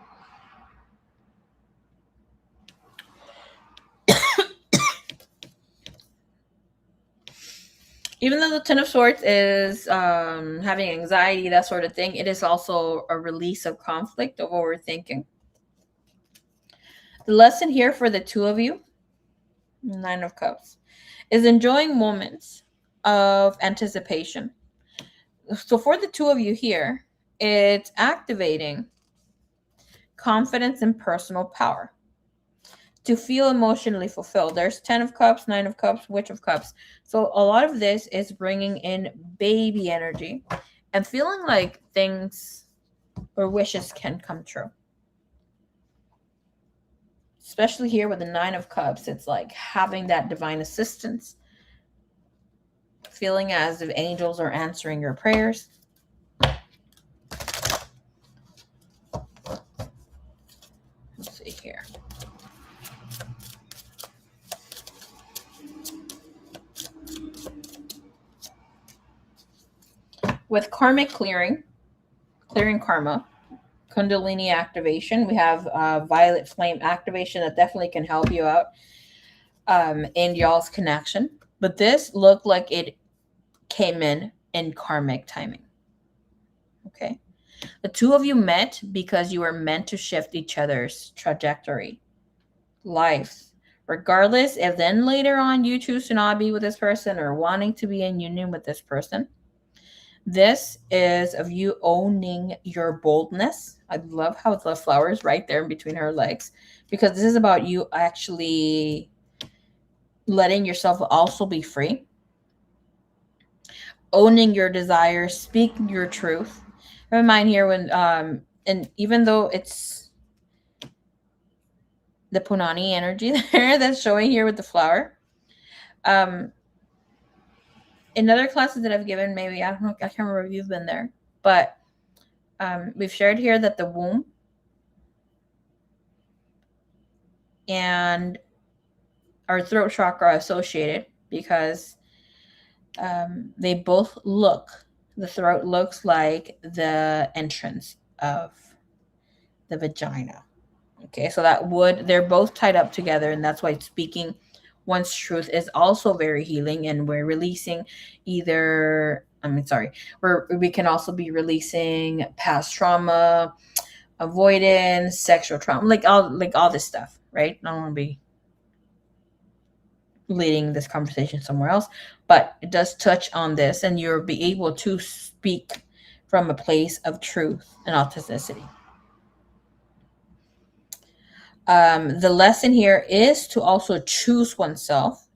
Even though the Ten of Swords is having anxiety, that sort of thing, it is also a release of conflict, of overthinking. The lesson here for the two of you, Nine of Cups, is enjoying moments of anticipation. So for the two of you here, it's activating confidence and personal power to feel emotionally fulfilled. There's 10 of Cups, 9 of Cups, Witch of Cups. So a lot of this is bringing in baby energy and feeling like things or wishes can come true. Especially here with the 9 of Cups, it's like having that divine assistance, feeling as if angels are answering your prayers. Let's see here. With karmic clearing karma, Kundalini activation, we have violet flame activation that definitely can help you out in y'all's connection. But this looked like it came in karmic timing. Okay. The two of you met because you were meant to shift each other's trajectory, lives. Regardless if then later on you choose to not be with this person or wanting to be in union with this person, this is of you owning your boldness. I love how the flower is right there in between her legs, because this is about you actually letting yourself also be free, owning your desires, speaking your truth. Have in mind here when and even though it's the Punani energy there that's showing here with the flower, in other classes that I've given, maybe I don't know, I can't remember if you've been there, but we've shared here that the womb and our throat chakra are associated because they both the throat looks like the entrance of the vagina. Okay, so they're both tied up together, and that's why speaking one's truth is also very healing, and we're releasing we can also be releasing past trauma, avoidance, sexual trauma, like all this stuff, right? I don't want to be leading this conversation somewhere else, but it does touch on this, and you'll be able to speak from a place of truth and authenticity. The lesson here is to also choose oneself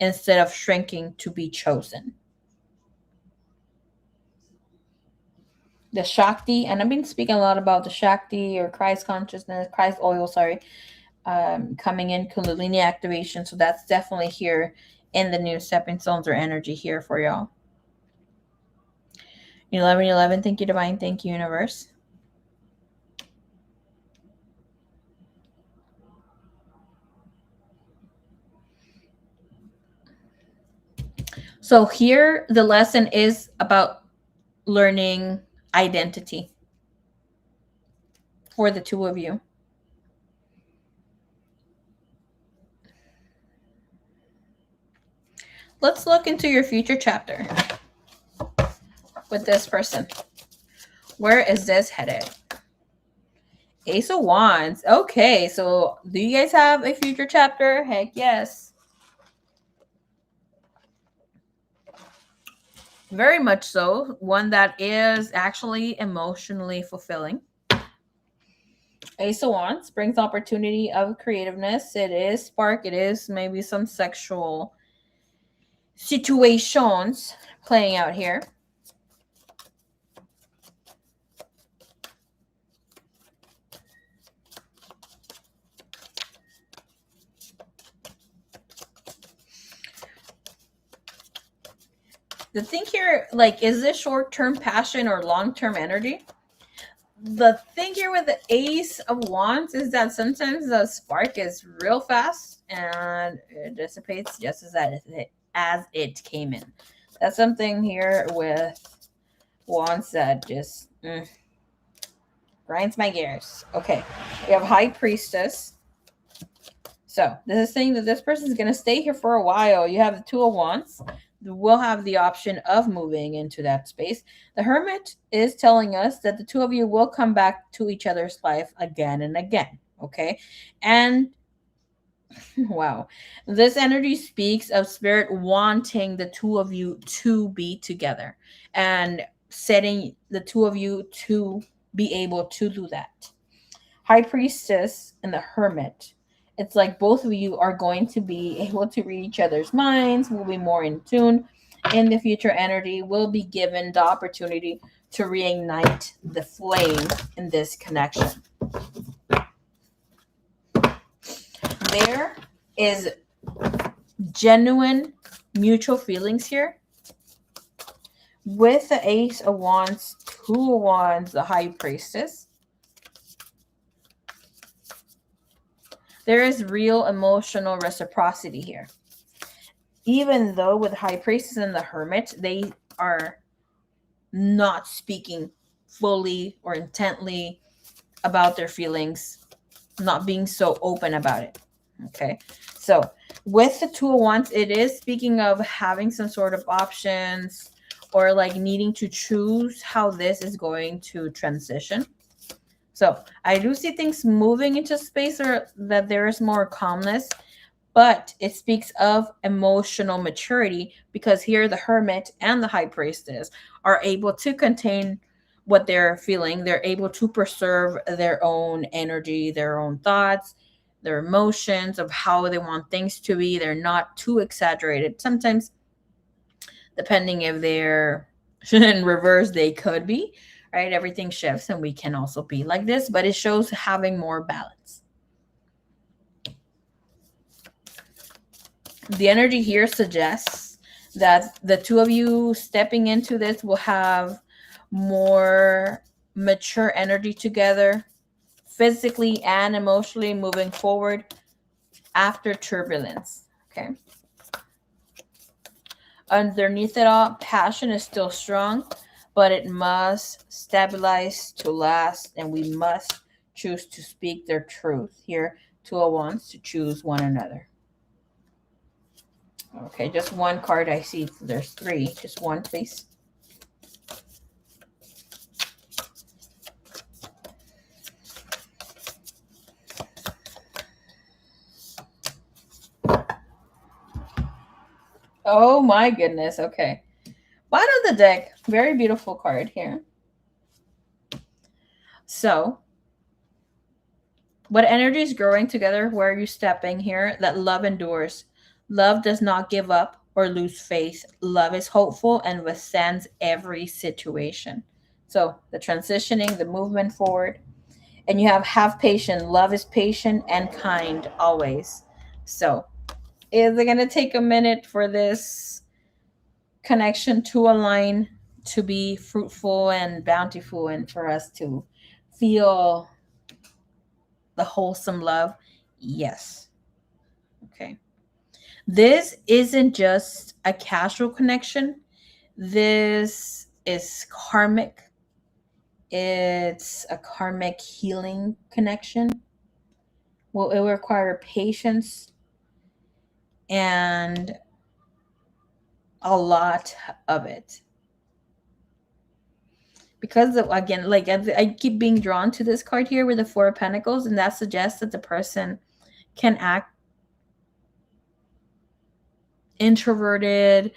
instead of shrinking to be chosen. The Shakti, and I've been speaking a lot about the Shakti or Christ consciousness, Christ oil, coming in Kundalini activation. So that's definitely here in the new stepping stones or energy here for y'all. 1111, thank you, divine. Thank you, universe. So here the lesson is about learning identity for the two of you. Let's look into your future chapter with this person. Where is this headed? Ace of Wands. Okay, so do you guys have a future chapter? Heck yes. Very much so. One that is actually emotionally fulfilling. Ace of Wands brings opportunity of creativeness. It is spark. It is maybe some sexual situations playing out here. The thing here, like, is this short-term passion or long-term energy? The thing here with the Ace of Wands is that sometimes the spark is real fast and it dissipates just as it came in. That's something here with Wands that just grinds my gears. Okay, we have High Priestess. So this is saying that this person is going to stay here for a while. You have the Two of Wands. We'll have the option of moving into that space. The Hermit is telling us that the two of you will come back to each other's life again and again. Okay. And wow, this energy speaks of spirit wanting the two of you to be together and setting the two of you to be able to do that. High Priestess and the Hermit. It's like both of you are going to be able to read each other's minds, will be more in tune. In the future energy, will be given the opportunity to reignite the flame in this connection. There is genuine mutual feelings here. With the Ace of Wands, Two of Wands, the High Priestess, there is real emotional reciprocity here. Even though with High Priestess and the Hermit, they are not speaking fully or intently about their feelings, not being so open about it. Okay. So with the Two of Wands, it is speaking of having some sort of options or like needing to choose how this is going to transition. So I do see things moving into space or that there is more calmness, but it speaks of emotional maturity because here the Hermit and the High Priestess are able to contain what they're feeling. They're able to preserve their own energy, their own thoughts, their emotions of how they want things to be. They're not too exaggerated. Sometimes, depending if they're in reverse, they could be, right? Everything shifts and we can also be like this, but it shows having more balance. The energy here suggests that the two of you stepping into this will have more mature energy together, physically and emotionally moving forward after turbulence. Okay. Underneath it all, passion is still strong, but it must stabilize to last, and we must choose to speak their truth. Here, Two of Wands to choose one another. Okay, just one card I see. There's three. Just one, please. Oh my goodness. Okay. Bottom of the deck. Very beautiful card here. So, what energy is growing together? Where are you stepping here? That love endures. Love does not give up or lose faith. Love is hopeful and withstands every situation. So, the transitioning, the movement forward. And you have patience. Love is patient and kind always. So, is it going to take a minute for this connection to align, to be fruitful and bountiful, and for us to feel the wholesome love? Yes. Okay. This isn't just a casual connection. This is karmic. It's a karmic healing connection. Well, it will require patience and a lot of it. Because of, again, like I keep being drawn to this card here with the Four of Pentacles, and that suggests that the person can act introverted.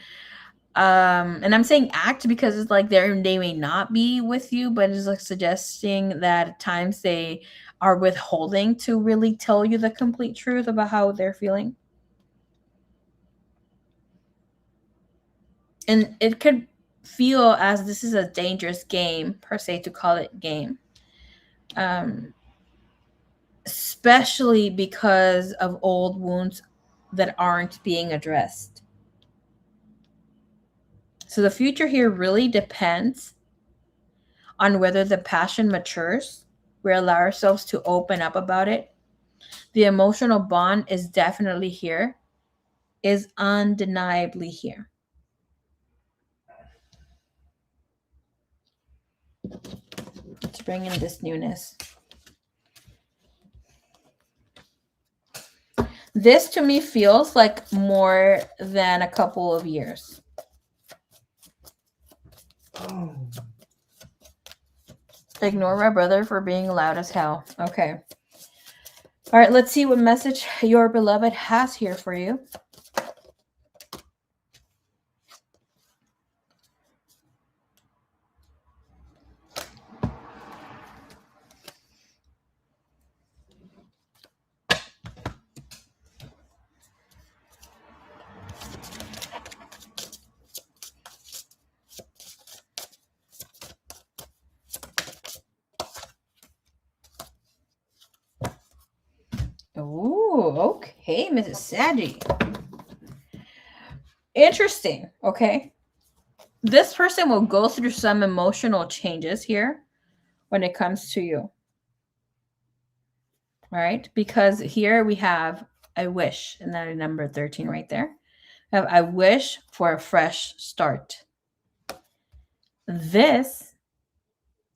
And I'm saying act because it's like they may not be with you, but it's like suggesting that at times they are withholding to really tell you the complete truth about how they're feeling. And it could feel as this is a dangerous game, per se, to call it game. Especially because of old wounds that aren't being addressed. So the future here really depends on whether the passion matures, we allow ourselves to open up about it. The emotional bond is definitely here, is undeniably here. Let's bring in this newness. This to me feels like more than a couple of years. Oh. Ignore my brother for being loud as hell. Okay. All right, let's see what message your beloved has here for you. Ooh, okay, Mrs. Saggy. Interesting. Okay. This person will go through some emotional changes here when it comes to you. All right. Because here we have I wish, and that is number 13 right there. I wish for a fresh start. This,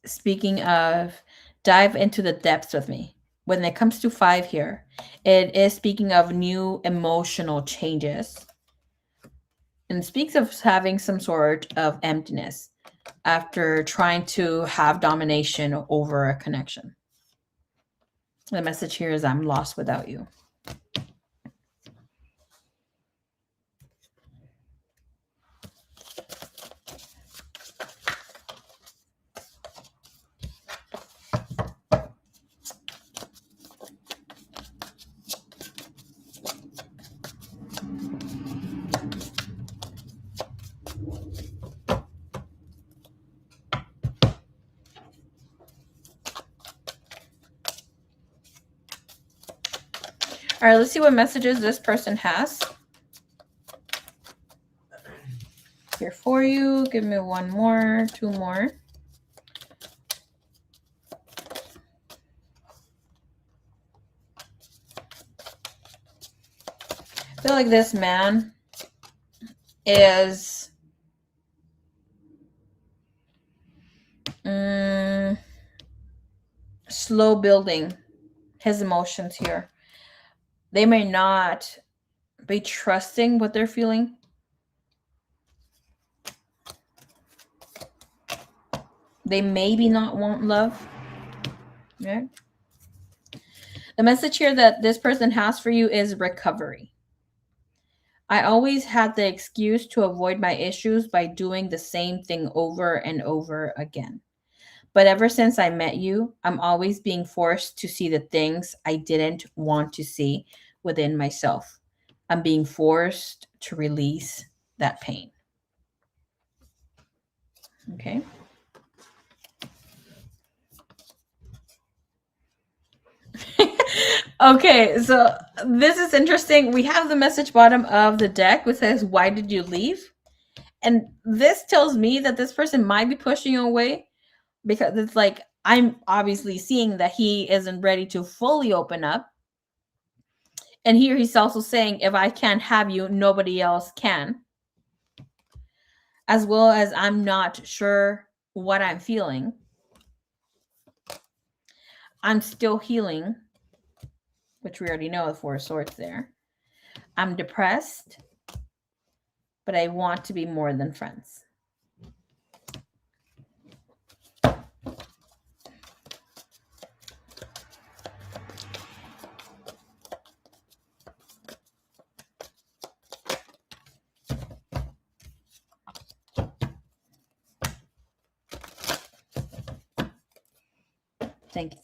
speaking of, dive into the depths with me. When it comes to 5 here, it is speaking of new emotional changes. And speaks of having some sort of emptiness after trying to have domination over a connection. The message here is I'm lost without you. All right, let's see what messages this person has here for you. Give me one more, 2 more. I feel like this man is slow building his emotions here. They may not be trusting what they're feeling. They maybe not want love. Okay. The message here that this person has for you is recovery. I always had the excuse to avoid my issues by doing the same thing over and over again. But ever since I met you, I'm always being forced to see the things I didn't want to see within myself. I'm being forced to release that pain. Okay. Okay, so this is interesting. We have the message bottom of the deck which says, "Why did you leave?" And this tells me that this person might be pushing you away because it's like I'm obviously seeing that he isn't ready to fully open up. And here he's also saying, if I can't have you, nobody else can. As well as I'm not sure what I'm feeling. I'm still healing, which we already know the 4 of Swords there. I'm depressed. but I want to be more than friends.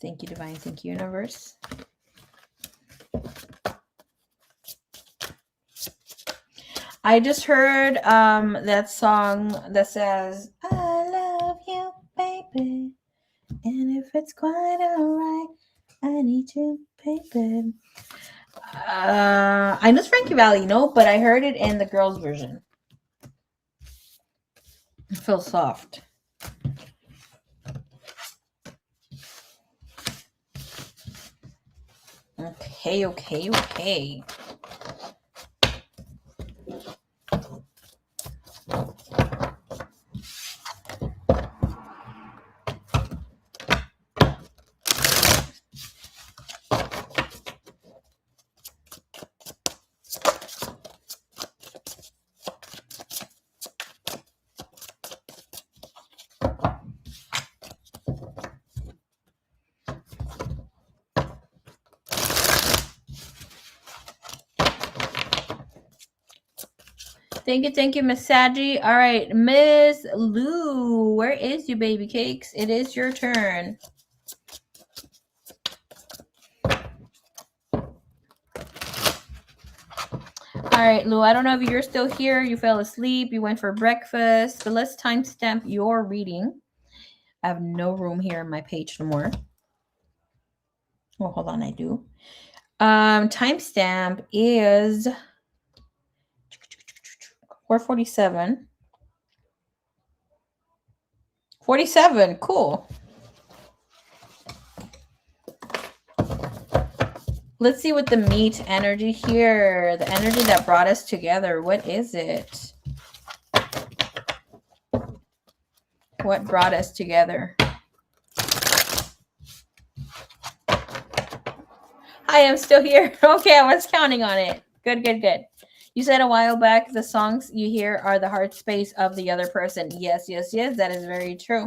Thank you, Divine. Thank you, Universe. I just heard that song that says, I love you, baby. And if it's quite alright, I need you, baby. I know it's Frankie Valli, no, but I heard it in the girls' version. It feels soft. Okay. Thank you, Miss Saji. All right, Miss Lou, where is you, baby cakes? It is your turn. All right, Lou, I don't know if you're still here. You fell asleep. You went for breakfast. But let's timestamp your reading. I have no room here on my page no more. Well, hold on, I do. Timestamp is 4:47. 47, cool. Let's see what the meat energy here, the energy that brought us together. What is it? What brought us together? I am still here. Okay, I was counting on it. Good. You said a while back the songs you hear are the heart space of the other person. Yes. That is very true.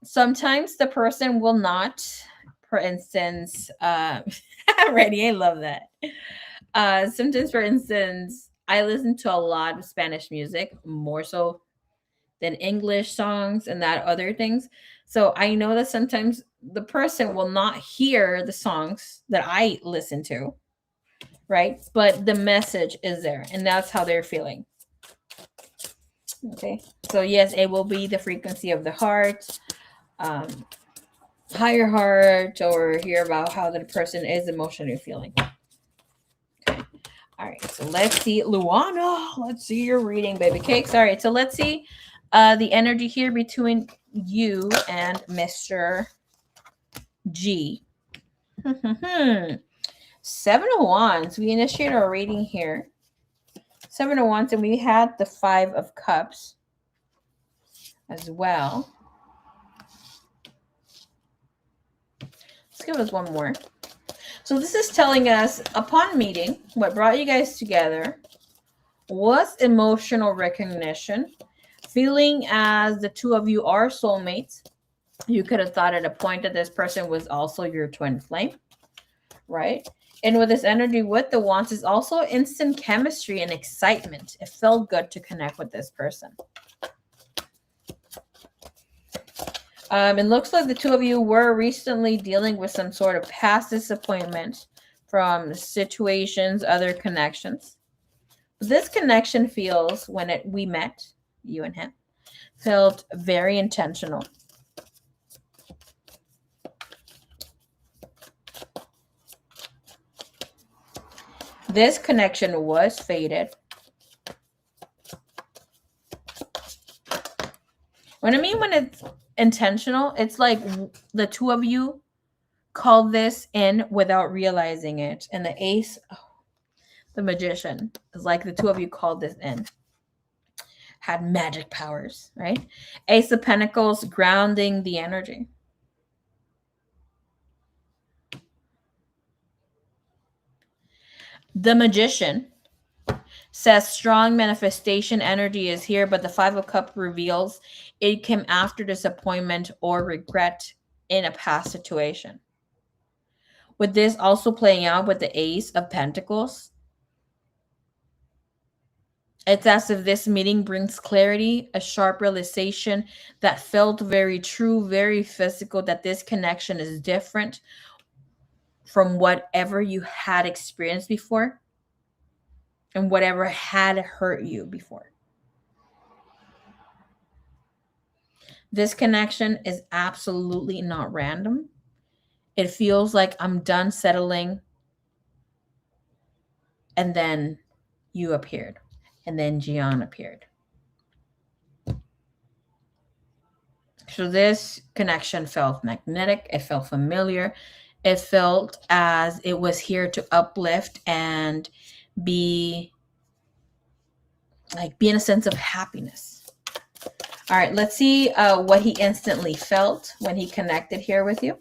Sometimes the person will not, for instance, ready, I love that. Sometimes, for instance, I listen to a lot of Spanish music, more so than English songs and that other things. So I know that sometimes the person will not hear the songs that I listen to, right? But the message is there, and that's how they're feeling. Okay. So yes, it will be the frequency of the heart, higher heart, or hear about how the person is emotionally feeling. Okay. All right. So let's see, Luana. Let's see your reading, baby cakes. All right. So let's see the energy here between you and Mr. G. 7 of Wands. We initiate our reading here. 7 of Wands, and we had the 5 of Cups as well. Let's give us one more. So this is telling us, upon meeting, what brought you guys together was emotional recognition, feeling as the two of you are soulmates. You could have thought at a point that this person was also your twin flame, right? And with this energy with the Wands is also instant chemistry and excitement. It felt good to connect with this person. It looks like the two of you were recently dealing with some sort of past disappointment from situations, other connections. This connection feels, when we met, you and him, felt very intentional. This connection was fated. When it's intentional, it's like the two of you called this in without realizing it. And the ace, the magician, is like the two of you called this in. Had magic powers, right? Ace of Pentacles grounding the energy. The magician Says strong manifestation energy is here, but the Five of Cups reveals it came after disappointment or regret in a past situation. With this also playing out with the Ace of Pentacles, it's as if this meeting brings clarity, a sharp realization that felt very true, very physical, that this connection is different from whatever you had experienced before and whatever had hurt you before. This connection is absolutely not random. It feels like I'm done settling, and then you appeared, and then Gian appeared. So this connection felt magnetic. It felt familiar. It felt as it was here to uplift and be in a sense of happiness. All right, let's see what he instantly felt when he connected here with you.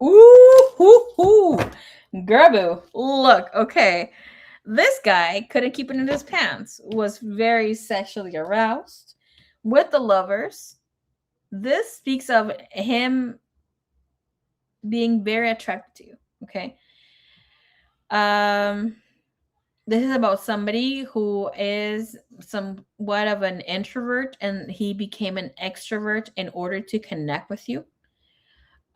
Ooh, Gerbu, look, okay. This guy couldn't keep it in his pants, was very sexually aroused with the Lovers. This speaks of him being very attracted to you, okay? This is about somebody who is somewhat of an introvert and he became an extrovert in order to connect with you.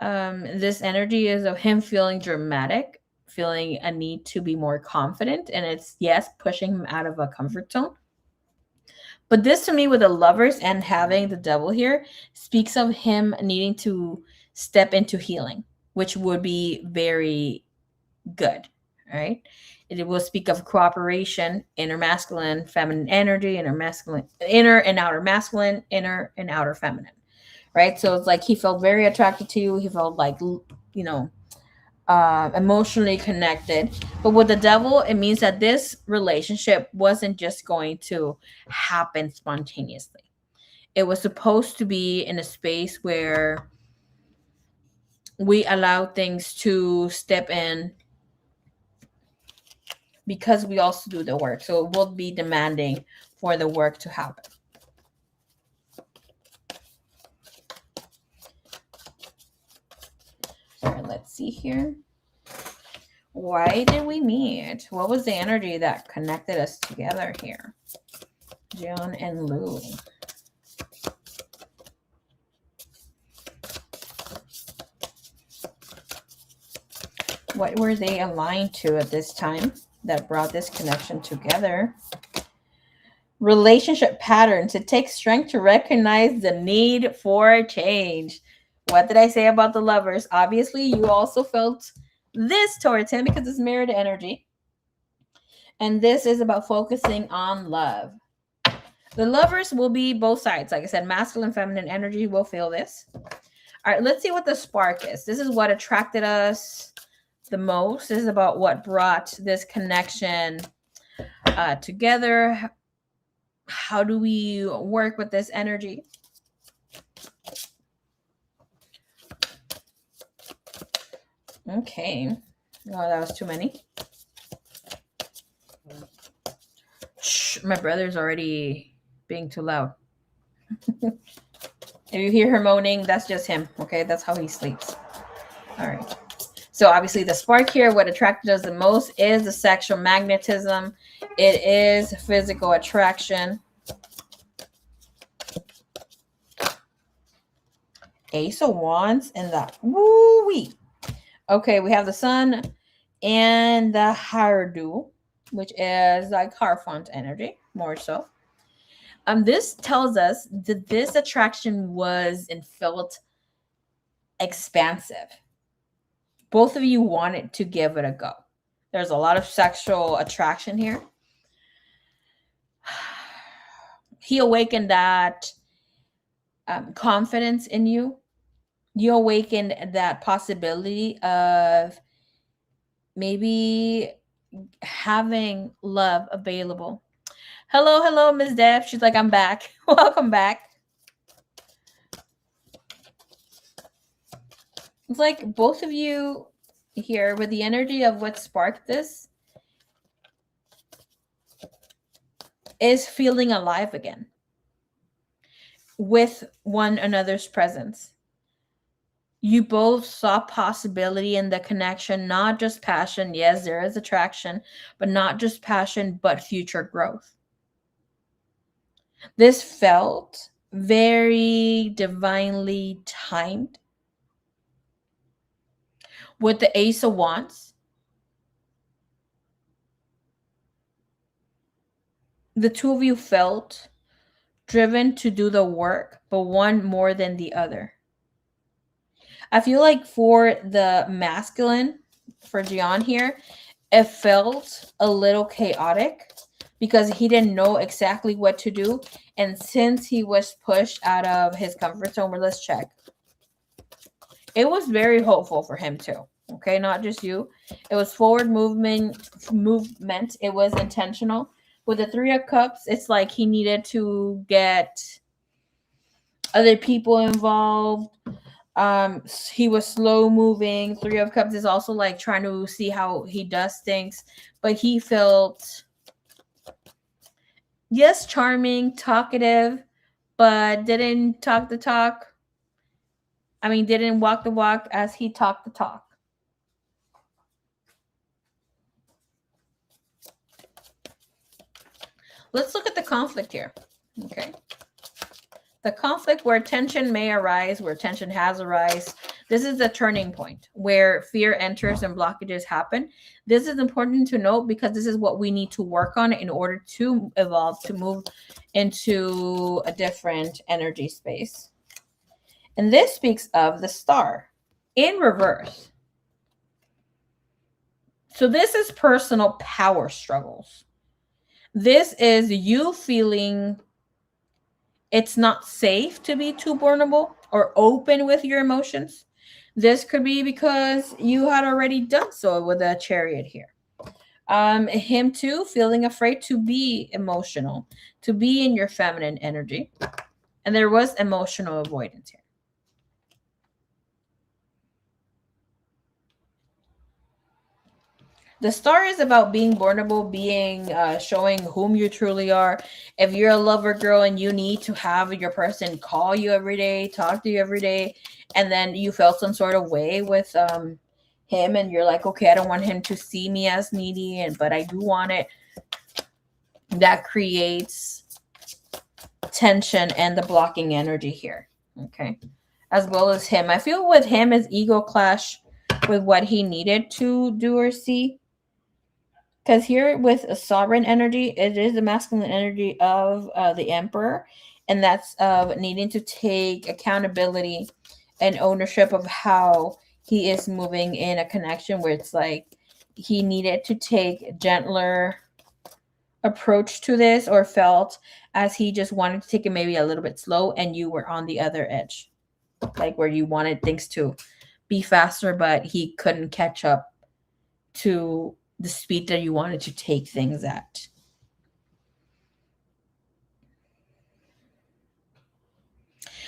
This energy is of him feeling dramatic, feeling a need to be more confident, and it's yes, pushing him out of a comfort zone. But this to me with the Lovers and having the Devil here speaks of him needing to step into healing, which would be very good. Right? It will speak of cooperation, inner masculine, feminine energy, inner masculine, inner and outer masculine, inner and outer feminine. Right? So it's like he felt very attracted to you. He felt like, emotionally connected. But with the Devil, it means that this relationship wasn't just going to happen spontaneously. It was supposed to be in a space where we allow things to step in because we also do the work. So it will be demanding for the work to happen. All right, let's see here. Why did we meet? What was the energy that connected us together here? John and Lou. What were they aligned to at this time that brought this connection together? Relationship patterns. It takes strength to recognize the need for change. What did I say about the Lovers? Obviously, you also felt this towards him because it's mirrored energy. And this is about focusing on love. The Lovers will be both sides. Like I said, masculine, feminine energy will feel this. All right, let's see what the spark is. This is what attracted us the most. This is about what brought this connection together. How do we work with this energy? Okay. Oh, that was too many. Shh, my brother's already being too loud. If you hear her moaning, that's just him. Okay, that's how he sleeps. All right. So obviously the spark here, what attracted us the most is the sexual magnetism. It is physical attraction. Ace of Wands and the woo-wee. Okay, we have the Sun and the Hardu, which is like Hierophant energy, more so. This tells us that this attraction was and felt expansive. Both of you wanted to give it a go. There's a lot of sexual attraction here. He awakened that confidence in you. You awakened that possibility of maybe having love available. Hello, Miss Deb. She's like, I'm back. Welcome back. It's like both of you here with the energy of what sparked this is feeling alive again with one another's presence. You both saw possibility in the connection, not just passion. Yes, there is attraction, but not just passion, but future growth. This felt very divinely timed with the Ace of Wands. The two of you felt driven to do the work, but one more than the other. I feel like for the masculine, for Gian here, it felt a little chaotic because he didn't know exactly what to do. And since he was pushed out of his comfort zone, well, let's check. It was very hopeful for him too. Okay, not just you. It was forward movement. It was intentional. With the Three of Cups, it's like he needed to get other people involved. He was slow moving. Three of Cups is also like trying to see how he does things, but he felt, yes, charming, talkative, but didn't talk the talk. I mean, didn't walk the walk as he talked the talk. Let's look at the conflict here. Okay. The conflict where tension may arise, where tension has arisen. This is the turning point where fear enters and blockages happen. This is important to note because this is what we need to work on in order to evolve, to move into a different energy space. And this speaks of the star in reverse. So this is personal power struggles. This is you feeling it's not safe to be too vulnerable or open with your emotions. This could be because you had already done so with a Chariot here. Him too, feeling afraid to be emotional, to be in your feminine energy. And there was emotional avoidance here. The star is about being vulnerable, being showing whom you truly are. If you're a lover girl and you need to have your person call you every day, talk to you every day, and then you felt some sort of way with him, and you're like, okay, I don't want him to see me as needy, but I do want it. That creates tension and the blocking energy here. Okay, as well as him. I feel with him his ego clash with what he needed to do or see. Because here with a sovereign energy, it is the masculine energy of the emperor, and that's of needing to take accountability and ownership of how he is moving in a connection where it's like he needed to take gentler approach to this, or felt as he just wanted to take it maybe a little bit slow, and you were on the other edge, like where you wanted things to be faster, but he couldn't catch up to the speed that you wanted to take things at.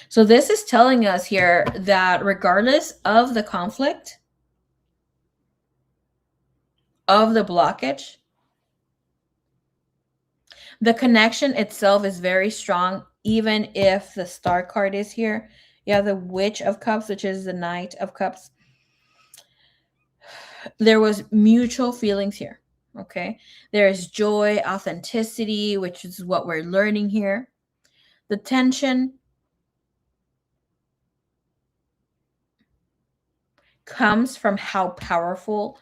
So this is telling us here that regardless of the conflict, of the blockage, the connection itself is very strong, even if the star card is here. You have the Witch of Cups, which is the Knight of Cups. There was mutual feelings here. Okay. There is joy, authenticity, which is what we're learning here. The tension comes from how powerful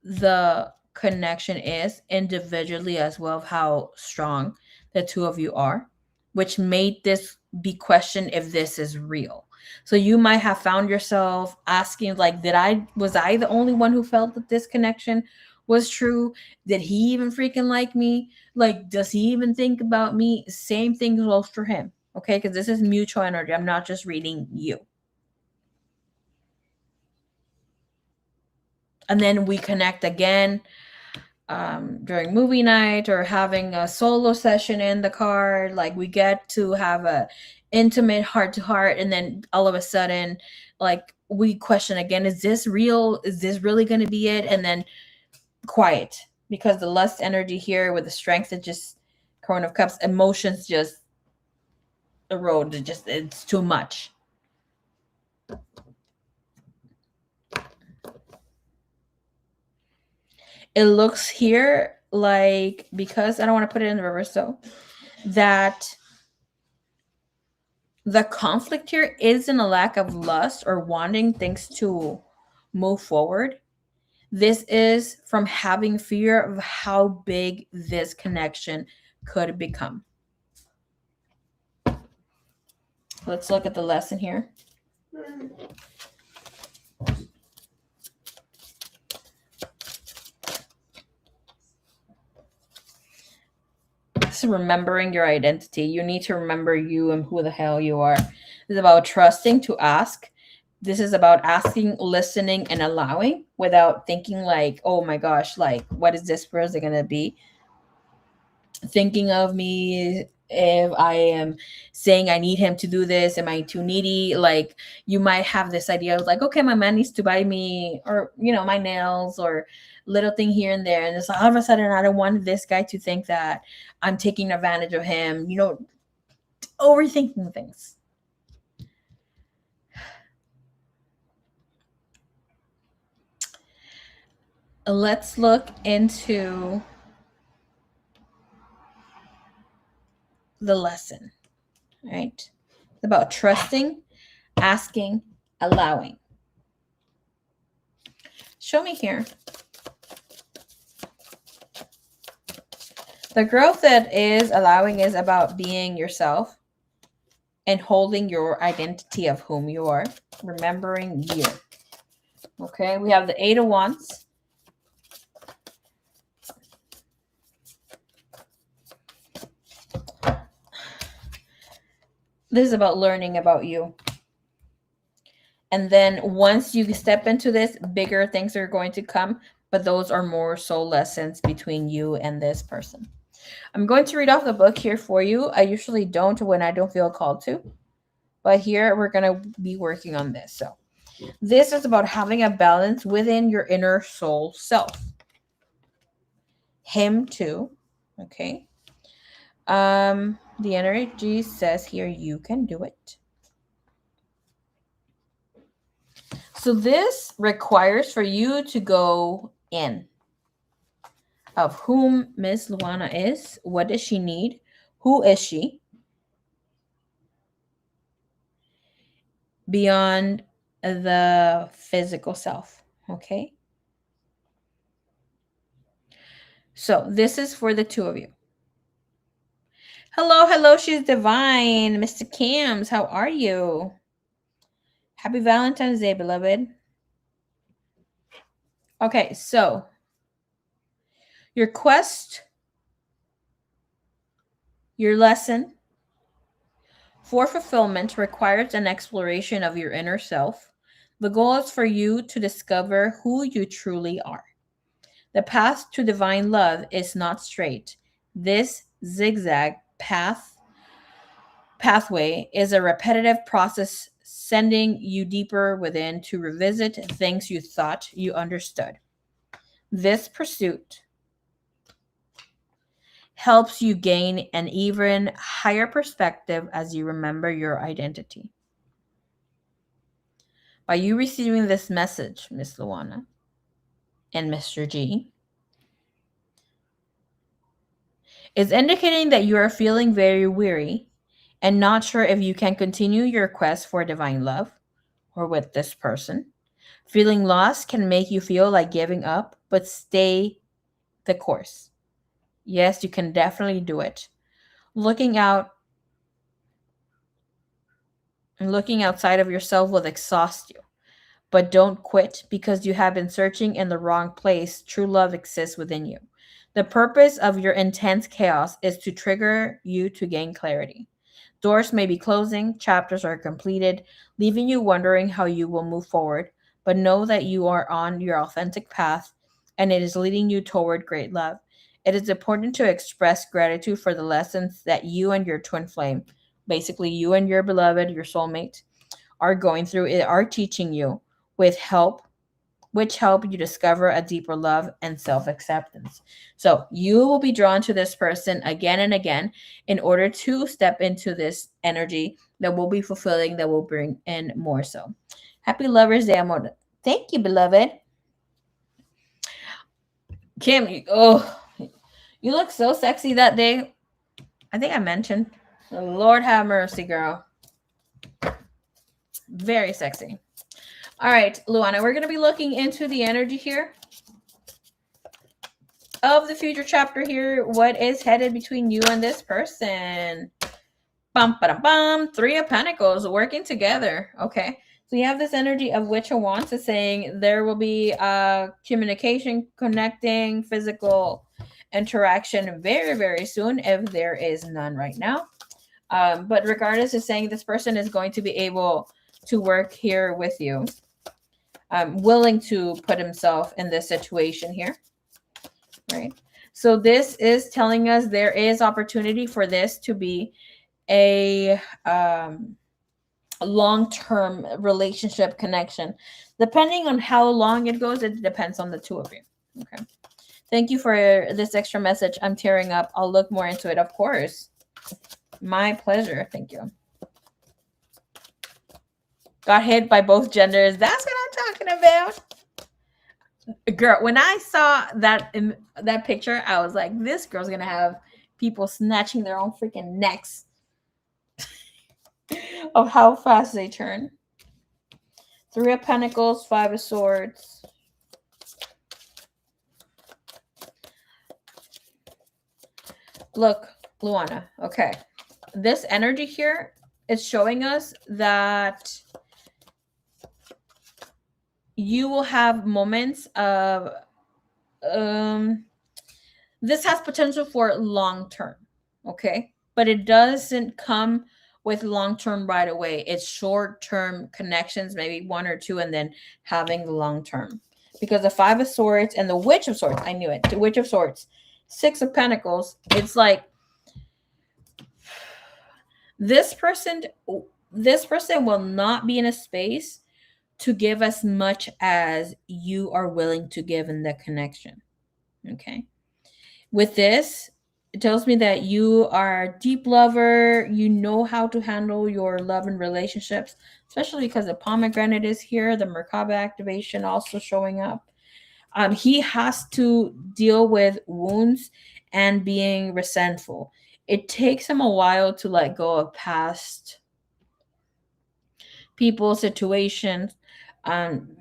the connection is individually, as well as how strong the two of you are, which made this be questioned if this is real. So you might have found yourself asking, like, was I the only one who felt that this connection was true? Did he even freaking like me? Like, does he even think about me? Same thing goes for him. Okay, because this is mutual energy. I'm not just reading you. And then we connect again during movie night or having a solo session in the car. Like, we get to have a intimate heart to heart, and then all of a sudden, like, we question again, is this real? Is this really going to be it? And then quiet, because the lust energy here with the strength, it just, Crown of Cups, emotions just erode. It's too much. It looks here like, because I don't want to put it in the reverse though, that the conflict here isn't a lack of lust or wanting things to move forward. This is from having fear of how big this connection could become. Let's look at the lesson here. This is remembering your identity. You need to remember you and who the hell you are. This is about trusting to ask. This is about asking, listening, and allowing without thinking like, oh my gosh, like, what is this person going to be thinking of me if I am saying I need him to do this? Am I too needy? Like, you might have this idea of like, okay, my man needs to buy me, or, my nails, or little thing here and there. And it's like, all of a sudden, I don't want this guy to think that I'm taking advantage of him, overthinking things. Let's look into the lesson, right? It's about trusting, asking, allowing. Show me here. The growth that is allowing is about being yourself and holding your identity of whom you are, remembering you. Okay, we have the 8 of Wands. This is about learning about you. And then once you step into this, bigger things are going to come, but those are more so lessons between you and this person. I'm going to read off the book here for you. I usually don't when I don't feel called to, but here we're going to be working on this. So this is about having a balance within your inner soul self. Him too. Okay. The energy says here, you can do it. So this requires for you to go in of whom Miss Luana is. What does she need? Who is she? Beyond the physical self. Okay. So this is for the two of you. Hello, she's divine. Mr. Cams, how are you? Happy Valentine's Day, beloved. Okay, so your quest, your lesson for fulfillment requires an exploration of your inner self. The goal is for you to discover who you truly are. The path to divine love is not straight. This zigzag pathway is a repetitive process, sending you deeper within to revisit things you thought you understood. This pursuit helps you gain an even higher perspective as you remember your identity. By you receiving this message, Miss Luana and Mr. G, is indicating that you are feeling very weary and not sure if you can continue your quest for divine love or with this person. Feeling lost can make you feel like giving up, but stay the course. Yes, you can definitely do it. Looking outside of yourself will exhaust you. But don't quit because you have been searching in the wrong place. True love exists within you. The purpose of your intense chaos is to trigger you to gain clarity. Doors may be closing, chapters are completed, leaving you wondering how you will move forward, but know that you are on your authentic path and it is leading you toward great love. It is important to express gratitude for the lessons that you and your twin flame, basically you and your beloved, your soulmate, are going through, are teaching you with help, which help you discover a deeper love and self-acceptance. So you will be drawn to this person again and again in order to step into this energy that will be fulfilling, that will bring in more. So happy Lovers Day, amor. Thank you, beloved. Kim, you look so sexy that day. I think I mentioned. Lord have mercy, girl. Very sexy. All right, Luana, we're going to be looking into the energy here of the future chapter here. What is headed between you and this person? Bum, ba, bum. Three of Pentacles working together. Okay. So you have this energy of Witch of Wands is saying there will be communication, connecting, physical interaction very, very soon if there is none right now. But regardless, is saying this person is going to be able to work here with you. Willing to put himself in this situation here. Right. So this is telling us there is opportunity for this to be a long-term relationship connection. Depending on how long it goes, it depends on the two of you. Okay. Thank you for this extra message. I'm tearing up. I'll look more into it, of course. My pleasure. Thank you. Got hit by both genders. That's what I'm talking about. Girl, when I saw that in that picture, I was like, this girl's gonna have people snatching their own freaking necks of how fast they turn. Three of Pentacles, Five of Swords. Look, Luana, okay. This energy here is showing us that you will have moments of this has potential for long term, okay? But it doesn't come with long term right away. It's short term connections, maybe one or two, and then having the long term. Because the Five of Swords and the Witch of Swords, I knew it, the Witch of Swords, Six of Pentacles, it's like this person will not be in a space to give as much as you are willing to give in the connection. Okay. With this, it tells me that you are a deep lover. You know how to handle your love and relationships, especially because the pomegranate is here, the Merkaba activation also showing up. He has to deal with wounds and being resentful. It takes him a while to let go of past people, situations,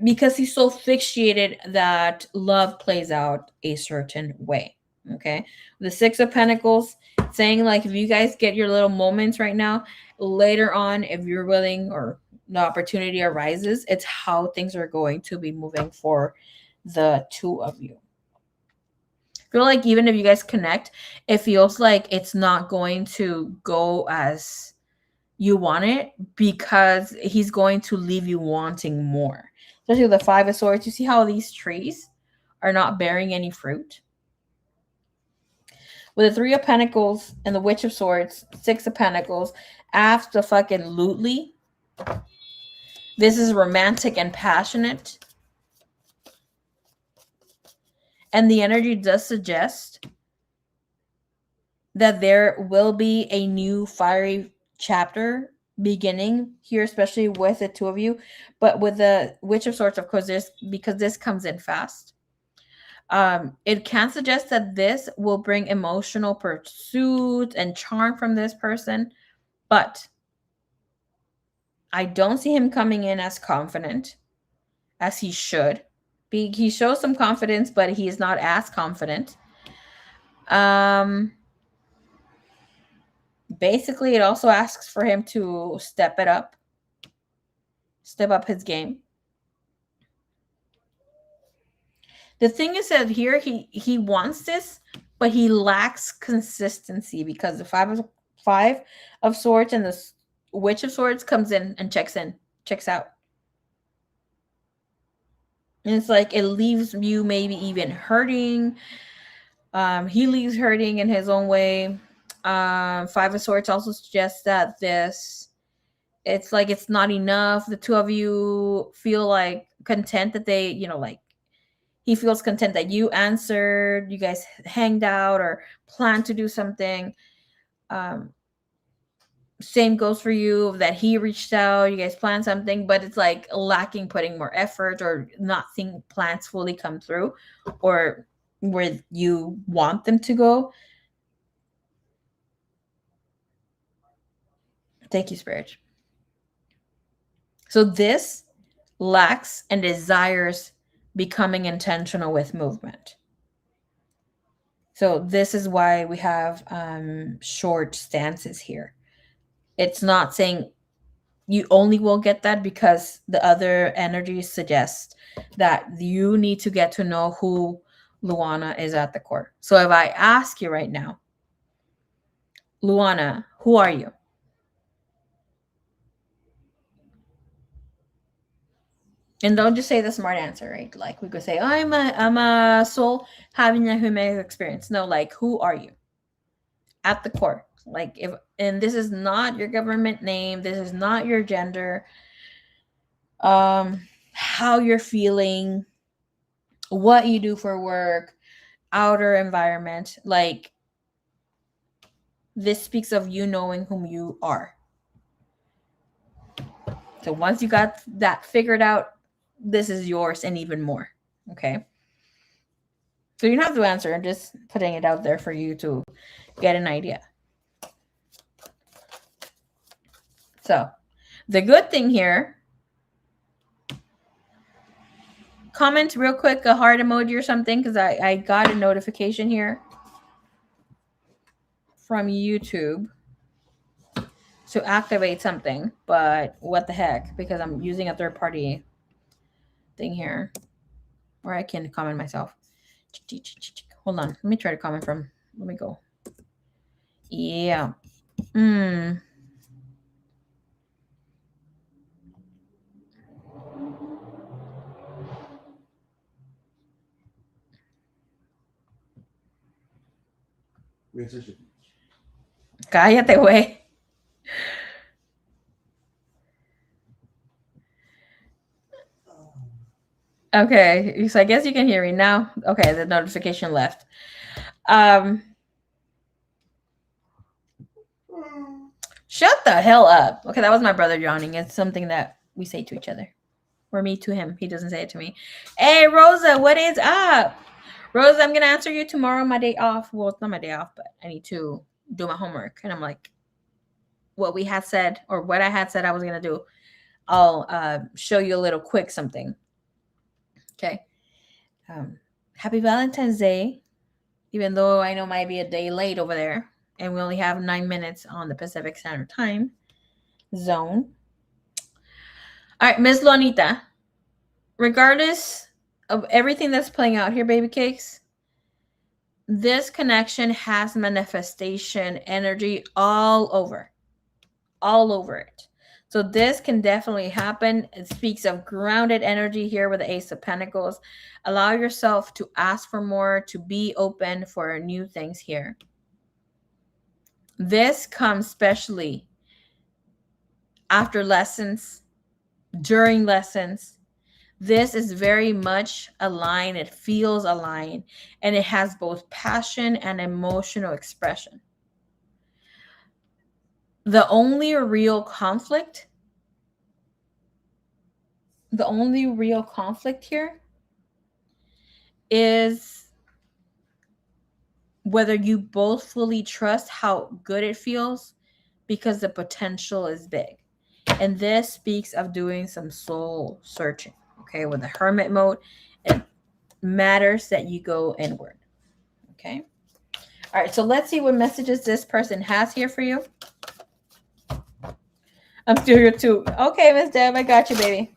because he's so fixated that love plays out a certain way. Okay. The Six of Pentacles saying, like, if you guys get your little moments right now, later on, if you're willing or the opportunity arises, it's how things are going to be moving for the two of you. I feel like even if you guys connect, it feels like it's not going to go as you want it because he's going to leave you wanting more. Especially with the Five of Swords. You see how these trees are not bearing any fruit? With the Three of Pentacles and the Witch of Swords, Six of Pentacles, absolutely. This is romantic and passionate. And the energy does suggest that there will be a new fiery chapter beginning here, especially with the two of you. But with the Witch of Swords, of course, because this comes in fast. It can suggest that this will bring emotional pursuit and charm from this person, but I don't see him coming in as confident as he should be. He shows some confidence, but he is not as confident. Basically, it also asks for him to step up his game. The thing is that here he wants this, but he lacks consistency because the Five of Swords and the Witch of Swords comes in and checks out. And it's like it leaves you maybe even hurting. He leaves hurting in his own way. Five of Swords also suggests that this It's like it's not enough. The two of you feel like content that they, like he feels content that you answered, you guys hanged out or planned to do something. Um, Same goes for you, that he reached out, you guys planned something, but it's like lacking putting more effort or not seeing plans fully come through or where you want them to go. Thank you, Spirit. So this lacks and desires becoming intentional with movement. So this is why we have short stances here. It's not saying you only will get that, because the other energies suggest that you need to get to know who Luana is at the core. So if I ask you right now, Luana, who are you? And don't just say the smart answer, right? Like we could say, oh, I'm a soul having a human experience. No, like who are you at the core? Like if, and this is not your government name, this is not your gender, how you're feeling, what you do for work, outer environment. Like this speaks of you knowing whom you are. So once you got that figured out, this is yours and even more. Okay. So you don't have to answer. I'm just putting it out there for you to get an idea. So the good thing here, comment real quick a heart emoji or something, because I got a notification here from YouTube to activate something, but what the heck, because I'm using a third party thing here where I can comment myself. Hold on, let me try to comment from, let me go. Yeah. Cállate, güey. Okay, so I guess you can hear me now. Okay, the notification left. Shut the hell up. Okay, that was my brother yawning. It's something that we say to each other. Or me to him. He doesn't say it to me. Hey, Rosa, what is up? Rosa, I'm going to answer you tomorrow on my day off. Well, it's not my day off, but I need to do my homework. And I'm like, what we had said, or what I had said I was going to do, I'll show you a little quick something. Okay. Happy Valentine's Day, even though I know it might be a day late over there. And we only have 9 minutes on the Pacific Standard Time zone. All right, Miss Lonita, regardless of everything that's playing out here, baby cakes, this connection has manifestation energy all over it. So this can definitely happen. It speaks of grounded energy here with the Ace of Pentacles. Allow yourself to ask for more, to be open for new things here. This comes especially after lessons, during lessons. This is very much aligned. It feels aligned, and it has both passion and emotional expression. The only real conflict here is whether you both fully trust how good it feels, because the potential is big. And this speaks of doing some soul searching. Okay, with the hermit mode, it matters that you go inward. Okay. All right, so let's see what messages this person has here for you. I'm still here too. Okay, Miss Deb, I got you, baby.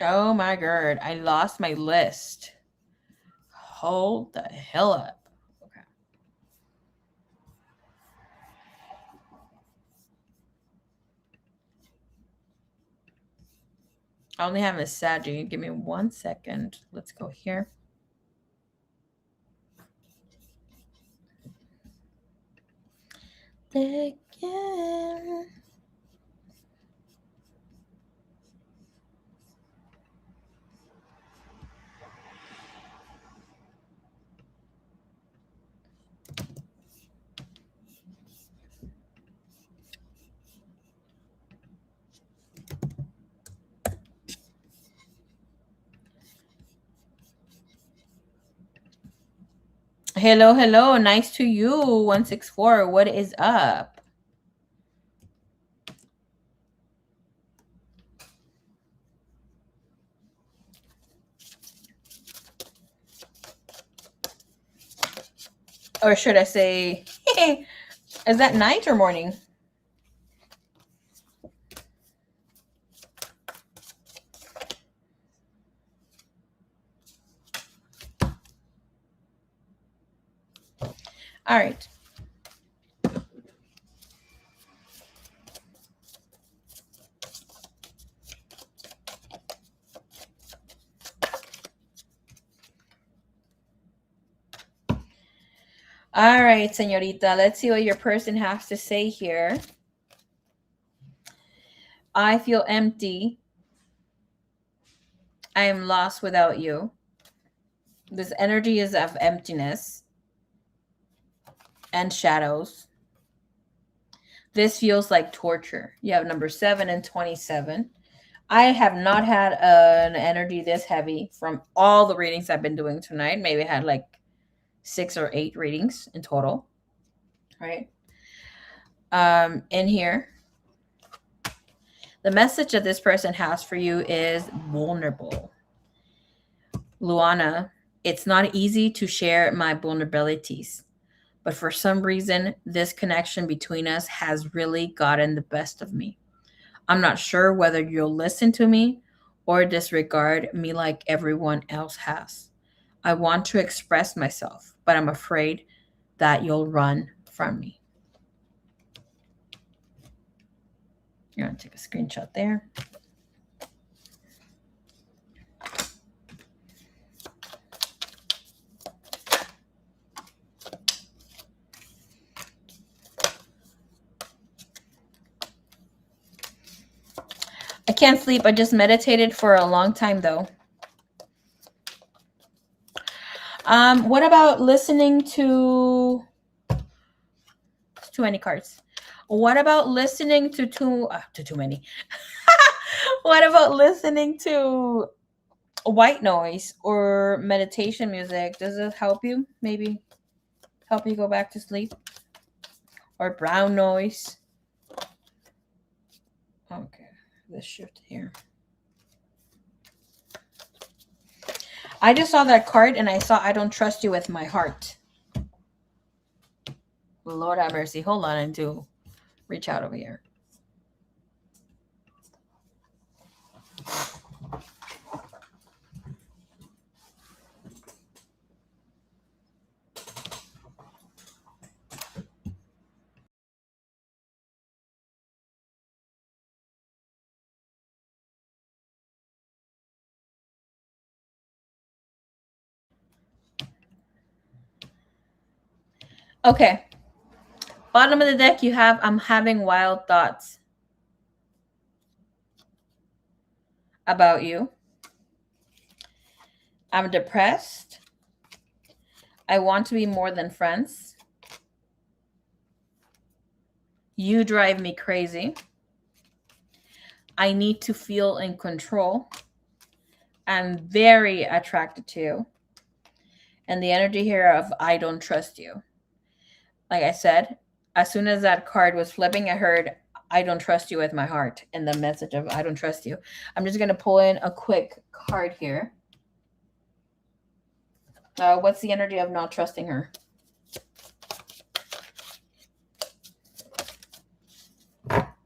Oh my God, I lost my list. hold the hell up. Okay. I only have a Sagi. Give me 1 second. Let's go here. Again. Hello, hello. Nice to you, 164. What is up? Or should I say, is that night or morning? All right. All right, señorita. Let's see what your person has to say here. I feel empty. I am lost without you. This energy is of emptiness and shadows. This feels like torture. You have number 7 and 27. I have not had an energy this heavy from all the readings I've been doing tonight. Maybe I had like 6 or 8 readings in total. Right? In here, the message that this person has for you is vulnerable. Luana, it's not easy to share my vulnerabilities, but for some reason, this connection between us has really gotten the best of me. I'm not sure whether you'll listen to me or disregard me like everyone else has. I want to express myself, but I'm afraid that you'll run from me. You're going to take a screenshot there. I can't sleep. I just meditated for a long time, though. What about listening to too many cards? What about listening to too many? What about listening to white noise or meditation music? Does it help you? Maybe help you go back to sleep? Or brown noise? Okay, let's shift here. I just saw that card and I saw I don't trust you with my heart. Lord have mercy. Hold on, I do reach out over here. Okay. Bottom of the deck, you have, I'm having wild thoughts about you. I'm depressed. I want to be more than friends. You drive me crazy. I need to feel in control. I'm very attracted to you. And the energy here of I don't trust you. Like I said, as soon as that card was flipping, I heard I don't trust you with my heart and the message of I don't trust you. I'm just going to pull in a quick card here. What's the energy of not trusting her?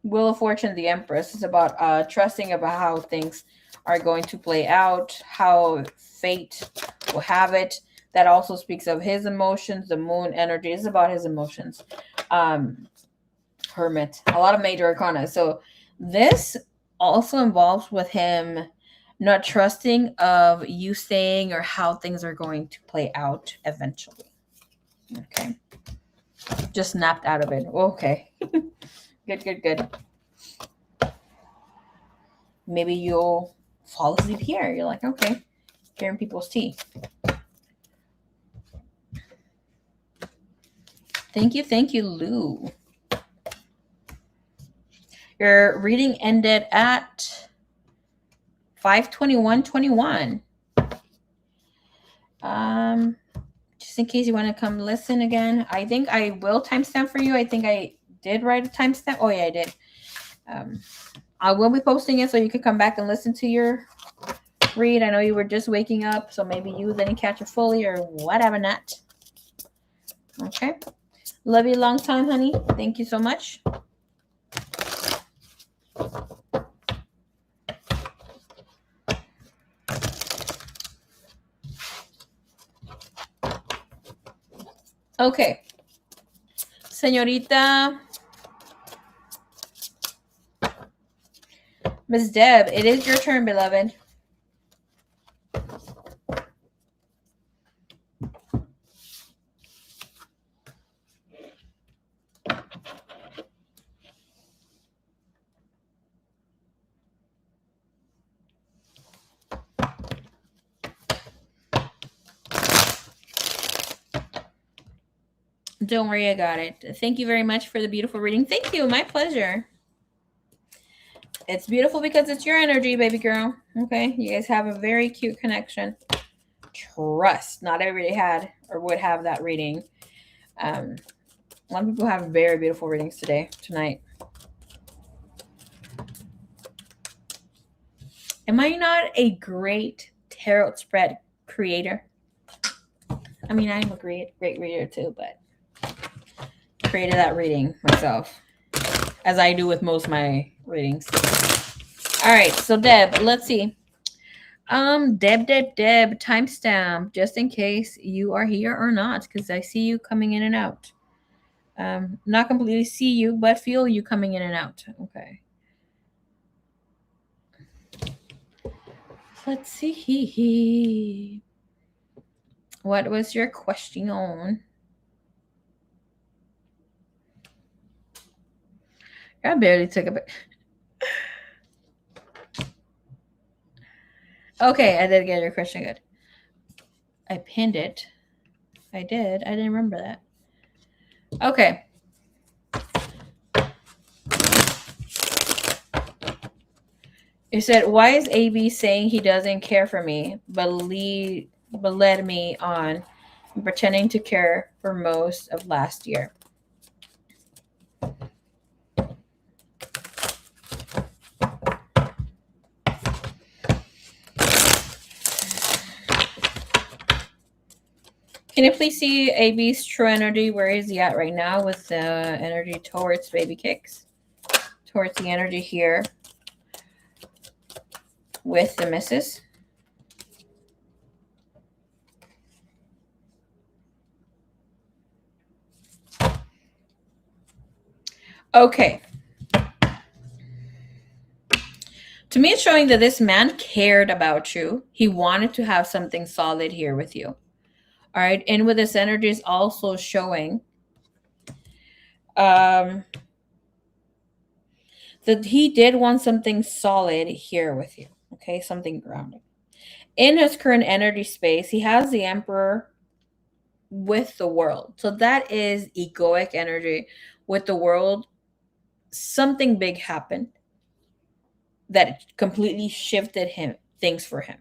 Wheel of Fortune, the Empress, is about trusting about how things are going to play out, how fate will have it. that also speaks of his emotions. The moon energy is about his emotions. Hermit, a lot of major arcana. So this also involves with him not trusting of you saying or how things are going to play out eventually. Okay. Just snapped out of it. Okay. Good. Maybe you'll fall asleep here. You're like, okay, hearing people's tea. Thank you, Lou. Your reading ended at 5:21:21. Just in case you want to come listen again, I think I will timestamp for you. I think I did write a timestamp. Oh yeah, I did. I will be posting it so you can come back and listen to your read. I know you were just waking up, so maybe you didn't catch it fully or whatever not. Okay. Love you a long time, honey. Thank you so much. Okay. Señorita Miss Deb, it is your turn, beloved. Don't worry, I got it. Thank you very much for the beautiful reading. Thank you. My pleasure. It's beautiful because it's your energy, baby girl. Okay. You guys have a very cute connection. Trust. Not everybody had or would have that reading. A lot of people have very beautiful readings tonight. Am I not a great tarot spread creator? I mean, I'm a great reader too, but created that reading myself, as I do with most of my readings. All right, so Deb, let's see. Deb, timestamp, just in case you are here or not, because I see you coming in and out. Not completely see you, but feel you coming in and out. Okay. Let's see. What was your question? I barely took a bit. Okay, I did get your question. Good. I pinned it. I did. I didn't remember that. Okay. You said, why is AB saying he doesn't care for me, but led me on pretending to care for most of last year? Can you please see AB's true energy? Where is he at right now with the energy towards baby kicks? Towards the energy here with the missus. Okay. To me, it's showing that this man cared about you. He wanted to have something solid here with you. All right. And with this energy is also showing that he did want something solid here with you. Okay. Something grounded. In his current energy space, he has the Emperor with the world. So that is egoic energy with the world. Something big happened that completely shifted things for him.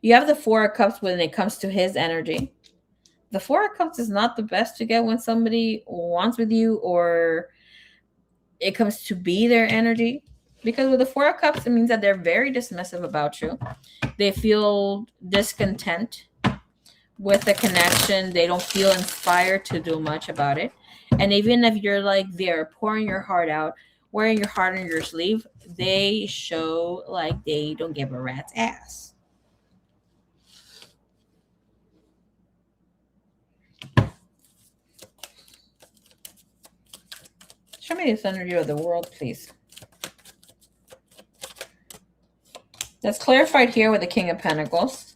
You have the Four of Cups when it comes to his energy. The Four of Cups is not the best to get when somebody wants with you or it comes to be their energy. Because with the Four of Cups, it means that they're very dismissive about you. They feel discontent with the connection. They don't feel inspired to do much about it. And even if you're like there pouring your heart out, wearing your heart on your sleeve, they show like they don't give a rat's ass. Show me this energy of the world, please. That's clarified here with the King of Pentacles.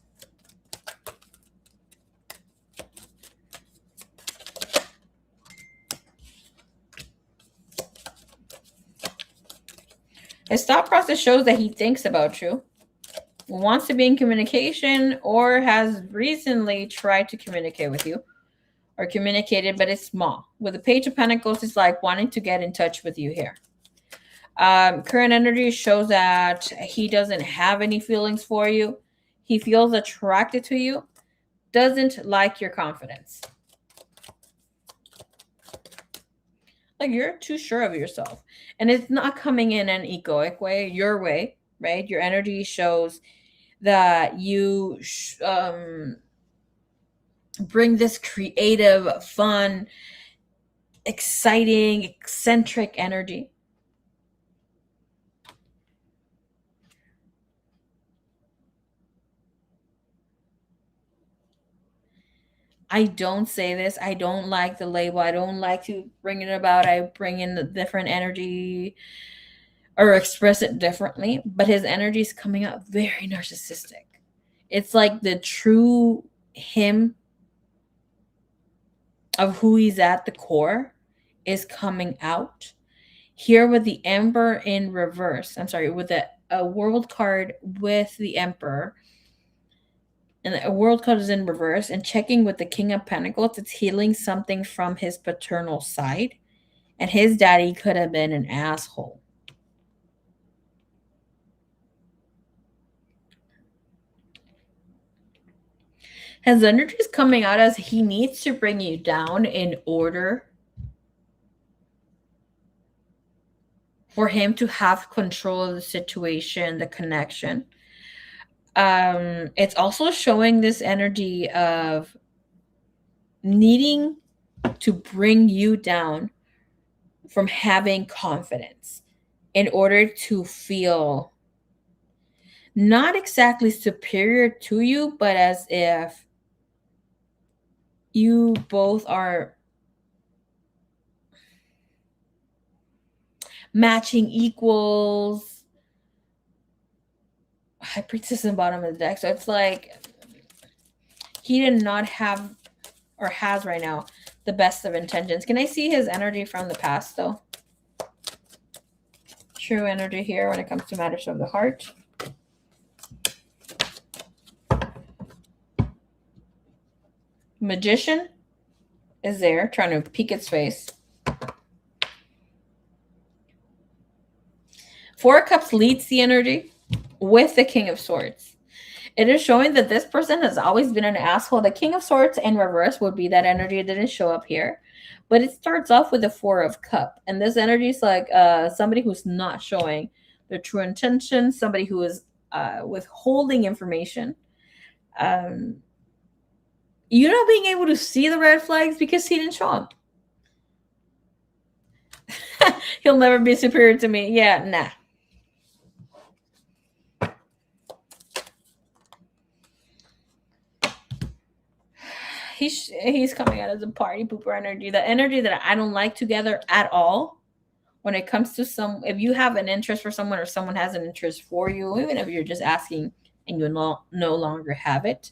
His thought process shows that he thinks about you, wants to be in communication, or has recently tried to communicate with you or communicated, but it's small. With the Page of Pentacles, it's like wanting to get in touch with you here. Current energy shows that he doesn't have any feelings for you. He feels attracted to you, doesn't like your confidence. Like you're too sure of yourself. And it's not coming in an egoic way, your way, right? Your energy shows that you bring this creative, fun, exciting, eccentric energy. I don't say this. I don't like the label. I don't like to bring it about. I bring in the different energy or express it differently. But his energy is coming out very narcissistic. It's like the true him of who he's at the core is coming out. Here with the Emperor in reverse. I'm sorry, with a world card with the Emperor. And a world card is in reverse, and checking with the King of Pentacles, it's healing something from his paternal side. And his daddy could have been an asshole. His energy is coming out as he needs to bring you down in order for him to have control of the situation, the connection. It's also showing this energy of needing to bring you down from having confidence in order to feel not exactly superior to you, but as if you both are matching equals. High Priestess in bottom of the deck. So it's like he did not have or has right now the best of intentions. Can I see his energy from the past though? True energy here when it comes to matters of the heart. Magician is there trying to peek its face. Four of Cups leads the energy with the King of Swords. It is showing that this person has always been an asshole. The King of Swords in reverse would be that energy. It didn't show up here. But it starts off with the Four of Cups. And this energy is like somebody who's not showing their true intentions, somebody who is withholding information. You not being able to see the red flags because he didn't show them. He'll never be superior to me. Yeah, nah. He's coming out as a party pooper energy, the energy that I don't like together at all. When it comes to if you have an interest for someone or someone has an interest for you, even if you're just asking and you no longer have it,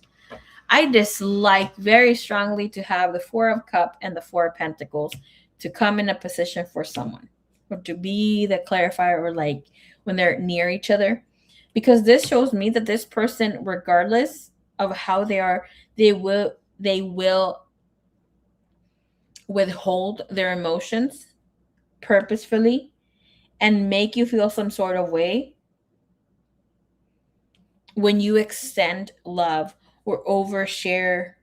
I dislike very strongly to have the Four of Cups and the Four of Pentacles to come in a position for someone or to be the clarifier or like when they're near each other, because this shows me that this person, regardless of how they are, they will withhold their emotions purposefully and make you feel some sort of way when you extend love or overshare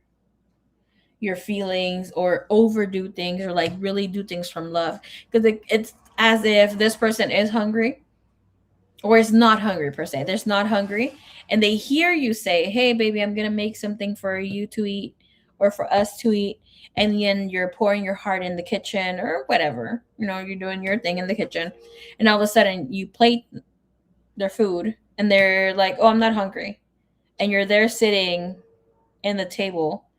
your feelings or overdo things or like really do things from love, because it's as if this person is hungry or is not hungry per se. They're not hungry and they hear you say, hey baby, I'm gonna make something for you to eat or for us to eat, and then you're pouring your heart in the kitchen or whatever, you're doing your thing in the kitchen, and all of a sudden you plate their food and they're like, oh, I'm not hungry, and you're there sitting in the table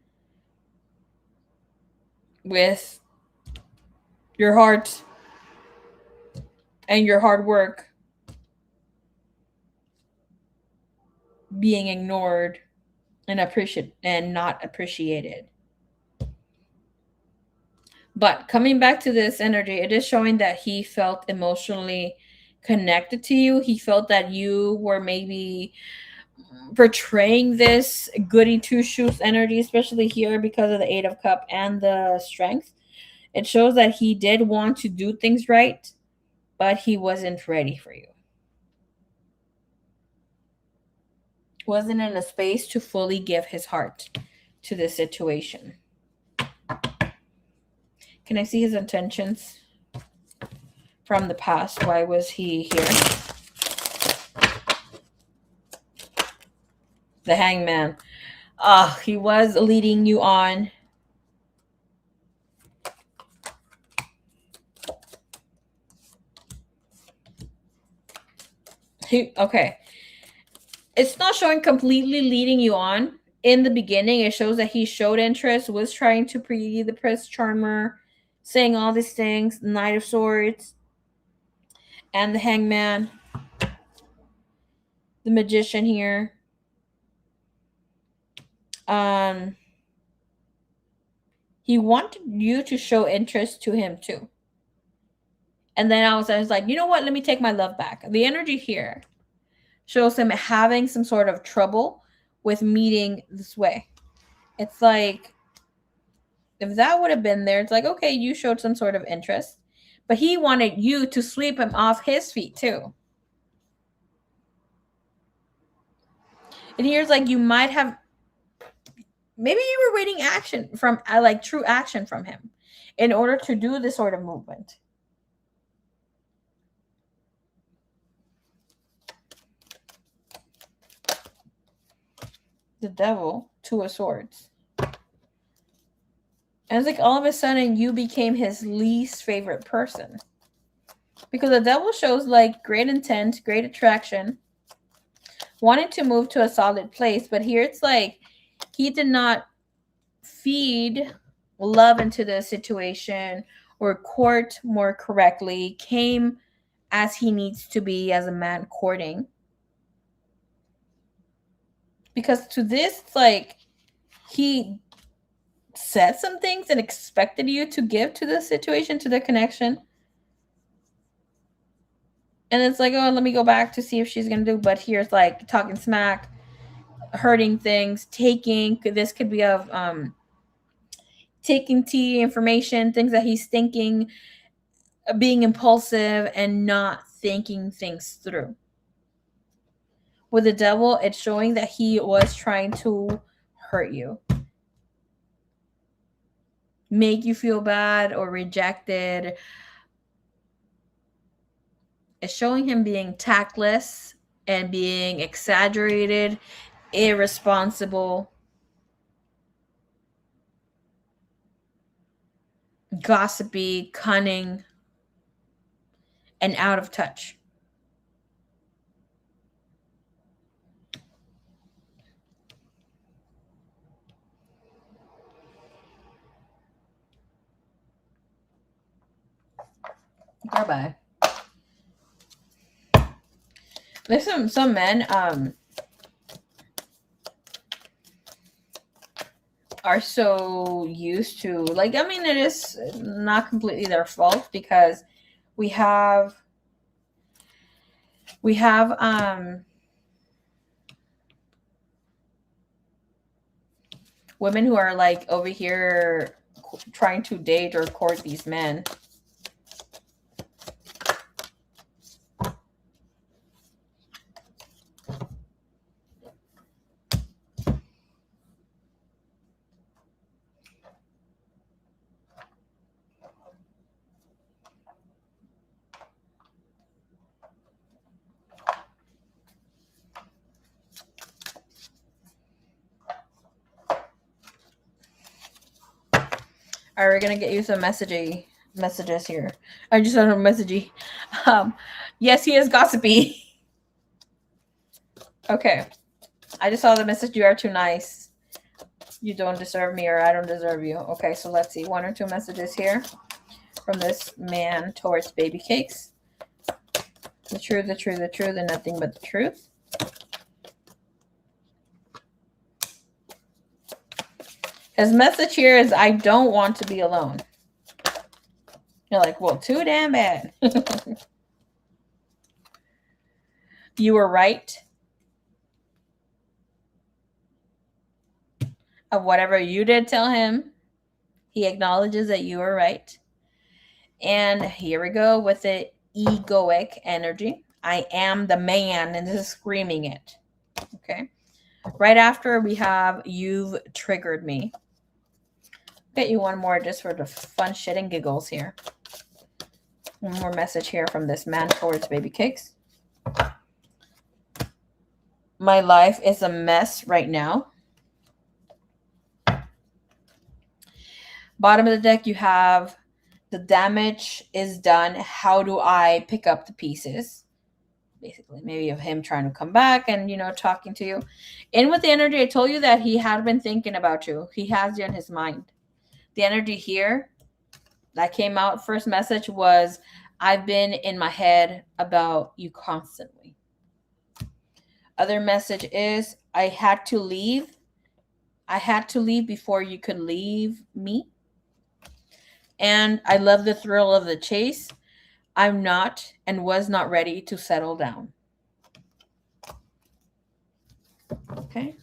with your heart and your hard work being ignored and not appreciated. But coming back to this energy, it is showing that he felt emotionally connected to you. He felt that you were maybe portraying this goody two shoes energy, especially here because of the Eight of Cup and the Strength. It shows that he did want to do things right, but he wasn't ready for you. Wasn't in a space to fully give his heart to this situation. Can I see his intentions from the past? Why was he here? The Hangman. He was leading you on. Okay. It's not showing completely leading you on. In the beginning, it shows that he showed interest, was trying to be the Prince Charmer, saying all these things, Knight of Swords, and the Hangman, the Magician here. He wanted you to show interest to him too. And then I was like, you know what? Let me take my love back. The energy here shows him having some sort of trouble with meeting this way. It's like, if that would have been there, it's like, okay, you showed some sort of interest, but he wanted you to sweep him off his feet too. And here's like, you might have, maybe you were waiting action from, like true action from him in order to do this sort of movement. The Devil, Two of Swords. And it's like all of a sudden you became his least favorite person. Because the Devil shows like great intent, great attraction, wanted to move to a solid place. But here it's like he did not feed love into the situation or court more correctly, came as he needs to be as a man courting. Because to this, it's like he said some things and expected you to give to the situation, to the connection. And it's like, oh, let me go back to see if she's going to do. But here's like talking smack, hurting things, taking. This could be of taking tea information, things that he's thinking, being impulsive and not thinking things through. With the Devil, it's showing that he was trying to hurt you, make you feel bad or rejected. It's showing him being tactless and being exaggerated, irresponsible, gossipy, cunning, and out of touch. Bye-bye. There's some men are so used to, like, I mean, it is not completely their fault because we have women who are like over here trying to date or court these men. All right, we're gonna get you some messages here. I just saw a messagey. Yes, he is gossipy. Okay, I just saw the message. You are too nice. You don't deserve me, or I don't deserve you. Okay, so let's see. 1 or 2 messages here from this man towards baby cakes. The truth, the truth, the truth, and nothing but the truth. His message here is, I don't want to be alone. You're like, well, too damn bad. You were right. Of whatever you did tell him, he acknowledges that you were right. And here we go with the egoic energy. I am the man, and this is screaming it. Okay. Right after we have, you've triggered me. Get you one more just for the fun shit and giggles here. One more message here from this man towards baby cakes. My life is a mess right now. Bottom of the deck, you have the damage is done. How do I pick up the pieces? Basically, maybe of him trying to come back and, talking to you. In with the energy, I told you that he had been thinking about you. He has you in his mind. The energy here that came out, first message was, I've been in my head about you constantly. Other message is, I had to leave. I had to leave before you could leave me. And I love the thrill of the chase. I'm not and was not ready to settle down. Okay.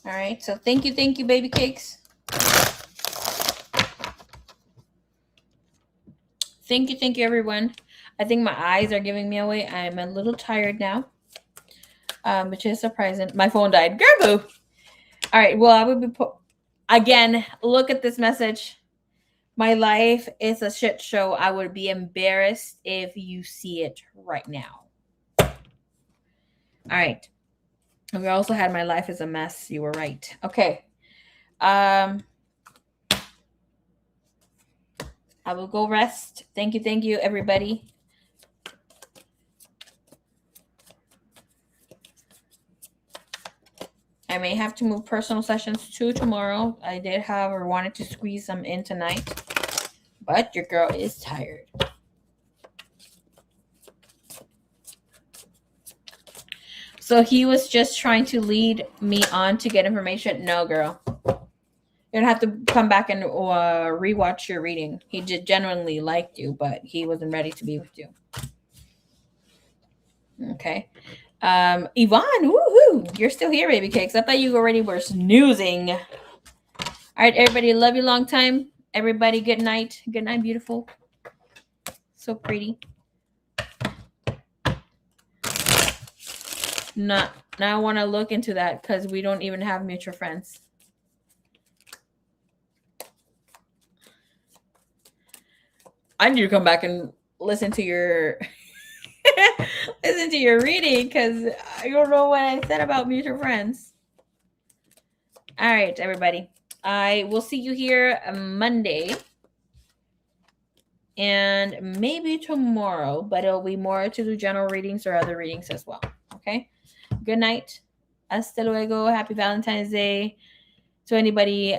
All right. So thank you, baby cakes. Thank you, everyone. I think my eyes are giving me away. I'm a little tired now, which is surprising. My phone died. Gerbu. All right. Well, I would be again. Look at this message. My life is a shit show. I would be embarrassed if you see it right now. All right. We also had my life is a mess. You were right. Okay. I will go rest. Thank you, everybody. I may have to move personal sessions to tomorrow. I did have or wanted to squeeze them in tonight, but your girl is tired. So he was just trying to lead me on to get information. No, girl. You're going to have to come back and rewatch your reading. He genuinely liked you, but he wasn't ready to be with you. Okay. Yvonne, woohoo! You're still here, baby cakes. I thought you already were snoozing. All right, everybody. Love you long time. Everybody, good night. Good night, beautiful. So pretty. Now I want to look into that because we don't even have mutual friends. I need to come back and listen to your reading because I don't know what I said about mutual friends. All right, everybody. I will see you here Monday and maybe tomorrow, but it'll be more to do general readings or other readings as well. Okay. Good night. Hasta luego. Happy Valentine's Day to anybody